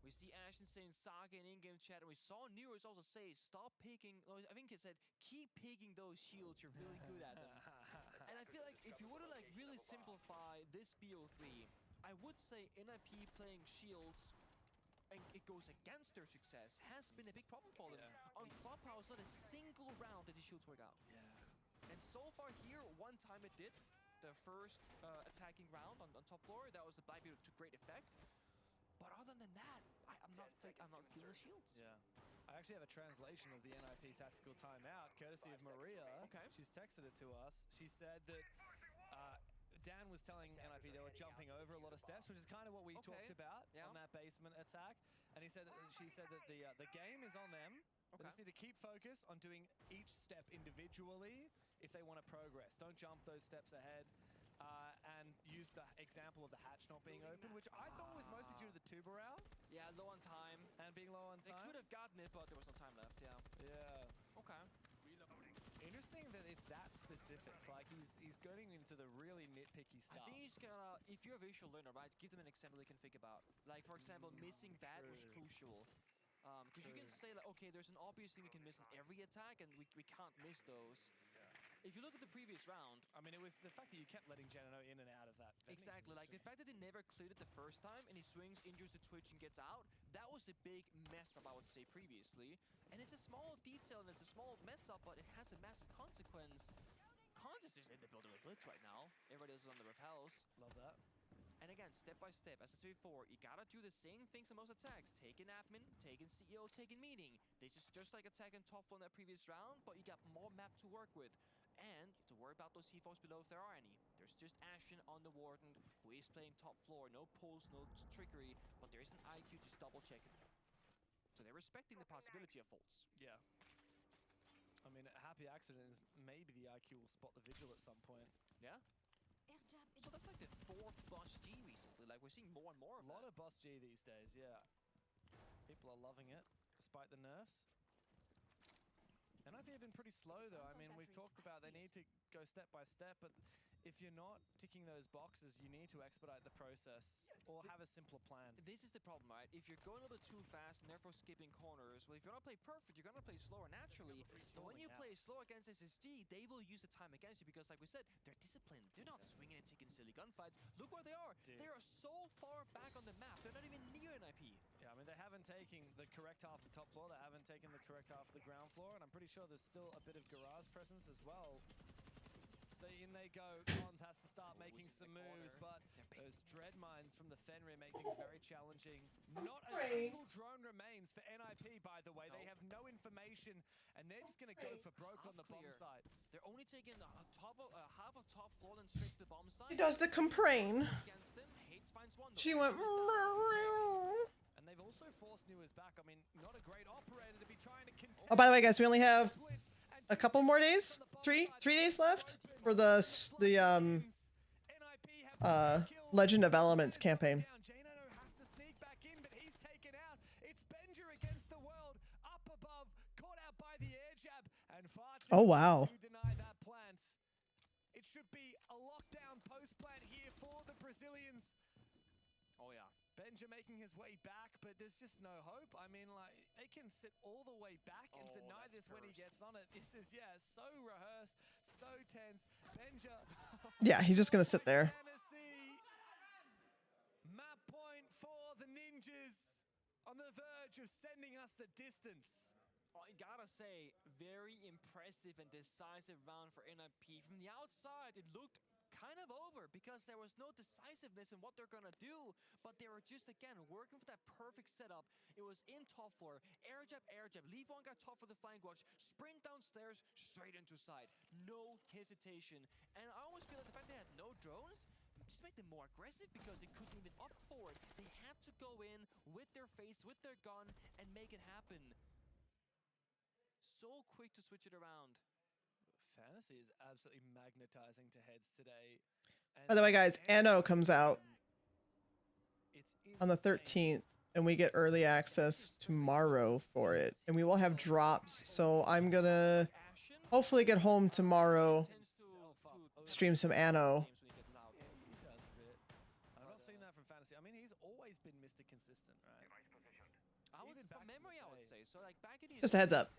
We see Ashton saying Saga in in-game chat, and we saw Newers also say, stop picking, I think he said, keep picking those shields, you're really good at them. And I feel like if you were to like really simplify this BO3, I would say NIP playing shields, and it goes against their success, has been a big problem for them. On Clubhouse, not a single round did the shields work out. And so far here, one time it did, the first attacking round on top floor, that was the Black Beetle to great effect. But other than that, I'm not feeling the shields. Yeah. I actually have a translation of the NIP tactical timeout, courtesy of Maria. Okay. She's texted it to us. She said that Dan was telling NIP they were jumping over a lot of steps, which is kind of what we talked about on that basement attack. And she said that the game is on them. They just need to keep focus on doing each step individually if they want to progress. Don't jump those steps ahead. And use the example of the hatch not being open, which I thought was mostly due to the tuberale. Yeah, low on time. And being low on time. They could have gotten it, but there was no time left, Yeah. Okay. Interesting that it's that specific. Like, he's going into the really nitpicky stuff. I think he's gonna, if you're a visual learner, right, give them an example they can think about. Like, for example, missing that was crucial. Because you can say, like, okay, there's an obvious thing we can miss in every attack, and we can't miss those. If you look at the previous round, I mean, it was the fact that you kept letting Janino in and out of that. Exactly, like the fact that they never cleared it the first time and he swings, injures the Twitch and gets out, that was the big mess up, I would say, previously. And it's a small detail and it's a small mess up, but it has a massive consequence. Khan's is just in the building with Blitz right now. Everybody else is on the repels. Love that. And again, step by step, as I said before, you gotta do the same things in most attacks. Taking admin, taking CEO, taking meeting. This is just like attacking top floor in that previous round, but you got more map to work with. And to worry about those C4s below if there are any. There's just Ashen on the Warden, who is playing top floor. No pulls, no trickery, but there is an IQ just double checking. So they're respecting the possibility of faults. Yeah. I mean, a happy accident is maybe the IQ will spot the vigil at some point. Yeah. So that's like the 4th Boss G recently. Like, we're seeing more and more of a lot of Boss G these days, yeah. People are loving it, despite the nerfs. NIP have been pretty slow, though. I mean, we've talked about they need to go step by step, but if you're not ticking those boxes, you need to expedite the process or have a simpler plan. This is the problem, right? If you're going a little bit too fast and therefore skipping corners, well, if you're not playing perfect, you're going to play slower naturally. But when you play slow against SSG, they will use the time against you because, like we said, they're disciplined. They're not swinging and taking silly gunfights. Look where they are. Dude. They are so far back on the map. They're not even near NIP. Yeah, I mean, they haven't taken the correct half of the top floor. They haven't taken the correct half of the ground floor, and I'm pretty sure there's still a bit of garage presence as well. So in they go. Cons has to start making some moves, but those dread mines from the Fenrir make things very challenging. Not a single drone remains for NIP, by the way. They have no information, and they're just going to go for broke on the bomb site. They're only taking half of top floor and straight to the bomb site. She does the complain. She went. And they've also forced Newers back. I mean, not a great operator to be trying to continue. Oh, by the way, guys, we only have a couple more days. Three days left for the Legend of Elements campaign. Oh wow. It should be a lockdown post plant here for the Brazilians. Oh yeah. Benja making his way back, but there's just no hope. I mean, like, they can sit all the way back and deny this when he gets on it. This is, yeah, so rehearsed, so tense. Benja. Yeah, he's just gonna sit there. Map point for the ninjas on the verge of sending us the distance. I gotta say, very impressive and decisive round for NIP. From the outside, it looked kind of over because there was no decisiveness in what they're gonna do, but they were just, again, working for that perfect setup. It was in top floor, air jab, leave one guy top for the flank watch, sprint downstairs, straight into side. No hesitation. And I almost feel like the fact they had no drones just made them more aggressive because they couldn't even opt for it. They had to go in with their face, with their gun, and make it happen. So quick to switch it around. Fantasy is absolutely magnetizing to heads today. And By the way, guys, Anno comes out on the 13th, and we get early access tomorrow for it. And we will have drops, so I'm gonna hopefully get home tomorrow, stream some Anno. I'm not seeing that from Fantasy. I mean, he's always been Mr. Consistent, right? From memory, I would say. So, like, back in his Just a heads up.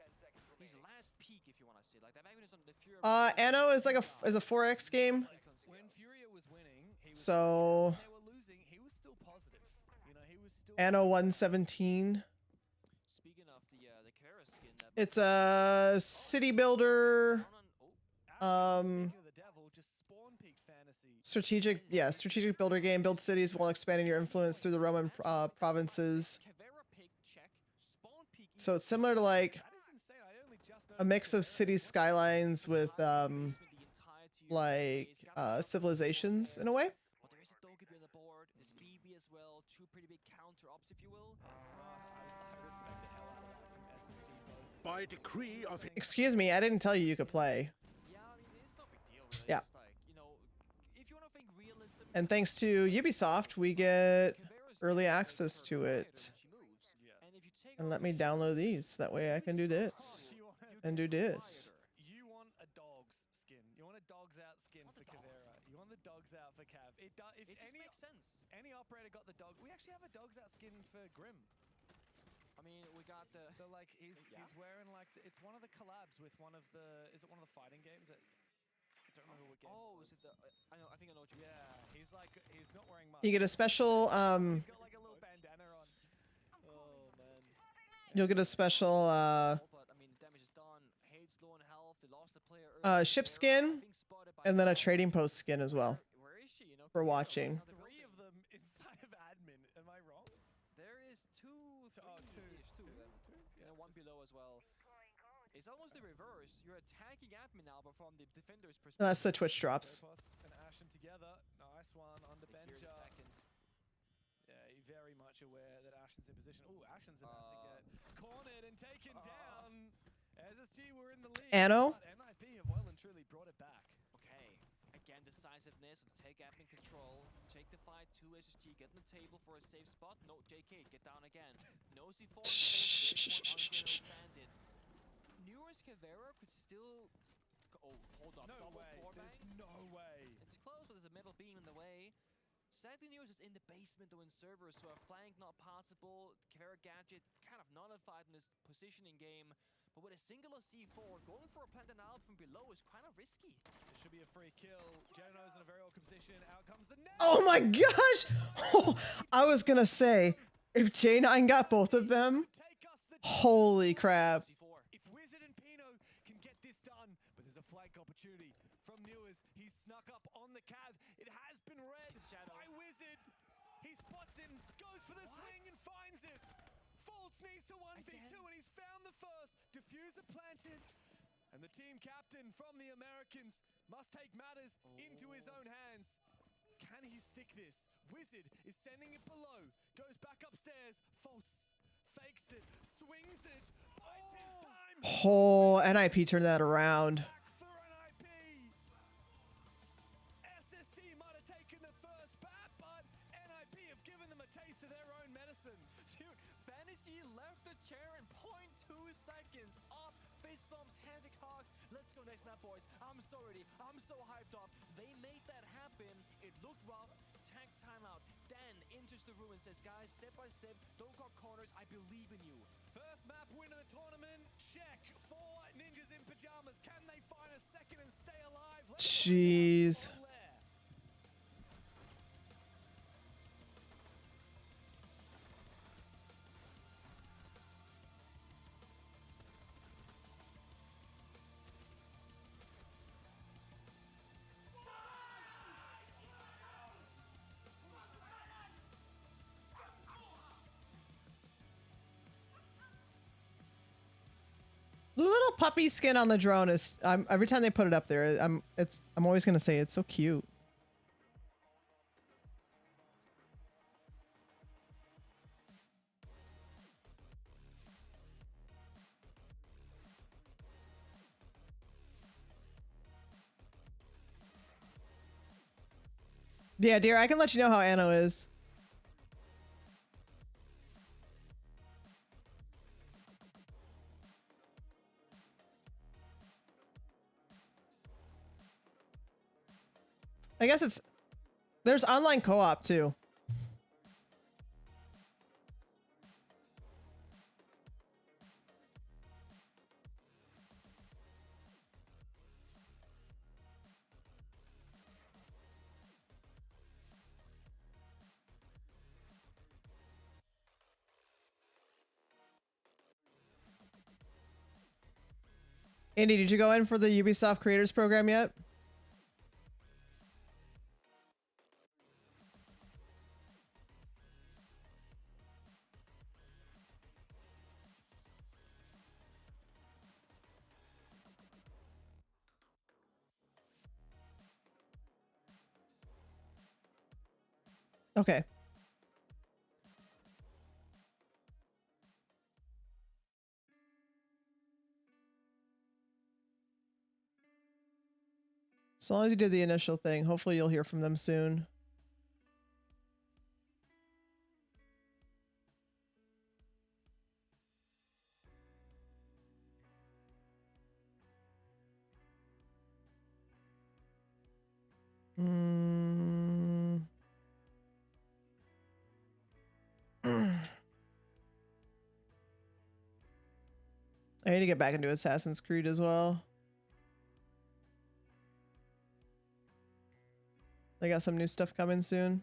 his last peak, if you want to say, like that, back when he was on the Fury. Anno is like a 4x game. When Furia was winning, he was So they were losing, he was still positive. You know, he was still Anno 117. Speaking of the Kara skin, It's a city builder. Strategic builder game. Build cities while expanding your influence through the Roman provinces. So it's similar to like a mix of city skylines with like civilizations in a way. But there is a Dogebi on the board. There's BB as well. Two pretty big counter ops, if you will. I respect the hell out of that from SSG. By decree of Excuse me, I didn't tell you you could play. Yeah, I mean, it's no big deal, really. Yeah. It's like, you know, if you want to think realism. And thanks to Ubisoft, we get early access to it. And let me download these. That way I can do this. And do this. You want a dog's skin. You want a dog's out skin for Kavera. You want the dog's out for Cav. It just makes sense. Any operator got the dog. We actually have a dog's out skin for Grim. I mean, we got the like he's wearing like it's one of the collabs with one of the is it one of the fighting games that I don't remember what game. Oh, is it the I think I know what you mean. Yeah, he's like he's not wearing much. You get a special he's got like a little bandana on. Oh man. You'll get a special ship skin and then a trading post skin as well. For watching. 3 of them inside of admin. Am I wrong? There is two and one below as well. It's almost the reverse. You're attacking admin now, but from the defender's perspective. That's the Twitch drops. And Ashen together. Nice one on the bench. Yeah, very much aware that Ashen's in position. Oh, Ashen's about to get cornered and taken down. SSG were in the lead. Anno? NIP have well and truly brought it back. Okay, again, decisiveness. Take admin control. Take the fight to SSG. Get on the table for a safe spot. No, JK, get down again. No C4. Bandit. Newer's Kavera could still. Oh, hold up. No way. There's no way. It's close, but there's a metal beam in the way. Sadly, News is in the basement though in servers, so a flank not possible. Kavera gadget kind of nullified in this positioning game. But with a singular C4, going for a plant and out from below is kind of risky. This should be a free kill. Geno's in a very awkward position. Out comes the net. Oh my gosh! Oh, I was gonna say, if J9 got both of them, holy crap. If Wizard and Pino can get this done, but there's a flank opportunity from Newers. He's snuck up on the Cav. It has been read by Wizard. He spots him, goes for the swing and finds it. Fultz needs to 1v2 and he's found the first. Diffuser planted. And the team captain from the Americans must take matters into his own hands. Can he stick this? Wizard is sending it below. Goes back upstairs. Fultz fakes it. Swings it. Bites his time. Oh, NIP turned that around. SSG might have taken the first bat, but NIP have given them a taste of their own medicine. Dude, Fantasy left the chair in 0.2 seconds. Up, fist bumps, hands and cocks. Let's go next map, boys. I'm so ready. I'm so hyped up. They made that happen. It looked rough. Tag timeout. Dan enters the room and says, guys, step by step, don't cut corners. I believe in you. First map win of the tournament. Check. 4 ninjas in pajamas. Can they find a second and stay alive? Jeez. The little puppy skin on the drone is every time they put it up there, I'm always gonna say it's so cute. Yeah, dear, I can let you know how Anno is. I guess there's online co-op too. Andy, did you go in for the Ubisoft Creators Program yet? Okay. As long as you did the initial thing, hopefully you'll hear from them soon. I need to get back into Assassin's Creed as well. They got some new stuff coming soon.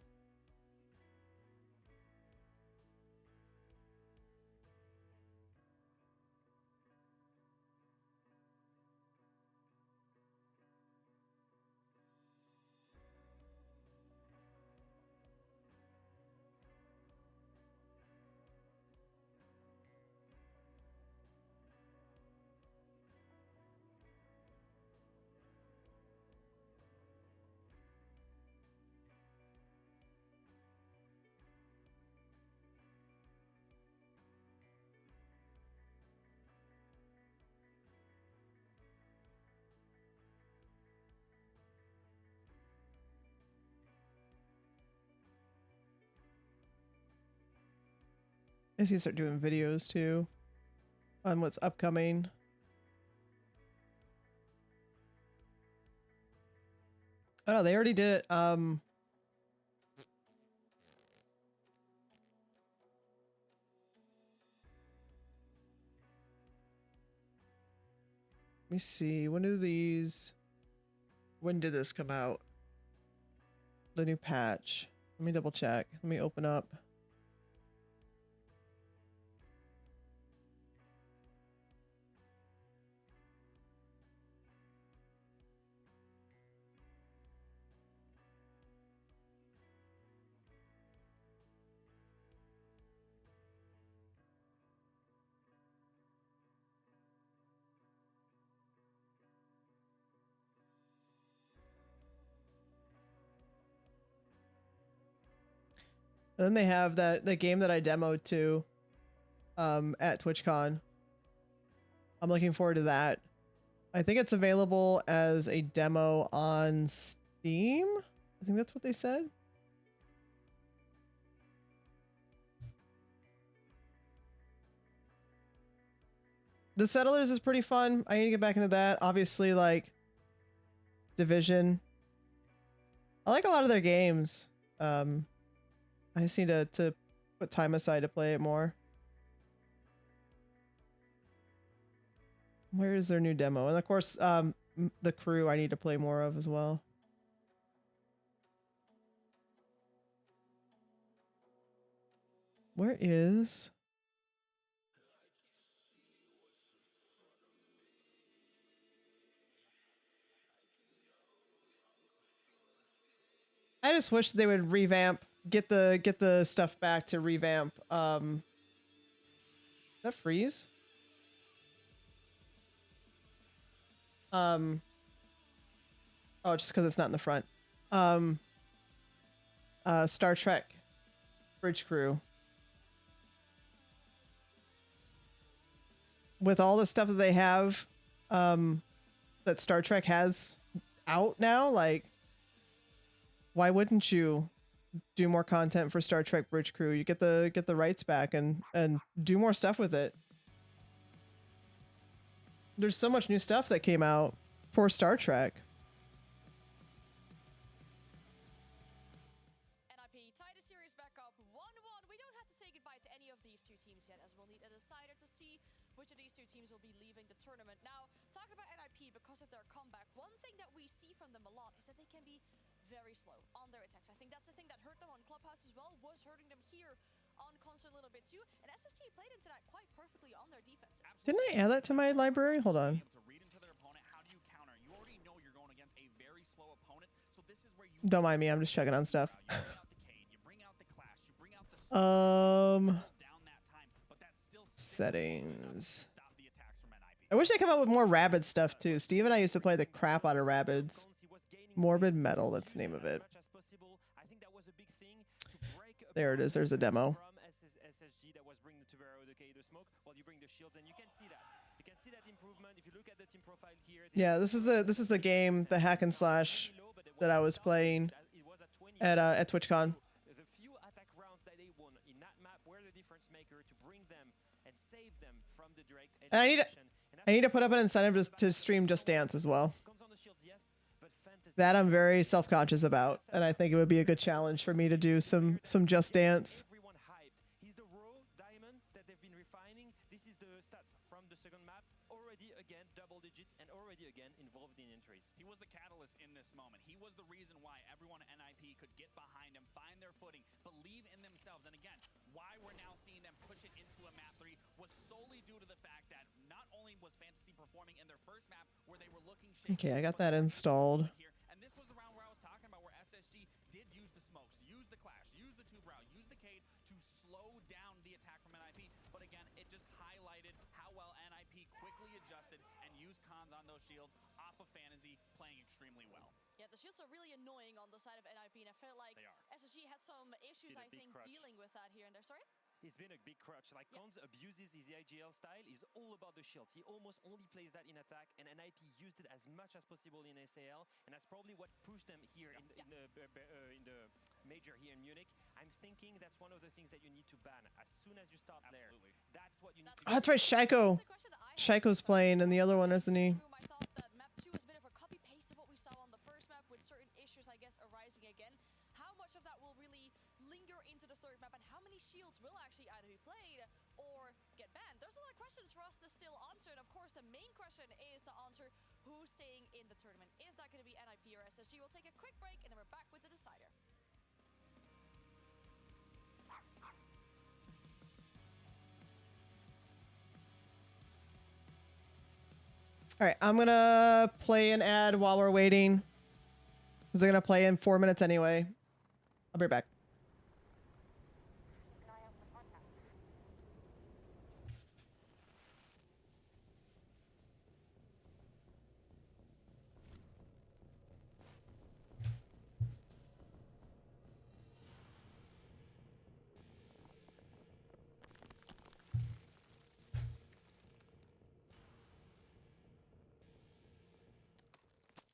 I guess you start doing videos too on what's upcoming. Oh no, they already did it. Let me see. When did this come out? The new patch. Let me double check. Let me open up. And then they have the game that I demoed too at TwitchCon. I'm looking forward to that. I think it's available as a demo on Steam. I think that's what they said. The Settlers is pretty fun. I need to get back into that. Obviously, like Division. I like a lot of their games. I just need to put time aside to play it more. Where is their new demo? And of course, the Crew I need to play more of as well. Where is... I just wish they would revamp, get the stuff back to revamp. That freeze? Oh, just because it's not in the front. Star Trek Bridge Crew. With all the stuff that they have, that Star Trek has out now, like, why wouldn't you do more content for Star Trek Bridge Crew? You get the rights back and do more stuff with it. There's so much new stuff that came out for Star Trek. NIP tied the series back up 1-1. We don't have to say goodbye to any of these two teams yet, as we'll need a decider to see which of these two teams will be leaving the tournament. Now, talking about NIP, because of their comeback, one thing that we see from them a lot is that they can be very slow on their attacks. I think that's the thing that hurt them on Clubhouse as well, was hurting them here on console a little bit too. And SSG played into that quite perfectly on their defenses. Didn't I add that to my library? Hold on. Don't mind me, I'm just checking on stuff. Settings. I wish they come up with more Rabbids stuff too. Steve and I used to play the crap out of Rabbids. Morbid Metal, that's the name of it. There it is, there's a demo. Yeah, this is the game, the hack and slash that I was playing at TwitchCon. The few attack rounds that they won in that map were the difference maker to bring them and save them from the direct And I need to put up an incentive to stream Just Dance as well. That I'm very self-conscious about, and I think it would be a good challenge for me to do some Just Dance. Everyone hyped. He's the raw diamond that they've been refining. This is the stats from the second map. Already again double digits and already again involved in entries. He was the catalyst in this moment. He was the reason why everyone at NIP could get behind him, find their footing, believe in themselves. And again, why we're now seeing them push it into a map 3 was solely due to the fact that not only was Fantasy performing in their first map where they were looking shaky, Okay, I got that installed. and this was the round where I was talking about where SSG did use the smokes, use the clash, use the two-brow, use the Cade to slow down the attack from NIP. But again, it just highlighted how well NIP quickly adjusted and used cons on those shields off of Fantasy, playing extremely well. Yeah, the shields are really annoying on the side of NIP, and I felt like SSG had some issues, I think, dealing with that here and there. Sorry? It's been a big crutch. Like, Cons abuses his IGL style. He's all about the shields. He almost only plays that in attack, and NIP used it as much as possible in SAL, and that's probably what pushed them here in the major here in Munich. I'm thinking that's one of the things that you need to ban as soon as you start there. That's what you need to Oh, that's right, Shaiko. Shaiko's playing, and the other one isn't he? I thought that map 2 was a bit of a copy-paste of what we saw on the first map, with certain issues, I guess, arising again. How much of that will really linger into the third map, and how many shields will actually either be played or get banned? There's a lot of questions for us to still answer, and of course the main question is to answer who's staying in the tournament. Is that going to be NIP or SSG? We'll take a quick break, and then we're back with the decider. All right, I'm gonna play an ad while we're waiting. Because they're gonna play in 4 minutes anyway. I'll be right back.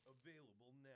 Available now.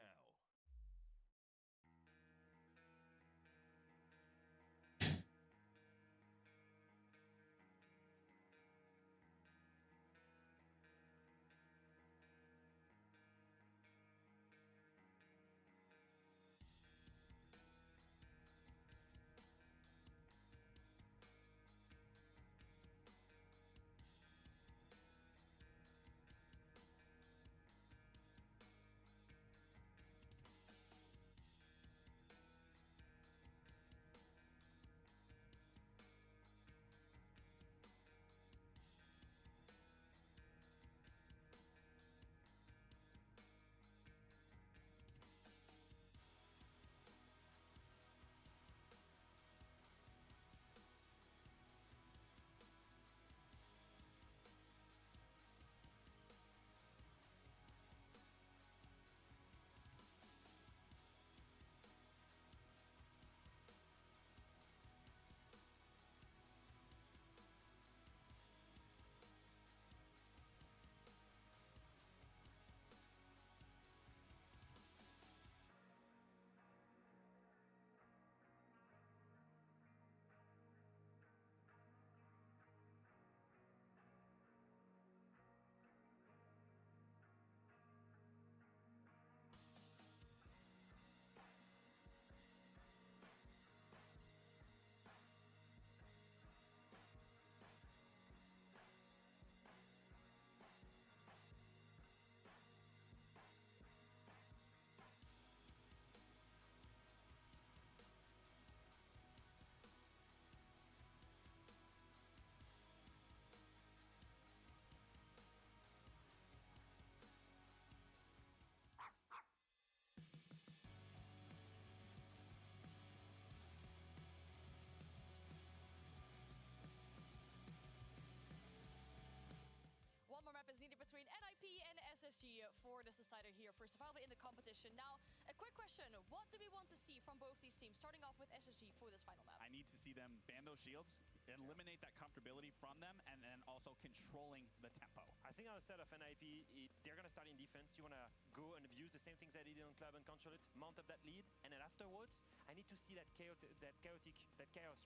one more map is needed between NIP and SSG for this decider here for survival in the competition. Now, a quick question. What do we want to see from both these teams, starting off with SSG for this final map? I need to see them ban those shields, eliminate that comfortability from them, and then also controlling the tempo. I think outside of NIP, they're going to start in defense. You want to go and abuse the same things I did on club and control it, mount up that lead, and then afterwards, I need to see that chaos,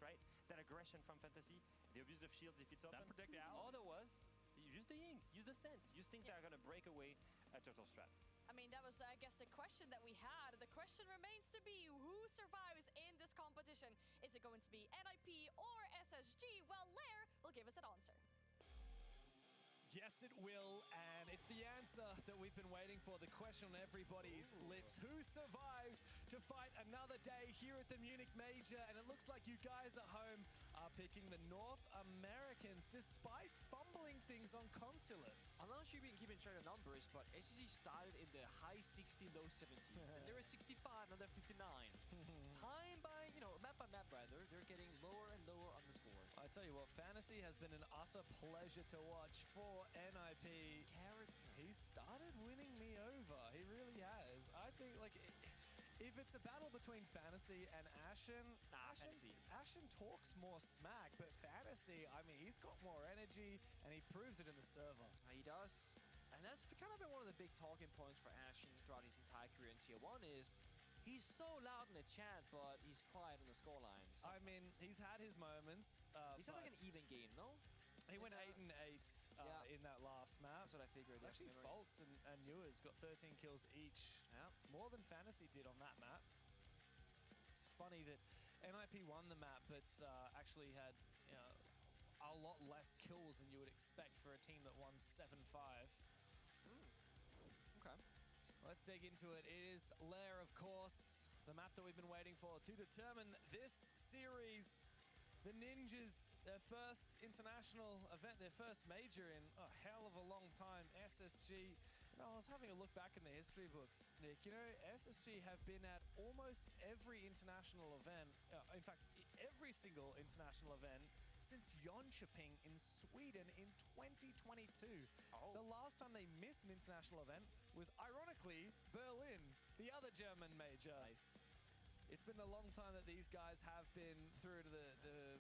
right? That aggression from Fantasy, the abuse of shields if it's open. That predictable. Otherwise, use the ying, use the sense, use things that are going to break away a turtle strat. I mean, that was, I guess, the question that we had. The question remains to be, who survives in this competition? Is it going to be NIP or SSG? Well, Lair will give us an answer. Yes, it will, and it's the answer that we've been waiting for. The question on everybody's lips. Who survives to fight another day here at the Munich Major? And it looks like you guys at home are picking the North Americans, despite fumbling things on consulates. I'm not sure you can keep in track of numbers, but SSG started in the high 60s, low 70s. Then they were 65, now they're 59. Time by, map by map rather, they're getting lower and lower on the score. I tell you what, Fantasy has been an utter pleasure to watch for NIP. Character. He started winning me over. He really has. I think, if it's a battle between Fantasy and Ashen, Ashen talks more smack, but Fantasy, I mean, he's got more energy, and he proves it in the server. He does. And that's kind of been one of the big talking points for Ashen throughout his entire career in Tier 1 is he's so loud in the chat, but he's quiet on the scoreline. I mean, he's had his moments. He's had like an even game, no? He went 8 and 8 in that last map. That's what I figured. It's actually Faults and Newer's got 13 kills each. Yeah. More than Fantasy did on that map. Funny that NIP won the map, but actually had a lot less kills than you would expect for a team that won 7-5. Okay. Let's dig into it. It is Lair, of course, the map that we've been waiting for to determine this series. The Ninjas, their first international event, their first major in a hell of a long time. SSG, I was having a look back in the history books, Nick. SSG have been at almost every international event, in fact, every single international event since Jönköping in Sweden in 2022. The last time they missed an international event was, ironically, Berlin, the other German major. Nice. It's been a long time that these guys have been through to the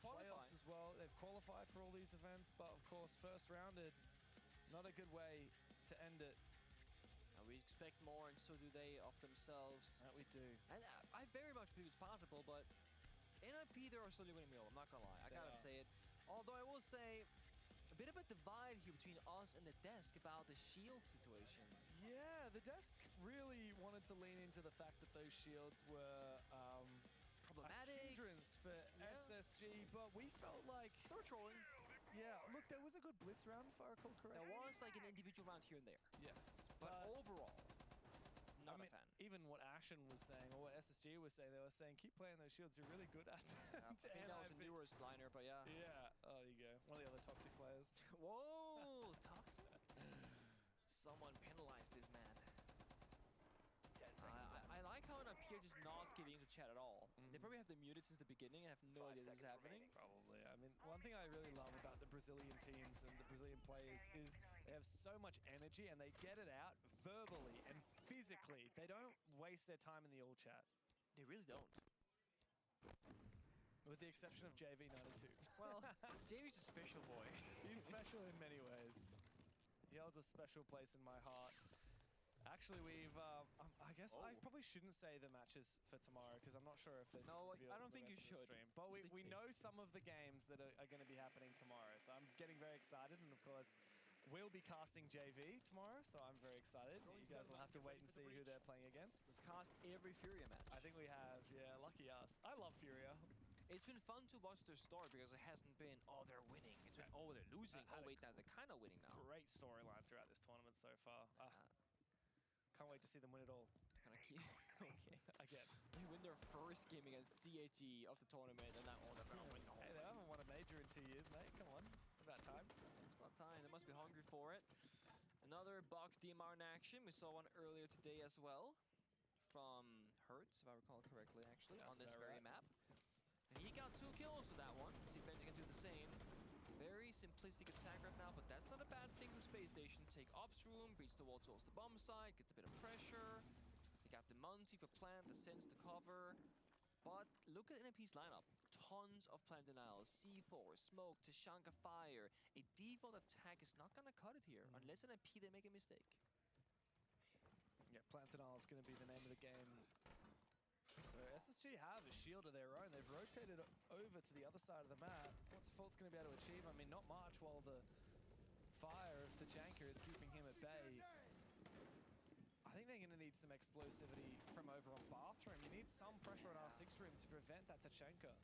playoffs as well. They've qualified for all these events, but of course, first rounded, not a good way to end it. We expect more, and so do they of themselves. That we do. And I very much believe it's possible, but NIP, they are slowly winning me over. I'm not gonna lie. I gotta say it. Although I will say, a bit of a divide here between us and the desk about the shield situation. Yeah, the desk really wanted to lean into the fact that those shields were problematic. A hindrance for SSG, but we felt like they were trolling. Yeah, look, there was a good blitz round, if I recall correctly. There was like an individual round here and there. Yes, but overall, not a fan. Even what Ashen was saying, or what SSG was saying, they were saying, keep playing those shields, you're really good at them. I think that was a Newer's liner, but yeah. Yeah, oh, there you go. One of the other toxic players. Whoa, toxic? Someone penalized this man. I like how NIP are just not giving into chat at all. They probably have them muted since the beginning and have no idea this is happening. Probably. I mean, one thing I really love about the Brazilian teams and the Brazilian players is they have so much energy and they get it out verbally and physically. They don't waste their time in the all chat. They really don't. With the exception of JV92. Well, JV's a special boy. He's special in many ways. He holds a special place in my heart. Actually, we've, I guess I probably shouldn't say the matches for tomorrow because I'm not sure if they're I don't think you should. Stream. But we know some of the games that are going to be happening tomorrow. So I'm getting very excited. And of course, we'll be casting JV tomorrow. So I'm very excited. You guys will have to wait and see who they're playing against. We've cast every Furia match. I think we have. Yeah, lucky us. I love Furia. It's been fun to watch their story because it hasn't been, oh, they're winning. It's been, oh, they're losing. Oh, wait, they're kind of winning now. Great storyline throughout this tournament so far. Can't wait to see them win it all. Gonna keep okay. Again. They win their first game against CHE of the tournament, and that they're gonna win the whole thing. They haven't won a major in 2 years, mate. Come on. It's about time. It's about time. They must be hungry for it. Another Box DMR in action. We saw one earlier today as well. From Hertz, if I recall correctly, actually, on this very map. And he got 2 kills with that one. See if Benji can do the same. Very simplistic attack right now, but that's not a bad thing for Space Station. Take ops room, breach the wall towards the bomb site, gets a bit of pressure. They got the Monty for plant, the sense to cover. But look at NIP's lineup. Tons of plant denial, C4, smoke, Tashanka fire. A default attack is not gonna cut it here, unless NIP they make a mistake. Yeah, plant denial is going to be the name of the game. So SSG have a shield of their own. They've rotated over to the other side of the map. What's Fultz going to be able to achieve? I mean, not much while the fire of the Janker is keeping him at bay. I think they're going to need some explosivity from over on bathroom. You need some pressure on R6 room to prevent that Tachenka.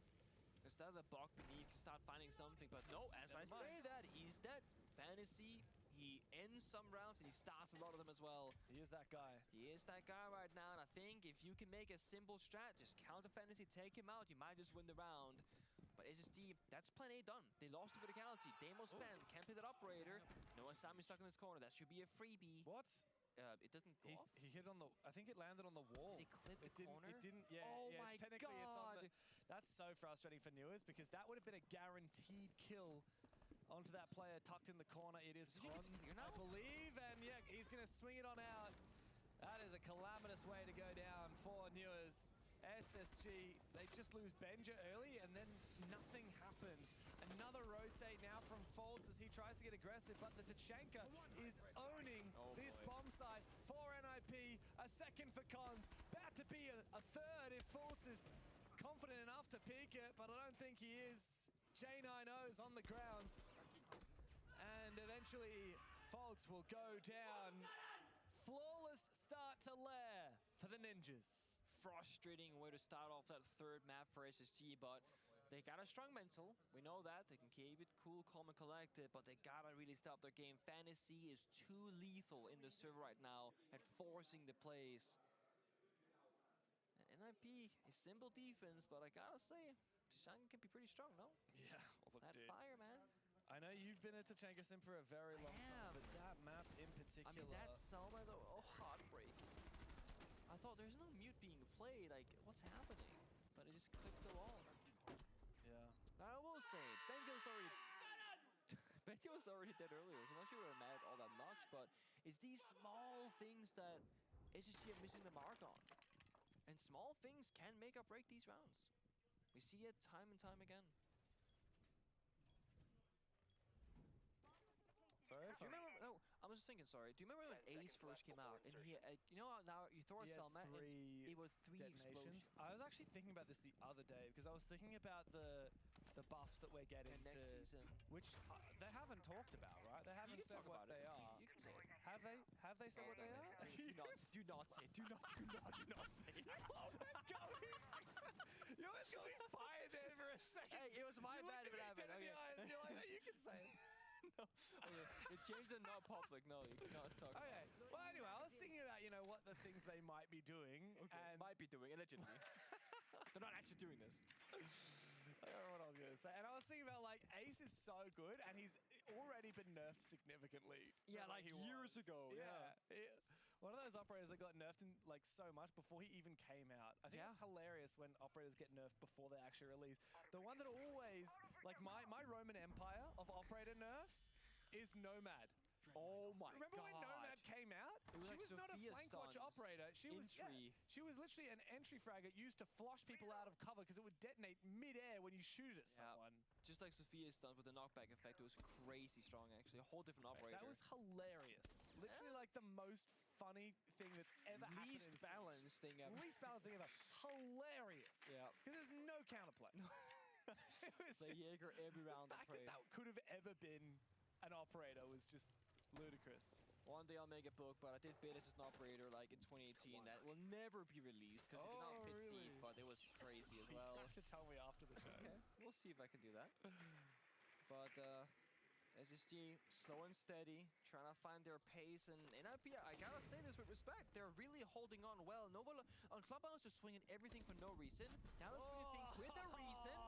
Instead of the bug beneath can start finding something, but no, as I say that, he's dead. Fantasy, he ends some rounds and he starts a lot of them as well. He is that guy. He is that guy right now, and I think if you can make a simple strat, just counter Fantasy, take him out, you might just win the round. But SSD, that's plan A done. They lost the verticality. Demo spam, can't play that operator. No one saw me stuck in this corner. That should be a freebie. What? It doesn't go off? He hit on the... I think it landed on the wall. Did it clip the corner? It didn't, yeah. Oh yeah, my technically God. It's on the... That's so frustrating for Newers because that would have been a guaranteed kill onto that player tucked in the corner. It is Cons, I believe, and yeah, he's going to swing it on out. That is a calamitous way to go down for Newers. SSG, they just lose Benja early and then nothing happens. Another rotate now from Folds as he tries to get aggressive, but the Tachenka is owning this bomb site for NIP. A second for Cons, about to be a third if Folds is confident enough to peek it, but I don't think he is. J9O's on the grounds. And eventually, Folds will go down. Flawless start to lair for the Ninjas. Frustrating way to start off that third map for SSG, but they got a strong mental. We know that. They can keep it cool, calm, and collected, but they gotta really stop their game. Fantasy is too lethal in the server right now at forcing the plays. And NIP is simple defense, but I gotta say, Tachenka can be pretty strong, no? Yeah, well, that fire, man. I know you've been at Tachenka Sim for a very long time, but that map in particular... I mean, that Selma, though, oh, heartbreaking. I thought there's no mute being played, like, what's happening? But it just clipped the wall. Yeah. I will say, Benja was already... Benja was already dead earlier, so I'm not sure we're mad all that much, but it's these small things that SSG are missing the mark on. And small things can make or break these rounds. We see it time and time again. Sorry, do you remember? No, I was just thinking. Sorry. Do you remember when Ace first came out and he, you know, how now you throw a Selma and it was 3 explosions. I was actually thinking about this the other day because I was thinking about the buffs that we're getting next season, which they haven't talked about, right? They haven't said what they are. You can say it. Have they? Have they said what they are? Do not say it. Do not say it. You almost got me fired there for a second. Hey, it was my bad if it happened. Okay. You're like, you can say it. No. Okay. The chains are not public. No, you cannot talk about it. Well, anyway, I was thinking about, you know, what the things they might be doing. Okay. And might be doing, allegedly. They're not actually doing this. I don't know what I was going to say. And I was thinking about, like, Ace is so good, and he's already been nerfed significantly. Yeah, like years ago. Yeah. One of those operators that got nerfed in, like, so much before he even came out. I think it's hilarious when operators get nerfed before they actually release. The one that always, like, my Roman Empire of operator nerfs is Nomad. Oh my Remember God. when Nomad came out? She was not a flank watch operator. She was literally an entry fragger used to flush people out of cover because it would detonate mid-air when you shoot at someone. Just like Sophia's stunt with the knockback effect, it was crazy strong actually. A whole different operator. That was hilarious. Literally like the most funny thing that's ever happened. Least balanced thing ever. Least balanced thing ever. Hilarious. Yeah. Because there's no counterplay. It was the Jaeger every round. The fact that could have ever been an operator was just ludicrous. One day I'll make a book, but I did bid as an operator like in 2018 that will never be released because it did not fit Seed, but it was crazy as well. You have to tell me after the show. Okay, we'll see if I can do that. But SSG, slow and steady, trying to find their pace, and NIP, I gotta say this with respect, they're really holding on well. Nova on Clubhouse is swinging everything for no reason. Now let's swing things with a reason.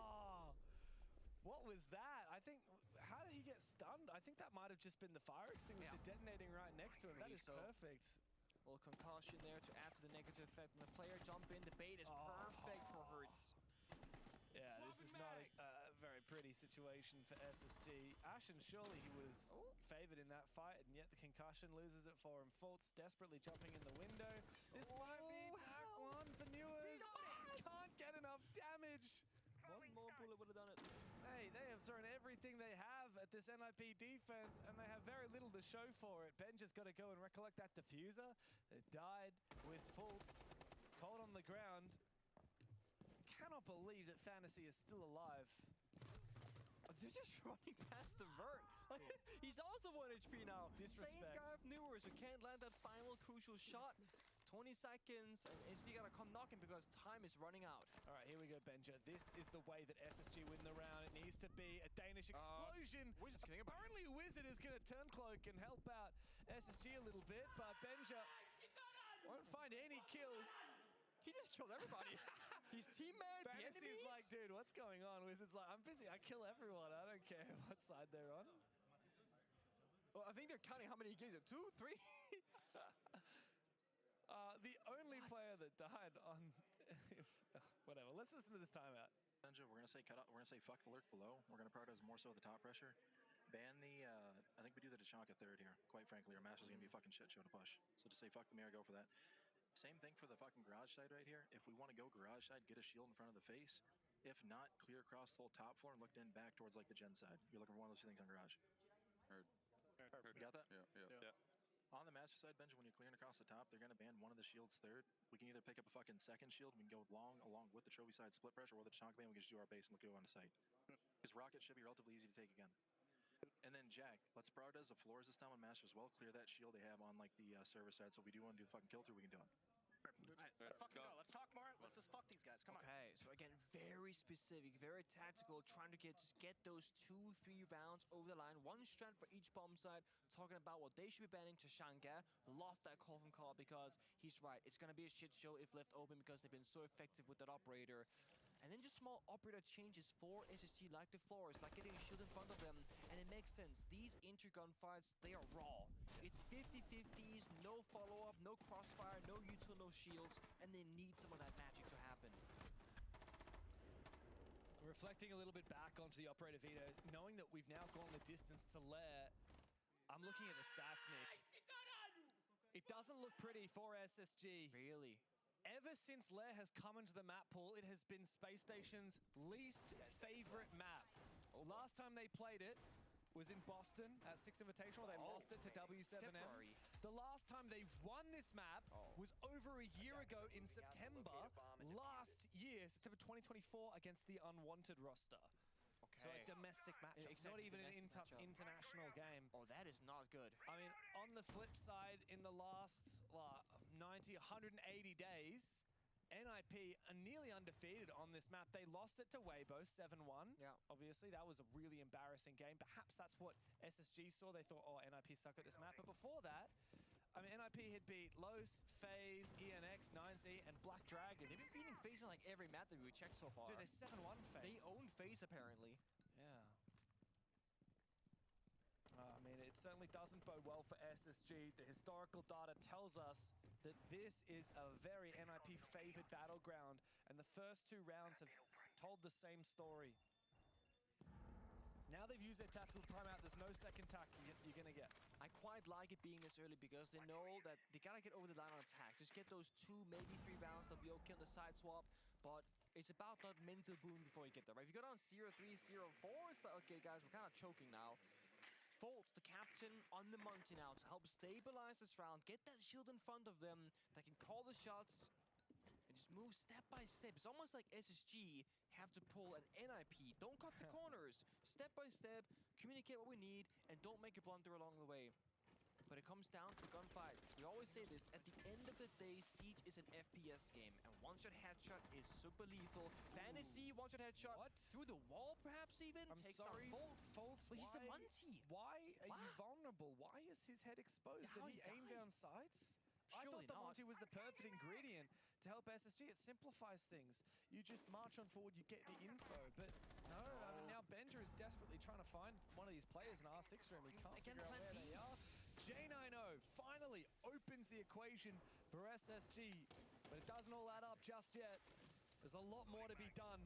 What was that? I think, how did he get stunned? I think that might have just been the fire extinguisher detonating right next to him. That is perfect. A little concussion there to add to the negative effect. When the player jump in, the bait is perfect for Hertz. Yeah, this is not a very pretty situation for SSG. Ashen, surely he was favored in that fight, and yet the concussion loses it for him. Fultz desperately jumping in the window. This might be that one for Newers. Can't get enough damage. One more bullet would have done it. Hey, they have thrown everything they have at this NIP defense, and they have very little to show for it. Ben just got to go and recollect that diffuser. It died with Fultz cold on the ground. Cannot believe that Fantasy is still alive. They're just running past the vert. He's also 1 HP now. Disrespect. Same guy of Newers who can't land that final crucial shot. 20 seconds, and SSG gotta come knocking because time is running out. All right, here we go, Benja. This is the way that SSG win the round. It needs to be a Danish explosion. Apparently Wizard is going to turn cloak and help out SSG a little bit, but Benja won't find any kills. He just killed everybody. He's teammate, the Fantasy's enemies. like, dude, what's going on? Wizard's like, I'm busy. I kill everyone. I don't care what side they're on. Well, I think they're counting how many games. 2, 3? The only player that died on... whatever. Let's listen to this timeout. Benja, we're going to say cut out. We're going to say fuck the lurk below. We're going to prioritize more so the top pressure. Ban the... I think we do the Tachanka third here. Quite frankly, our master's going to be a fucking shit show to push. So to say fuck the mirror, go for that. Same thing for the fucking garage side right here. If we want to go garage side, get a shield in front of the face. If not, clear across the whole top floor and look in back towards like the gen side. You're looking for one of those two things on garage. Heard. You got that? Yeah. On the master side, Benja, when you're clearing across the top, they're going to ban one of the shields third. We can either pick up a fucking second shield, we can go long along with the trophy side split pressure, or the Tachanka ban, we can just do our base and look good on the site. Because rocket should be relatively easy to take again. And then Jack, let's prioritize the floors this time on master as well. Clear that shield they have on like the server side, so if we do want to do the fucking kill through, we can do it. Let's fucking go. Let's talk more. Let's just fuck these guys. Come on. Okay, so again, very specific, very tactical, trying to just get those 2-3 rounds over the line. One strand for each bomb side, talking about what they should be banning to Tachanka. Love that call from Carl because he's right. It's going to be a shit show if left open because they've been so effective with that operator. And then just small operator changes for SSG, like the floors, like getting a shield in front of them. And it makes sense. These inter-gun fights, they are raw. It's 50-50s, no follow-up, no crossfire, no util, no shields. And they need some of that magic to happen. Reflecting a little bit back onto the operator veto, knowing that we've now gone the distance to Lair, I'm looking at the stats, Nick. It doesn't look pretty for SSG. Really? Ever since Lair has come into the map pool, it has been Space Station's least favorite map. Last time they played it was in Boston at Six Invitational. They lost it to W7M. February. The last time they won this map was over a year ago in September last year, September 2024, against the Unwanted roster. So a domestic matchup, not even an international game. Oh, that is not good. I mean, on the flip side, in the last 90, 180 days, NIP are nearly undefeated on this map. They lost it to Weibo 7-1. Yeah. Obviously, that was a really embarrassing game. Perhaps that's what SSG saw. They thought, oh, NIP suck at this map. But before that, I mean, NIP had beat Los, FaZe, ENX, 9Z, and Black Dragons. They've been beating FaZe in like every map that we checked so far. Dude, they're 7-1 FaZe. They own FaZe apparently. Yeah. I mean, it certainly doesn't bode well for SSG. The historical data tells us that this is a very NIP-favored battleground, and the first 2 rounds have told the same story. Now they've used their tactical timeout, there's no second tack you're going to get. I quite like it being this early because they know that they got to get over the line on attack. Just get those 2, maybe 3 rounds, they'll be okay on the side swap. But it's about that mental boom before you get there, right? If you go down 0-3, 0-4, it's like, okay, guys, we're kind of choking now. Fultz, the captain, on the Monty now to help stabilize this round, get that shield in front of them that can call the shots, and just move step by step. It's almost like SSG have to pull an NIP. Don't cut the corners. Step by step, communicate what we need, and don't make a blunder along the way. But it comes down to the gunfights. We always say this, at the end of the day, Siege is an FPS game, and one-shot headshot is super lethal. Fantasy, one-shot headshot through the wall, perhaps even? I'm takes sorry, down Fultz. But he's the Munty. Why are you vulnerable? Why is his head exposed? Yeah, Did he aim down sights? I Surely thought the not. Monty was the perfect ingredient to help SSG. It simplifies things. You just march on forward, you get the info. But no, I mean, now Benja is desperately trying to find one of these players in R6 room. He can't figure out where they are. J90 finally opens the equation for SSG, but it doesn't all add up just yet. There's a lot more to be done.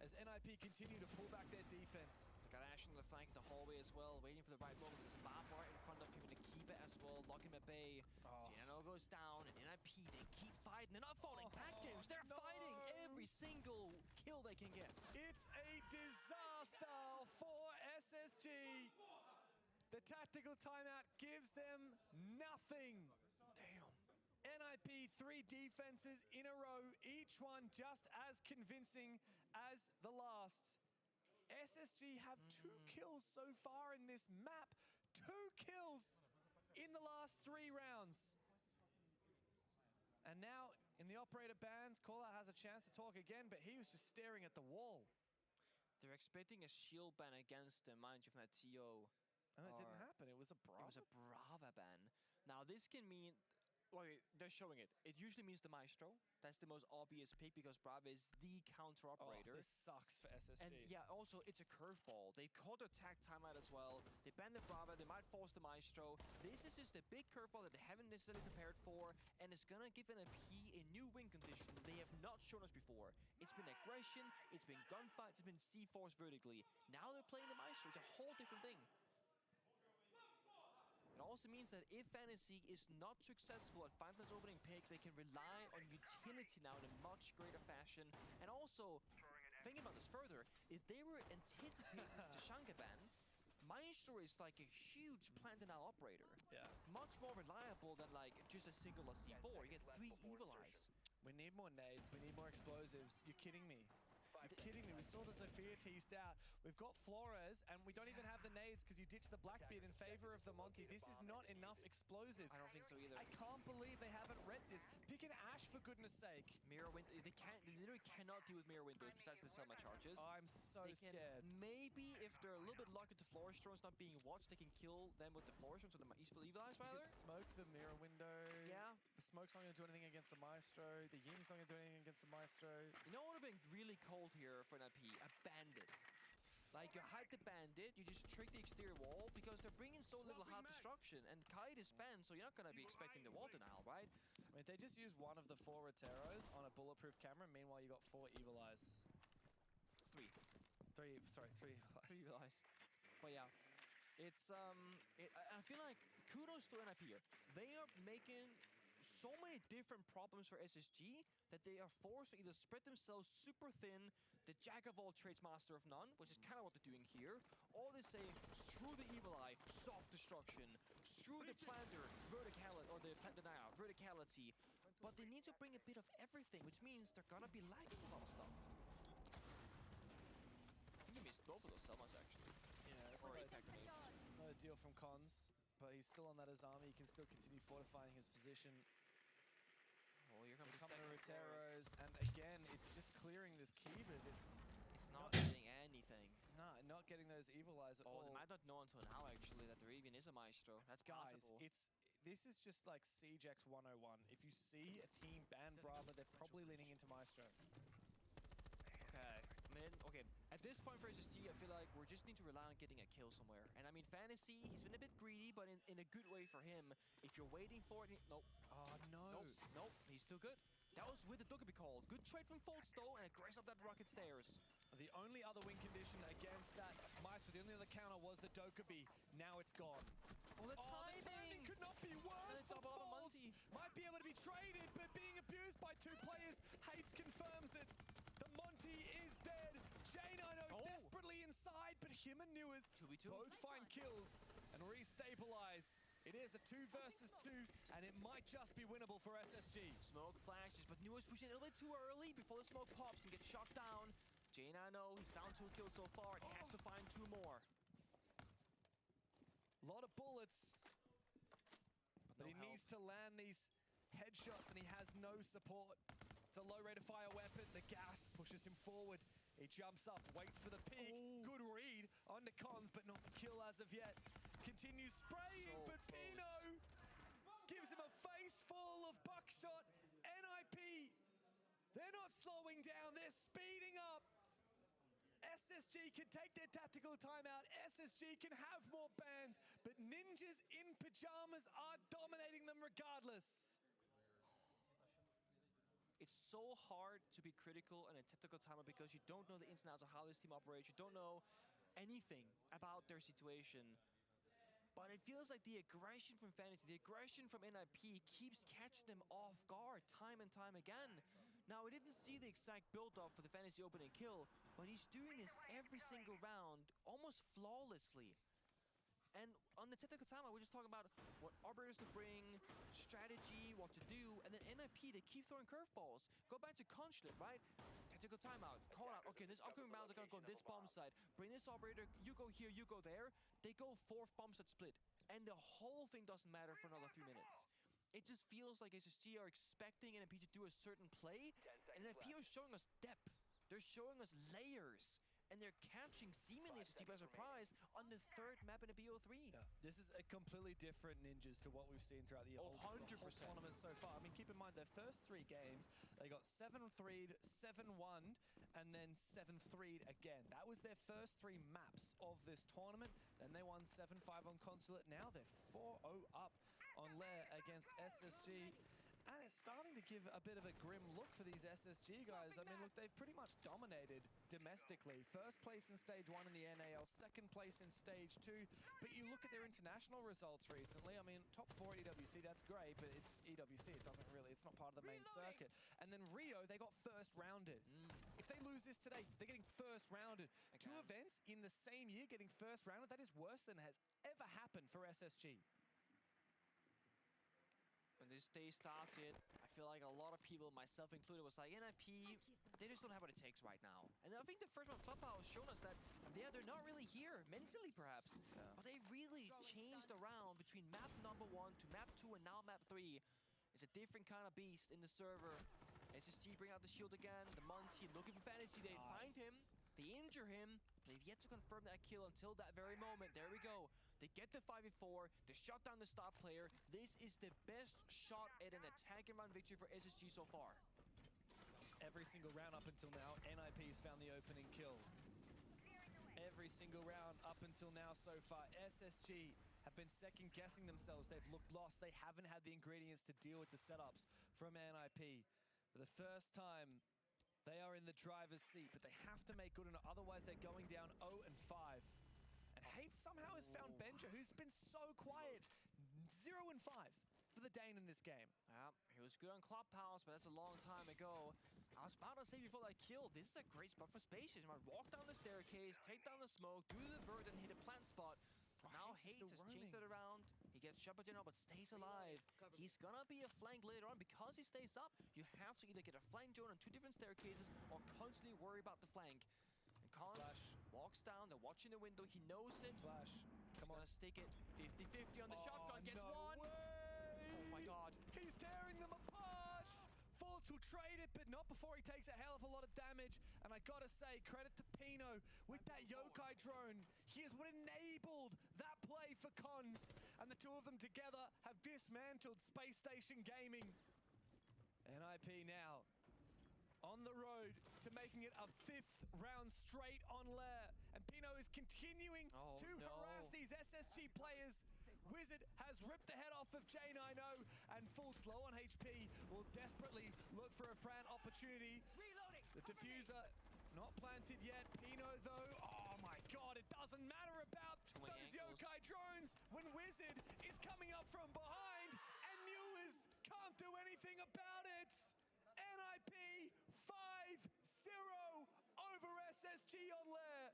as NIP continue to pull back their defense. They got Ash in the flank in the hallway as well, waiting for the right moment. There's a Barbar in front of him and a Kiba as well, locking him at bay. Giano goes down, and NIP, they keep fighting. They're not falling back, James. They're fighting every single kill they can get. It's a disaster for SSG. The tactical timeout gives them nothing. Damn. NIP 3 defenses in a row, each one just as convincing as the last. SSG have 2 kills so far in this map. 2 kills in the last 3 rounds. And now in the operator bans, Callout has a chance to talk again, but he was just staring at the wall. They're expecting a shield ban against them, mind you, from that TO. And that didn't happen. It was a Brava. It was a Brava ban. Now this can mean, well, they're showing it. It usually means the Maestro. That's the most obvious pick because Brava is the counter operator. This sucks for SSG. And yeah, also it's a curveball. They called their tag timeout as well. They banned the Brava. They might force the Maestro. This is just a big curveball that they haven't necessarily prepared for, and it's gonna give NIP a new win condition they have not shown us before. It's been aggression. It's been gunfights. It's been C-Force vertically. Now they're playing the Maestro. It's a whole different thing. It also means that if Fantasy is not successful at Fountain's opening pick, they can rely on utility now in a much greater fashion. And also, thinking about this further, if they were anticipating Tashanka ban, Maestro is like a huge plant denial operator. Yeah. Much more reliable than like just a single C4. You get 3 Evil Eyes. We need more nades. We need more explosives. You're kidding me. You're kidding me. We saw the Zofia teased out. We've got Flores, and we don't even have the nades because you ditched the Blackbeard in favor of the Monty. This is not enough explosive. I don't think so either. I can't believe they haven't read this. Pick an Ash, for goodness sake. Mirror window. They literally cannot deal with mirror windows besides the Selma charges. I'm so scared. Maybe if they're a little bit lucky to Flores drones not being watched, they can kill them with the Flores drones or the useful Evil Eyes rather. Smoke the mirror window. Yeah. The smoke's not going to do anything against the Maestro. The Ying's not going to do anything against the Maestro. You know what would have been really cold here for NIP? A bandit. Like, you hide the bandit, you just trick the exterior wall because they're bringing so little hard destruction, and Kite is banned, so you're not going to be expecting the wall denial, right? I mean, they just used one of the 4 Roteros on a bulletproof camera. Meanwhile, you got 4 Evil Eyes. 3 Evil Eyes. 3 Evil Eyes. But yeah, it's, I feel like kudos to NIP here. They are making so many different problems for SSG that they are forced to either spread themselves super thin, the jack of all trades, master of none, which is kind of what they're doing here, or they say, screw the Evil Eye, soft destruction, screw the planter, verticality, or the plant denial, verticality, but they need to bring a bit of everything, which means they're gonna be lacking a lot of stuff. I think he missed both of those Selmas, actually. Yeah, it's not a deal from Cons, but he's still on that Azami. He can still continue fortifying his position. Oh, here comes the second Roteros, and again, it's just clearing this Kibas. It's not getting anything. No, not getting those Evil Eyes at all. They might not know until now, actually, that there even is a Maestro. That's Guys, possible. this is just like Siege X 101. If you see a team ban Brava, they're probably leaning into Maestro. Okay, at this point for SSG, I feel like we just need to rely on getting a kill somewhere. And I mean, Fantasy, he's been a bit greedy, but in a good way for him. If you're waiting for it, nope. Oh, no. Nope, he's still good. That was with the Dokkaebi call. Good trade from Foltz, though, and a grace up that rocket stairs. The only other win condition against that Maestro, the only other counter was the Dokkaebi. Now it's gone. Oh, the timing! Could not be worse for Foltz. Might be able to be traded, but being abused by 2 players, Hates confirms it. The Monty is dead. Jane, I know, desperately inside, but him and Newers both find kills and restabilize. It is a 2 versus 2, and it might just be winnable for SSG. Smoke flashes, but Newers pushing a little bit too early before the smoke pops and gets shot down. Jane, I know, he's found 2 kills so far, and he has to find 2 more. A lot of bullets, but he needs to land these headshots, and he has no support. It's a low rate of fire weapon. The gas pushes him forward. He jumps up, waits for the peek. Good read on the Cons, but not the kill as of yet. Continues spraying, but Pino gives him a face full of buckshot. NIP, they're not slowing down. They're speeding up. SSG can take their tactical timeout. SSG can have more bans, but ninjas in pajamas are dominating them regardless. It's it's so hard to be critical in a tactical timeout because you don't know the ins and outs of how this team operates. You don't know anything about their situation. But it feels like the aggression from Fantasy, the aggression from NIP keeps catching them off guard time and time again. Now, we didn't see the exact build-up for the Fantasy opening kill, but he's doing this every single round, almost flawlessly. And on the tactical timeout, we're just talking about what operators to bring, strategy, what to do, and then NIP, they keep throwing curveballs. Go back to Consulate, right? Tactical timeout, call out, okay, this upcoming round, they're gonna go this bomb side. Bring this operator, you go here, you go there. They go 4th bomb side split, and the whole thing doesn't matter for another 3 minutes. It just feels like SSG are expecting NIP to do a certain play, and NIP are showing us depth. They're showing us layers. And they're catching seemingly SSG by surprise on the 3rd map in a BO3. Yeah. This is a completely different Ninjas to what we've seen throughout the whole tournament so far. I mean, keep in mind their first 3 games, they got 7-3'd, 7-1'd, and then 7-3'd again. That was their first 3 maps of this tournament. Then they won 7-5 on Consulate. Now they're 4-0 up on Lair against SSG. And it's starting to give a bit of a grim look for these SSG guys. I mean, look, they've pretty much dominated domestically. First place in Stage 1 in the NAL, 2nd place in Stage 2. But you look at their international results recently, I mean, top 4 EWC, that's great, but it's EWC, it's not part of the main circuit. And then Rio, they got first rounded. If they lose this today, they're getting first rounded. Okay. 2 events in the same year getting first rounded, that is worse than has ever happened for SSG. When this day started, I feel like a lot of people, myself included, was like, NIP, they just don't have what it takes right now. And I think the first round Clubhouse has shown us that, yeah, they're not really here, mentally perhaps, but they really changed around between map number 1 to map 2 and now map 3. It's a different kind of beast in the server. SSG bring out the shield again, the Monty looking for Fantasy, they find him, they injure him, they've yet to confirm that kill until that very moment. There we go. They get the 5v4, they shut down the stop player. This is the best shot at an attack and run victory for SSG so far. Every single round up until now, NIP's found the opening kill. Every single round up until now so far, SSG have been second-guessing themselves. They've looked lost. They haven't had the ingredients to deal with the setups from NIP. For the first time, they are in the driver's seat, but they have to make good on it, otherwise they're going down 0-5. And Hate somehow has found Benja, who's been so quiet. 0-5 for the Dane in this game. He was good on Clubhouse, but that's a long time ago. I was about to say before that kill, this is a great spot for Spacious. You might walk down the staircase, take down the smoke, do the vert, and hit a plant spot. Now Hate has changed it around. He gets shot by General, but stays alive. He's gonna be a flank later on. Because he stays up, you have to either get a flank drone on 2 different staircases or constantly worry about the flank. And Cons walks down, they're watching the window, he knows it. Flash. Come on. Gonna stick it 50-50 on the shotgun, gets one. Oh my god. He's tearing them apart! Fultz will trade it, but not before he takes a hell of a lot of damage. And I gotta say, credit to Pino with that Yokai drone. He is what enabled that play for Cons. And the 2 of them together have dismantled Space Station Gaming. NIP now on the road to making it a 5th round straight on Lair. And Pino is continuing to harass these SSG players. Wizard has ripped the head off of J90, and Fultz low on HP will desperately look for a Fran opportunity. Reloading. The diffuser not planted yet. Pino though, oh my god, it doesn't matter about those Yokai drones when Wizard is coming up from behind and Newers can't do anything about it. NIP 5-0 over SSG on Lair.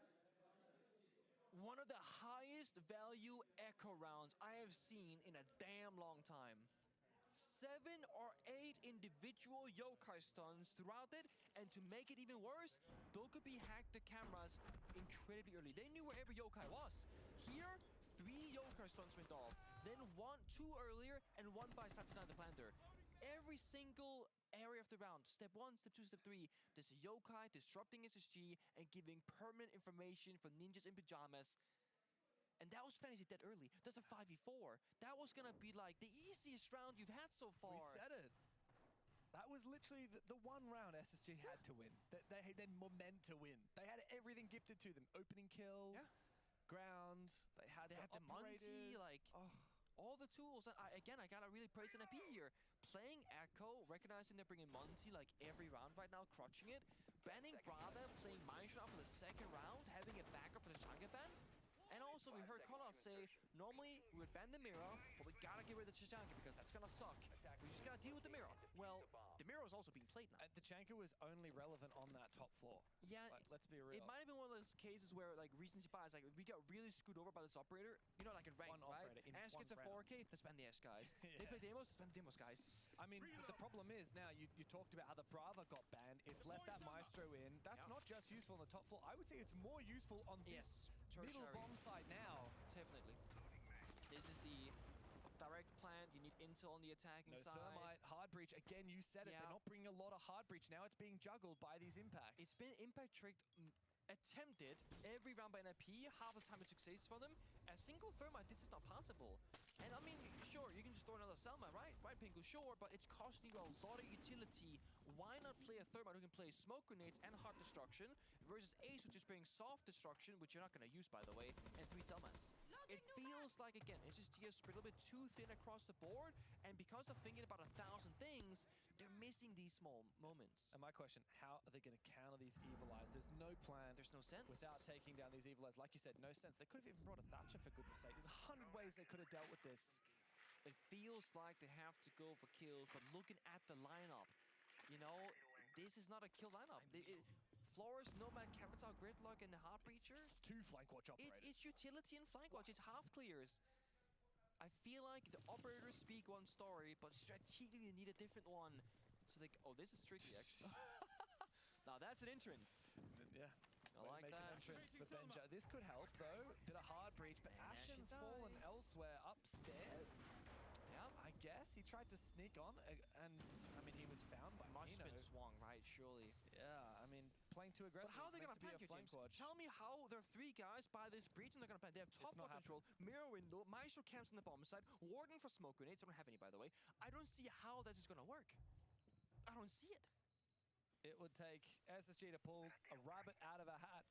One of the highest value echo rounds I have seen in a damn long time. 7 or 8 individual Yokai stuns throughout it, and to make it even worse, Dokkaebi hacked the cameras incredibly early. They knew where every Yokai was. Here, 3 Yokai stuns went off, then 2 earlier, and 1 by Saturday the Planter. Every single area of the round, step 1, step 2, step 3, there's a Yokai disrupting SSG and giving permanent information for ninjas in pajamas. And that was Fantasy dead early. That's a 5v4. That was gonna be like the easiest round you've had so far. We said it. That was literally the one round SSG had to win. They were meant to win. They had everything gifted to them. Opening kill, ground, they had the Monty, like all the tools. And I gotta really praise NIP here. playing Echo, recognizing they're bringing Monty like every round right now, crushing it. Banning Brava, playing Maestro for the second round, having a backup for the Shanghai ban. And also, we heard Callout say, normally we would ban the mirror, but we gotta get rid of the Tachanka because that's gonna suck. We just gotta deal with the mirror. Well, the mirror is also being played now. The Tachanka was only relevant on that top floor. Yeah, like, let's be real. It might have been one of those cases where, like, recency bias, like, we got really screwed over by this operator. You know, like in ranked, right? Ash gets a 4K, let's ban the Ash guys. Yeah. They play demos, let's ban the demos guys. I mean, the problem is now, you talked about how the Brava got banned. It's left that Maestro in. That's not just useful on the top floor. I would say it's more useful on this middle bomb side now. Definitely. This is the direct plan. You need intel on the attacking side. Thermite, hard breach. Again, you said it. They're not bringing a lot of hard breach. Now it's being juggled by these impacts. It's been impact tricked, attempted every round by NIP. Half the time it succeeds for them. A single Thermite, this is not possible. And I mean, sure, you can just throw another Selma, right? Right, Pingu, sure, but it's costing you a lot of utility. Why not play a Thermite who can play smoke grenades and hard destruction versus Ace, which is playing soft destruction, which you're not going to use, by the way, and 3 Selmas. It feels like, again, SSG is spread a little bit too thin across the board, and because of thinking about 1,000 things, they're missing these small moments. And my question, how are they going to counter these Evil Eyes? There's no plan. There's no sense. Without taking down these Evil Eyes. Like you said, no sense. They could have even brought a Thatcher, for goodness sake. There's 100 ways they could have dealt with this. It feels like they have to go for kills, but looking at the lineup, you know, this is not a kill lineup. Flores, Nomad, Capital, Gridlock, and the Heart Breacher. 2 flank watch operators. It's utility and flank watch. It's half clears. I feel like the operators speak one story, but strategically they need a different one. So they, oh, this is tricky actually. Now that's an entrance. Yeah. I like make that. An entrance for Benja. This could help though. Bit of hard breach, but Ashen's fallen elsewhere upstairs. I guess he tried to sneak on, and I mean he was found by Must have been swung, right? Surely. Yeah, I mean playing too aggressive. But how are they gonna plant you, James? Tell me how there are 3 guys by this breach and they're gonna plant. They have top floor control, mirror window, Maestro camps in the bomb side, Warden for smoke grenades. I don't have any, by the way. I don't see how that is gonna work. I don't see it. It would take SSG to pull a rabbit out of a hat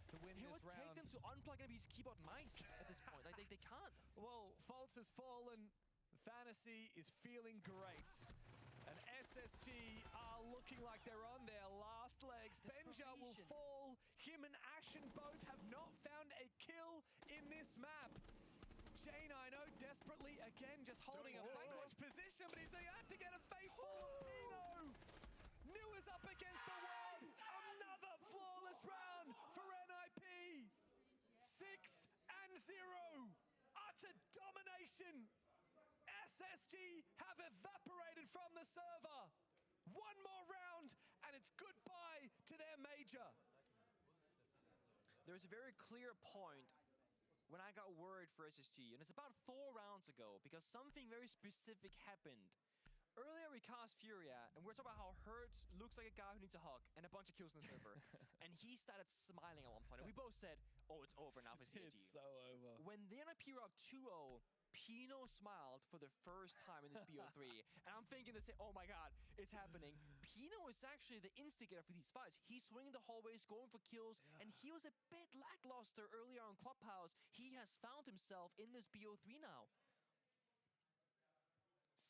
to win this round. It would take them to unplug NB's keyboard mice at this point. Like they can't. Well, False has fallen. Fantasy is feeling great. And SSG are looking like they're on their last legs. Benja will fall. Him and Ashen both have not found a kill in this map. Jane, I know, desperately, again, just holding a flank watch position, but he's had to get a face full of Pino. New is up against the wall. Another flawless round for NIP. 6-0. Utter domination. SSG have evaporated from the server. One more round, and it's goodbye to their major. There's a very clear point when I got worried for SSG, and it's about 4 rounds ago, because something very specific happened. Earlier we cast Furia, and we were talking about how Hurts looks like a guy who needs a hug, and a bunch of kills in the server. And he started smiling at one point, and we both said, oh, it's over now for CG. It's so over. When the NIP were up 2-0, Pino smiled for the first time in this BO3. And I'm thinking to say, oh my god, it's happening. Pino is actually the instigator for these fights. He's swinging the hallways, going for kills, and he was a bit lackluster earlier on Clubhouse. He has found himself in this BO3 now.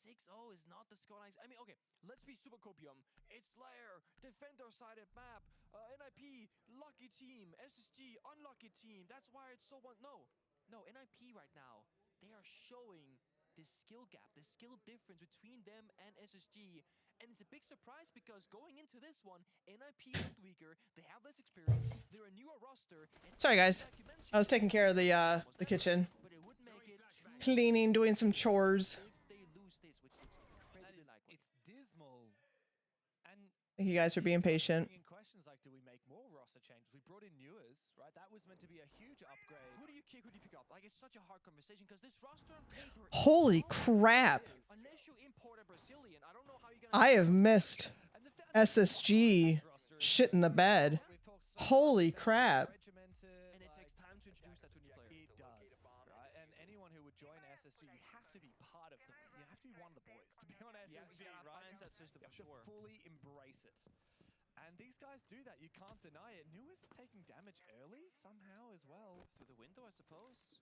6-0 is not the scoreline. I mean, okay, let's be super copium. It's Lair, defender-sided map, NIP, lucky team, SSG, unlucky team. That's why it's so No, NIP right now, they are showing the skill gap, the skill difference between them and SSG. And it's a big surprise because going into this one, NIP looked weaker, they have less experience, they're a newer roster. Sorry guys, I was taking care of the kitchen. But it would make it Cleaning, doing some chores. if they lose this, which is incredibly likely. It's dismal. And Thank you guys for being patient. questions like, do we make more roster changes? We brought in Newers, right? That was meant to be a huge upgrade. Who do you kick? Who do you pick up? Like, it's such a hard conversation because this roster on paper. Holy crap! Unless you import a Brazilian, I don't know how you're gonna. I have missed SSG shit in the bed. Holy crap! And it takes time to introduce that to a new player. It does, right? And anyone who would join SSG, you have to be part of them. You have to be one of the boys to be on SSG, right? That system for you have sure. to fully embrace it. And these guys do that. You can't deny it. Newers is taking damage early somehow as well. Through the window, I suppose.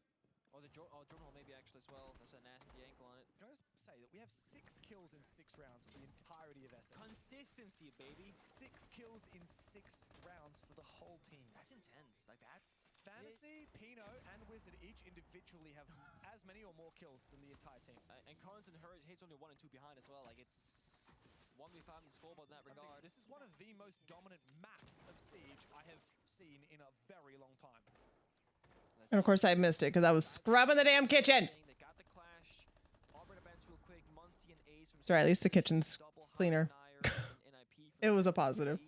Or the Jordan maybe actually as well. There's a nasty ankle on it. Can I just say that we have 6 kills in 6 rounds for the entirety of SS? Consistency, baby. 6 kills in 6 rounds for the whole team. That's intense. Like, that's... Fantasy, Pino, and Wizard each individually have as many or more kills than the entire team. And Collins and Hate's only 1 and 2 behind as well. Like, it's 1v5 in the scoreboard in that regard. This is one of the most dominant maps of Siege I have seen in a very long time. And of course I missed it because I was scrubbing the damn kitchen. Sorry, at least the kitchen's cleaner. It was a positive.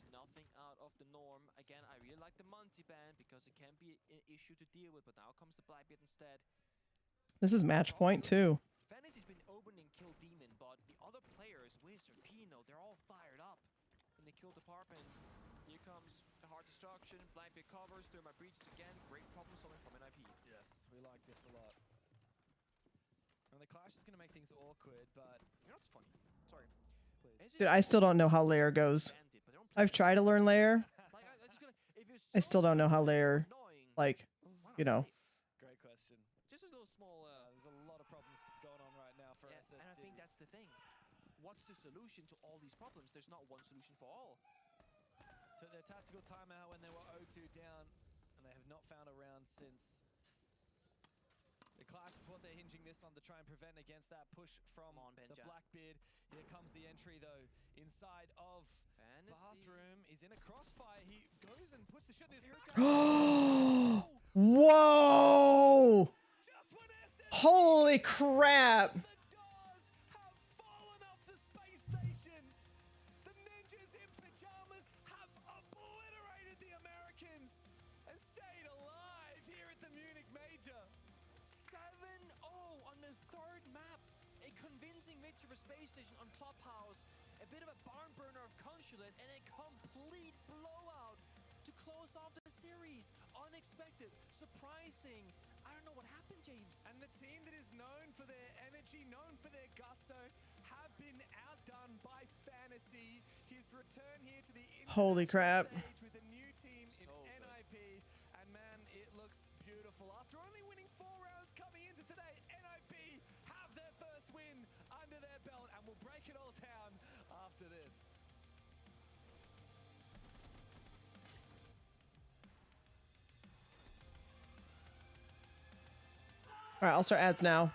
Nothing out of the norm. Again, I really like the Monty ban because it can be an issue to deal with, but now comes the Blackbeard instead. This is match point too. Fantasy's been opening Kill Demon, but the other players, Wizard, Pino, they're all fired up in the kill department. Here comes the hard destruction. Blackbeard covers through my breaches again. Great problem solving from NIP. Yes, we like this a lot. And the clash is going to make things awkward, but you know what's funny? Sorry, please. Dude, I still don't know how layer goes. I've tried to learn layer. I still don't know how layer, like, you know. Great question. Just a little small, there's a lot of problems going on right now for SSG. And I think that's the thing. What's the solution to all these problems? There's not one solution for all. So their tactical timeout when they were 0-2 down, and they have not found a round since. The clash is what they're hinging this on to try and prevent against that push from the Blackbeard. Here comes the entry though, inside of bathroom. He's in a crossfire. He goes and puts the shot in his Whoa! Holy crap! And stayed alive here at the Munich Major. 7-0 on the 3rd map. A convincing victory for Space Station on Clubhouse. A bit of a barn burner of Consulate and a complete blowout to close off the series. Unexpected, surprising. I don't know what happened, James. And the team that is known for their energy, known for their gusto, have been outdone by Fantasy. His return here to the holy crap. Stage with a new team in NIP. And man, it looks beautiful. After only winning 4 rounds coming into today, NIP have their first win under their belt and will break it all down after this. All right, I'll start ads now.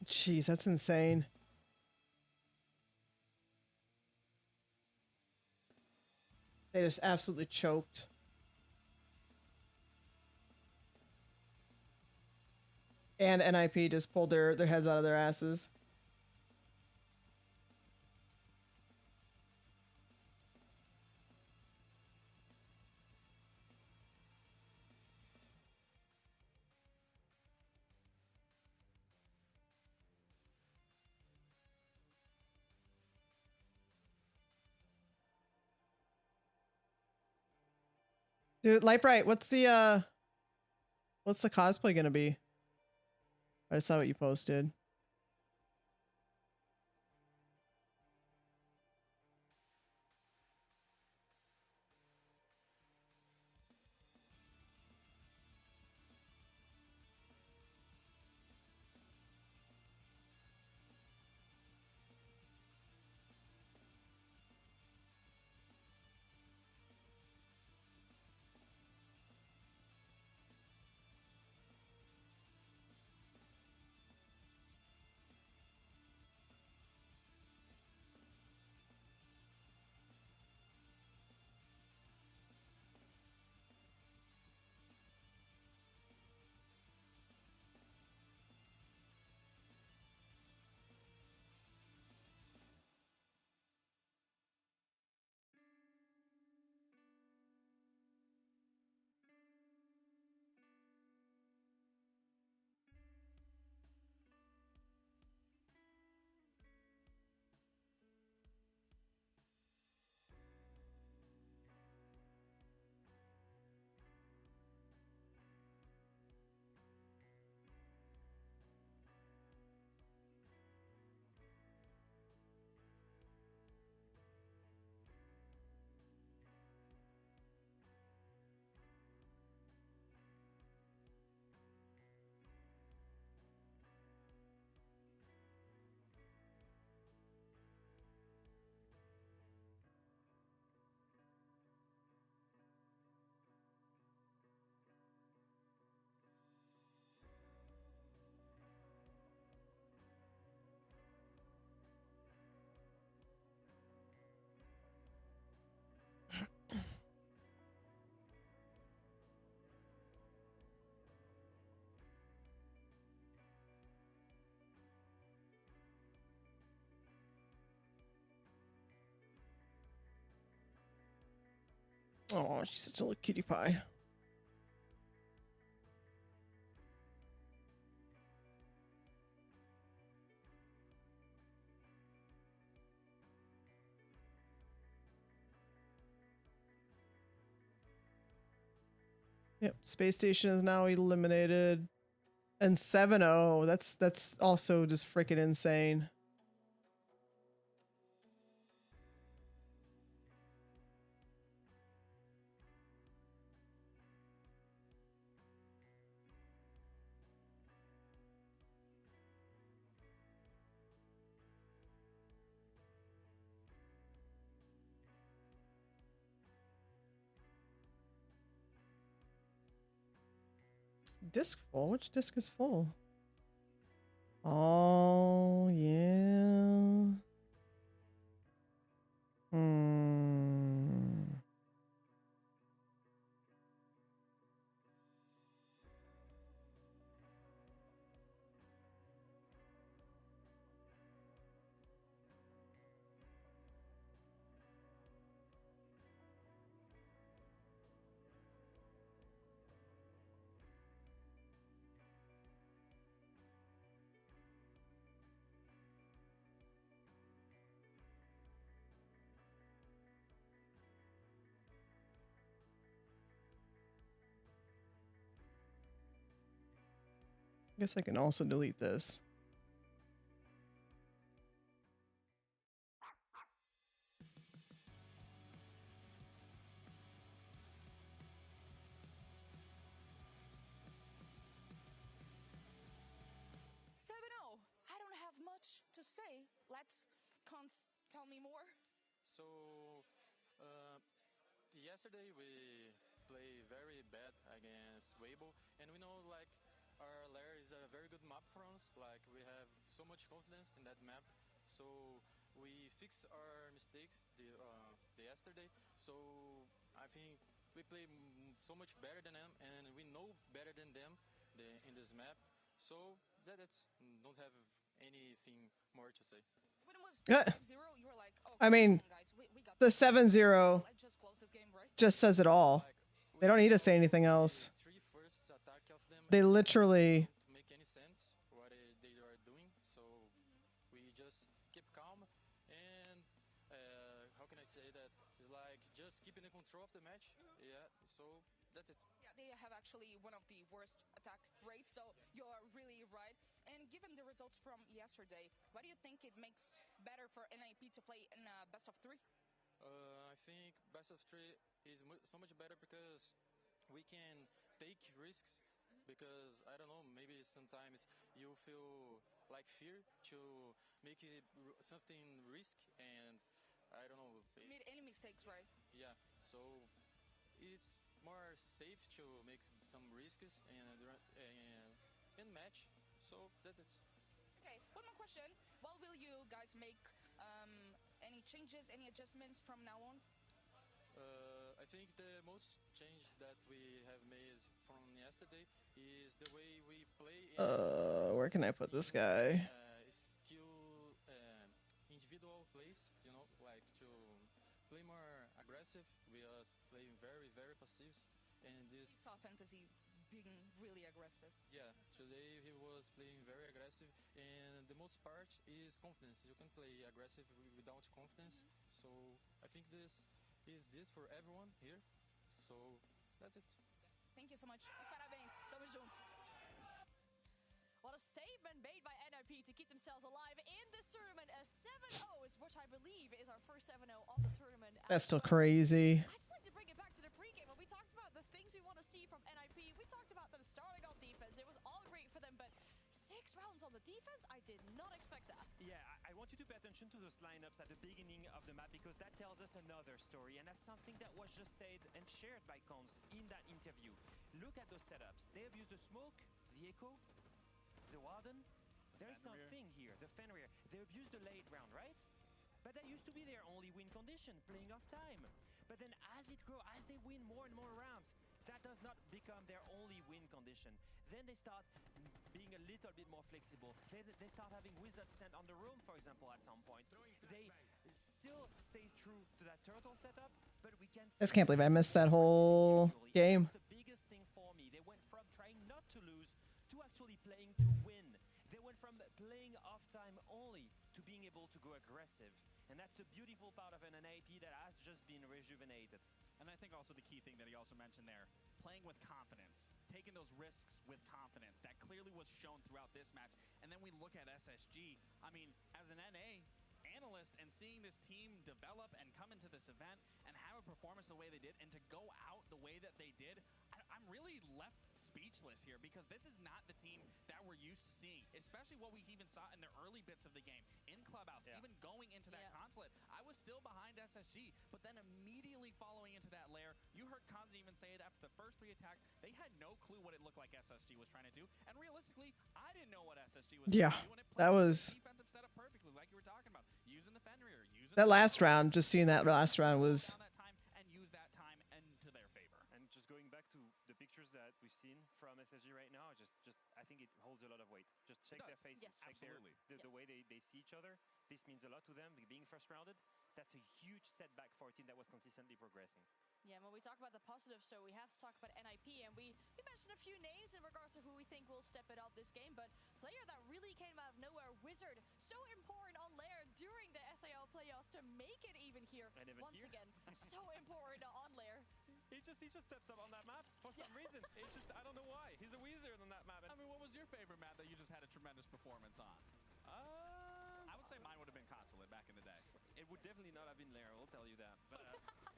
Jeez, that's insane. They just absolutely choked. And NIP just pulled their heads out of their asses. Dude, Lightbright, what's the cosplay gonna be? I saw what you posted. Oh, she's such a little cutie pie. Yep, space station is now eliminated. And 7-0. That's also just freaking insane. Disc full? Which disc is full? Oh, yeah. Hmm. I guess I can also delete this. I don't have much to say. Let's tell me more. So, yesterday we play very bad against Weibo, and we know like our lair is a very good map for us. Like we have so much confidence in that map, so we fixed our mistakes the yesterday. So I think we play so much better than them, and we know better than them in this map. So that's don't have anything more to say. When it was Yeah. 5-0, you were like, oh, I mean, come on, guys. We got the this. 7-0 Let's just close this game, right? just says it all. They don't need to say anything else. They literally... Make any sense what they are doing, so we just keep calm and how can I say that? It's like just keeping the control of the match. Yeah, so that's it. Yeah, they have actually one of the worst attack rates, so you're really right. And given the results from yesterday, what do you think it makes better for NIP to play in best of 3? I think best of 3 is so much better because we can take risks. Because I don't know, maybe sometimes you feel like fear to make it something risk, and I don't know. Made any mistakes, right? Yeah, so it's more safe to make some risks in match. So that's it. Okay, one more question. What will you guys make any changes, any adjustments from now on? I think the most change that we have made from yesterday is the way we play. Where can I put this guy? Skill individual plays, you know, like to play more aggressive. We are playing very, very passive, and this. We saw Fantasy being really aggressive. Yeah, today he was playing very aggressive, and the most part is confidence. You can play aggressive without confidence, so I think this for everyone here. So that's it. Thank you so much. Parabéns. Tamo junto. What a statement made by NIP to keep themselves alive in this tournament. A 7-0 is which I believe is our first 7-0 of the tournament. That's still crazy. I just like to bring it back to the pregame when we talked about the things we want to see from NIP. We talked about them starting on defense. It was all great for them, but 6 rounds on the defense, I did not expect that. Yeah, I want you to pay attention to those lineups at the beginning of the map because that tells us another story, and that's something that was just said and shared by Cons in that interview. Look at those setups. They have used the smoke, the echo, the warden. There's something here, the Fenrir. They abused the late round, right? But that used to be their only win condition, playing off time. But then as it grows, as they win more and more rounds, that does not become their only win condition. Then they start being a little bit more flexible. They start having wizards sent on the room, for example, at some point. still stay true to that turtle setup, but we can I just can't believe I missed that whole game. That's the biggest thing for me. They went from trying not to lose to actually playing to win. They went from playing off time only to being able to go aggressive. And that's the beautiful part of an NIP that has just been rejuvenated. And I think also the key thing that he also mentioned there, playing with confidence, taking those risks with confidence. That clearly was shown throughout this match. And then we look at SSG. I mean, as an NA analyst and seeing this team develop and come into this event and have a performance the way they did and to go out the way that they did, I'm really left speechless here because this is not the team that we're used to seeing, especially what we even saw in the early bits of the game in Clubhouse, even going into that consulate. I was still behind SSG, but then immediately following into that lair, you heard Kanzi even say it after the first 3 attacks, they had no clue what it looked like SSG was trying to do, and realistically, I didn't know what SSG was trying to do, and it that was defensive setup perfectly, like you were talking about, using the Fenrir, using that last round. Just seeing that last round was. and use that time into their favor. And just going back to the pictures that we've seen from SSG right now, just I think it holds a lot of weight. Just check their faces, check the way they see each other. This means a lot to them. Being first rounded, that's a huge setback for a team that was consistently progressing. Yeah, when we talk about the positives, so we have to talk about NIP, and we mentioned a few names in regards to who we think will step it up this game, but player that really came out of nowhere, Wizard, so important on lair during the SAL playoffs to make it even here. And even once here. again, so important on lair. He just steps up on that map for some reason. It's just, I don't know why. He's a wizard on that map. I mean, what was your favorite map that you just had a tremendous performance on? I would say mine would have been Consulate back in the day. It would definitely not have been Lair, I'll tell you that.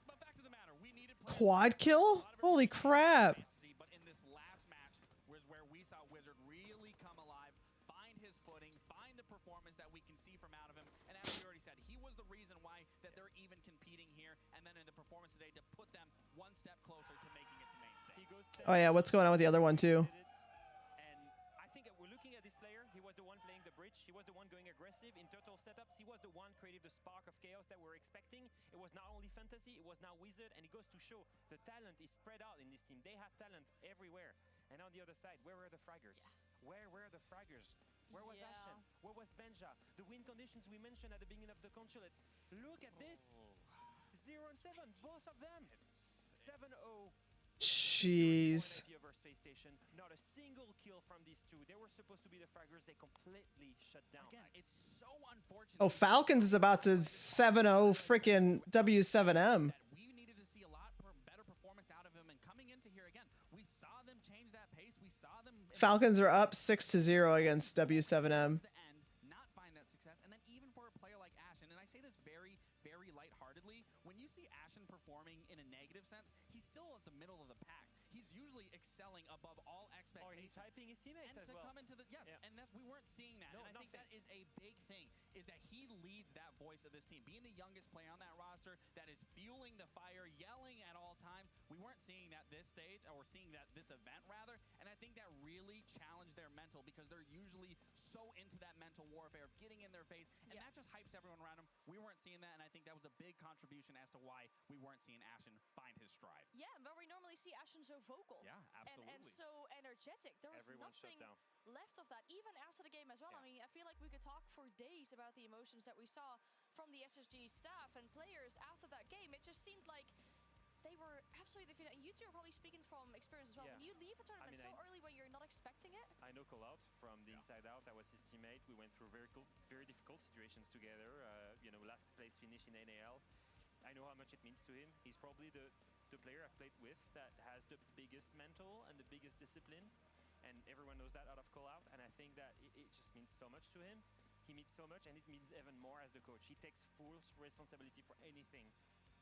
But back to the matter, we needed Quad kill? Holy crap. But in this last match was where we saw Wizard really come alive, find his footing, find the performance that we can see from out of him. And as we already said, he was the reason why that they're even competing here. And then in the performance today to put them one step closer to making it to main stage. Oh yeah, what's going on with the other one too? And I think that we're looking at this player. He was the one playing the bridge. He was the one going aggressive in turtle setups. He was the one creating the spark of chaos that we're expecting. It was not only fantasy, it was now Wizard, and it goes to show the talent is spread out in this team. They have talent everywhere. And on the other side, where were the fraggers? Where were the fraggers? Where was Ashen? Where was Benja? The win conditions we mentioned at the beginning of the consulate. Look at this. 0 and 7, both of them. 7-0. Jeez. Over Space Station. Not a single kill from these two. They were supposed to be the fraggers. They completely shut down. Again, it's so unfortunate. Oh, Falcons is about to 7-0 freaking W7M. We needed to see a lot better performance out of him, and coming into here again, we saw them change that pace. We saw them. Falcons are up 6-0 against W7M. Not find that success, and then even for a player like Ashen, and I say this very, very lightheartedly, when you see Ashen performing in a negative sense, he's still at the middle of the pack. He's usually excelling above all expectations. Or he's hyping his teammates and as to well. come into the and that's we weren't seeing that. No, and I think that is a big thing, is that he leads that voice of this team. Being the youngest player on that roster that is fueling the fire, yelling at all times. We weren't seeing that this stage, or seeing that this event rather, and I think that really challenged their mental, because they're usually so into that mental warfare of getting in their face, and that just hypes everyone around them. We weren't seeing that, and I think that was a big contribution as to why we weren't seeing Ashen find his stride. Yeah, but we normally see Ashen so vocal. Yeah, absolutely. And so energetic. There was Everyone shut nothing down. left of that, even after the game as well. I mean, I feel like we could talk for days about the emotions that we saw from the SSG staff and players after that game. It just seemed like they were absolutely defeated. And you two are probably speaking from experience as well. Yeah. When you leave a tournament so early when you're not expecting it. I know Call Out from the inside out. I was his teammate. We went through very difficult situations together. Last place finish in NAL. I know how much it means to him. He's probably the player I've played with that has the biggest mental and the biggest discipline. And everyone knows that out of Call Out. And I think that it just means so much to him. He means so much, and it means even more as the coach. He takes full responsibility for anything.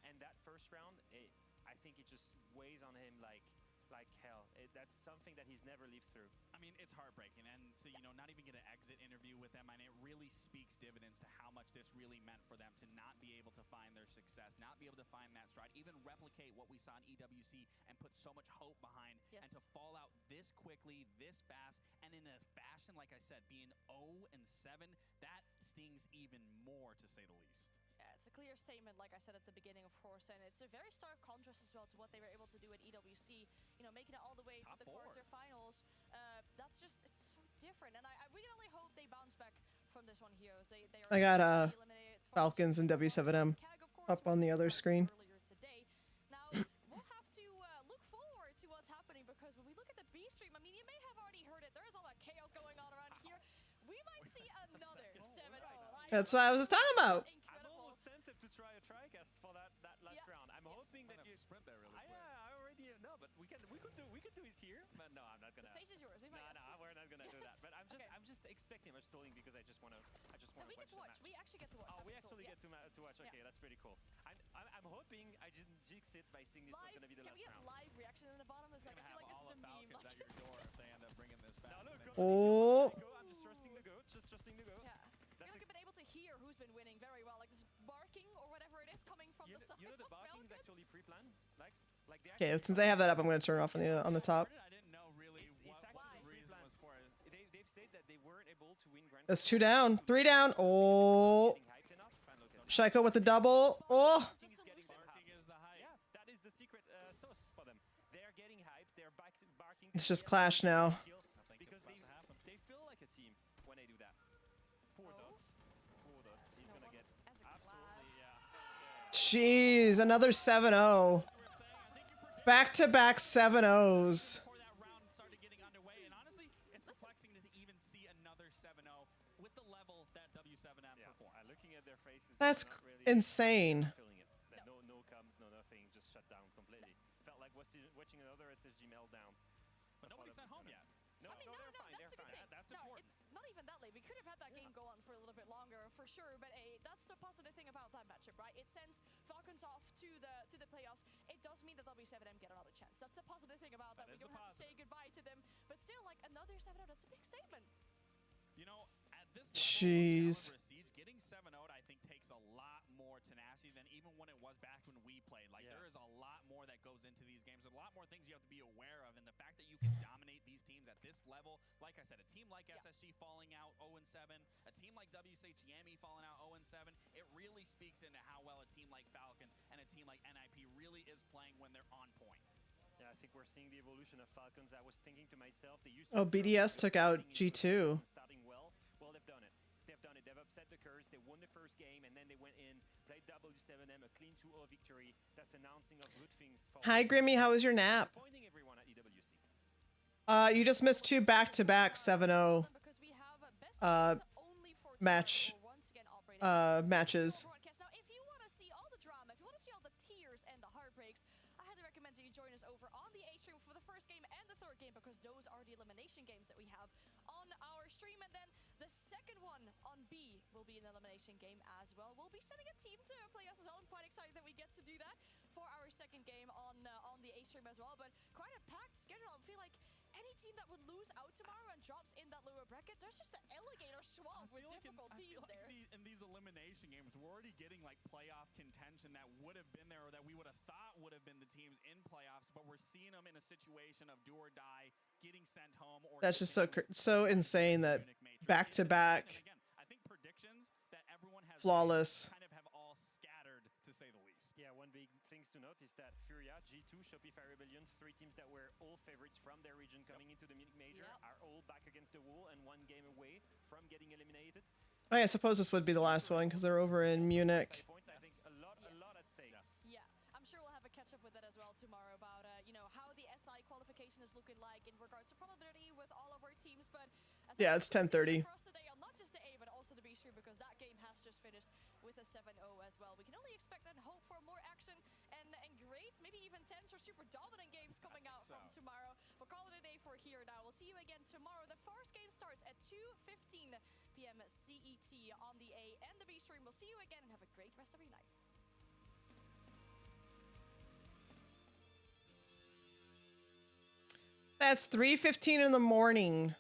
And that first round, I think it just weighs on him like hell. That's something that he's never lived through. I mean, it's heartbreaking, and to not even get an exit interview with them, and it really speaks dividends to how much this really meant for them to not be able to find their success, not be able to find that stride, even replicate what we saw in EWC and put so much hope behind, and to fall out this quickly, this fast, and in a fashion, like I said, being 0 and 7, that stings even more, to say the least. It's a clear statement, like I said at the beginning, of course, and it's a very stark contrast as well to what they were able to do at EWC. Making it all the way to the quarterfinals. It's so different, and we can only hope they bounce back from this one here. They are eliminated Falcons and W7M up on the other screen. Now, we'll have to look forward to what's happening, because when we look at the B stream, I mean, you may have already heard it. There's a lot of chaos going on around here. We might see another 7-0. That's what I was talking about. I'm almost tempted to try a TriCast for that last round. I'm hoping that you sprint there really quick. I already know, but we could do it here. But no, I'm not gonna. The stage is yours. No, we're not gonna do that. But I'm just expecting much stalling because I just wanna we get to watch. We actually get to watch. Oh, we actually get to watch. Okay, that's pretty cool. I'm hoping I didn't jinx it by saying this was gonna be the last round. Can we get live reaction in the bottom? It's like, I feel like this is the meme. Falcons at your door if they end up bringing this back. No, look, oh. I'm just trusting the goat. Just trusting the goat. Yeah. You've been able to hear who's been winning very well, like this barking or whatever it is coming from the side. You know the barking is actually pre-planned, Lex. Like Okay, since I have that up, I'm gonna turn it off on the top. I didn't know really what the reason was for it. They've said that they weren't able to win Grand. That's 2 down, 3 down. Oh, Shaiko with the double. Oh, Yeah, that is the secret sauce for them. They're getting hyped. They're barking. it's just Clash now. Because they feel like a team when they do that. Poor Dots. He's gonna get absolutely Jeez, another 7-0. Back-to-back 7-0s. Before that round started getting underway, and honestly, it's perplexing to even see another 7-0 with the level that W7M performs. Looking at their faces, That's really insane. feeling it. No comms, no nothing, just shut down completely. Felt like watching another SSG meltdown. But nobody's at home yet. No, they're fine. That's the good thing. That's no, important. it's not even that late. We could have had that game go on for a little bit longer, for sure. But that's the positive thing about that matchup, right? It sends Falcons off to the playoffs. It does mean that W7M get another chance. That's the positive thing about that. We don't have to say goodbye to them. But still, like, another 7-0, that's a big statement. You know, at this Jeez. level of Siege, getting 7-0'd, I think, takes a lot more tenacity than even when it was back when we played. Like, there is a lot more that goes into these games. There's a lot more things you have to be aware of, and the fact that you can dominate these teams at this level, like I said, a team like SSG falling out 0-7, a team like WSH Yami falling out 0-7, it really speaks into how well a team like Falcons and a team like NIP really is playing when they're on point. Yeah, I think we're seeing the evolution of Falcons. I was thinking to myself, they used Oh, BDS took out G2. Starting well. Well, they've done it. They've upset the curse. They won the first game, and then they went in, played W7M, a clean 2-0 victory. That's announcing of good things. Hi, Grimmy. How was your nap? Disappointing everyone at EWC. You just missed 2 back-to-back 7-0 matches. Now, if you want to see all the drama, if you want to see all the tears and the heartbreaks, I highly recommend that you join us over on the A stream for the first game and the third game, because those are the elimination games that we have on our stream. And then the second one on B will be an elimination game as well. We'll be sending a team to play us as well. I'm quite excited that we get to do that for our second game on the A stream as well. But quite a packed schedule. I feel like any team that would lose out tomorrow and drops in that lower bracket, there's just an alligator swamp with difficult teams there. In these elimination games, we're already getting like playoff contention that would have been there, or that we would have thought would have been the teams in playoffs, but we're seeing them in a situation of do or die, getting sent home. Or That's just so insane that back-to-back I think predictions that everyone has flawless. kind of have all scattered, to say the least. Yeah, one big thing to note is that Furia, G2, Shopify Rebellion, 3 teams that were all favorites from their region coming into the Munich Major, are all back against the wall and 1 game away from getting eliminated. Oh, yeah, I suppose this would be the last one because they're over in Munich. I think a lot at stake. Yeah, I'm sure we'll have a catch up with that as well tomorrow about how the SI qualification is looking like in regards to probability with all of our teams. But as Yeah, it's 10:30. for us today on not just the A but also the B stream, because that game has just finished with a 7-0 as well. We can only expect and hope for more action and great, maybe even tense or super dominant games coming out from tomorrow. We'll call it a day for here now. We'll see you again tomorrow. The first game starts at 2:15 p.m. CET on the A and the B stream. We'll see you again and have a great rest of your night. That's 3:15 in the morning.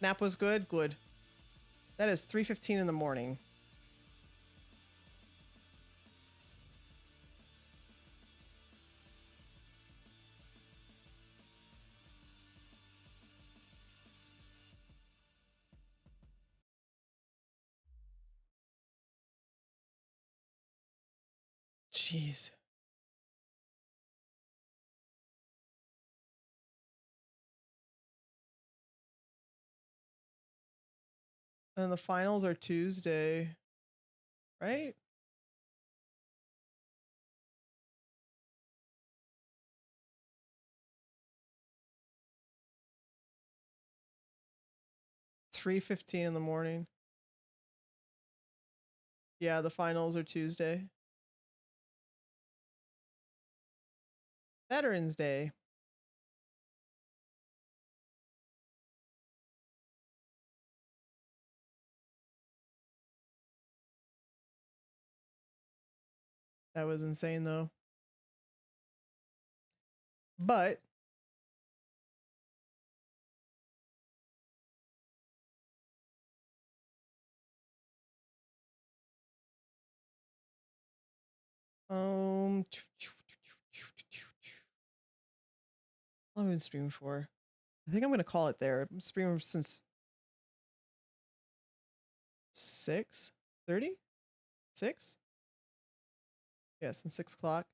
Nap was good? Good. That is 3:15 in the morning. Jeez. And the finals are Tuesday, right? $3:15 in the morning. Yeah, the finals are Tuesday. Veterans Day. That was insane though. But I've been streaming for. I think I'm gonna call it there. I'm streaming since 6:30? 6? Yeah, since 6 o'clock.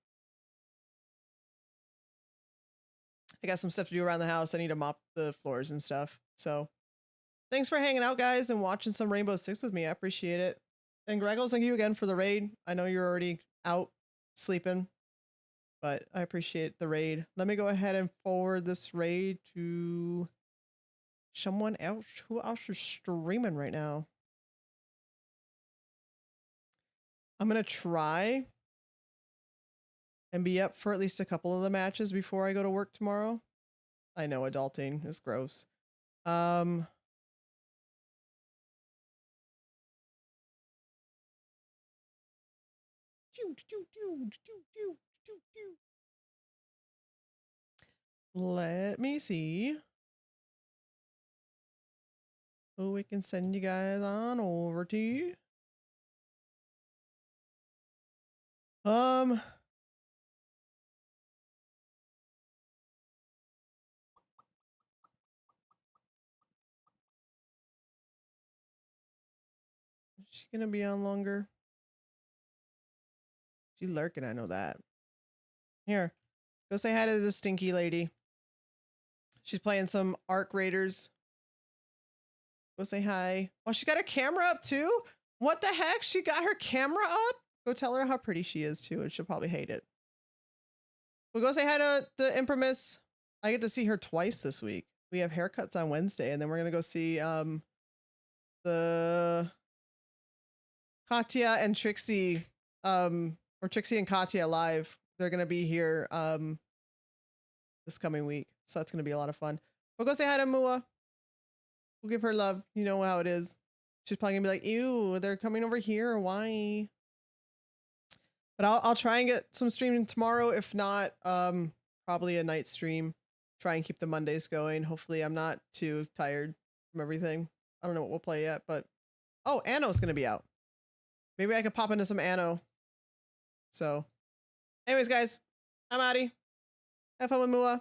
I got some stuff to do around the house. I need to mop the floors and stuff. So thanks for hanging out, guys, and watching some Rainbow Six with me. I appreciate it. And Greggles, thank you again for the raid. I know you're already out sleeping, but I appreciate the raid. Let me go ahead and forward this raid to someone else. Who else is streaming right now? I'm going to try and be up for at least a couple of the matches before I go to work tomorrow. I know adulting is gross. Let me see who we can send you guys on over to. Is she gonna be on longer? She lurking, I know that. Here, go say hi to the stinky lady. She's playing some Arc Raiders. Go say hi. Oh, she got her camera up too? What the heck? She got her camera up? Go tell her how pretty she is too, and she'll probably hate it. We'll go say hi to Imprimis. I get to see her twice this week. We have haircuts on Wednesday, and then we're gonna go see the Katya and Trixie, or Trixie and Katya live. They're gonna be here this coming week, so that's gonna be a lot of fun. We'll go say hi to Mua. We'll give her love. You know how it is. She's probably gonna be like, "Ew, they're coming over here. Why?" But I'll try and get some streaming tomorrow. If not, probably a night stream. Try and keep the Mondays going. Hopefully, I'm not too tired from everything. I don't know what we'll play yet, but oh, Anno's gonna be out. Maybe I could pop into some Anno. So, anyways, guys, I'm outie. Have fun with Mua.